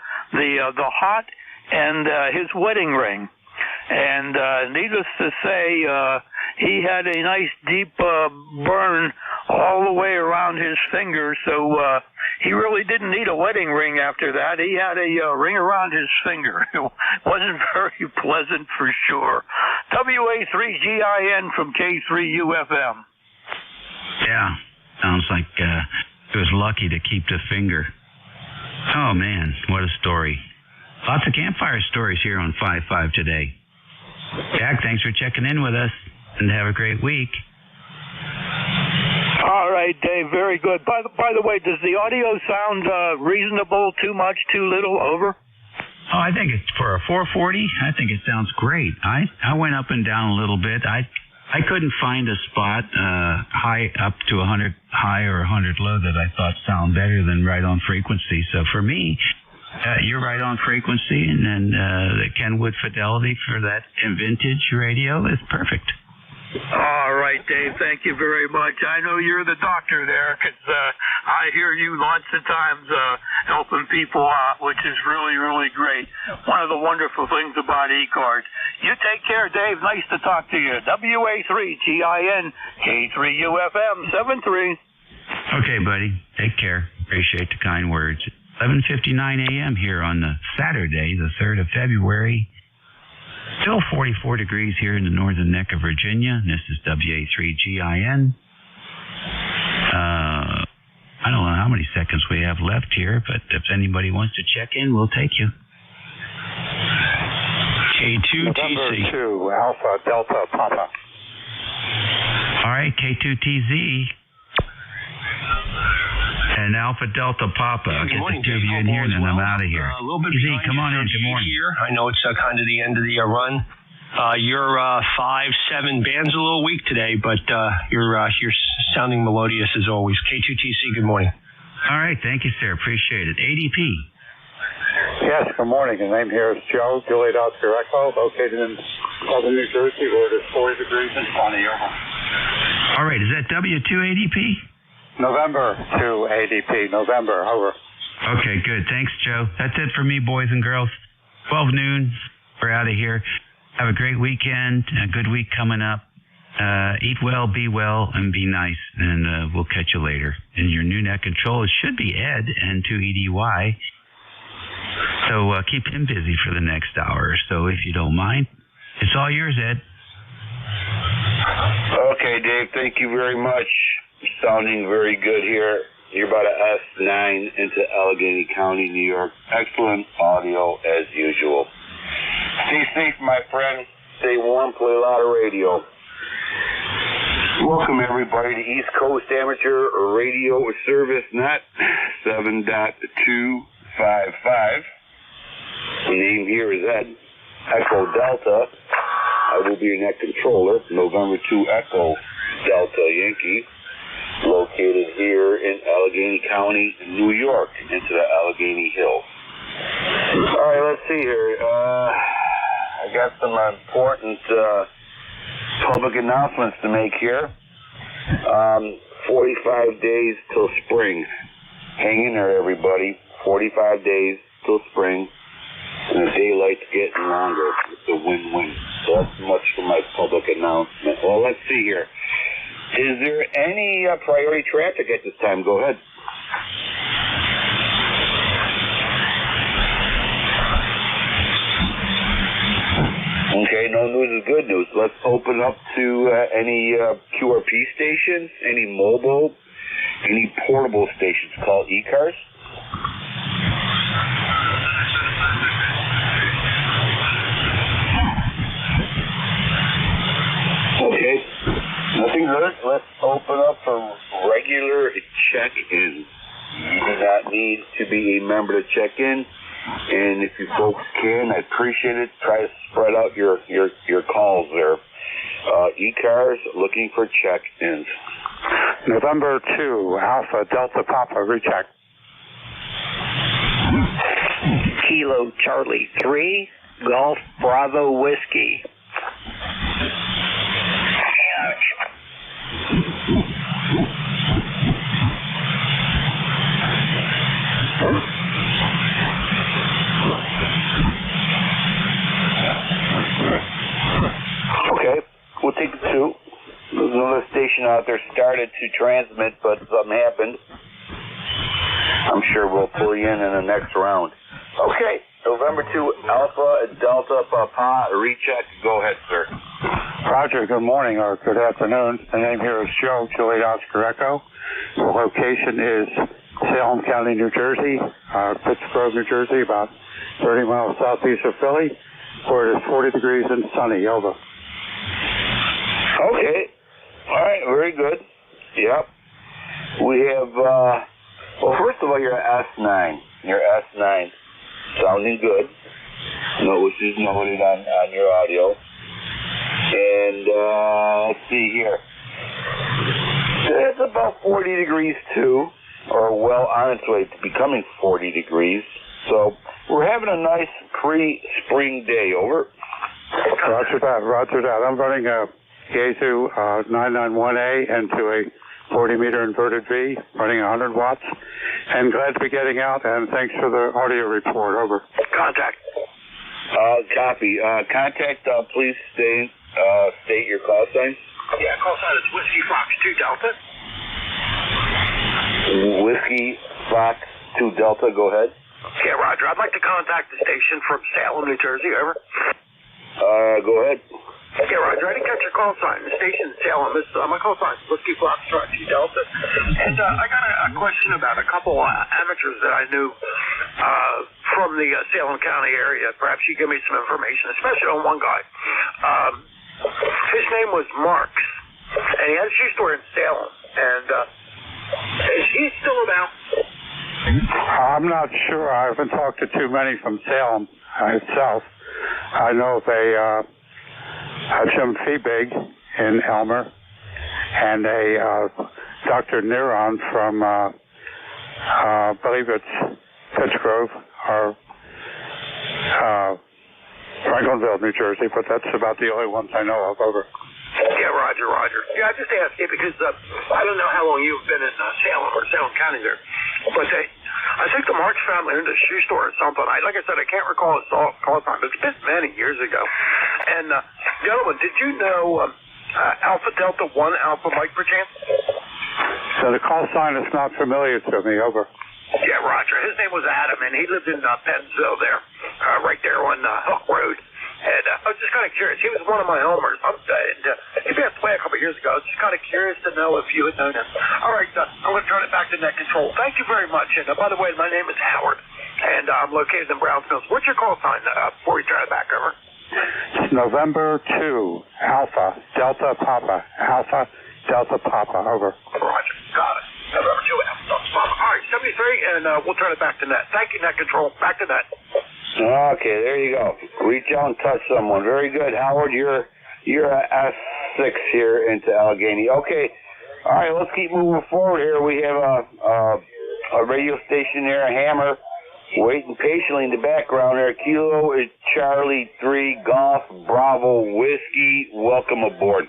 hot and his wedding ring. And needless to say, he had a nice deep burn all the way around his finger, so he really didn't need a wedding ring after that. He had a ring around his finger. It wasn't very pleasant for sure. WA3GIN from K3UFM. Yeah, sounds like he was lucky to keep the finger. Oh, man, what a story. Lots of campfire stories here on 5-5 today. Jack, thanks for checking in with us, and have a great week. All right, Dave, very good. By the way, does the audio sound reasonable, too much, too little, over? Oh, I think it's for a 440. I think it sounds great. I went up and down a little bit. I couldn't find a spot high up to 100 high or 100 low that I thought sound better than right on frequency. So for me, you're right on frequency, and then the Kenwood fidelity for that vintage radio is perfect. All right, Dave, thank you very much. I know you're the doctor there, because I hear you lots of times helping people out, which is really, really great. One of the wonderful things about ECARS. You take care, Dave. Nice to talk to you. WA3GIN, K3UFM 73. Okay, buddy. Take care. Appreciate the kind words. 11:59 a.m. here on the Saturday, the 3rd of February. Still 44 degrees here in the northern neck of Virginia. This is WA3GIN. I don't know how many seconds we have left here, but if anybody wants to check in, we'll take you. November K2TC. 2, Alpha Delta Papa. All right, K2TZ. And Alpha Delta Papa. I'll get the two of you in here, and then I'm out of here. A little bit Easy, come on in. Good morning. Here. I know it's kind of the end of the run. Your 5-7 band's a little weak today, but you're sounding melodious as always. K2TC, good morning. All right, thank you, sir. Appreciate it. ADP. Yes, good morning. The name here is Joe, Juliet Oscar Echo, located in southern New Jersey, where it is 40 degrees and sunny. All right, is that W2 ADP? November 2 ADP, November, over. Okay, good. Thanks, Joe. That's it for me, boys and girls. 12 noon, we're out of here. Have a great weekend, a good week coming up. Eat well, be well, and be nice, and we'll catch you later. And your new net control should be Ed, N2EDY. So keep him busy for the next hour or so, if you don't mind. It's all yours, Ed. Okay, Dave, thank you very much. Sounding very good here. You're about a S9 into Allegheny County, New York. Excellent audio as usual. Stay safe, my friend. Stay warm, play a lot of radio. Welcome, everybody, to East Coast Amateur Radio Service Net 7.255. The name here is Ed. Echo Delta. I will be your net controller. November 2 Echo Delta Yankee. Located here in Allegheny County, New York, into the Allegheny Hills. All right, let's see here. I got some important public announcements to make here. 45 days till spring. Hang in there, everybody. 45 days till spring. And the daylight's getting longer. It's a win-win. So that's much for my public announcement. Well, let's see here. Is there any priority traffic at this time? Go ahead. Okay, no news is good news. Let's open up to any QRP stations, any mobile, any portable stations called ECARS. Okay, nothing good. Let's open up for regular check-ins. You do not need to be a member to check in. And if you folks can, I appreciate it. Try to spread out your calls there. ECARS looking for check-ins. November 2, Alpha Delta Papa, recheck. Kilo Charlie 3, Golf Bravo Whiskey. Okay, we'll take the 2. There's another station out there started to transmit, but something happened. I'm sure we'll pull you in the next round. Okay, November 2, Alpha Delta Papa, recheck. Go ahead, sir. Roger, good morning or good afternoon. The name here is Joe, Juliet Oscar Echo. The location is Salem County, New Jersey, Pittsburgh, New Jersey, about 30 miles southeast of Philly, where it is 40 degrees and sunny. Over. Okay. All right, very good. Yep. We have, well, first of all, you're S9. You're S9. Sounding good. Which is noted on your audio. And, let's see here. It's about 40 degrees, too, or well on its way to becoming 40 degrees. So we're having a nice pre-spring day. Over. Roger that. I'm running a Yaesu 991A into a 40-meter inverted V, running 100 watts. And glad to be getting out, and thanks for the audio report. Over. Contact. Copy. Contact, please state your call sign. Yeah, call sign is Whiskey Fox 2 Delta. Whiskey Fox 2 Delta, go ahead. Yeah, Roger. I'd like to contact the station from Salem, New Jersey. Over. Go ahead. Okay, Roger. I didn't catch your call sign. The station in Salem is my call sign is Whiskey Fox 2 Delta. And I got a question about a couple amateurs that I knew from the Salem County area. Perhaps you give me some information, especially on one guy. His name was Marks, and he had a shoe store in Salem. And is he still about? I'm not sure. I haven't talked to too many from Salem itself. I know they Jim Feebig in Elmer and a Dr. Neron from, I believe it's Pittsgrove or Franklinville, New Jersey, but that's about the only ones I know of. Over. Yeah, Roger. Yeah, I just asked you because I don't know how long you've been in Salem or Salem County there, but I think the Marks family owned a shoe store or something. Like I said, I can't recall his call time, but it's been many years ago. And, gentlemen, did you know Alpha Delta 1 Alpha Mike per chance? So the call sign is not familiar to me. Over. Yeah, Roger. His name was Adam, and he lived in Pennsville there, right there on Hook Road. And I was just kind of curious. He was one of my homers. He passed away a couple of years ago. I was just kind of curious to know if you had known him. All right, I'm going to turn it back to net control. Thank you very much. And by the way, my name is Howard, and I'm located in Browns Mills. What's your call sign before we turn it back over? November 2, Alpha Delta Papa. Alpha Delta Papa. Over. Roger. Got it. November 2, Alpha Delta Papa. All right, 73, and we'll turn it back to net. Thank you, net control. Back to net. Okay, there you go. Reach out and touch someone. Very good, Howard. You're a S6 here into Allegheny. Okay, all right. Let's keep moving forward here. We have a radio station there, Hammer, waiting patiently in the background there. Kilo is Charlie 3 Golf Bravo Whiskey. Welcome aboard.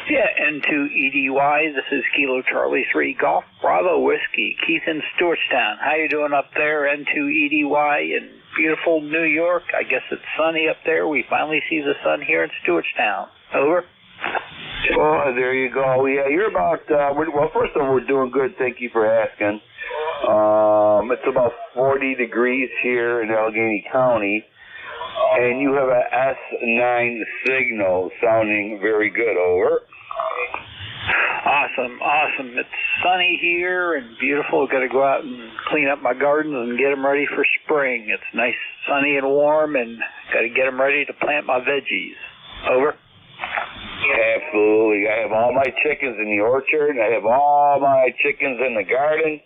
Yeah, N2EDY, this is Kilo Charlie 3 Golf Bravo Whiskey, Keith in Stewartstown. How you doing up there, N2EDY, in beautiful New York? I guess it's sunny up there. We finally see the sun here in Stewartstown. Over. Oh, there you go. Yeah, you're about, well, first of all, we're doing good. Thank you for asking. It's about 40 degrees here in Allegheny County, and you have a S9 signal sounding very good. Over. Awesome. It's sunny here and beautiful. Got to go out and clean up my gardens and get them ready for spring. It's nice, sunny and warm, and got to get them ready to plant my veggies. Over. Absolutely. I have all my chickens in the orchard. I have all my chickens in the garden.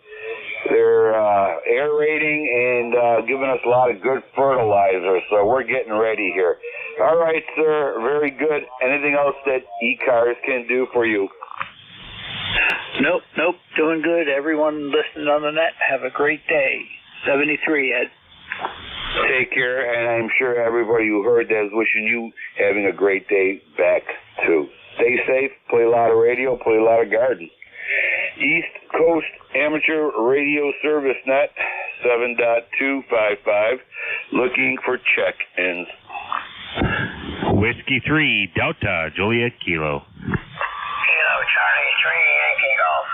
They're aerating and giving us a lot of good fertilizer, so we're getting ready here. All right, sir. Very good. Anything else that ECARS can do for you? Nope. Doing good. Everyone listening on the net, have a great day. 73, Ed. Take care, and I'm sure everybody who heard that is wishing you having a great day back, too. Stay safe, play a lot of radio, play a lot of garden. East Coast Amateur Radio Service Net, 7.255, looking for check-ins. Whiskey 3, Delta, Juliet Kilo. Kilo, Charlie 3, Yankee Golf.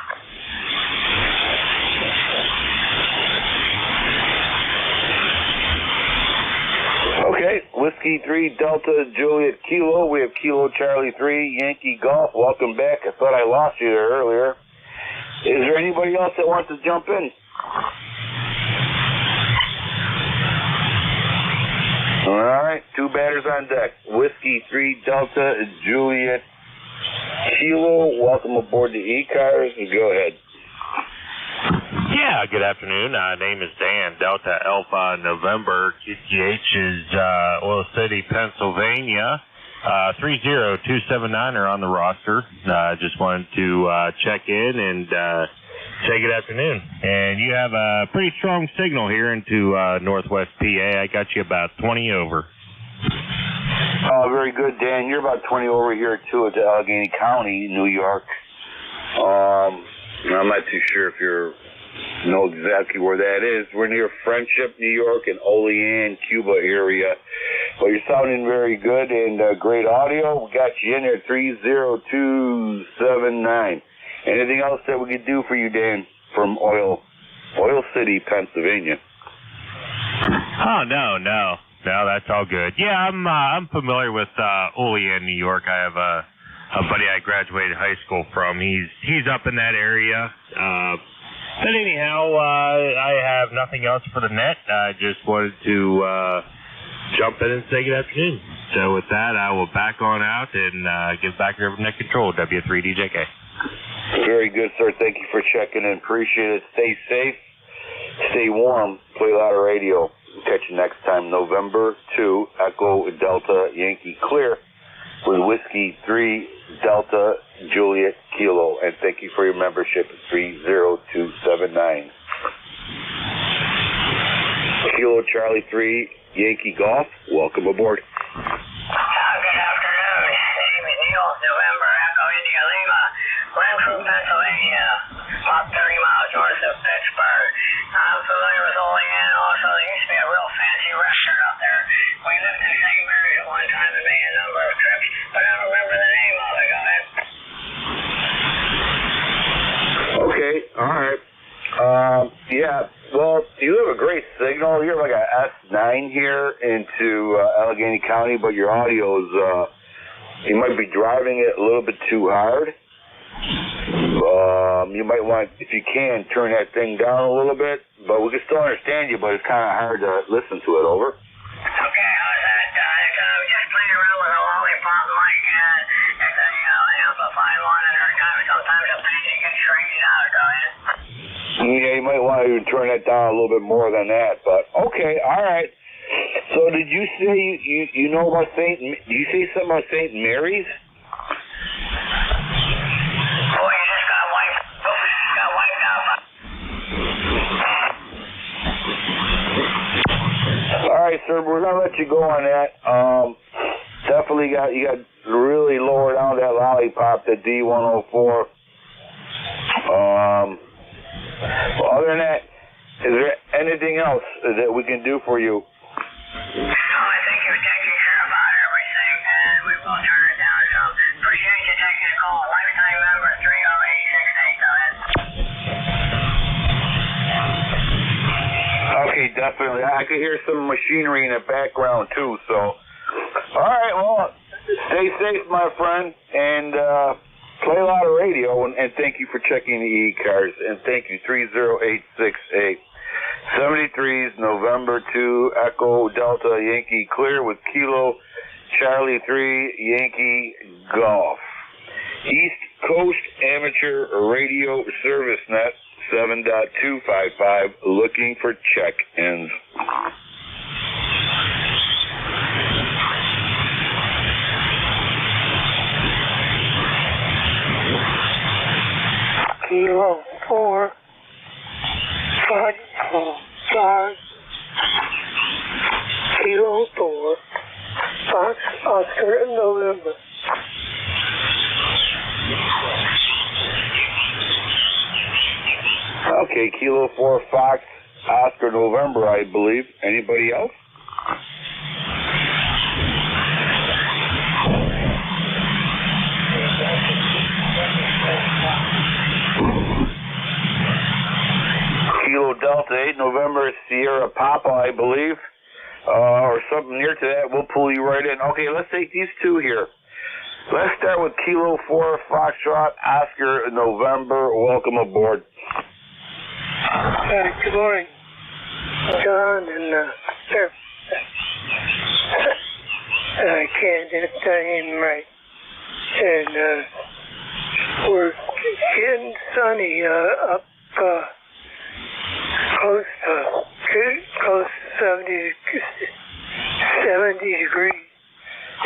Okay, Whiskey 3, Delta, Juliet Kilo. We have Kilo, Charlie 3, Yankee Golf. Welcome back. I thought I lost you there earlier. Is there anybody else that wants to jump in? All right, two batters on deck. Whiskey 3, Delta, Juliet Kilo. Welcome aboard the ECARS. Go ahead. Yeah, good afternoon. Name is Dan, Delta Alpha November. QTH is Oil City, Pennsylvania. 30279 are on the roster. Just wanted to check in and say good afternoon. And you have a pretty strong signal here into Northwest PA. I got you about 20 over. Very good, Dan. You're about 20 over here, too, at Allegheny County, New York. I'm not too sure if you know exactly where that is. We're near Friendship, New York, and Olean, Cuba area. But you're sounding very good and great audio. We got you in there, 30279. Anything else that we could do for you, Dan, from Oil City, Pennsylvania? Oh, no, that's all good. Yeah, I'm familiar with Olean, New York. I have a buddy I graduated high school from. He's up in that area. But anyhow, I have nothing else for the net. I just wanted to jump in and say good afternoon. So with that, I will back on out and give back your net control, W3DJK. Very good, sir. Thank you for checking in. Appreciate it. Stay safe. Stay warm. Play a lot of radio. Catch you next time. November 2, Echo Delta Yankee Clear with Whiskey 3 Delta Juliet Kilo. And thank you for your membership at 30279. Kilo Charlie 3 Yankee Golf. Welcome aboard. Good afternoon. Name is Neil, November Echo India Lima. Renfrew, Pennsylvania, about 30 miles north of Pittsburgh. I'm familiar with Olean. Also, there used to be a real fancy restaurant out there. We lived in St. Mary's at one time and made a number of trips, but I don't remember the name of it. Go ahead. Okay, all right. Yeah, well, you have a great signal. You're like a S9 here into Allegheny County, but your audio is, you might be driving it a little bit too hard. You might want, if you can, turn that thing down a little bit, but we can still understand you, but it's kind of hard to listen to it. Over. Okay, how's that? Just playing around with a lollipop mic and amplified one, and every time sometimes the page gets straightened out. Go ahead. Yeah, you might want to turn that down a little bit more than that, but okay, all right. So did you say you know about did you say something about St. Mary's? Oh, you just got wiped out. All right, sir, we're going to let you go on that. definitely you got really lower down that lollipop, the D104. Well, other than that, is there anything else that we can do for you? No, I think you're taking care about everything, and we will turn it down. So appreciate you taking the call. Lifetime member 30868. Go ahead. Okay, definitely. I can hear some machinery in the background too. So, all right. Well, stay safe, my friend, and play a lot of radio. And thank you for checking the ECARS. And thank you 30868. 73's November 2 Echo Delta Yankee clear with Kilo Charlie 3 Yankee Golf. East Coast Amateur Radio Service Net 7.255 looking for check-ins. Kilo 4 5 Kilo 4 Fox Oscar November. Okay, Kilo 4 Fox Oscar November, I believe. Anybody else? Kilo Delta 8 November Sierra Papa, I believe, or something near to that. We'll pull you right in. Okay, let's take these two here. Let's start with Kilo 4 Foxtrot Oscar November. Welcome aboard. Good morning, John, and I can't get the name right. And we're getting sunny up close to 70 degrees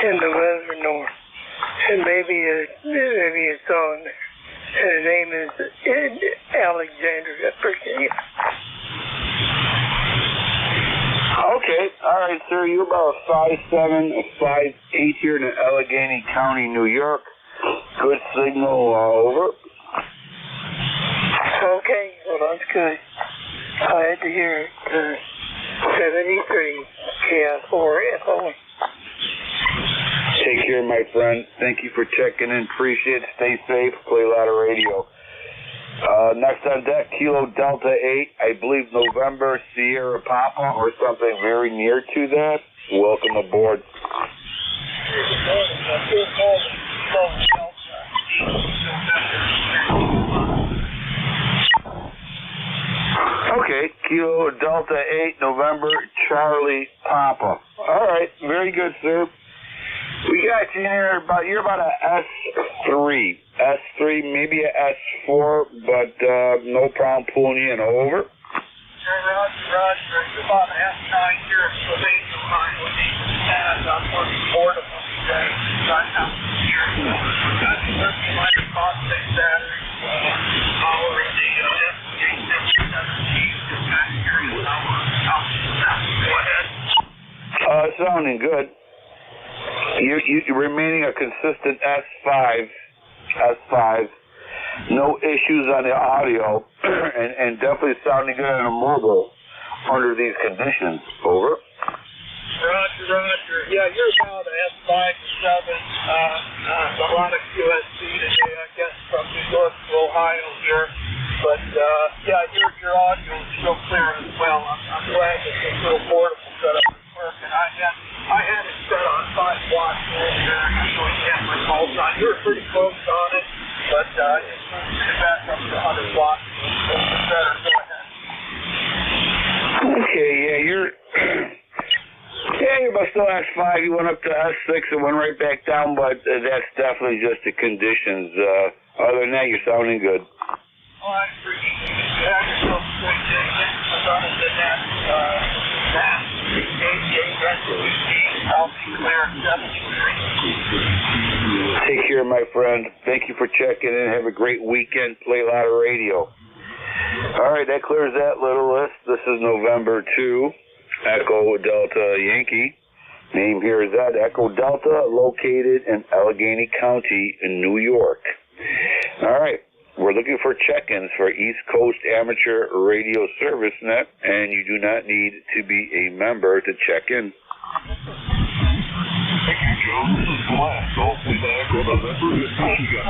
in the weather north, and maybe it's on there. His name is Alexander, Virginia. Okay, all right, sir. You're about 5'7", 5'8" here in Allegheny County, New York. Good signal over. Okay, well, that's good. Glad to hear it. 73, KS4, FO. Take care, my friend. Thank you for checking in. Appreciate it. Stay safe. Play a lot of radio. Next on deck, Kilo Delta 8, I believe November Sierra Papa or something very near to that. Welcome aboard. Okay, Kilo Delta 8, November Charlie Papa. All right, very good, sir. We got you in here you're about a S3, maybe a S4, but no problem pulling you in. Over. Roger. It's about S9 here at the base of mine with me, and I'm looking forward to what you guys got out here. Got the lithium-ion phosphate battery, power in the S817 capacitors. Go ahead. Sounding good. You're remaining a consistent S5. No issues on the audio, and definitely sounding good on a mobile under these conditions. Over. Roger. Yeah, you're about S5 to 7. A lot of QSC today, I guess, from New York to Ohio here. But, yeah, your audio is still clear as well. I'm glad that this little portable setup is working. I had it set on 5 watts earlier, so I had my pulse on. You were pretty close on it, but it's moving it back up to 100 watts. So it's better. Go ahead. Okay, yeah, you're about still S5. You went up to S6 and went right back down, but that's definitely just the conditions. Other than that, you're sounding good. Oh, I appreciate it. Yeah, you're still good. As long as that Take care, my friend. Thank you for checking in. Have a great weekend. Play a lot of radio. All right, that clears that little list. This is November 2, Echo Delta Yankee. Name here is Ed, Echo Delta, located in Allegheny County in New York. All right. We're looking for check-ins for East Coast Amateur Radio Service Net, and you do not need to be a member to check in. Thank you, John. This is Glass. All feedback on the member in Michigan.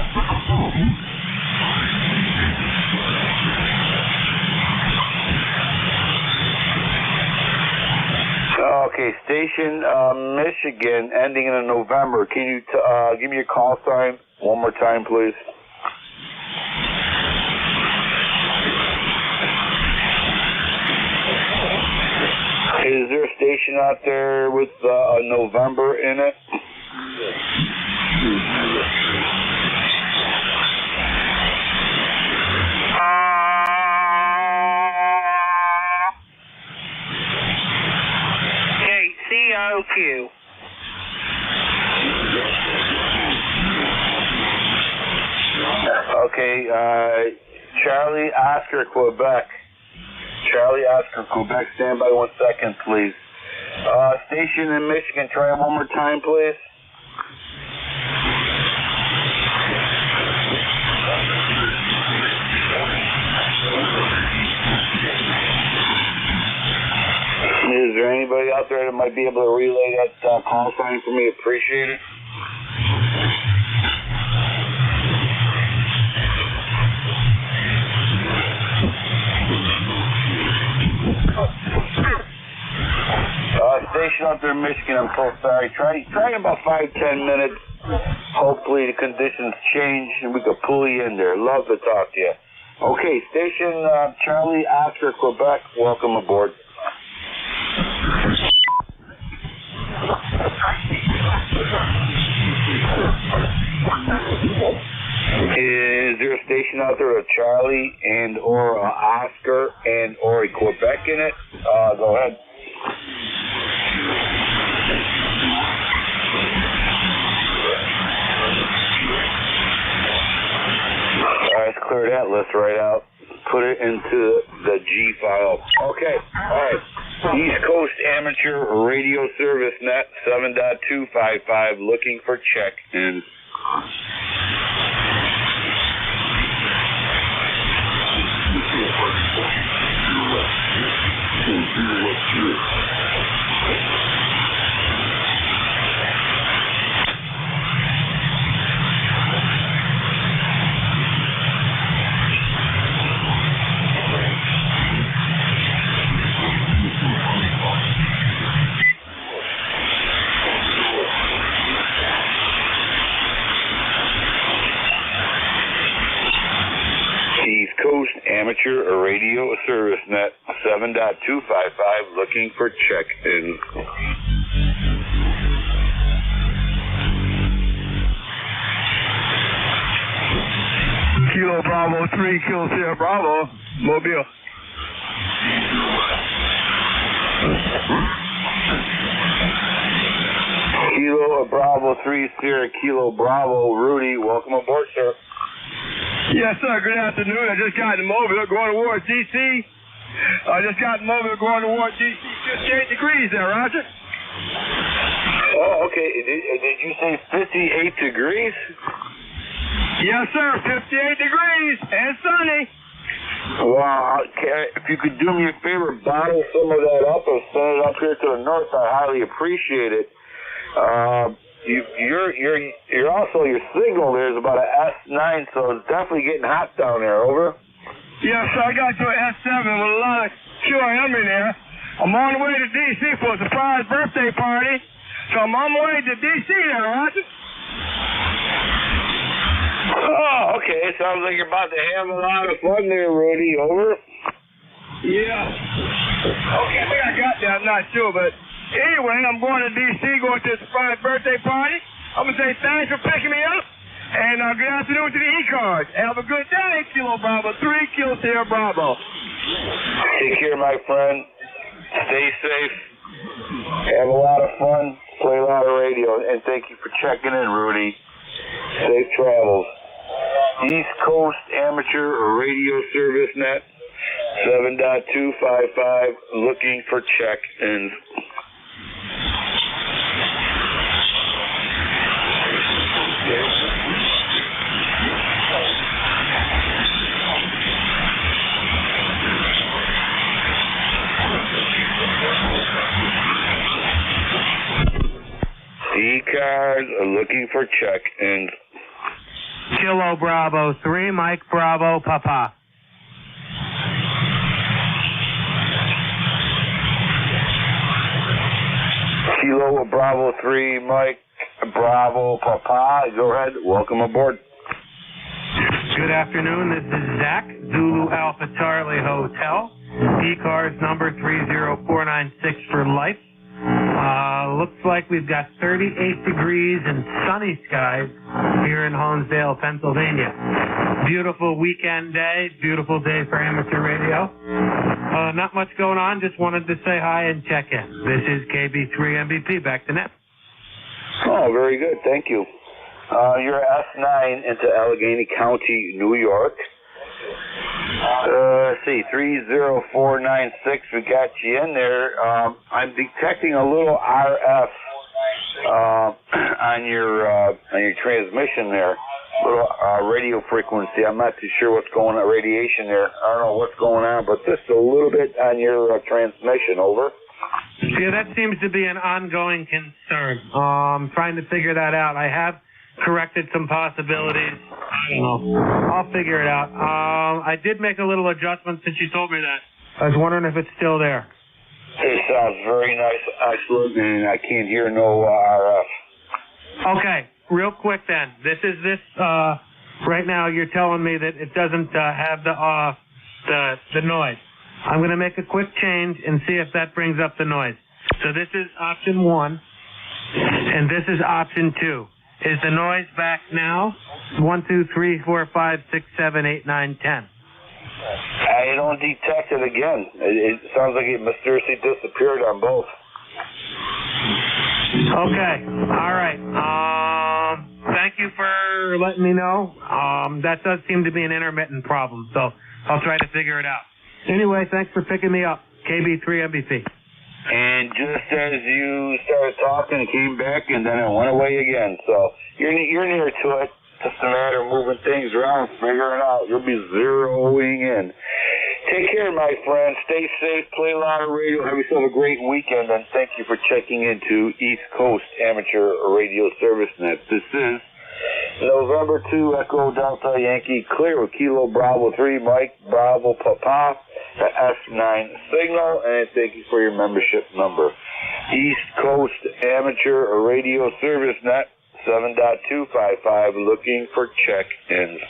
Okay, station Michigan, ending in November. Can you give me your call sign one more time, please? Is there a station out there with November in it? KCOQ. Okay, Charlie Oscar, Quebec. Charlie Oscar, Quebec, stand by 1 second, please. Station in Michigan, try it one more time, please. Is there anybody out there that might be able to relay that call sign for me? Appreciate it. Station out there in Michigan, I'm so sorry. Try in about 5-10 minutes. Hopefully the conditions change and we can pull you in there. Love to talk to you. Okay, station Charlie Oscar, Quebec, welcome aboard. Is there a station out there with Charlie and or Oscar and or a Quebec in it? Go ahead. Let's clear that list right out. Put it into the G file. Okay, alright. East Coast Amateur Radio Service Net 7.255, looking for check-ins. East Coast Amateur Radio Service Net 7.255, looking for check-in. Kilo Bravo 3, Kilo Sierra Bravo, Mobile. Kilo Bravo 3, Sierra Kilo Bravo, Rudy, welcome aboard, sir. Yes, sir. Good afternoon. I just got in Mobile going towards D.C. I just got in Mobile going towards D.C. 58 degrees there, Roger. Oh, okay. Did you say 58 degrees? Yes, sir. 58 degrees and sunny. Well, if you could do me a favor, bottle some of that up and send it up here to the north, I highly appreciate it. You're also, your signal there is about an S9, so it's definitely getting hot down there, over. Yes, sir, I got to an S7 with a lot of QAM in there. I'm on the way to D.C. for a surprise birthday party, so I'm on my way to D.C. there, Roger. Oh, okay, sounds like you're about to have a lot of fun there, Rudy, over. Yeah. Okay, I think I got that, I'm not sure, but anyway, I'm going to D.C., going to a surprise birthday party. I'm going to say thanks for picking me up, and good afternoon to the ECARS. Have a good day, Kilo Bravo 3, Kilo Sierra Bravo. Take care, my friend. Stay safe. Have a lot of fun. Play a lot of radio, and thank you for checking in, Rudy. Safe travels. East Coast Amateur Radio Service Net 7.255, looking for check-ins. E-Cars are looking for check-ins. Kilo Bravo 3, Mike Bravo, Papa. Kilo Bravo 3, Mike Bravo, Papa. Go ahead. Welcome aboard. Good afternoon. This is Zach, Zulu Alpha Charlie Hotel. E-Cars number 30496 for life. Looks like we've got 38 degrees and sunny skies here in Honesdale, Pennsylvania. Beautiful weekend day. Beautiful day for amateur radio. Not much going on. Just wanted to say hi and check in. This is KB3 MVP. Back to net. Oh, very good. Thank you. You're S9 into Allegheny County, New York. Let's see, 30496. We got you in there. I'm detecting a little RF on your transmission there. Little radio frequency. I'm not too sure what's going on. Radiation there. I don't know what's going on, but just a little bit on your transmission. Over. Yeah, that seems to be an ongoing concern. Trying to figure that out. I have corrected some possibilities. I don't know. I'll figure it out. I did make a little adjustment since you told me that. I was wondering if it's still there. It sounds very nice, excellent, and I can't hear no RF. Okay, real quick then. This right now you're telling me that it doesn't have the noise. I'm going to make a quick change and see if that brings up the noise. So this is option 1, and this is option 2. Is the noise back now? 1, 2, 3, 4, 5, 6, 7, 8, 9, 10. I don't detect it again. It sounds like it mysteriously disappeared on both. Okay. All right. Thank you for letting me know. That does seem to be an intermittent problem, so I'll try to figure it out. Anyway, thanks for picking me up. KB3 MVP. And just as you started talking, it came back, and then it went away again. So you're near to it. Just a matter of moving things around, figuring out. You'll be zeroing in. Take care, my friend. Stay safe. Play a lot of radio. Have yourself a great weekend, and thank you for checking into East Coast Amateur Radio Service Net. This is November 2 Echo Delta Yankee clear with Kilo Bravo 3 Mike Bravo Papa, the S9 signal, and thank you for your membership number. East Coast Amateur Radio Service Net 7.255 looking for check-ins.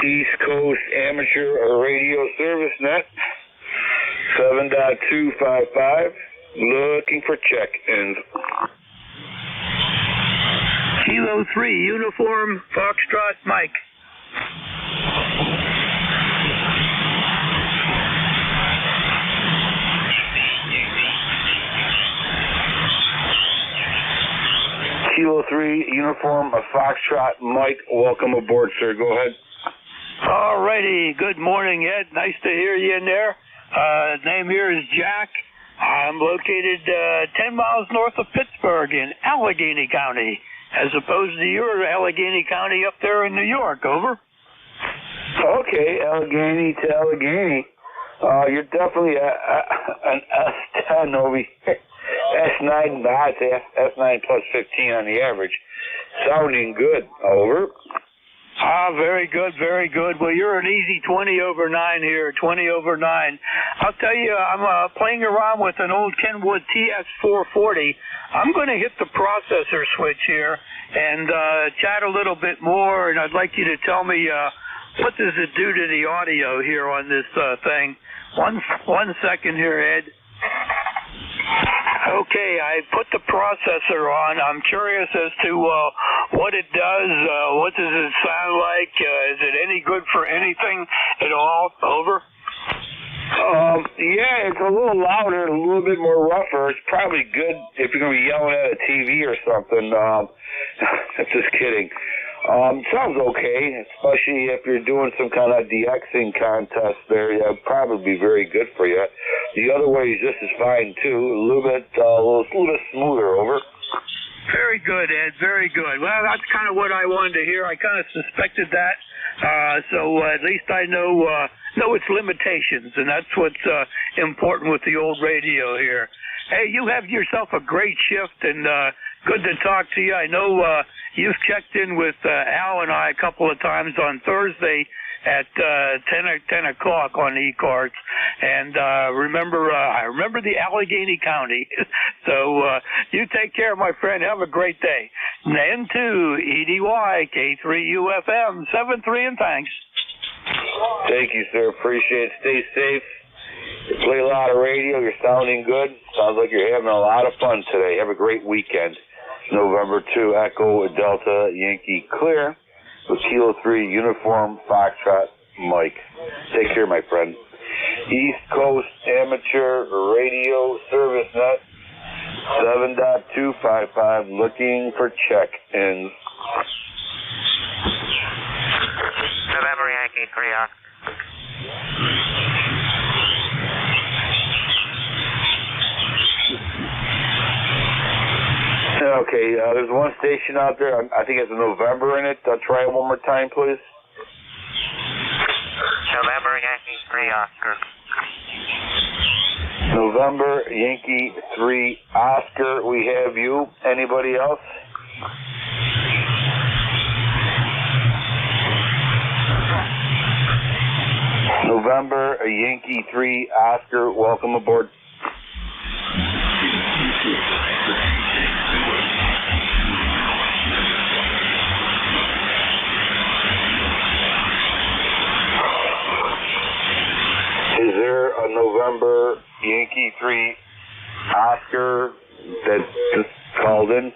East Coast Amateur Radio Service Net 7.255 looking for check-ins. Kilo 3 Uniform Foxtrot Mike. Kilo 3 Uniform Foxtrot Mike, welcome aboard, sir. Go ahead. All righty. Good morning, Ed. Nice to hear you in there. Name here is Jack. I'm located 10 miles north of Pittsburgh in Allegheny County, as opposed to your Allegheny County up there in New York. Over. Okay, Allegheny to Allegheny. You're definitely an S10 over here. S9, I'd say S9 plus 15 on the average. Sounding good. Over. Very good, very good. Well, you're an easy 20 over 9 here, 20 over 9. I'll tell you, I'm playing around with an old Kenwood TS440. I'm going to hit the processor switch here and chat a little bit more, and I'd like you to tell me what does it do to the audio here on this thing. One second here, Ed. Okay, I put the processor on. I'm curious as to what it does. What does it sound like? Is it any good for anything at all? Over. Yeah, it's a little louder, a little bit more rougher. It's probably good if you're going to be yelling at a TV or something. Just kidding. Sounds okay, especially if you're doing some kind of DXing contest there. Yeah, it'd probably be very good for you. The other way is just as fine, too. A little bit smoother, over. Very good, Ed. Very good. Well, that's kind of what I wanted to hear. I kind of suspected that. So at least I know its limitations, and that's what's important with the old radio here. Hey, you have yourself a great shift, and good to talk to you. I know you've checked in with Al and I a couple of times on Thursday at 10 o'clock on ECARS, and I remember the Allegheny County. So you take care, my friend. Have a great day. N2 EDY K3UFM 73, and thanks. Thank you, sir. Appreciate it. Stay safe. You play a lot of radio. You're sounding good. Sounds like you're having a lot of fun today. Have a great weekend. November 2 Echo Delta Yankee Clear with Kilo 3 Uniform Foxtrot Mike. Take care, my friend. East Coast Amateur Radio Service Net 7.255 looking for check-ins. November Yankee 3 Oscar. Okay, there's one station out there. I think it's a November in it. Try it one more time, please. November Yankee 3 Oscar. November Yankee 3 Oscar. We have you. Anybody else? November Yankee 3 Oscar. Welcome aboard. Is there a November Yankee 3 Oscar that just called in?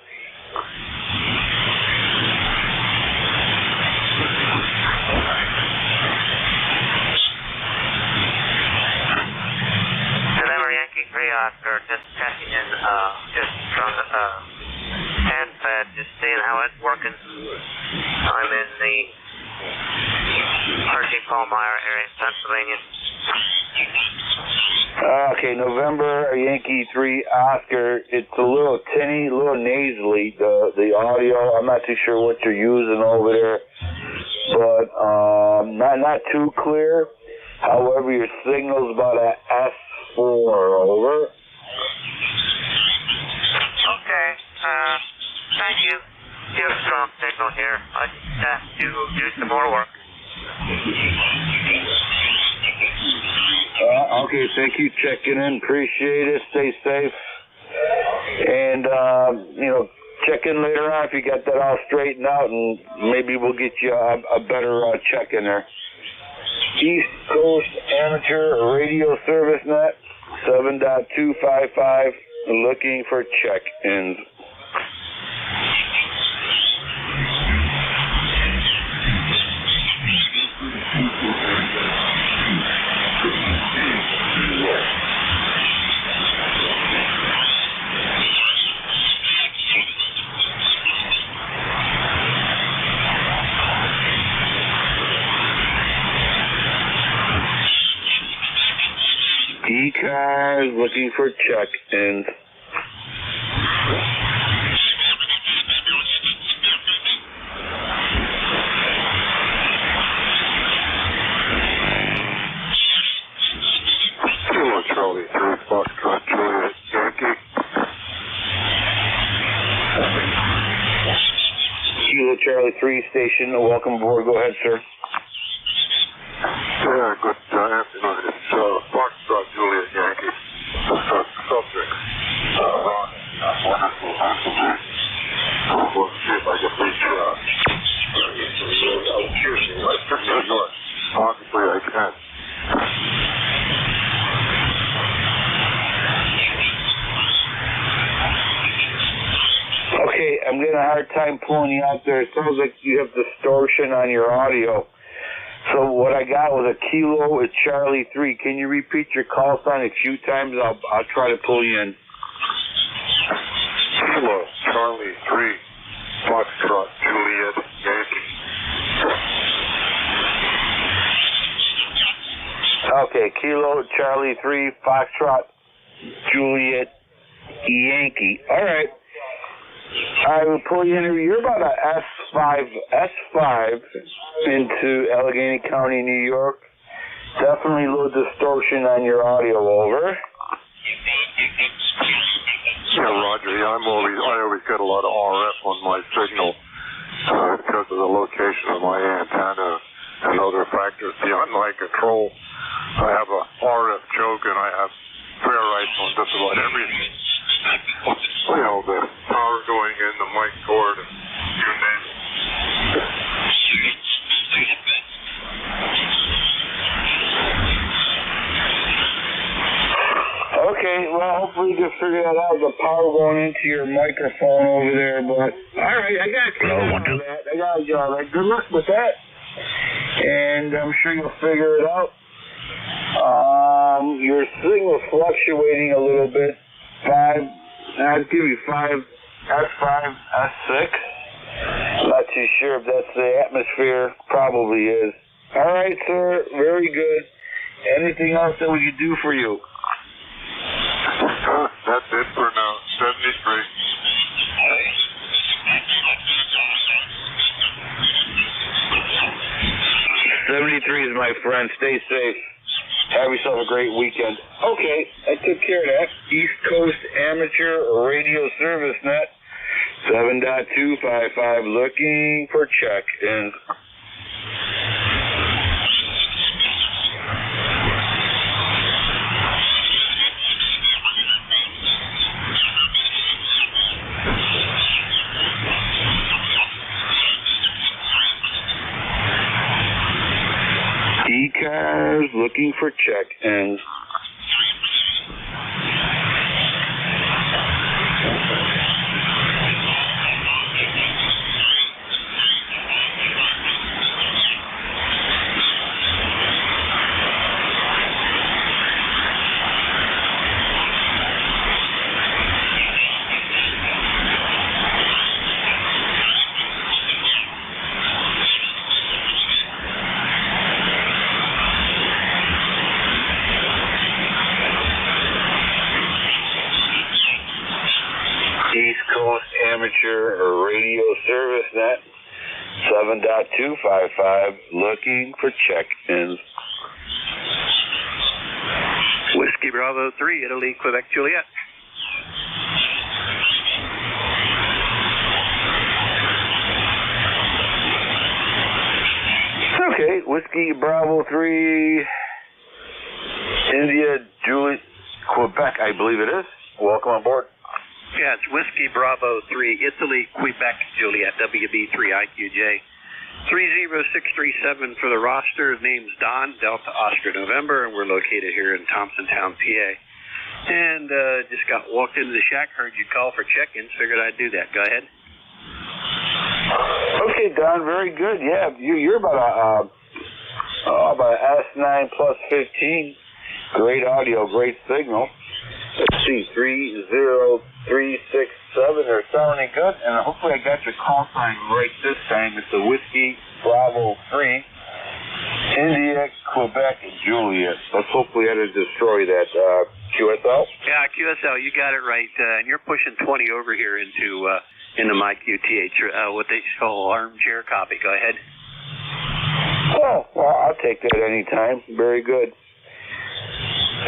November Yankee 3 Oscar, just checking in, just from the handset, just seeing how it's working. I'm in the Hershey-Palmyra area, Pennsylvania. Okay, November Yankee 3 Oscar. It's a little tinny, a little nasally, the audio. I'm not too sure what you're using over there, but not too clear. However, your signal's about a S4, over. Okay, thank you. You have a strong signal here. I just have to do some more work. Okay, thank you. Checking in. Appreciate it. Stay safe. And, check in later on if you got that all straightened out, and maybe we'll get you a better check in there. East Coast Amateur Radio Service Net 7.255 looking for check-ins. ECARS looking for check-ins. Kilo Charlie 3 Foxtrot Juliet Yankee. Kilo Charlie 3 station, welcome aboard. Go ahead, sir. Yeah, good afternoon. It's Foxtrot Juliet Yankee. Subject. Ron. Wonderful. We'll see if I can reach New York. Obviously, I can. Okay, I'm getting a hard time pulling you out there. It sounds like you have distortion on your audio. So what I got was a Kilo at Charlie 3. Can you repeat your call sign a few times? I'll try to pull you in. Kilo, Charlie 3, Foxtrot, Juliet, Yankee. Okay, Kilo, Charlie 3, Foxtrot, Juliet, Yankee. All right. I will pull you in. You're about a S5 into Allegheny County, New York. Definitely a little distortion on your audio. Over. Yeah, Roger. Yeah, I always get a lot of RF on my signal because of the location of my antenna and other factors beyond my control. I have a RF choke and I have ferrites on just about everything. You know, the power going in, the mic cord, and you name it. Okay, well, hopefully you can figure that out, the power going into your microphone over there, but all right, I got you on that. I got you all right. Good luck with that, and I'm sure you'll figure it out. Your signal's fluctuating a little bit. I'd give you 5, S5, S6. I'm not too sure if that's the atmosphere. Probably is. All right, sir. Very good. Anything else that we could do for you? That's it for now. 73. 73 is my friend. Stay safe. Have yourself a great weekend. Okay, I took care of that. East Coast Amateur Radio Service Net, 7.255, looking for check-ins. ECARS looking for check-ins. Amateur Radio Service Net, 7.255, looking for check-ins. Whiskey Bravo 3, Italy, Quebec, Juliet. Okay, Whiskey Bravo 3, India, Juliet, Quebec, I believe it is. Welcome on board. Yeah, it's Whiskey Bravo 3, Italy, Quebec, Juliet, WB3, IQJ. 30637 for the roster. Name's Don, Delta Oscar November, and we're located here in Thompsontown, PA. And just walked into the shack, heard you call for check-ins, figured I'd do that. Go ahead. Okay, Don, very good. Yeah, you're about an S9 plus 15. Great audio, great signal. Let's see, 30367. They're sounding good, and hopefully I got your call sign right this time. It's a Whiskey Bravo 3, India, Quebec, Juliet. Let's hopefully I didn't destroy that. QSL? Yeah, QSL, you got it right. And you're pushing 20 over here into my QTH, what they call armchair copy. Go ahead. Oh, well, I'll take that anytime. Very good.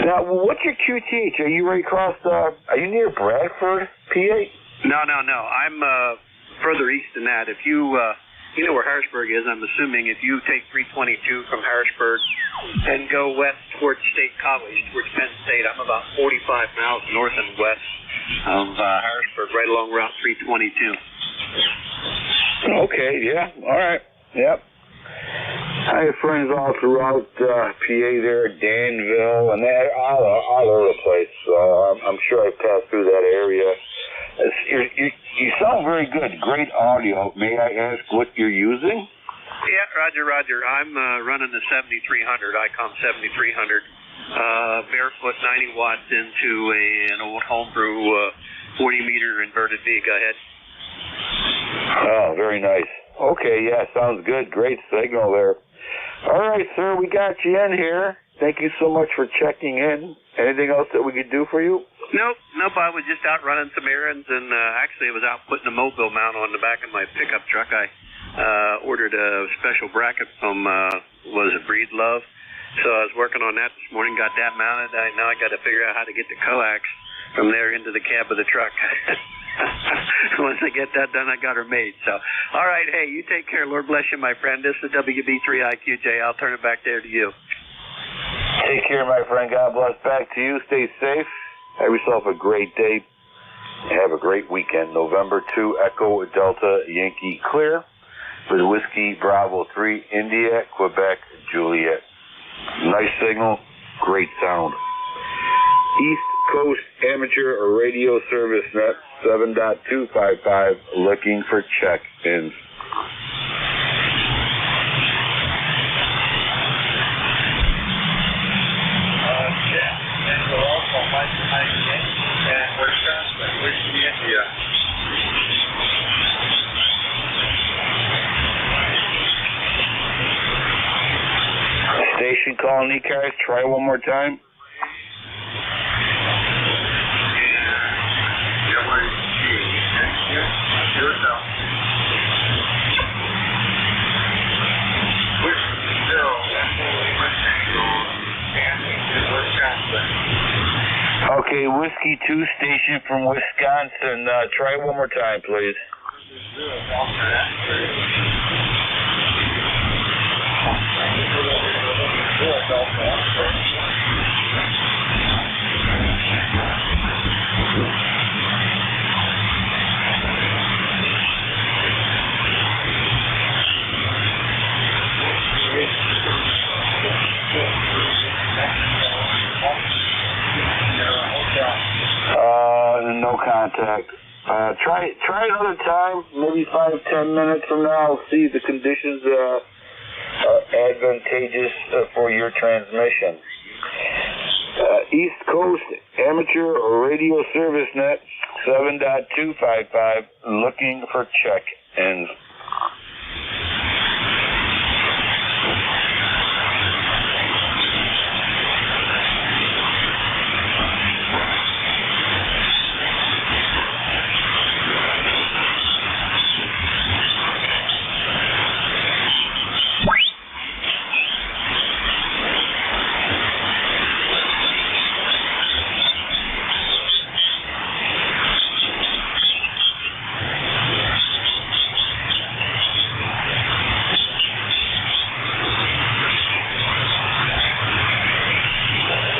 Now, what's your QTH? Are you right across are you near Bradford, PA? No. I'm further east than that. If you know where Harrisburg is, I'm assuming if you take 322 from Harrisburg and go west towards State College, towards Penn State, I'm about 45 miles north and west of Harrisburg, right along Route 322. Okay, yeah, all right, yep. I have friends all throughout PA there, Danville, and they're all over the place. So I'm sure I've passed through that area. You sound very good. Great audio. May I ask what you're using? Yeah, Roger. I'm running the 7300, ICOM 7300, barefoot 90 watts into an old homebrew 40-meter inverted V. Go ahead. Oh, very nice. Okay, yeah, sounds good. Great signal there. All right, sir, we got you in here. Thank you so much for checking in. Anything else that we could do for you? Nope. I was just out running some errands, and actually I was out putting a mobile mount on the back of my pickup truck. I ordered a special bracket from, Breed Love. So I was working on that this morning, got that mounted. Now I got to figure out how to get the coax from there into the cab of the truck. Once I get that done, I got her made. So, all right, hey, you take care. Lord bless you, my friend. This is WB3IQJ. I'll turn it back there to you. Take care, my friend. God bless. Back to you. Stay safe. Have yourself a great day. Have a great weekend. November 2, Echo Delta Yankee Clear with Whiskey Bravo 3, India, Quebec, Juliet. Nice signal. Great sound. East Coast Amateur Radio Service Net 7.255 looking for check-ins. Station calling ECARS. Try one more time. Okay, Whiskey 2 station from Wisconsin. Try one more time, please. No contact. Try another time, maybe 5-10 minutes from now. I'll see if the conditions are advantageous for your transmission. East Coast Amateur Radio Service Net 7.255 looking for check-ins.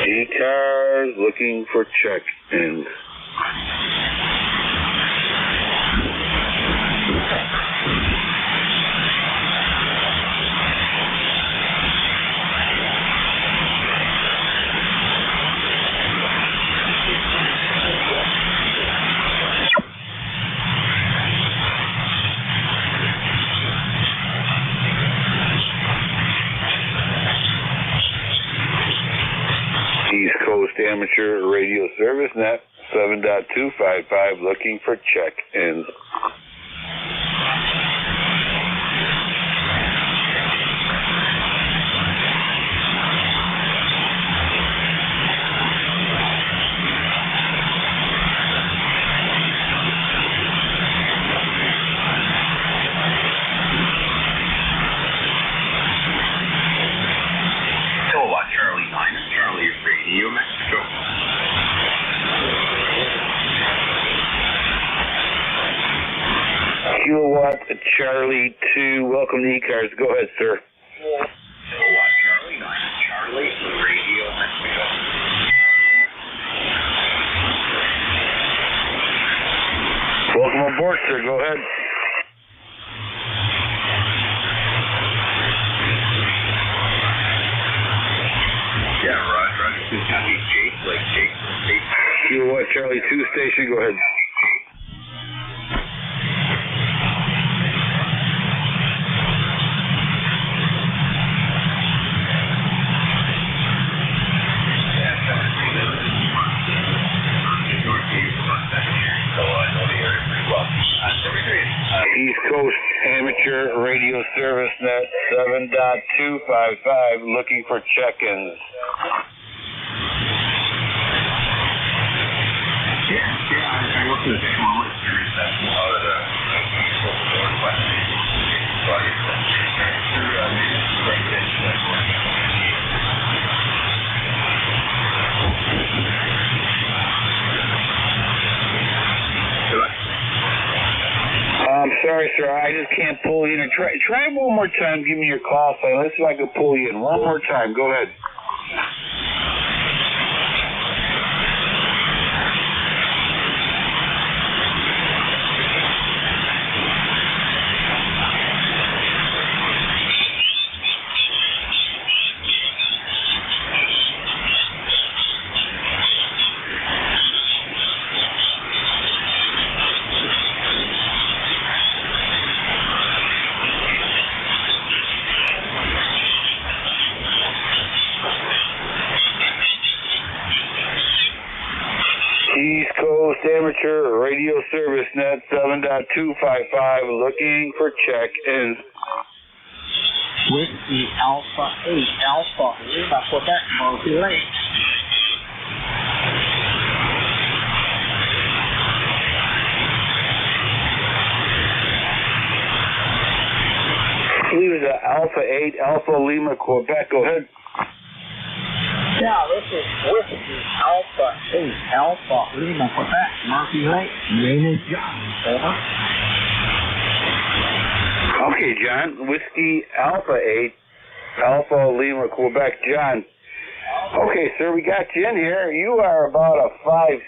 ECARS looking for check-ins. East Coast Amateur Radio Service Net 7.255 looking for check-ins. Kilowatt Charlie 2, welcome to ECARS. Go ahead, sir. Kilowatt Charlie 9, Charlie, Radio Mexico. Welcome aboard, sir. Go ahead. Yeah, Roger. This is County Jake, like Jake. Kilowatt Charlie 2 station, go ahead. 7.255, looking for check-ins. I work with the technology series that's out of the I'm sorry, sir. I just can't pull you in. Try one more time. Give me your call sign. Let's see if I can pull you in. One more time. Go ahead. East Coast Amateur Radio Service Net 7.255, looking for check-ins. Whiskey Alpha 8 Alpha Lima, Quebec, Murphy Lake. I believe it's Alpha 8 Alpha Lima, Quebec. Go ahead. Yeah, this is Whiskey Alpha 8 Alpha Lima, Quebec, Murphy Lake. Name is John. Over. Okay, John. Whiskey Alpha 8 Alpha Lima, Quebec. John. Okay, sir, we got you in here. You are about a 5'6"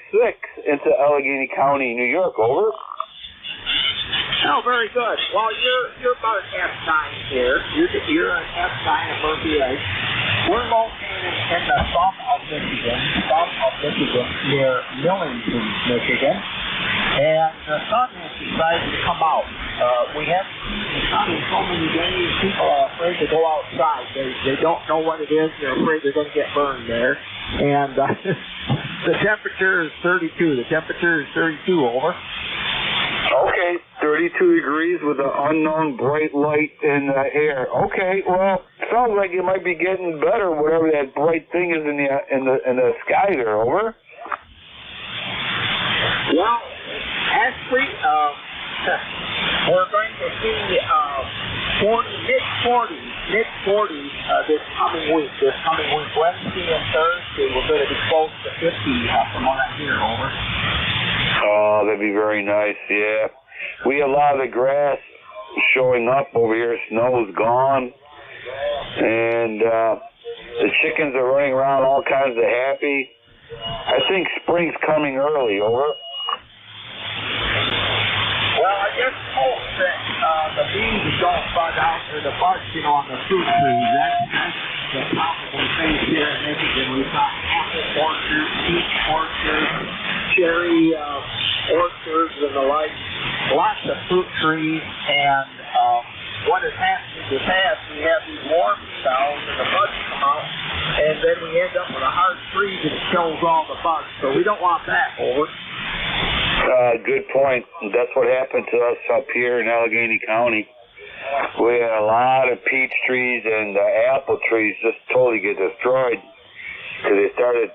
into Allegheny County, New York. Over. Oh, very good. Well, you're about an F9 here. You're an F9 at Murphy Lake. We're located in the south of Michigan, near Millington, Michigan. And the sun has decided to come out. We have the sun in so many days, people are afraid to go outside. They don't know what it is. They're afraid they're going to get burned there. And the temperature is 32. The temperature is 32, over. Okay, 32 degrees with an unknown bright light in the air. Okay, well, sounds like it might be getting better, whatever that bright thing is in the sky there. Over. Well, actually, we're going to see mid-40s this coming week. Wednesday and Thursday, we're going to be close to 50 from what I hear. Over. Oh, that'd be very nice, yeah. We have a lot of the grass showing up over here. Snow's gone. And the chickens are running around all kinds of happy. I think spring's coming early, over. Well, I just hope that the bees don't bud out, or the buds, on the fruit trees. That's the probable thing here in Michigan. We've got apple orchards, peach orchards, cherry orchards, and the like. Lots of fruit trees, and what has happened in the past, we have these warm spells, and the buds come out, and then we end up with a hard freeze, and it kills all the bugs. So we don't want that, over. Good point. That's what happened to us up here in Allegheny County. We had a lot of peach trees and apple trees just totally get destroyed because they started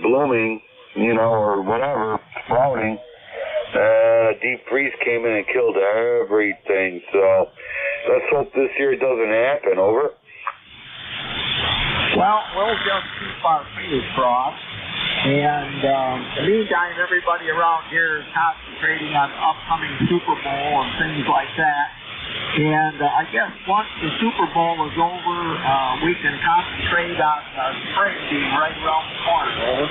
blooming, or whatever, sprouting. A deep freeze came in and killed everything. So let's hope this year doesn't happen. Over. Well, we'll just keep our fingers crossed. And in the meantime, everybody around here is concentrating on upcoming Super Bowl and things like that. And I guess once the Super Bowl is over, we can concentrate on spring being right around the corner. Over.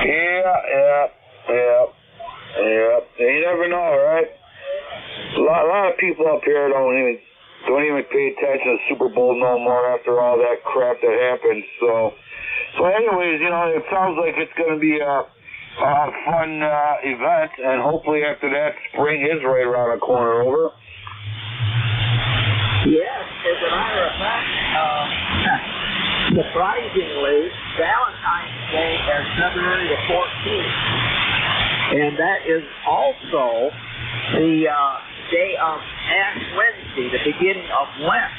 Yeah. You never know, right? A lot of people up here don't even pay attention to Super Bowl no more after all that crap that happened. So anyways, it sounds like it's going to be a fun event, and hopefully after that, spring is right around the corner. Over. Yes, as a matter of fact, surprisingly, Valentine's Day is February the 14th. And that is also the day of Ash Wednesday, the beginning of Lent.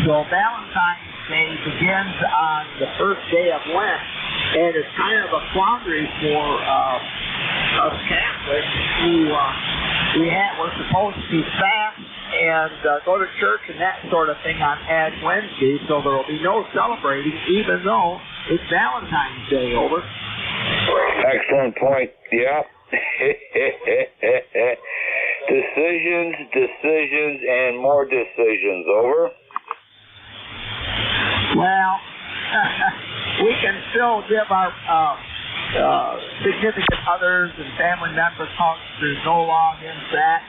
So Valentine's Day begins on the first day of Lent, and it's kind of a quandary for us Catholics who we're supposed to fast and go to church and that sort of thing on Ash Wednesday, so there will be no celebrating, even though it's Valentine's Day. Over. Excellent point. Yeah. Decisions, and more decisions. Over. Well, we can still give our significant others and family members hugs. There's no law against that.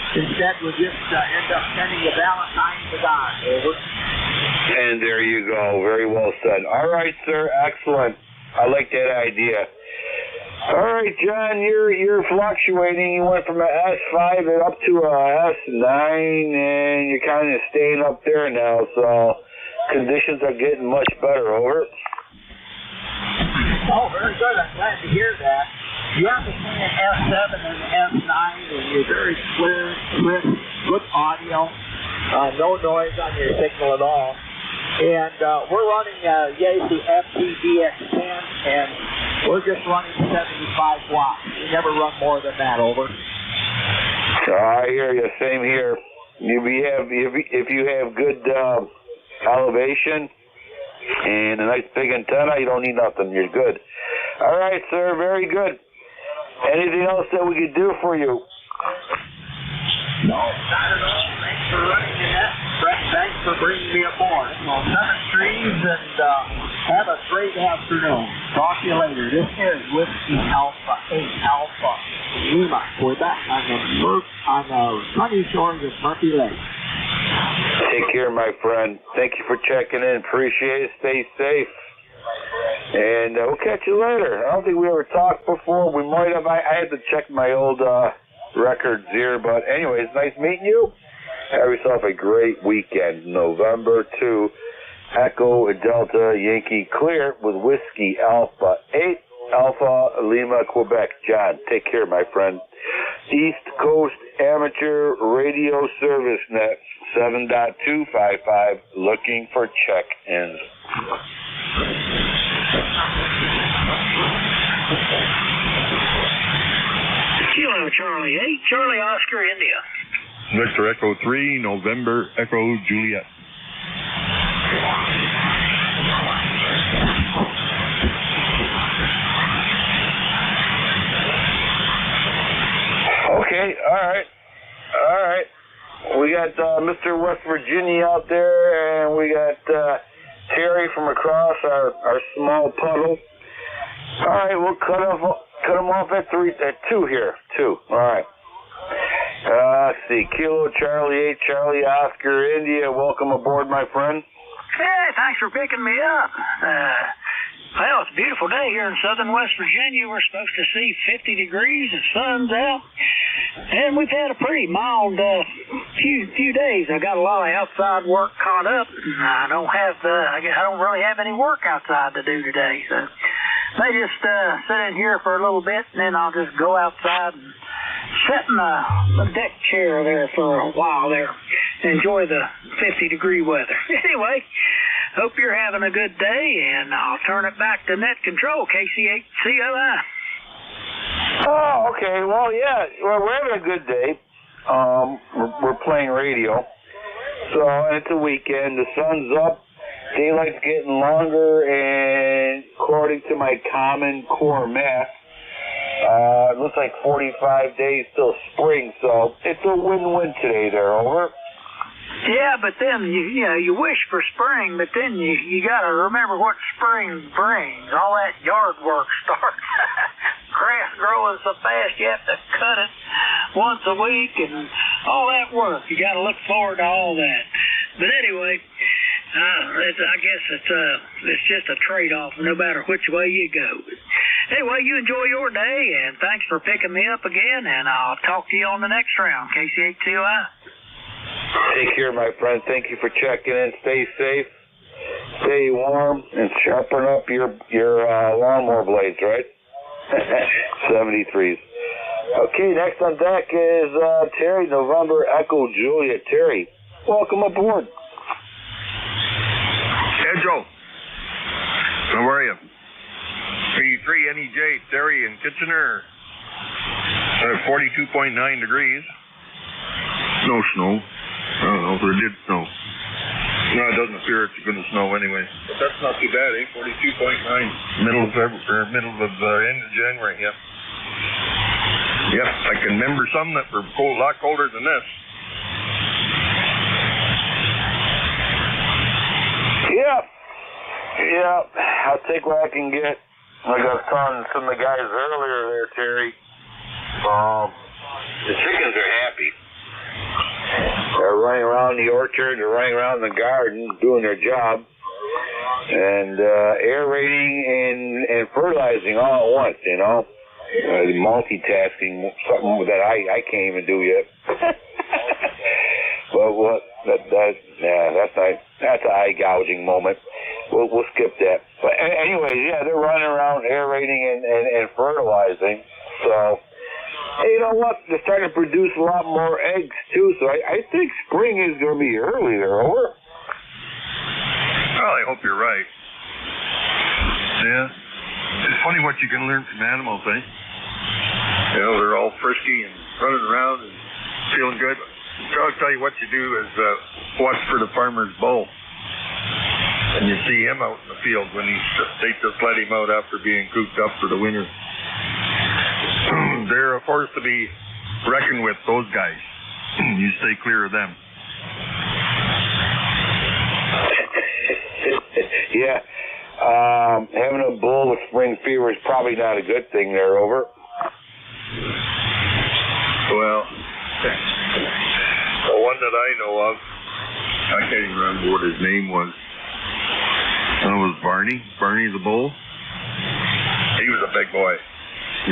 Instead, we'll just end up sending a Valentine to God. Over. And there you go. Very well said. All right, sir. Excellent. I like that idea. All right, John, you're fluctuating. You went from an S5 up to a S9, and you're kind of staying up there now. So conditions are getting much better. Over. Oh, very good. I'm glad to hear that. You're between an S7 and an S9, and you're very clear, crisp, good audio, no noise on your signal at all. And we're running Yaesu FTDX10, and we're just running 75 watts. We never run more than that. Over. I hear you. Same here. If you have good elevation and a nice big antenna, you don't need nothing. You're good. All right, sir. Very good. Anything else that we could do for you? No, not at all. Thanks for running the net. Brett, thanks for bringing me aboard. So 7 trees, and have a great afternoon. Talk to you later. This is Whiskey Alpha 8 Alpha Lima, Quebec, on the sunny shores of Murphy Lake. Take care, my friend. Thank you for checking in. Appreciate it. Stay safe. And we'll catch you later. I don't think we ever talked before. We might have. I had to check my old records here. But anyways, nice meeting you. Have yourself a great weekend. November 2, Echo Delta Yankee Clear with Whiskey Alpha 8 Alpha Lima, Quebec. John, take care, my friend. East Coast Amateur Radio Service Net 7.255, looking for check-ins. Kilo Charlie 8, Charlie Oscar, India. Victor Echo 3, November Echo Juliet. Okay, all right. We got Mr. West Virginia out there, and we got Terry from across our small puddle. All right, we'll cut him off at 2 here. 2. All right. Let's see. Kilo Charlie 8, Charlie Oscar, India. Welcome aboard, my friend. Hey, thanks for picking me up. Well, it's a beautiful day here in southern West Virginia. We're supposed to see 50 degrees, the sun's out, and we've had a pretty mild few days. I got a lot of outside work caught up. I don't really have any work outside to do today, so I just sit in here for a little bit, and then I'll just go outside and sit in the deck chair there for a while there and enjoy the 50-degree weather. Anyway, hope you're having a good day, and I'll turn it back to net control, KC8COI. Oh, okay. Well, yeah. Well, we're having a good day. We're playing radio. So it's a weekend. The sun's up. Daylight's getting longer, and according to my Common Core math, it looks like 45 days till spring. So it's a win-win today there. Over. Yeah, but then you wish for spring, but then you got to remember what spring brings. All that yard work starts. Grass growing so fast you have to cut it once a week, and all that work. You got to look forward to all that. But anyway, I guess it's just a trade-off, no matter which way you go. Anyway, you enjoy your day, and thanks for picking me up again, and I'll talk to you on the next round, KC8COI. Take care, my friend. Thank you for checking in. Stay safe, stay warm, and sharpen up your lawnmower blades, right? 73s. Okay, next on deck is Terry, November Echo Juliet. Terry, welcome aboard. in Kitchener. At 42.9 degrees. No snow. I don't know if there did snow. No, it doesn't appear it's going to snow anyway. But that's not too bad, 42.9. Middle of end of January, yeah. Yep, I can remember some that were a lot colder than this. Yep. I'll take what I can get. Like I was telling some of the guys earlier there, Terry. The chickens are happy. They're running around the orchard, they're running around the garden, doing their job, and aerating and fertilizing all at once, you know. Multitasking, something that I can't even do yet. But that's an eye gouging moment. We'll skip that. But anyway, yeah, they're running around aerating and fertilizing. So, hey, you know what? They're starting to produce a lot more eggs too. So I think spring is going to be early there. Over. Well, I hope you're right. Yeah. It's funny what you can learn from animals, eh? You know, they're all frisky and running around and feeling good. I'll tell you what you do is watch for the farmer's bull. And you see him out in the field when they just let him out after being cooped up for the winter. They're a force to be reckoned with, those guys. You stay clear of them. Yeah. Having a bull with spring fever is probably not a good thing there, over. Well, the one that I know of, I can't even remember what his name was. It was Barney the bull. He was a big boy.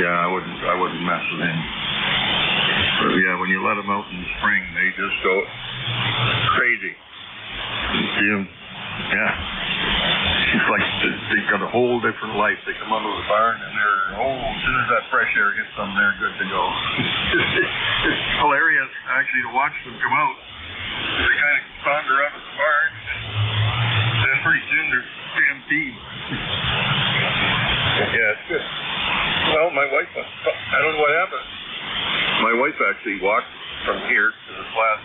Yeah, I wouldn't mess with him. But yeah, when you let them out in the spring, they just go crazy. You see them? Yeah. It's like they've got a whole different life. They come out of the barn and as soon as that fresh air hits them, they're good to go. It's hilarious, actually, to watch them come out. They kind of saunter out of the barn, and then pretty soon they're stampede. Yeah, it's good. Well, my wife, I don't know what happened. My wife actually walked from here to the class.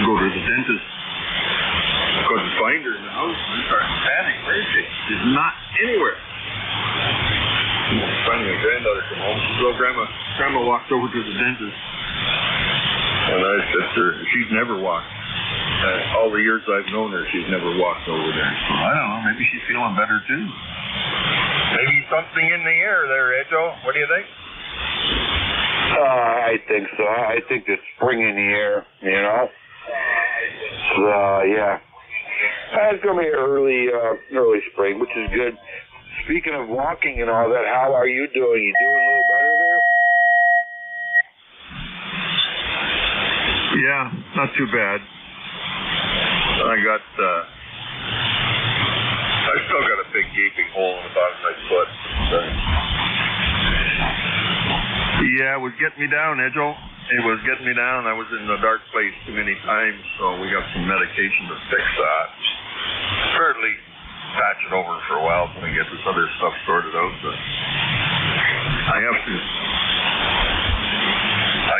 Go to the dentist. Couldn't find her in the house. I started panic. Where is she? She's not anywhere. Finally, my granddaughter came home. She said, "Oh, Grandma walked over to the dentist." And I said to her, she's never walked. All the years I've known her, she's never walked over there. So I don't know. Maybe she's feeling better too. Maybe something in the air there, Ejo. What do you think? I think so. I think there's spring in the air, you know. So, yeah. It's going to be early spring, which is good. Speaking of walking and all that, how are you doing? You doing a little better there? Yeah, not too bad. I still got a big gaping hole in the bottom of my foot. Yeah, it was getting me down, Edgel. It was getting me down. I was in a dark place too many times, so we got some medication to fix that. Certainly patch it over for a while till we get this other stuff sorted out. But I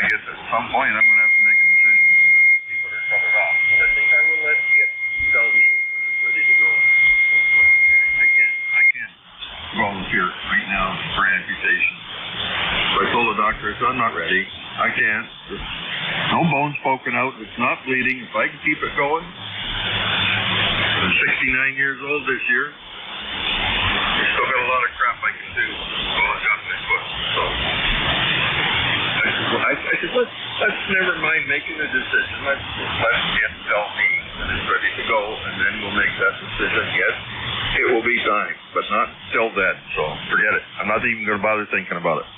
guess at some point I'm going to have to make a decision. People are coming off. I think I will let Kit tell me when it's ready to go. I can't volunteer right now for amputation. So I told the doctor, I said, I'm not ready. I can't. No bones poking out. It's not bleeding. If I can keep it going. I'm 69 years old this year. I still got a lot of crap I can do. Well, I got my foot. So I said, let's never mind making a decision. Let's get tell me when it's ready to go, and then we'll make that decision. Yes, it will be time, but not till then. So forget it. I'm not even going to bother thinking about it.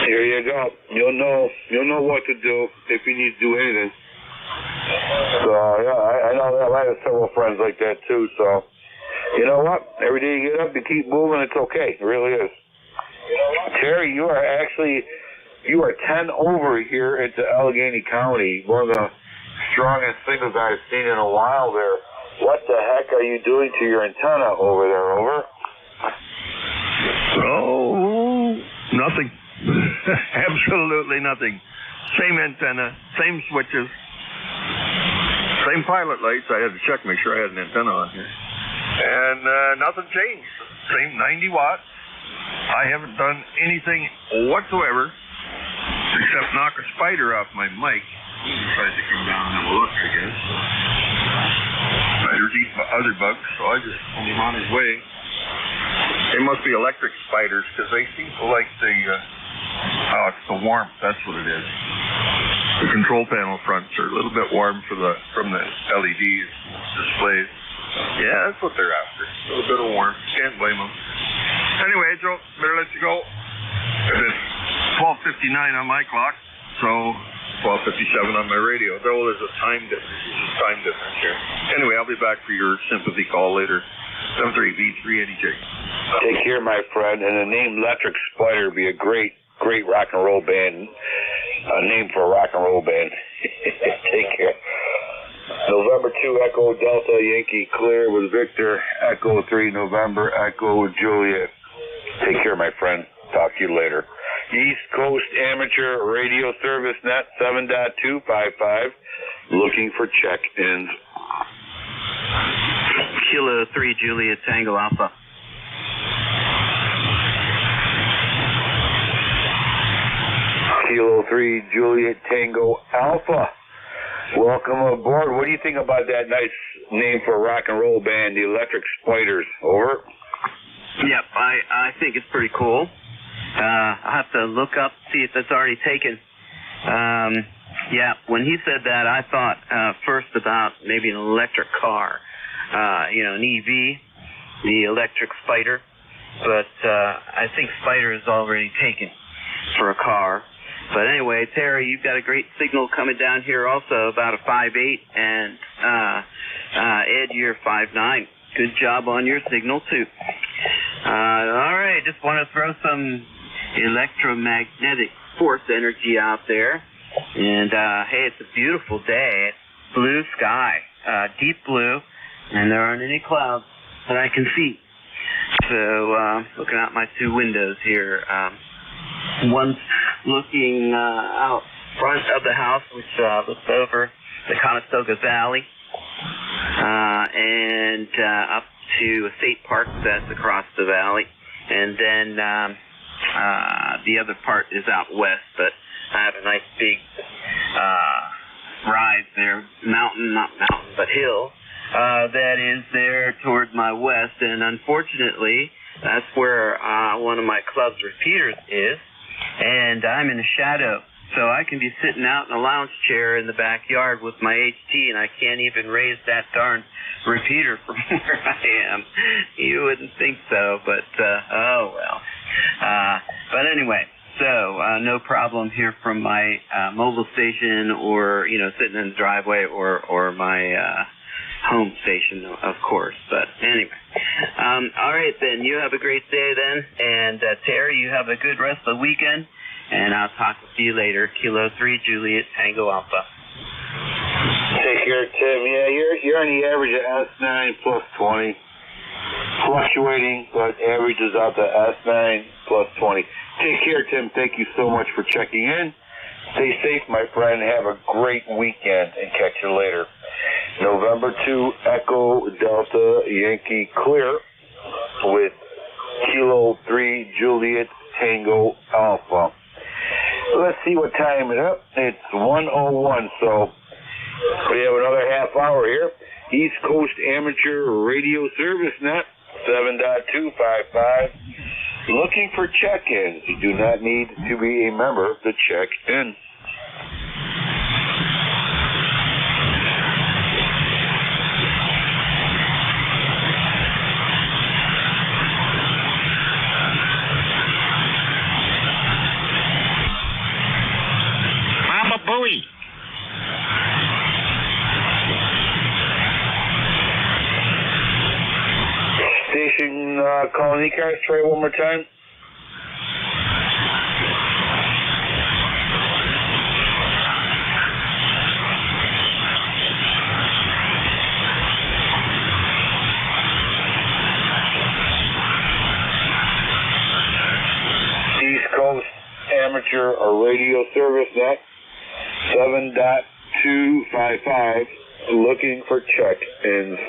Here you go. You'll know what to do if you need to do anything. So yeah, I know that. I have several friends like that too. So you know what? Every day you get up, you keep moving. It's okay. It really is. Terry, you are 10 over here into Allegheny County. One of the strongest singles I've seen in a while there. What the heck are you doing to your antenna over there, over? Oh, nothing. Absolutely nothing. Same antenna, same switches, same pilot lights. I had to check, make sure I had an antenna on here. And nothing changed. Same 90 watts. I haven't done anything whatsoever except knock a spider off my mic. He tries to come down and have a look, I guess. Spiders eat other bugs, so I just sent him on his way. They must be electric spiders because they seem to like the it's the warmth. That's what it is. The control panel fronts are a little bit warm from the LED displays. Yeah, that's what they're after. A little bit of warmth. Can't blame them. Anyway, Joe, better let you go. It's 12:59 on my clock, so 12:57 on my radio. Though there's a time difference here. Anyway, I'll be back for your sympathy call later. 73V3 Eddie J. Take care, my friend. And the name Electric Spider would be a great rock and roll band. A name for a rock and roll band. Take care. November 2 Echo Delta Yankee clear with Victor. Echo 3 November Echo Juliet. Take care, my friend. Talk to you later. East Coast Amateur Radio Service Net 7.255. Looking for check-ins. Kilo 3 Juliet Tango Alpha. Kilo 3 Juliet Tango Alpha. Welcome aboard. What do you think about that nice name for a rock and roll band, the Electric Spiders? Over. Yep, I think it's pretty cool. I'll have to look up, see if that's already taken. Yeah, when he said that, I thought first about maybe an electric car, an EV, the electric Spider. But I think Spider is already taken for a car. But anyway, Terry, you've got a great signal coming down here also, about a 5.8, and Ed, you're 5.9. Good job on your signal, too. All right, just want to throw some electromagnetic force energy out there. And, hey, it's a beautiful day. It's blue sky, deep blue, and there aren't any clouds that I can see. So, looking out my two windows here, one's looking out front of the house, which looks over the Conestoga Valley, and up to a state park that's across the valley. And then the other part is out west, but I have a nice big rise there, not mountain, but hill, that is there towards my west. And unfortunately, that's where one of my club's repeaters is. And I'm in the shadow, so I can be sitting out in a lounge chair in the backyard with my HT, and I can't even raise that darn repeater from where I am. You wouldn't think so, but oh well. But anyway, so no problem here from my mobile station, or sitting in the driveway, or my home station, of course. But anyway, all right then. You have a great day then, and Terry, you have a good rest of the weekend, and I'll talk with you later. Kilo 3 Juliet Tango Alpha. Take care, Tim. Yeah, you're on the average of S9 plus 20, fluctuating, but averages out to S9 plus 20. Take care, Tim. Thank you so much for checking in. Stay safe, my friend. Have a great weekend, and catch you later. November 2 Echo Delta Yankee clear with Kilo 3 Juliet Tango Alpha. Let's see what time it is. It's 1:01, so we have another half hour here. East Coast Amateur Radio Service Net 7.255. Looking for check-ins. You do not need to be a member to check in. Mama Bowie. Station calling ECARS. Try one more time. Radio Service Net 7.255, looking for check-ins.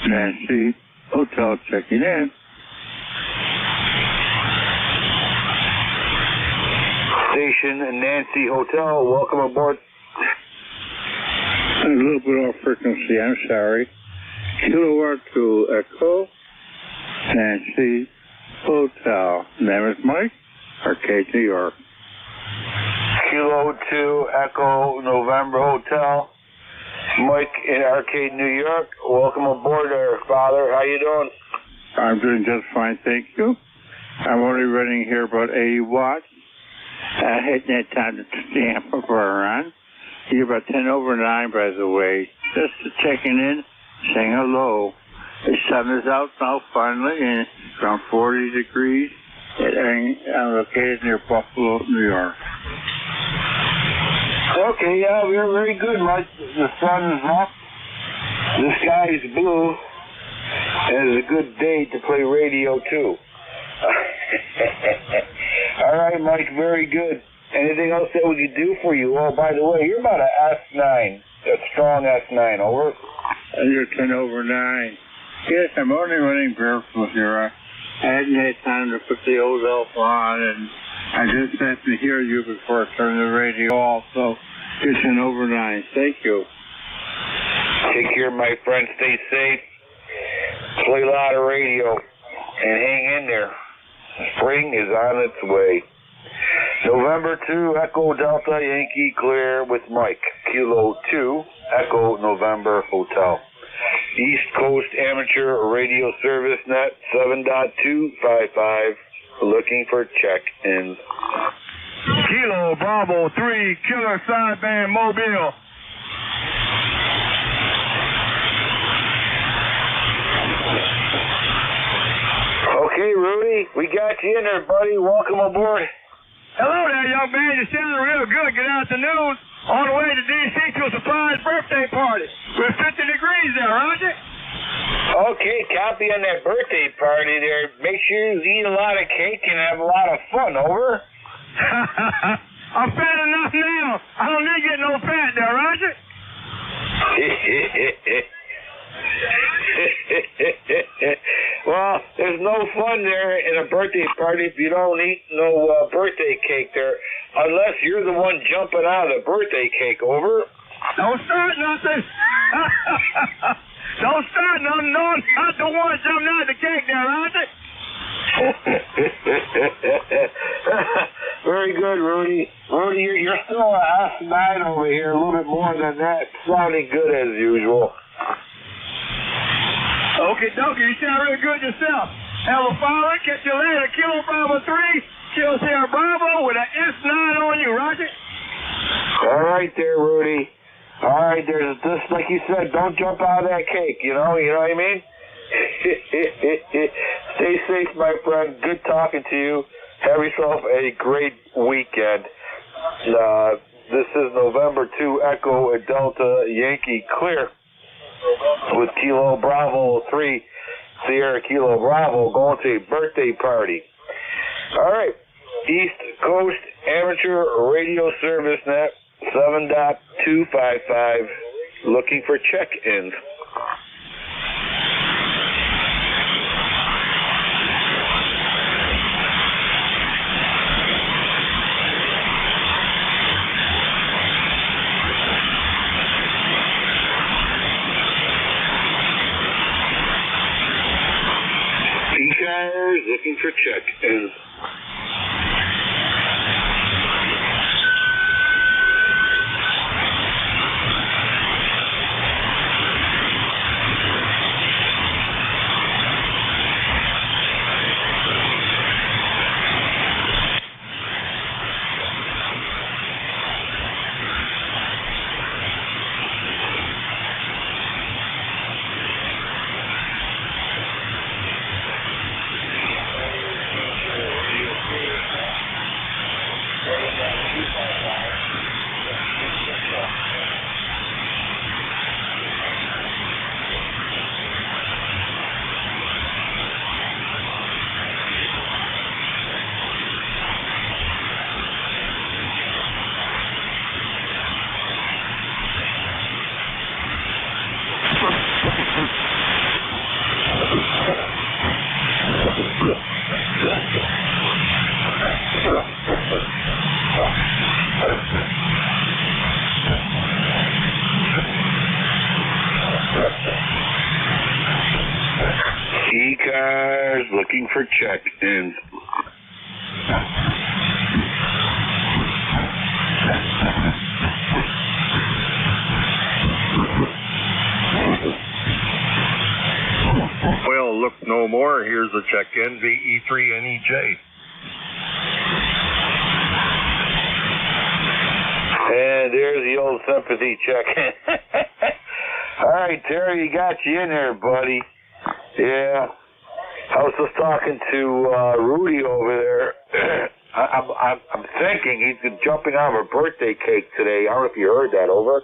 Nancy Hotel checking in. Station Nancy Hotel, welcome aboard. A little bit off frequency, I'm sorry. Kilo 2 Echo, Nancy Hotel. Name is Mike, Arcade, New York. Kilo 2 Echo November Hotel. Mike in Arcade, New York. Welcome aboard there, Father. How you doing? I'm doing just fine, thank you. I'm only running here about 80 watts. Hitting that time to turn the amplifier on. You're about 10 over 9, by the way. Just checking in, saying hello. The sun is out now, finally, and it's around 40 degrees. I'm located near Buffalo, New York. Okay, yeah, we're very good, Mike. The sun is up. The sky is blue. And it's a good day to play radio, too. All right, Mike, very good. Anything else that we could do for you? Oh, by the way, you're about an S9, a strong S9, over. You're 10 over 9. Yes, I'm only running barefoot here. I hadn't had time to put the old elf on, and I just had to hear you before I turned the radio off, so you're 10 over 9. Thank you. Take care, my friend. Stay safe. Play a lot of radio, and hang in there. Spring is on its way. November 2, Echo Delta Yankee clear with Mike. Kilo 2, Echo November Hotel. East Coast Amateur Radio Service Net 7.255. Looking for check-ins. Kilo Bravo 3, Killer Sideband Mobile. Okay, Rudy, we got you in there, buddy. Welcome aboard. Hello there, young man. You're sounding real good. Get out the news. On the way to D.C. to a surprise birthday party. We're 50 degrees there, Roger. Okay, copy on that birthday party there. Make sure you eat a lot of cake and have a lot of fun, over. I'm fat enough now. I don't need to get no fat there, Roger. Well, there's no fun there in a birthday party if you don't eat no birthday cake there, unless you're the one jumping out of the birthday cake, over. Don't start nothing. Don't start nothing. No, I'm not the one jumping out of the cake there, Roger. Very good, Rudy. Rudy, you're still an S9 over here, a little bit more than that. Sounding good as usual. Okay, dokie, you sound really good yourself. Have a follower, catch you later. Kilo Bravo 3, Kilo Sierra Bravo with an S9 on you, Roger. All right there, Rudy. All right, there's just like you said, don't jump out of that cake, you know what I mean? Stay safe, my friend. Good talking to you. Have yourself a great weekend. This is November 2 Echo Delta Yankee clear with Kilo Bravo 3 Sierra Kilo Bravo going to a birthday party. All right. East Coast Amateur Radio Service Net 7.255 looking for check-ins. ECARS looking for check-ins. looking for check-ins. Well, look no more. Here's a check-in, VE3NEJ. And there's the old sympathy check-in. All right, Terry, you got you in there, buddy. Yeah. I was just talking to Rudy over there. I'm thinking he's jumping on a birthday cake today. I don't know if you heard that. Over.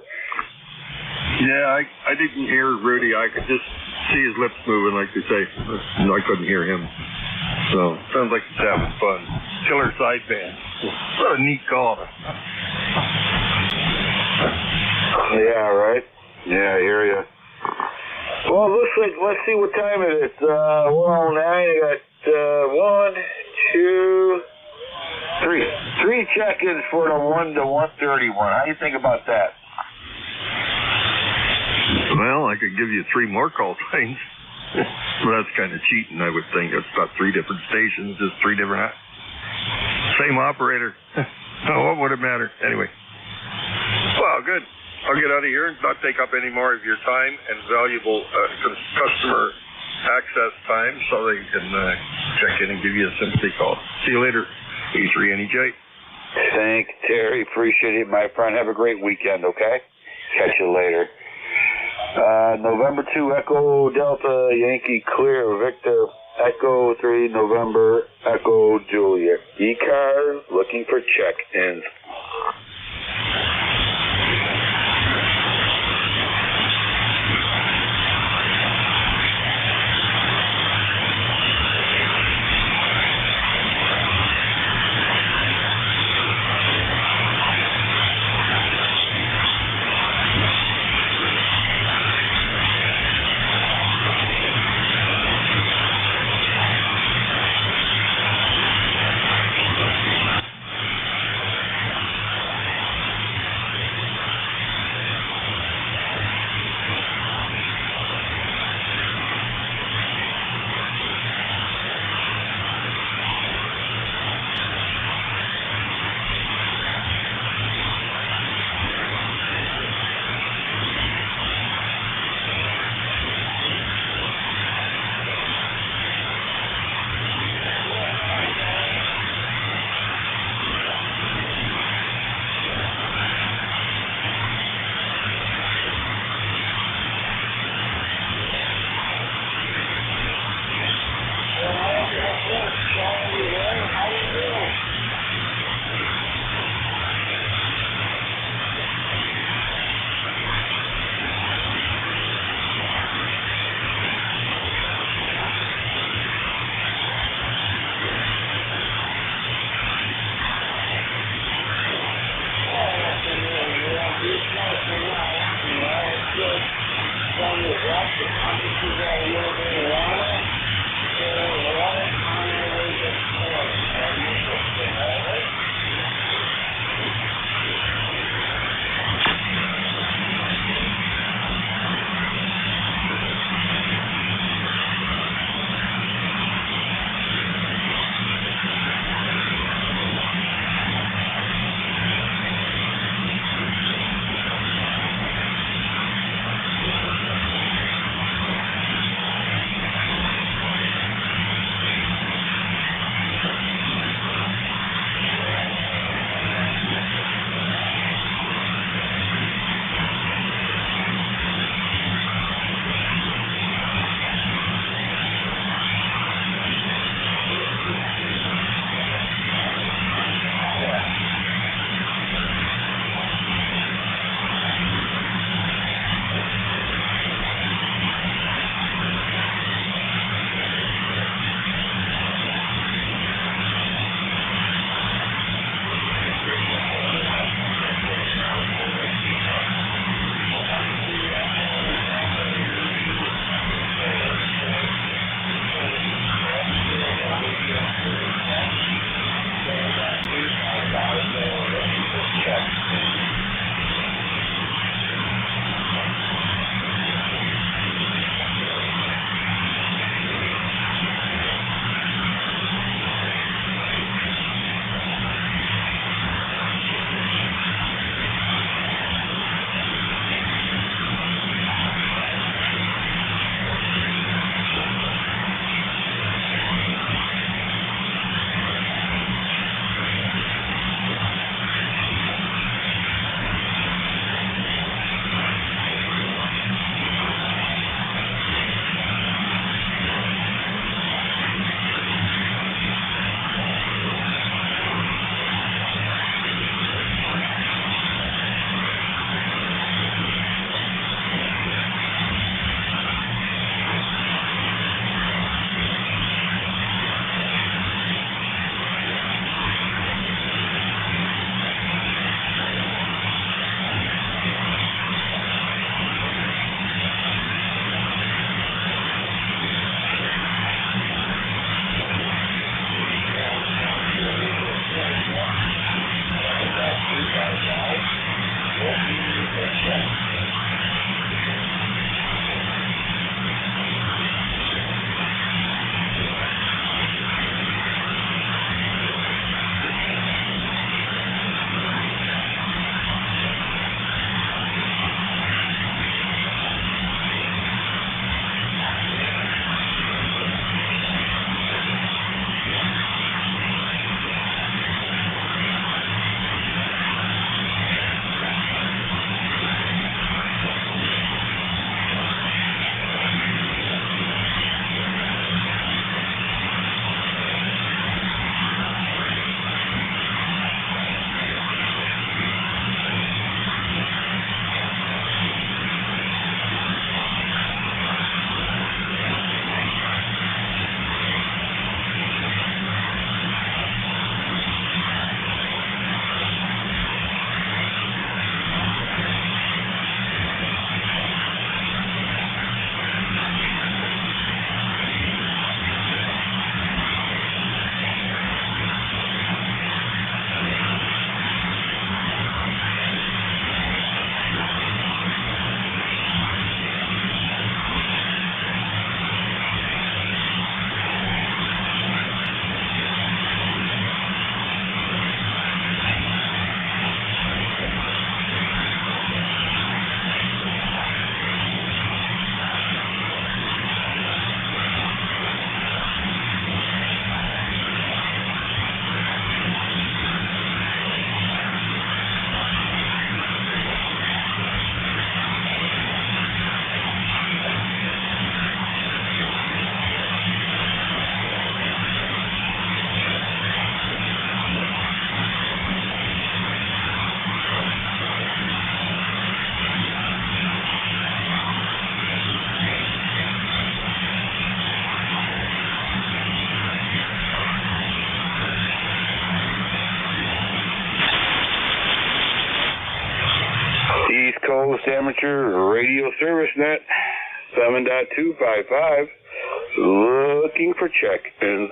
Yeah, I didn't hear Rudy. I could just see his lips moving, like they say. I couldn't hear him. So, sounds like he's having fun. Killer side band. What a neat call. Yeah, right. Yeah, I hear you. Well, looks like, let's see what time it is. 1:09. I got 1, 2, 3. 3 check-ins for the 1 to 1:31. How do you think about that? Well, I could give you 3 more call signs. Well, that's kind of cheating, I would think. It's about 3 different stations, just 3 different... Same operator. Oh, what would it matter? Anyway. Well, good. I'll get out of here and not take up any more of your time and valuable customer access time so they can check in and give you a sympathy call. See you later, E3NEJ. Thanks, Terry. Appreciate it, my friend. Have a great weekend, okay? Catch you later. November 2, Echo Delta Yankee Clear, Victor Echo 3, November Echo Juliet. ECARS looking for check-ins. Coast Amateur Radio Service Net 7.255. Looking for check-ins.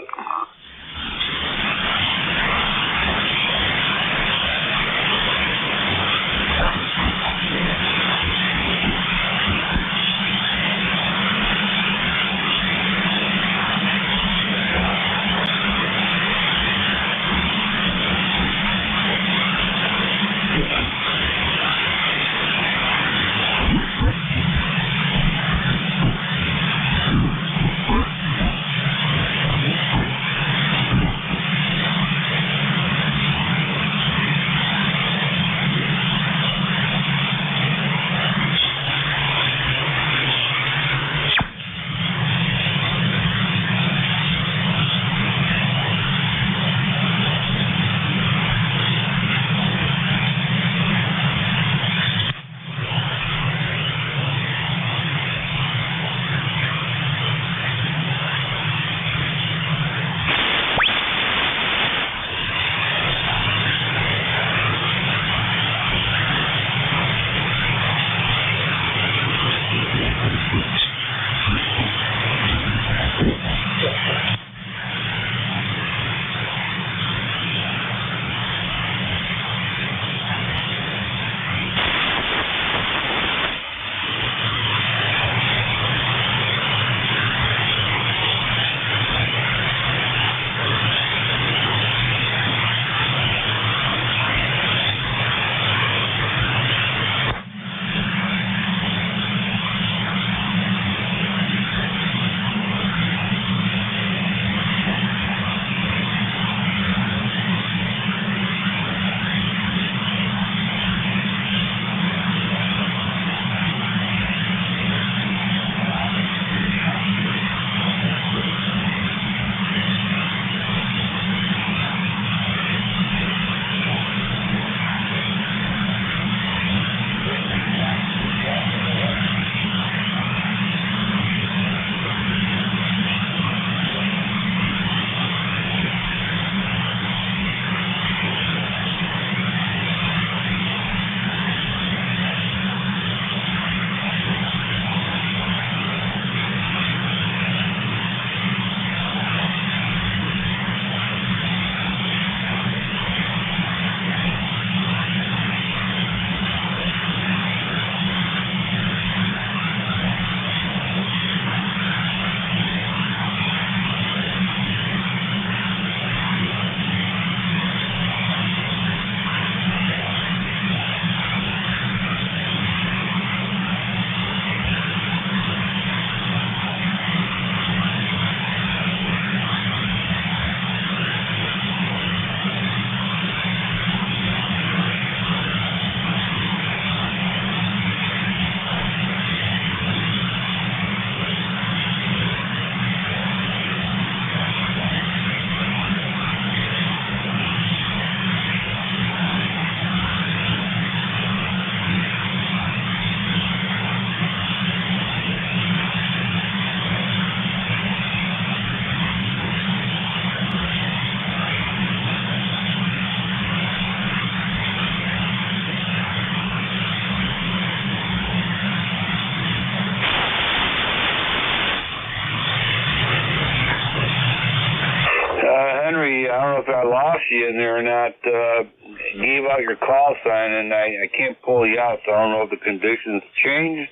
Henry, I don't know if I lost you in there or not. Gave out your call sign, and I can't pull you out, so I don't know if the conditions changed.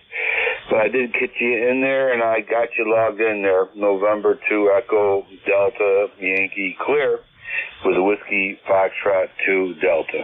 But I did get you in there, and I got you logged in there. November 2 Echo Delta Yankee Clear with Whiskey Foxtrot 2 Delta.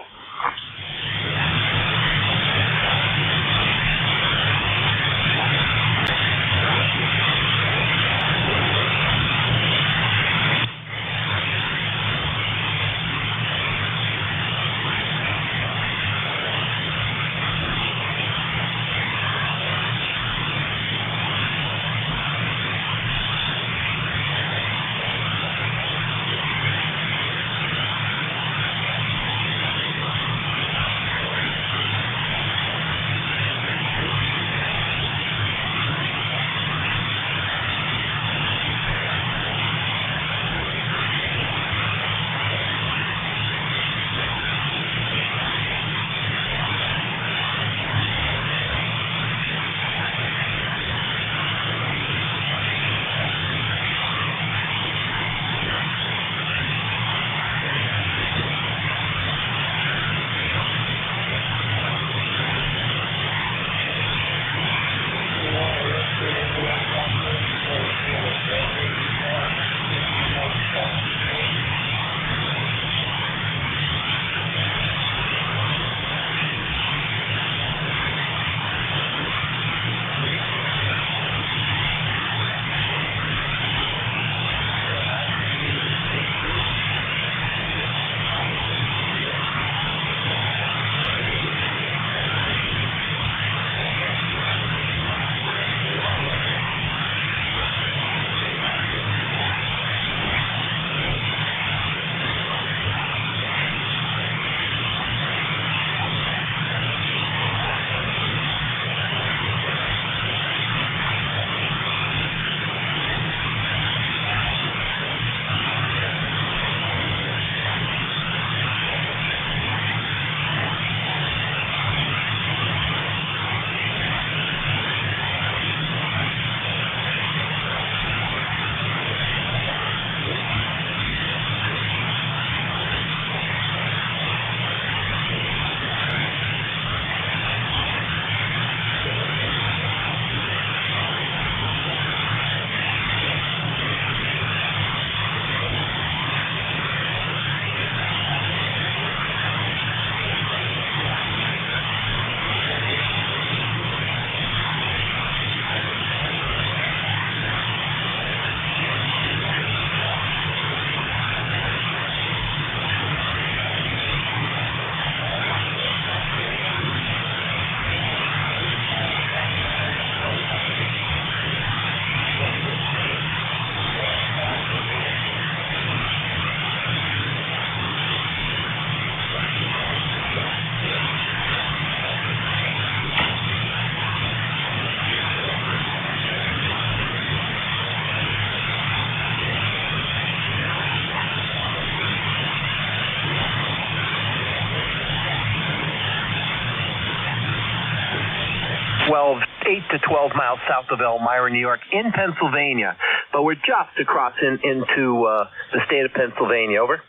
8 to 12 miles south of Elmira, New York, in Pennsylvania. But we're just across into the state of Pennsylvania. Over.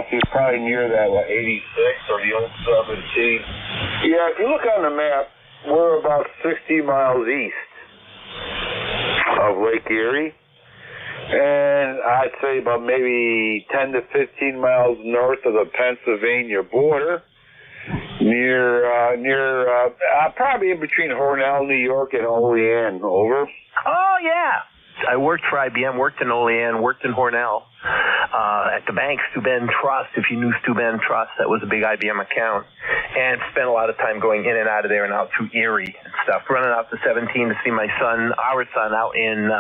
He's probably near that 86 or the old 17. Yeah, if you look on the map, we're about 60 miles east of Lake Erie. And I'd say about maybe 10 to 15 miles north of the Pennsylvania border, near probably in between Hornell, New York, and Olean. Over. Oh yeah, I worked for IBM, worked in Olean, worked in Hornell, at the bank, Steuben Trust. If you knew Steuben Trust, that was a big IBM account, and spent a lot of time going in and out of there and out through Erie and stuff. Running out to 17 to see my son, our son, out in.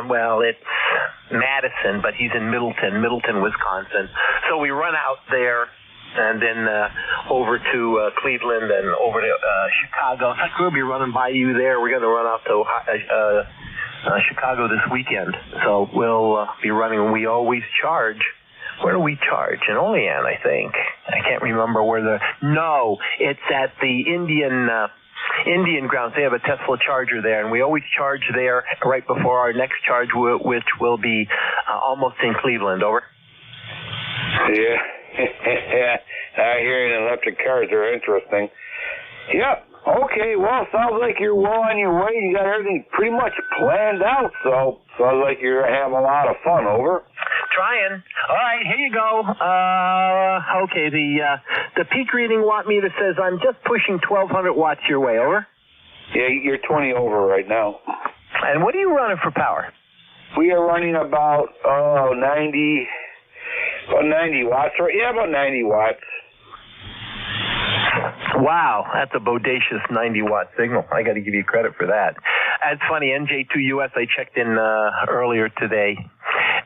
Well, it's Madison, but he's in Middleton, Wisconsin. So we run out there and then over to Cleveland and over to Chicago. In fact, we'll be running by you there. We're going to run out to Chicago this weekend. So we'll be running. We always charge. Where do we charge? In Olean, I think. I can't remember where No, it's at the Indian grounds. They have a Tesla charger there, and we always charge there right before our next charge, which will be almost in Cleveland. Over. Yeah. I hear electric cars are interesting. Yep. Okay, well, sounds like you're well on your way. You got everything pretty much planned out, so sounds like you're having a lot of fun. Over. Trying. All right, here you go. Okay, the peak reading watt meter says I'm just pushing 1,200 watts your way. Over. Yeah, you're 20 over right now. And what are you running for power? We are running about 90 watts. Or yeah, about 90 watts. Wow, that's a bodacious 90-watt signal. I got to give you credit for that. It's funny, NJ2US, I checked in earlier today,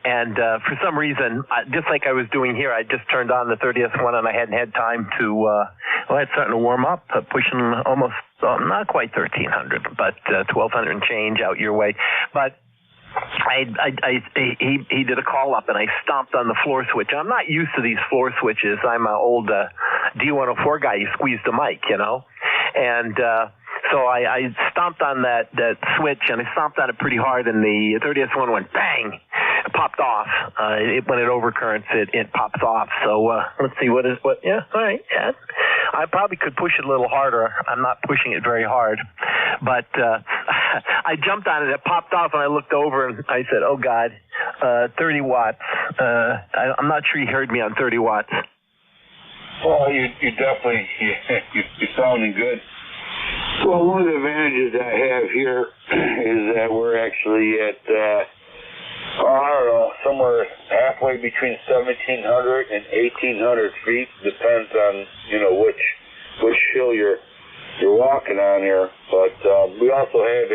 and for some reason, just like I was doing here, I just turned on the 30th one, and I hadn't had time to, it's starting to warm up, pushing almost, not quite 1,300, but 1,200 and change out your way. But he did a call up and I stomped on the floor switch. I'm not used to these floor switches. I'm an old D104 guy. You squeeze the mic, you know, and so I stomped on that switch and I stomped on it pretty hard, and the 30th one went bang, it popped off. When it overcurrents, it pops off. So let's see what. Yeah, all right. Yeah, I probably could push it a little harder. I'm not pushing it very hard, but I jumped on it. It popped off, and I looked over and I said, "Oh God, 30 watts." I'm not sure you heard me on 30 watts. Well, you definitely you're sounding good. Well, one of the advantages I have here is that we're actually at I don't know, somewhere halfway between 1,700 and 1,800 feet. Depends on which hill you're walking on here. But we also have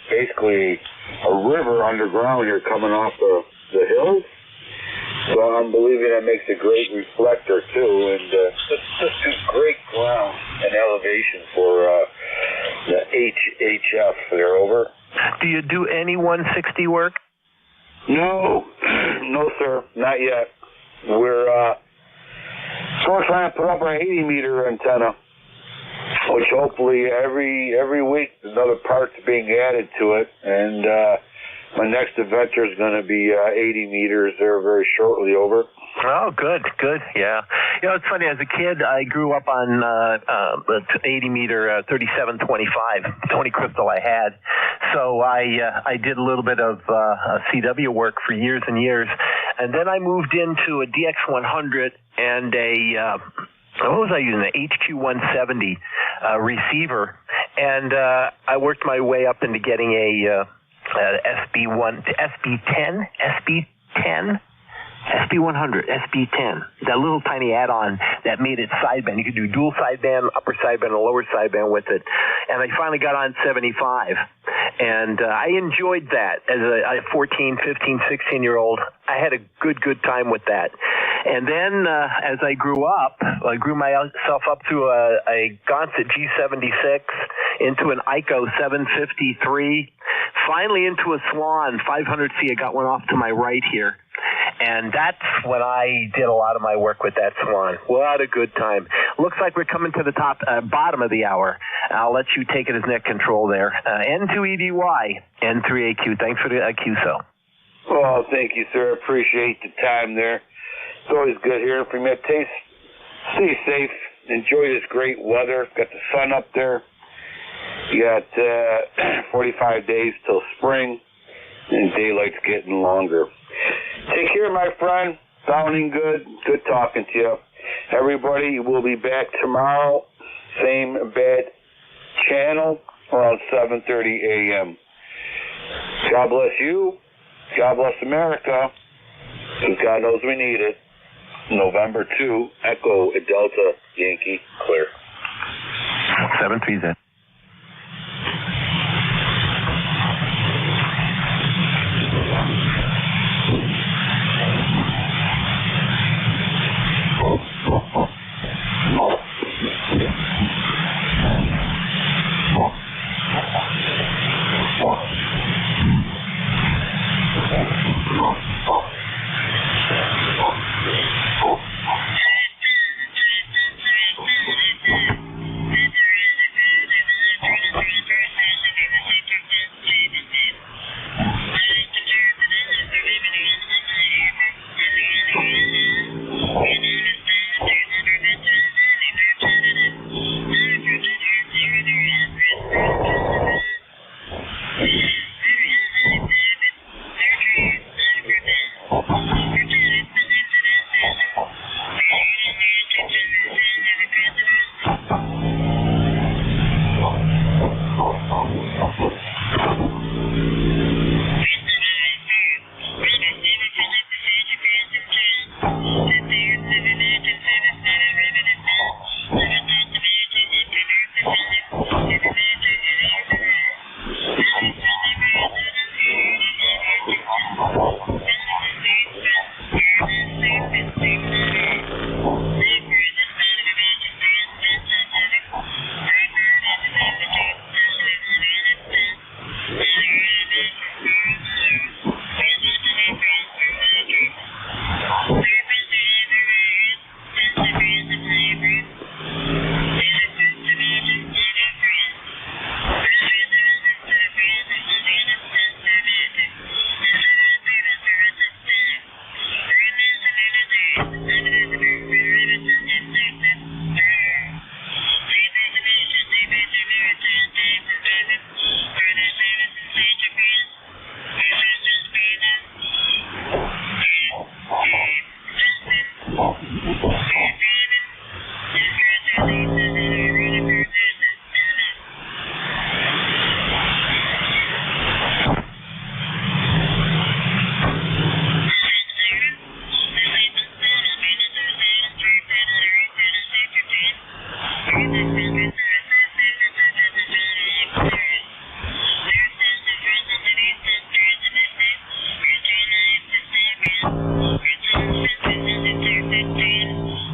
basically a river underground here coming off the hills. So I'm believing that makes a great reflector too, and just great ground and elevation for the HF there. Over. Do you do any 160 work? No, sir, not yet. We're trying to put up our 80 meter antenna, which hopefully every week another part's being added to it, and my next adventure is going to be 80 meters there very shortly. Over. Oh, good, yeah. It's funny, as a kid, I grew up on the 80 meter 3725, Tony Crystal I had. So I did a little bit of CW work for years and years. And then I moved into a DX100 and what was I using? The HQ170 receiver. And I worked my way up into getting a SB1 to SB100, SB10, that little tiny add-on that made it sideband. You could do dual sideband, upper sideband, and lower sideband with it. And I finally got on 75. And I enjoyed that as a 14, 15, 16-year-old. I had a good time with that. And then as I grew up, I grew myself up through a Gonset G76 into an ICO 753, finally into a Swan 500C. I got one off to my right here. And that's when I did a lot of my work with that swan. What a good time. Looks like we're coming to the bottom of the hour. I'll let you take it as net control there. N2EDY, N3AQ. Thanks for the QSO. Well, thank you, sir. Appreciate the time there. It's always good hearing from you. Stay safe. Enjoy this great weather. Got the sun up there. You got 45 days till spring, and daylight's getting longer. Take care, my friend. Sounding good. Good talking to you. Everybody, we'll be back tomorrow. Same bad channel around 7:30 a.m. God bless you. God bless America. Because God knows we need it. November 2, Echo Delta Yankee clear. 730. Thank you.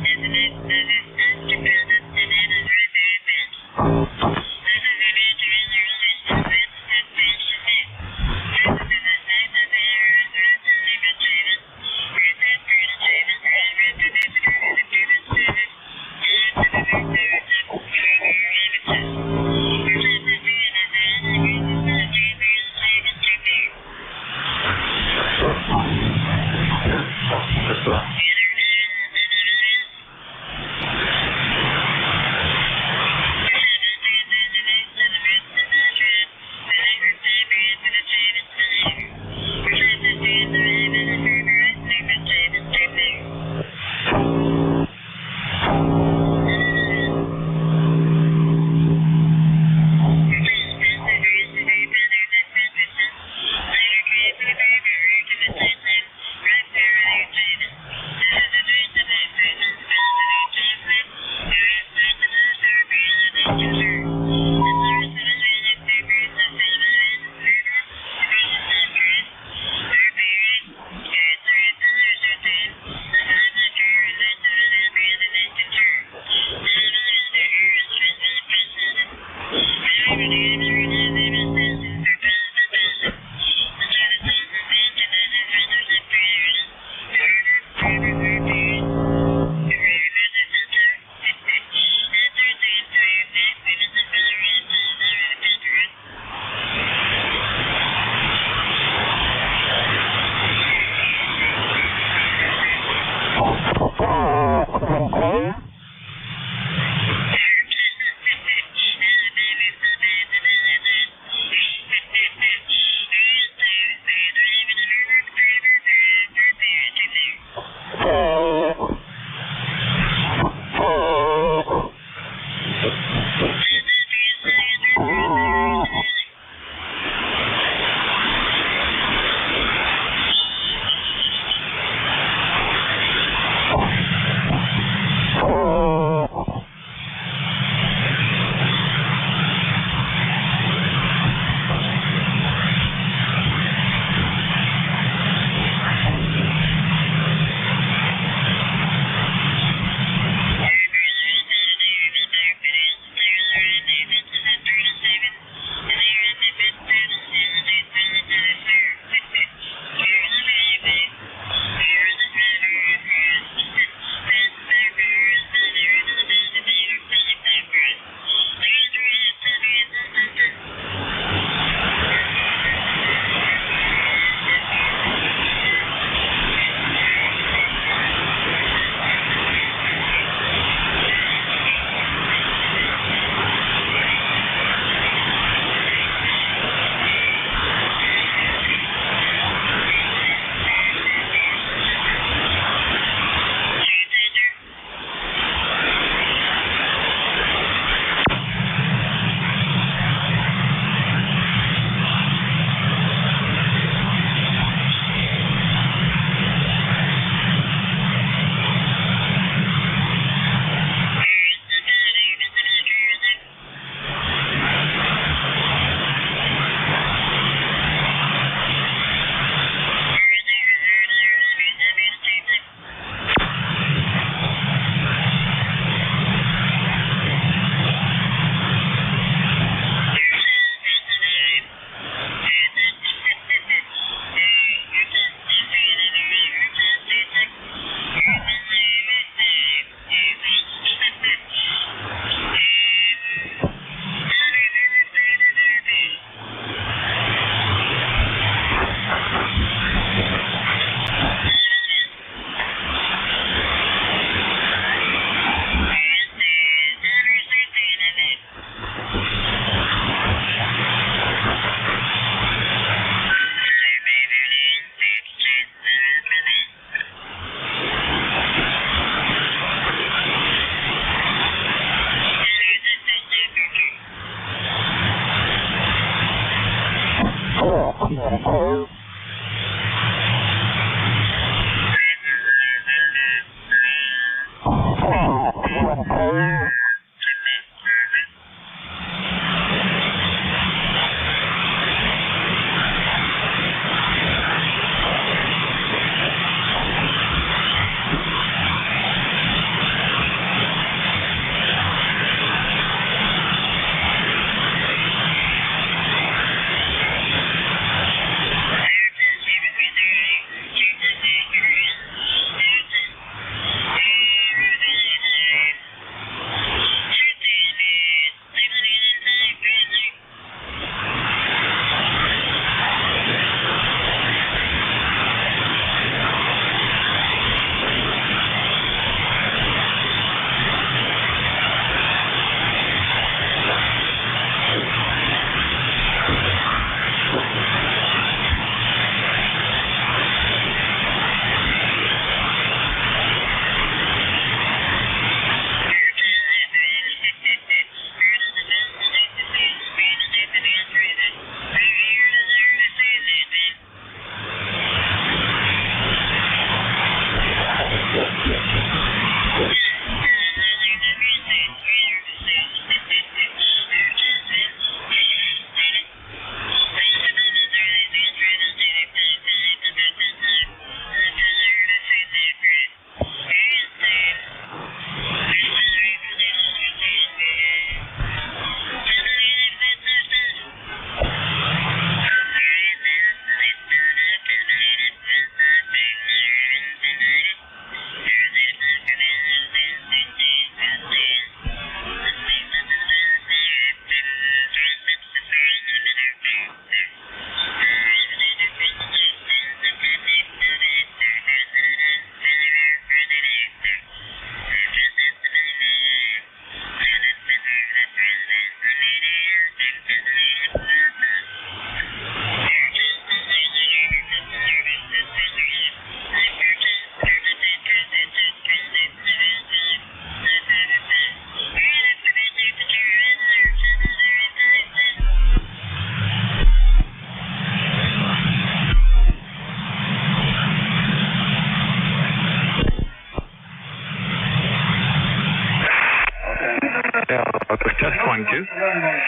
Test 1, 2.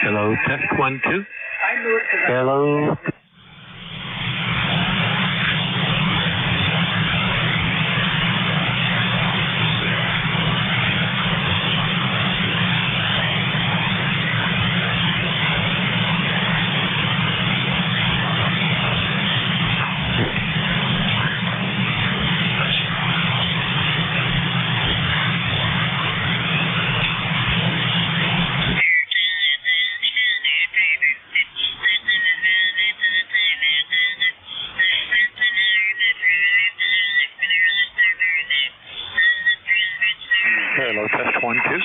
Hello, test 1, 2. Hello. Hello, test 1, 2.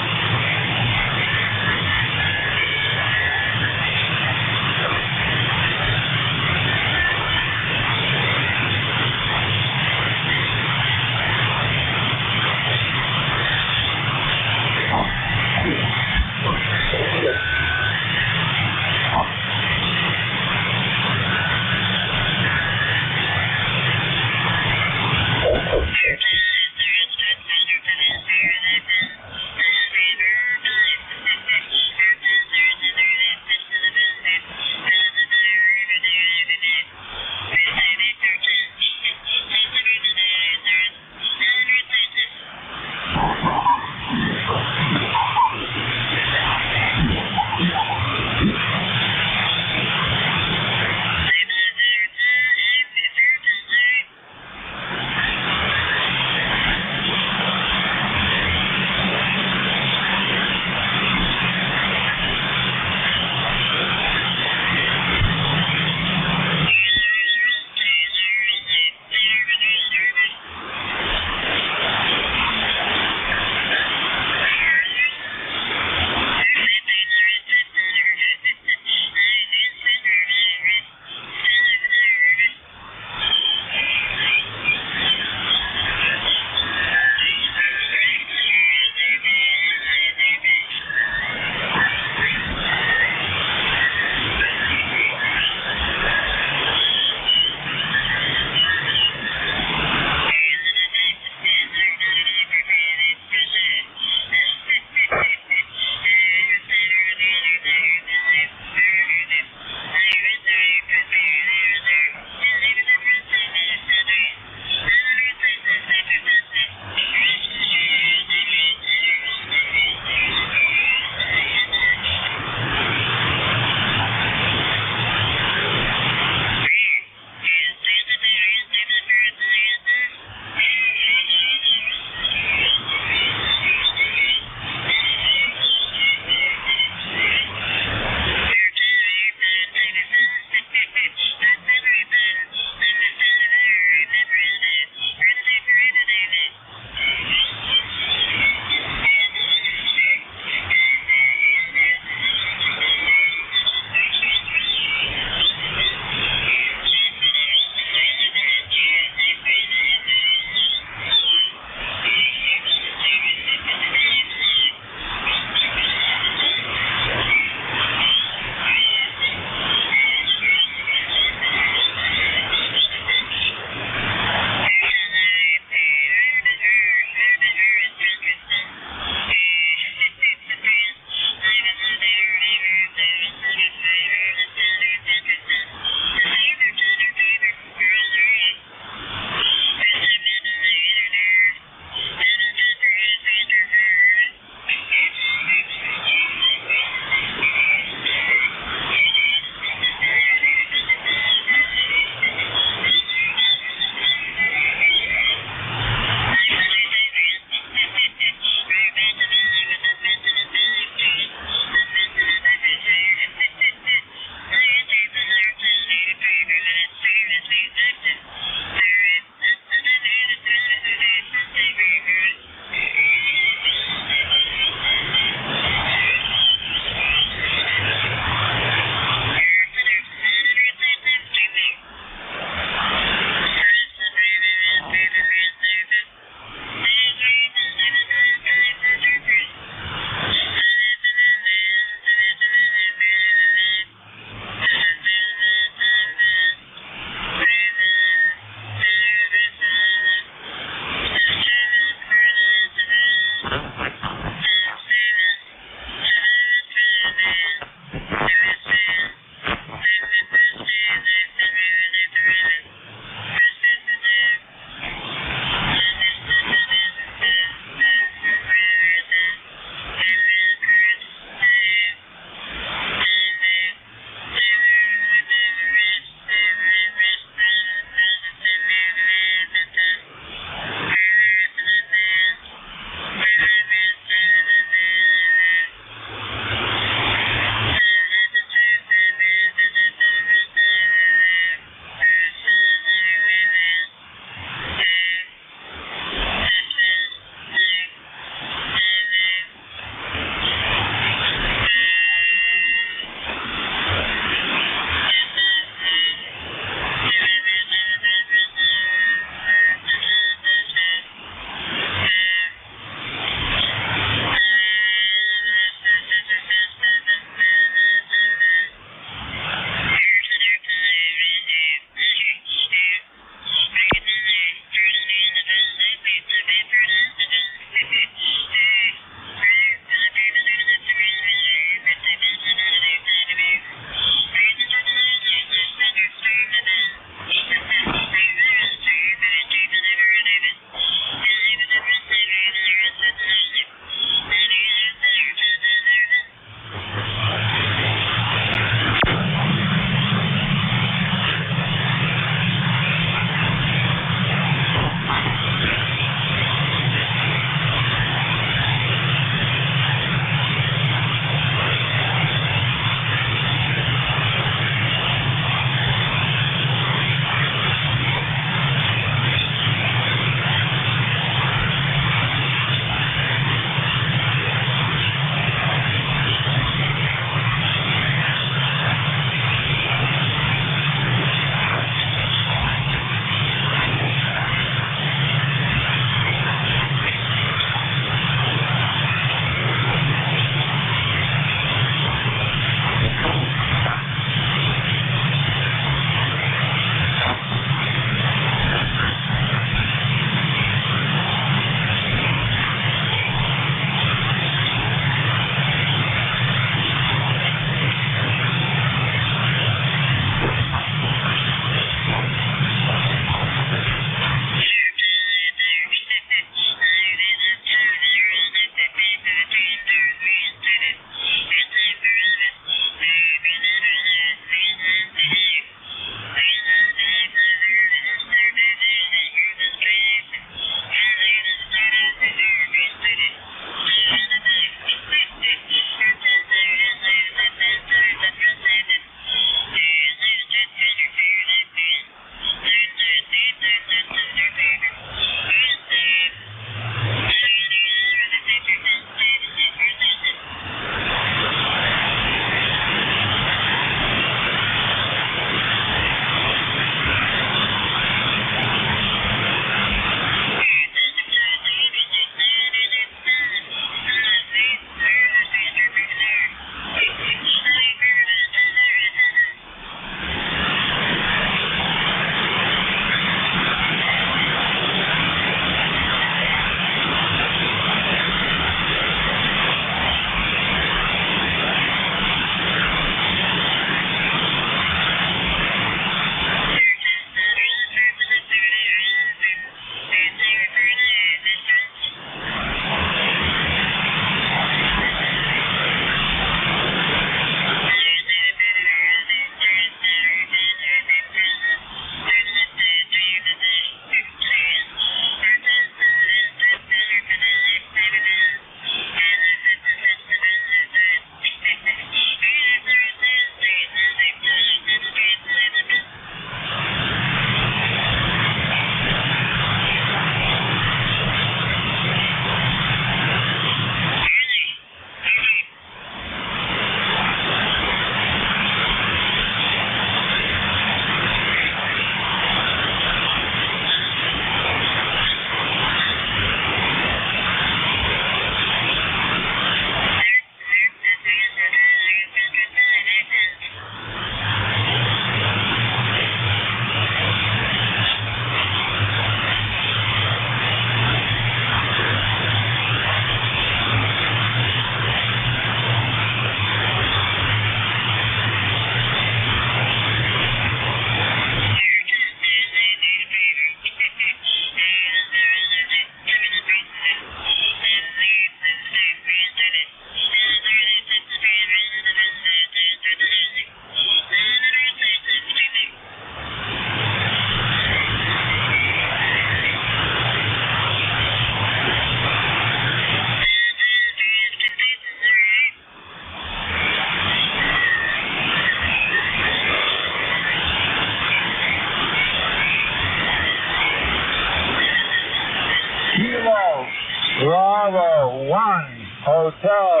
Hotel.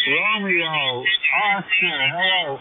Romeo, Oscar, hello.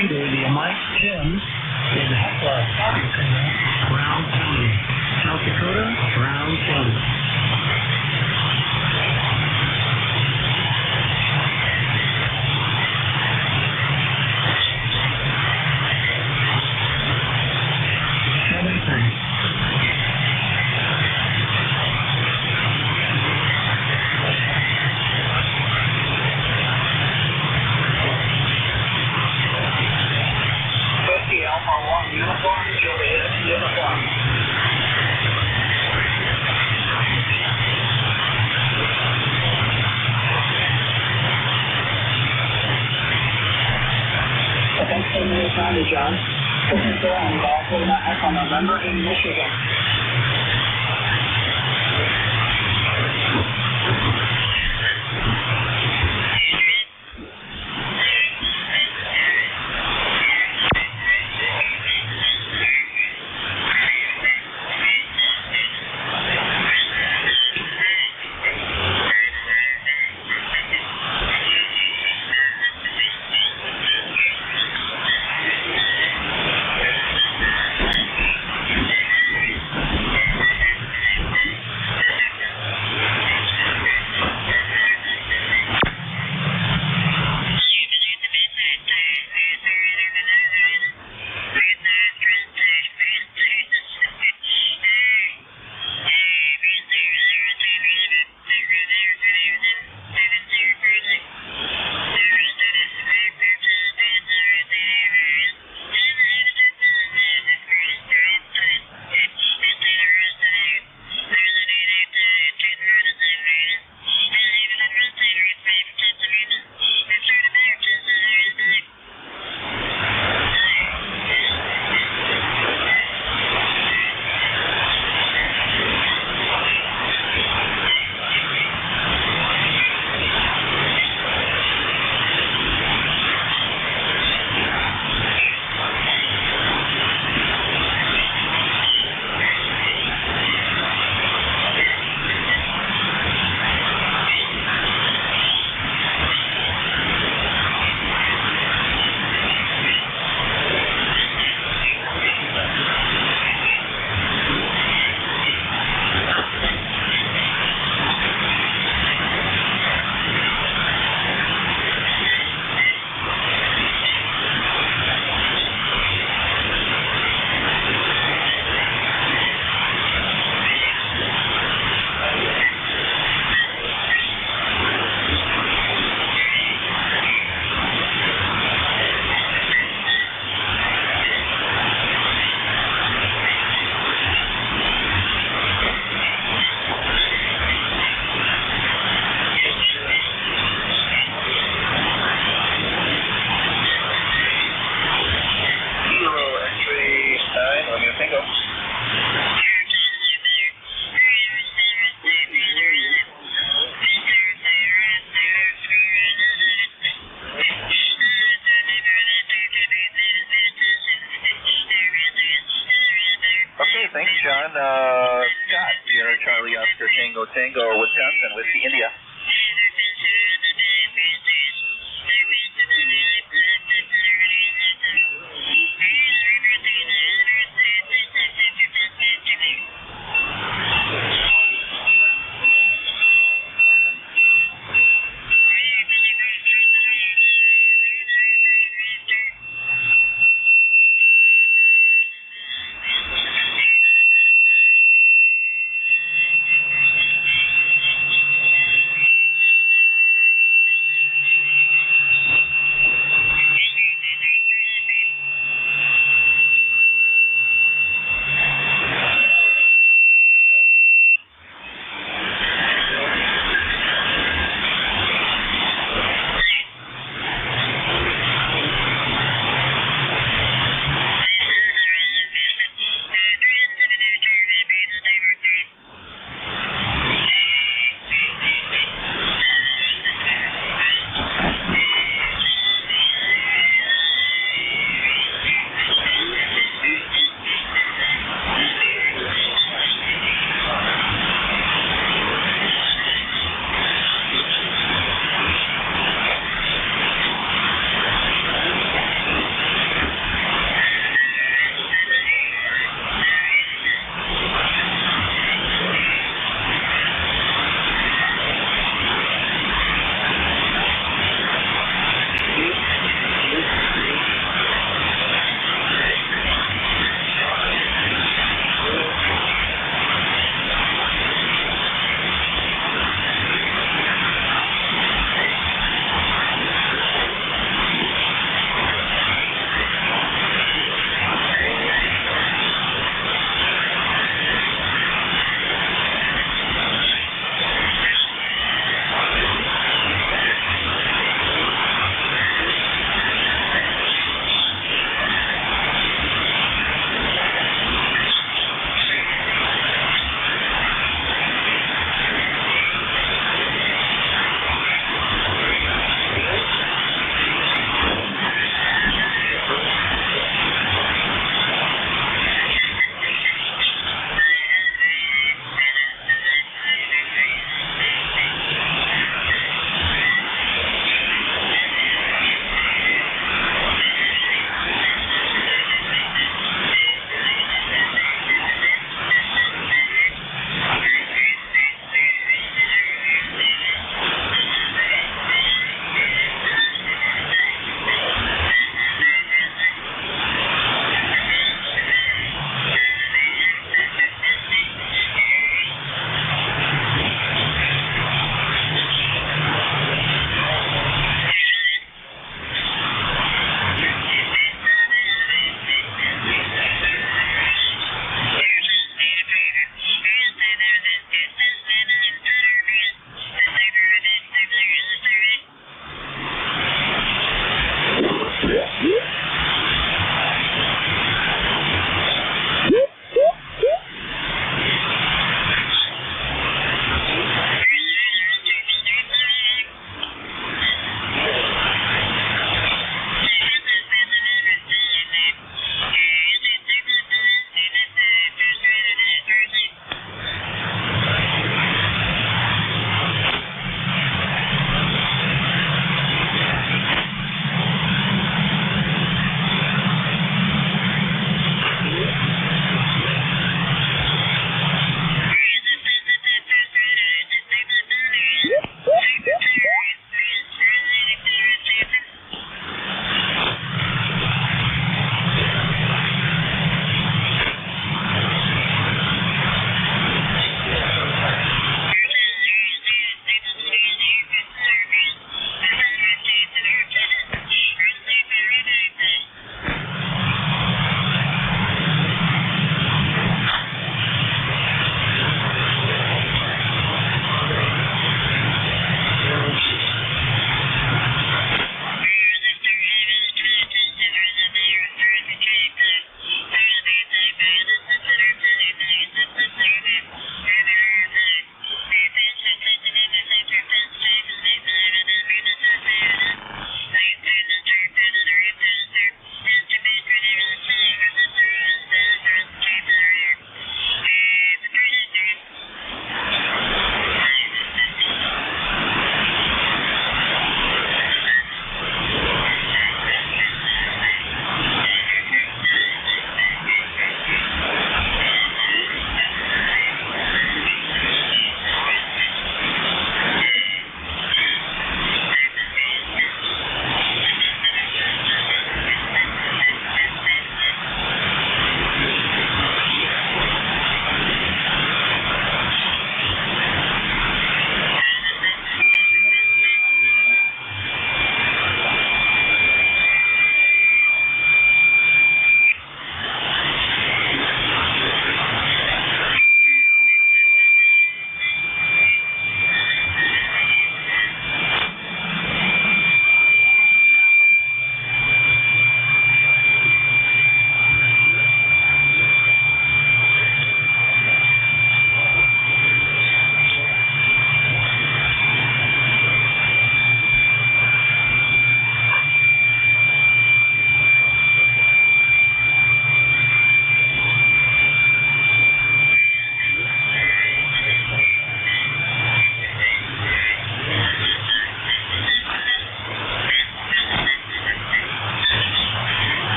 India, Mike, Tim, in Hecla, South Dakota, Brown County. South Dakota, Brown County. Thanks for the time, John. And also Echo November in Michigan. Thanks, John. Scott, Sierra Charlie Oscar Tango Tango, Wisconsin, Whiskey, India.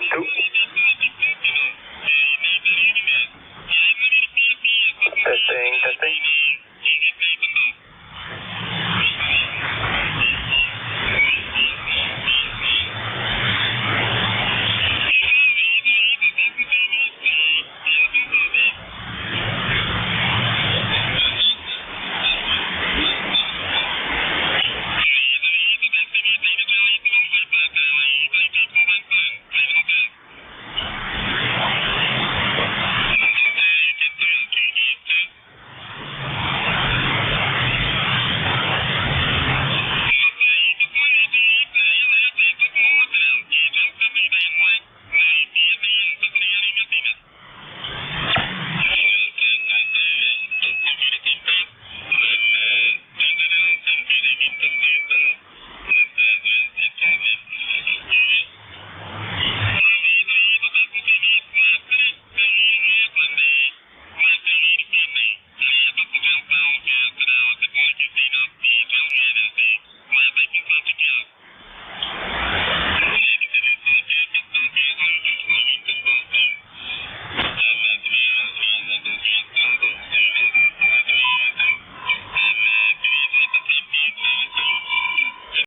1-2.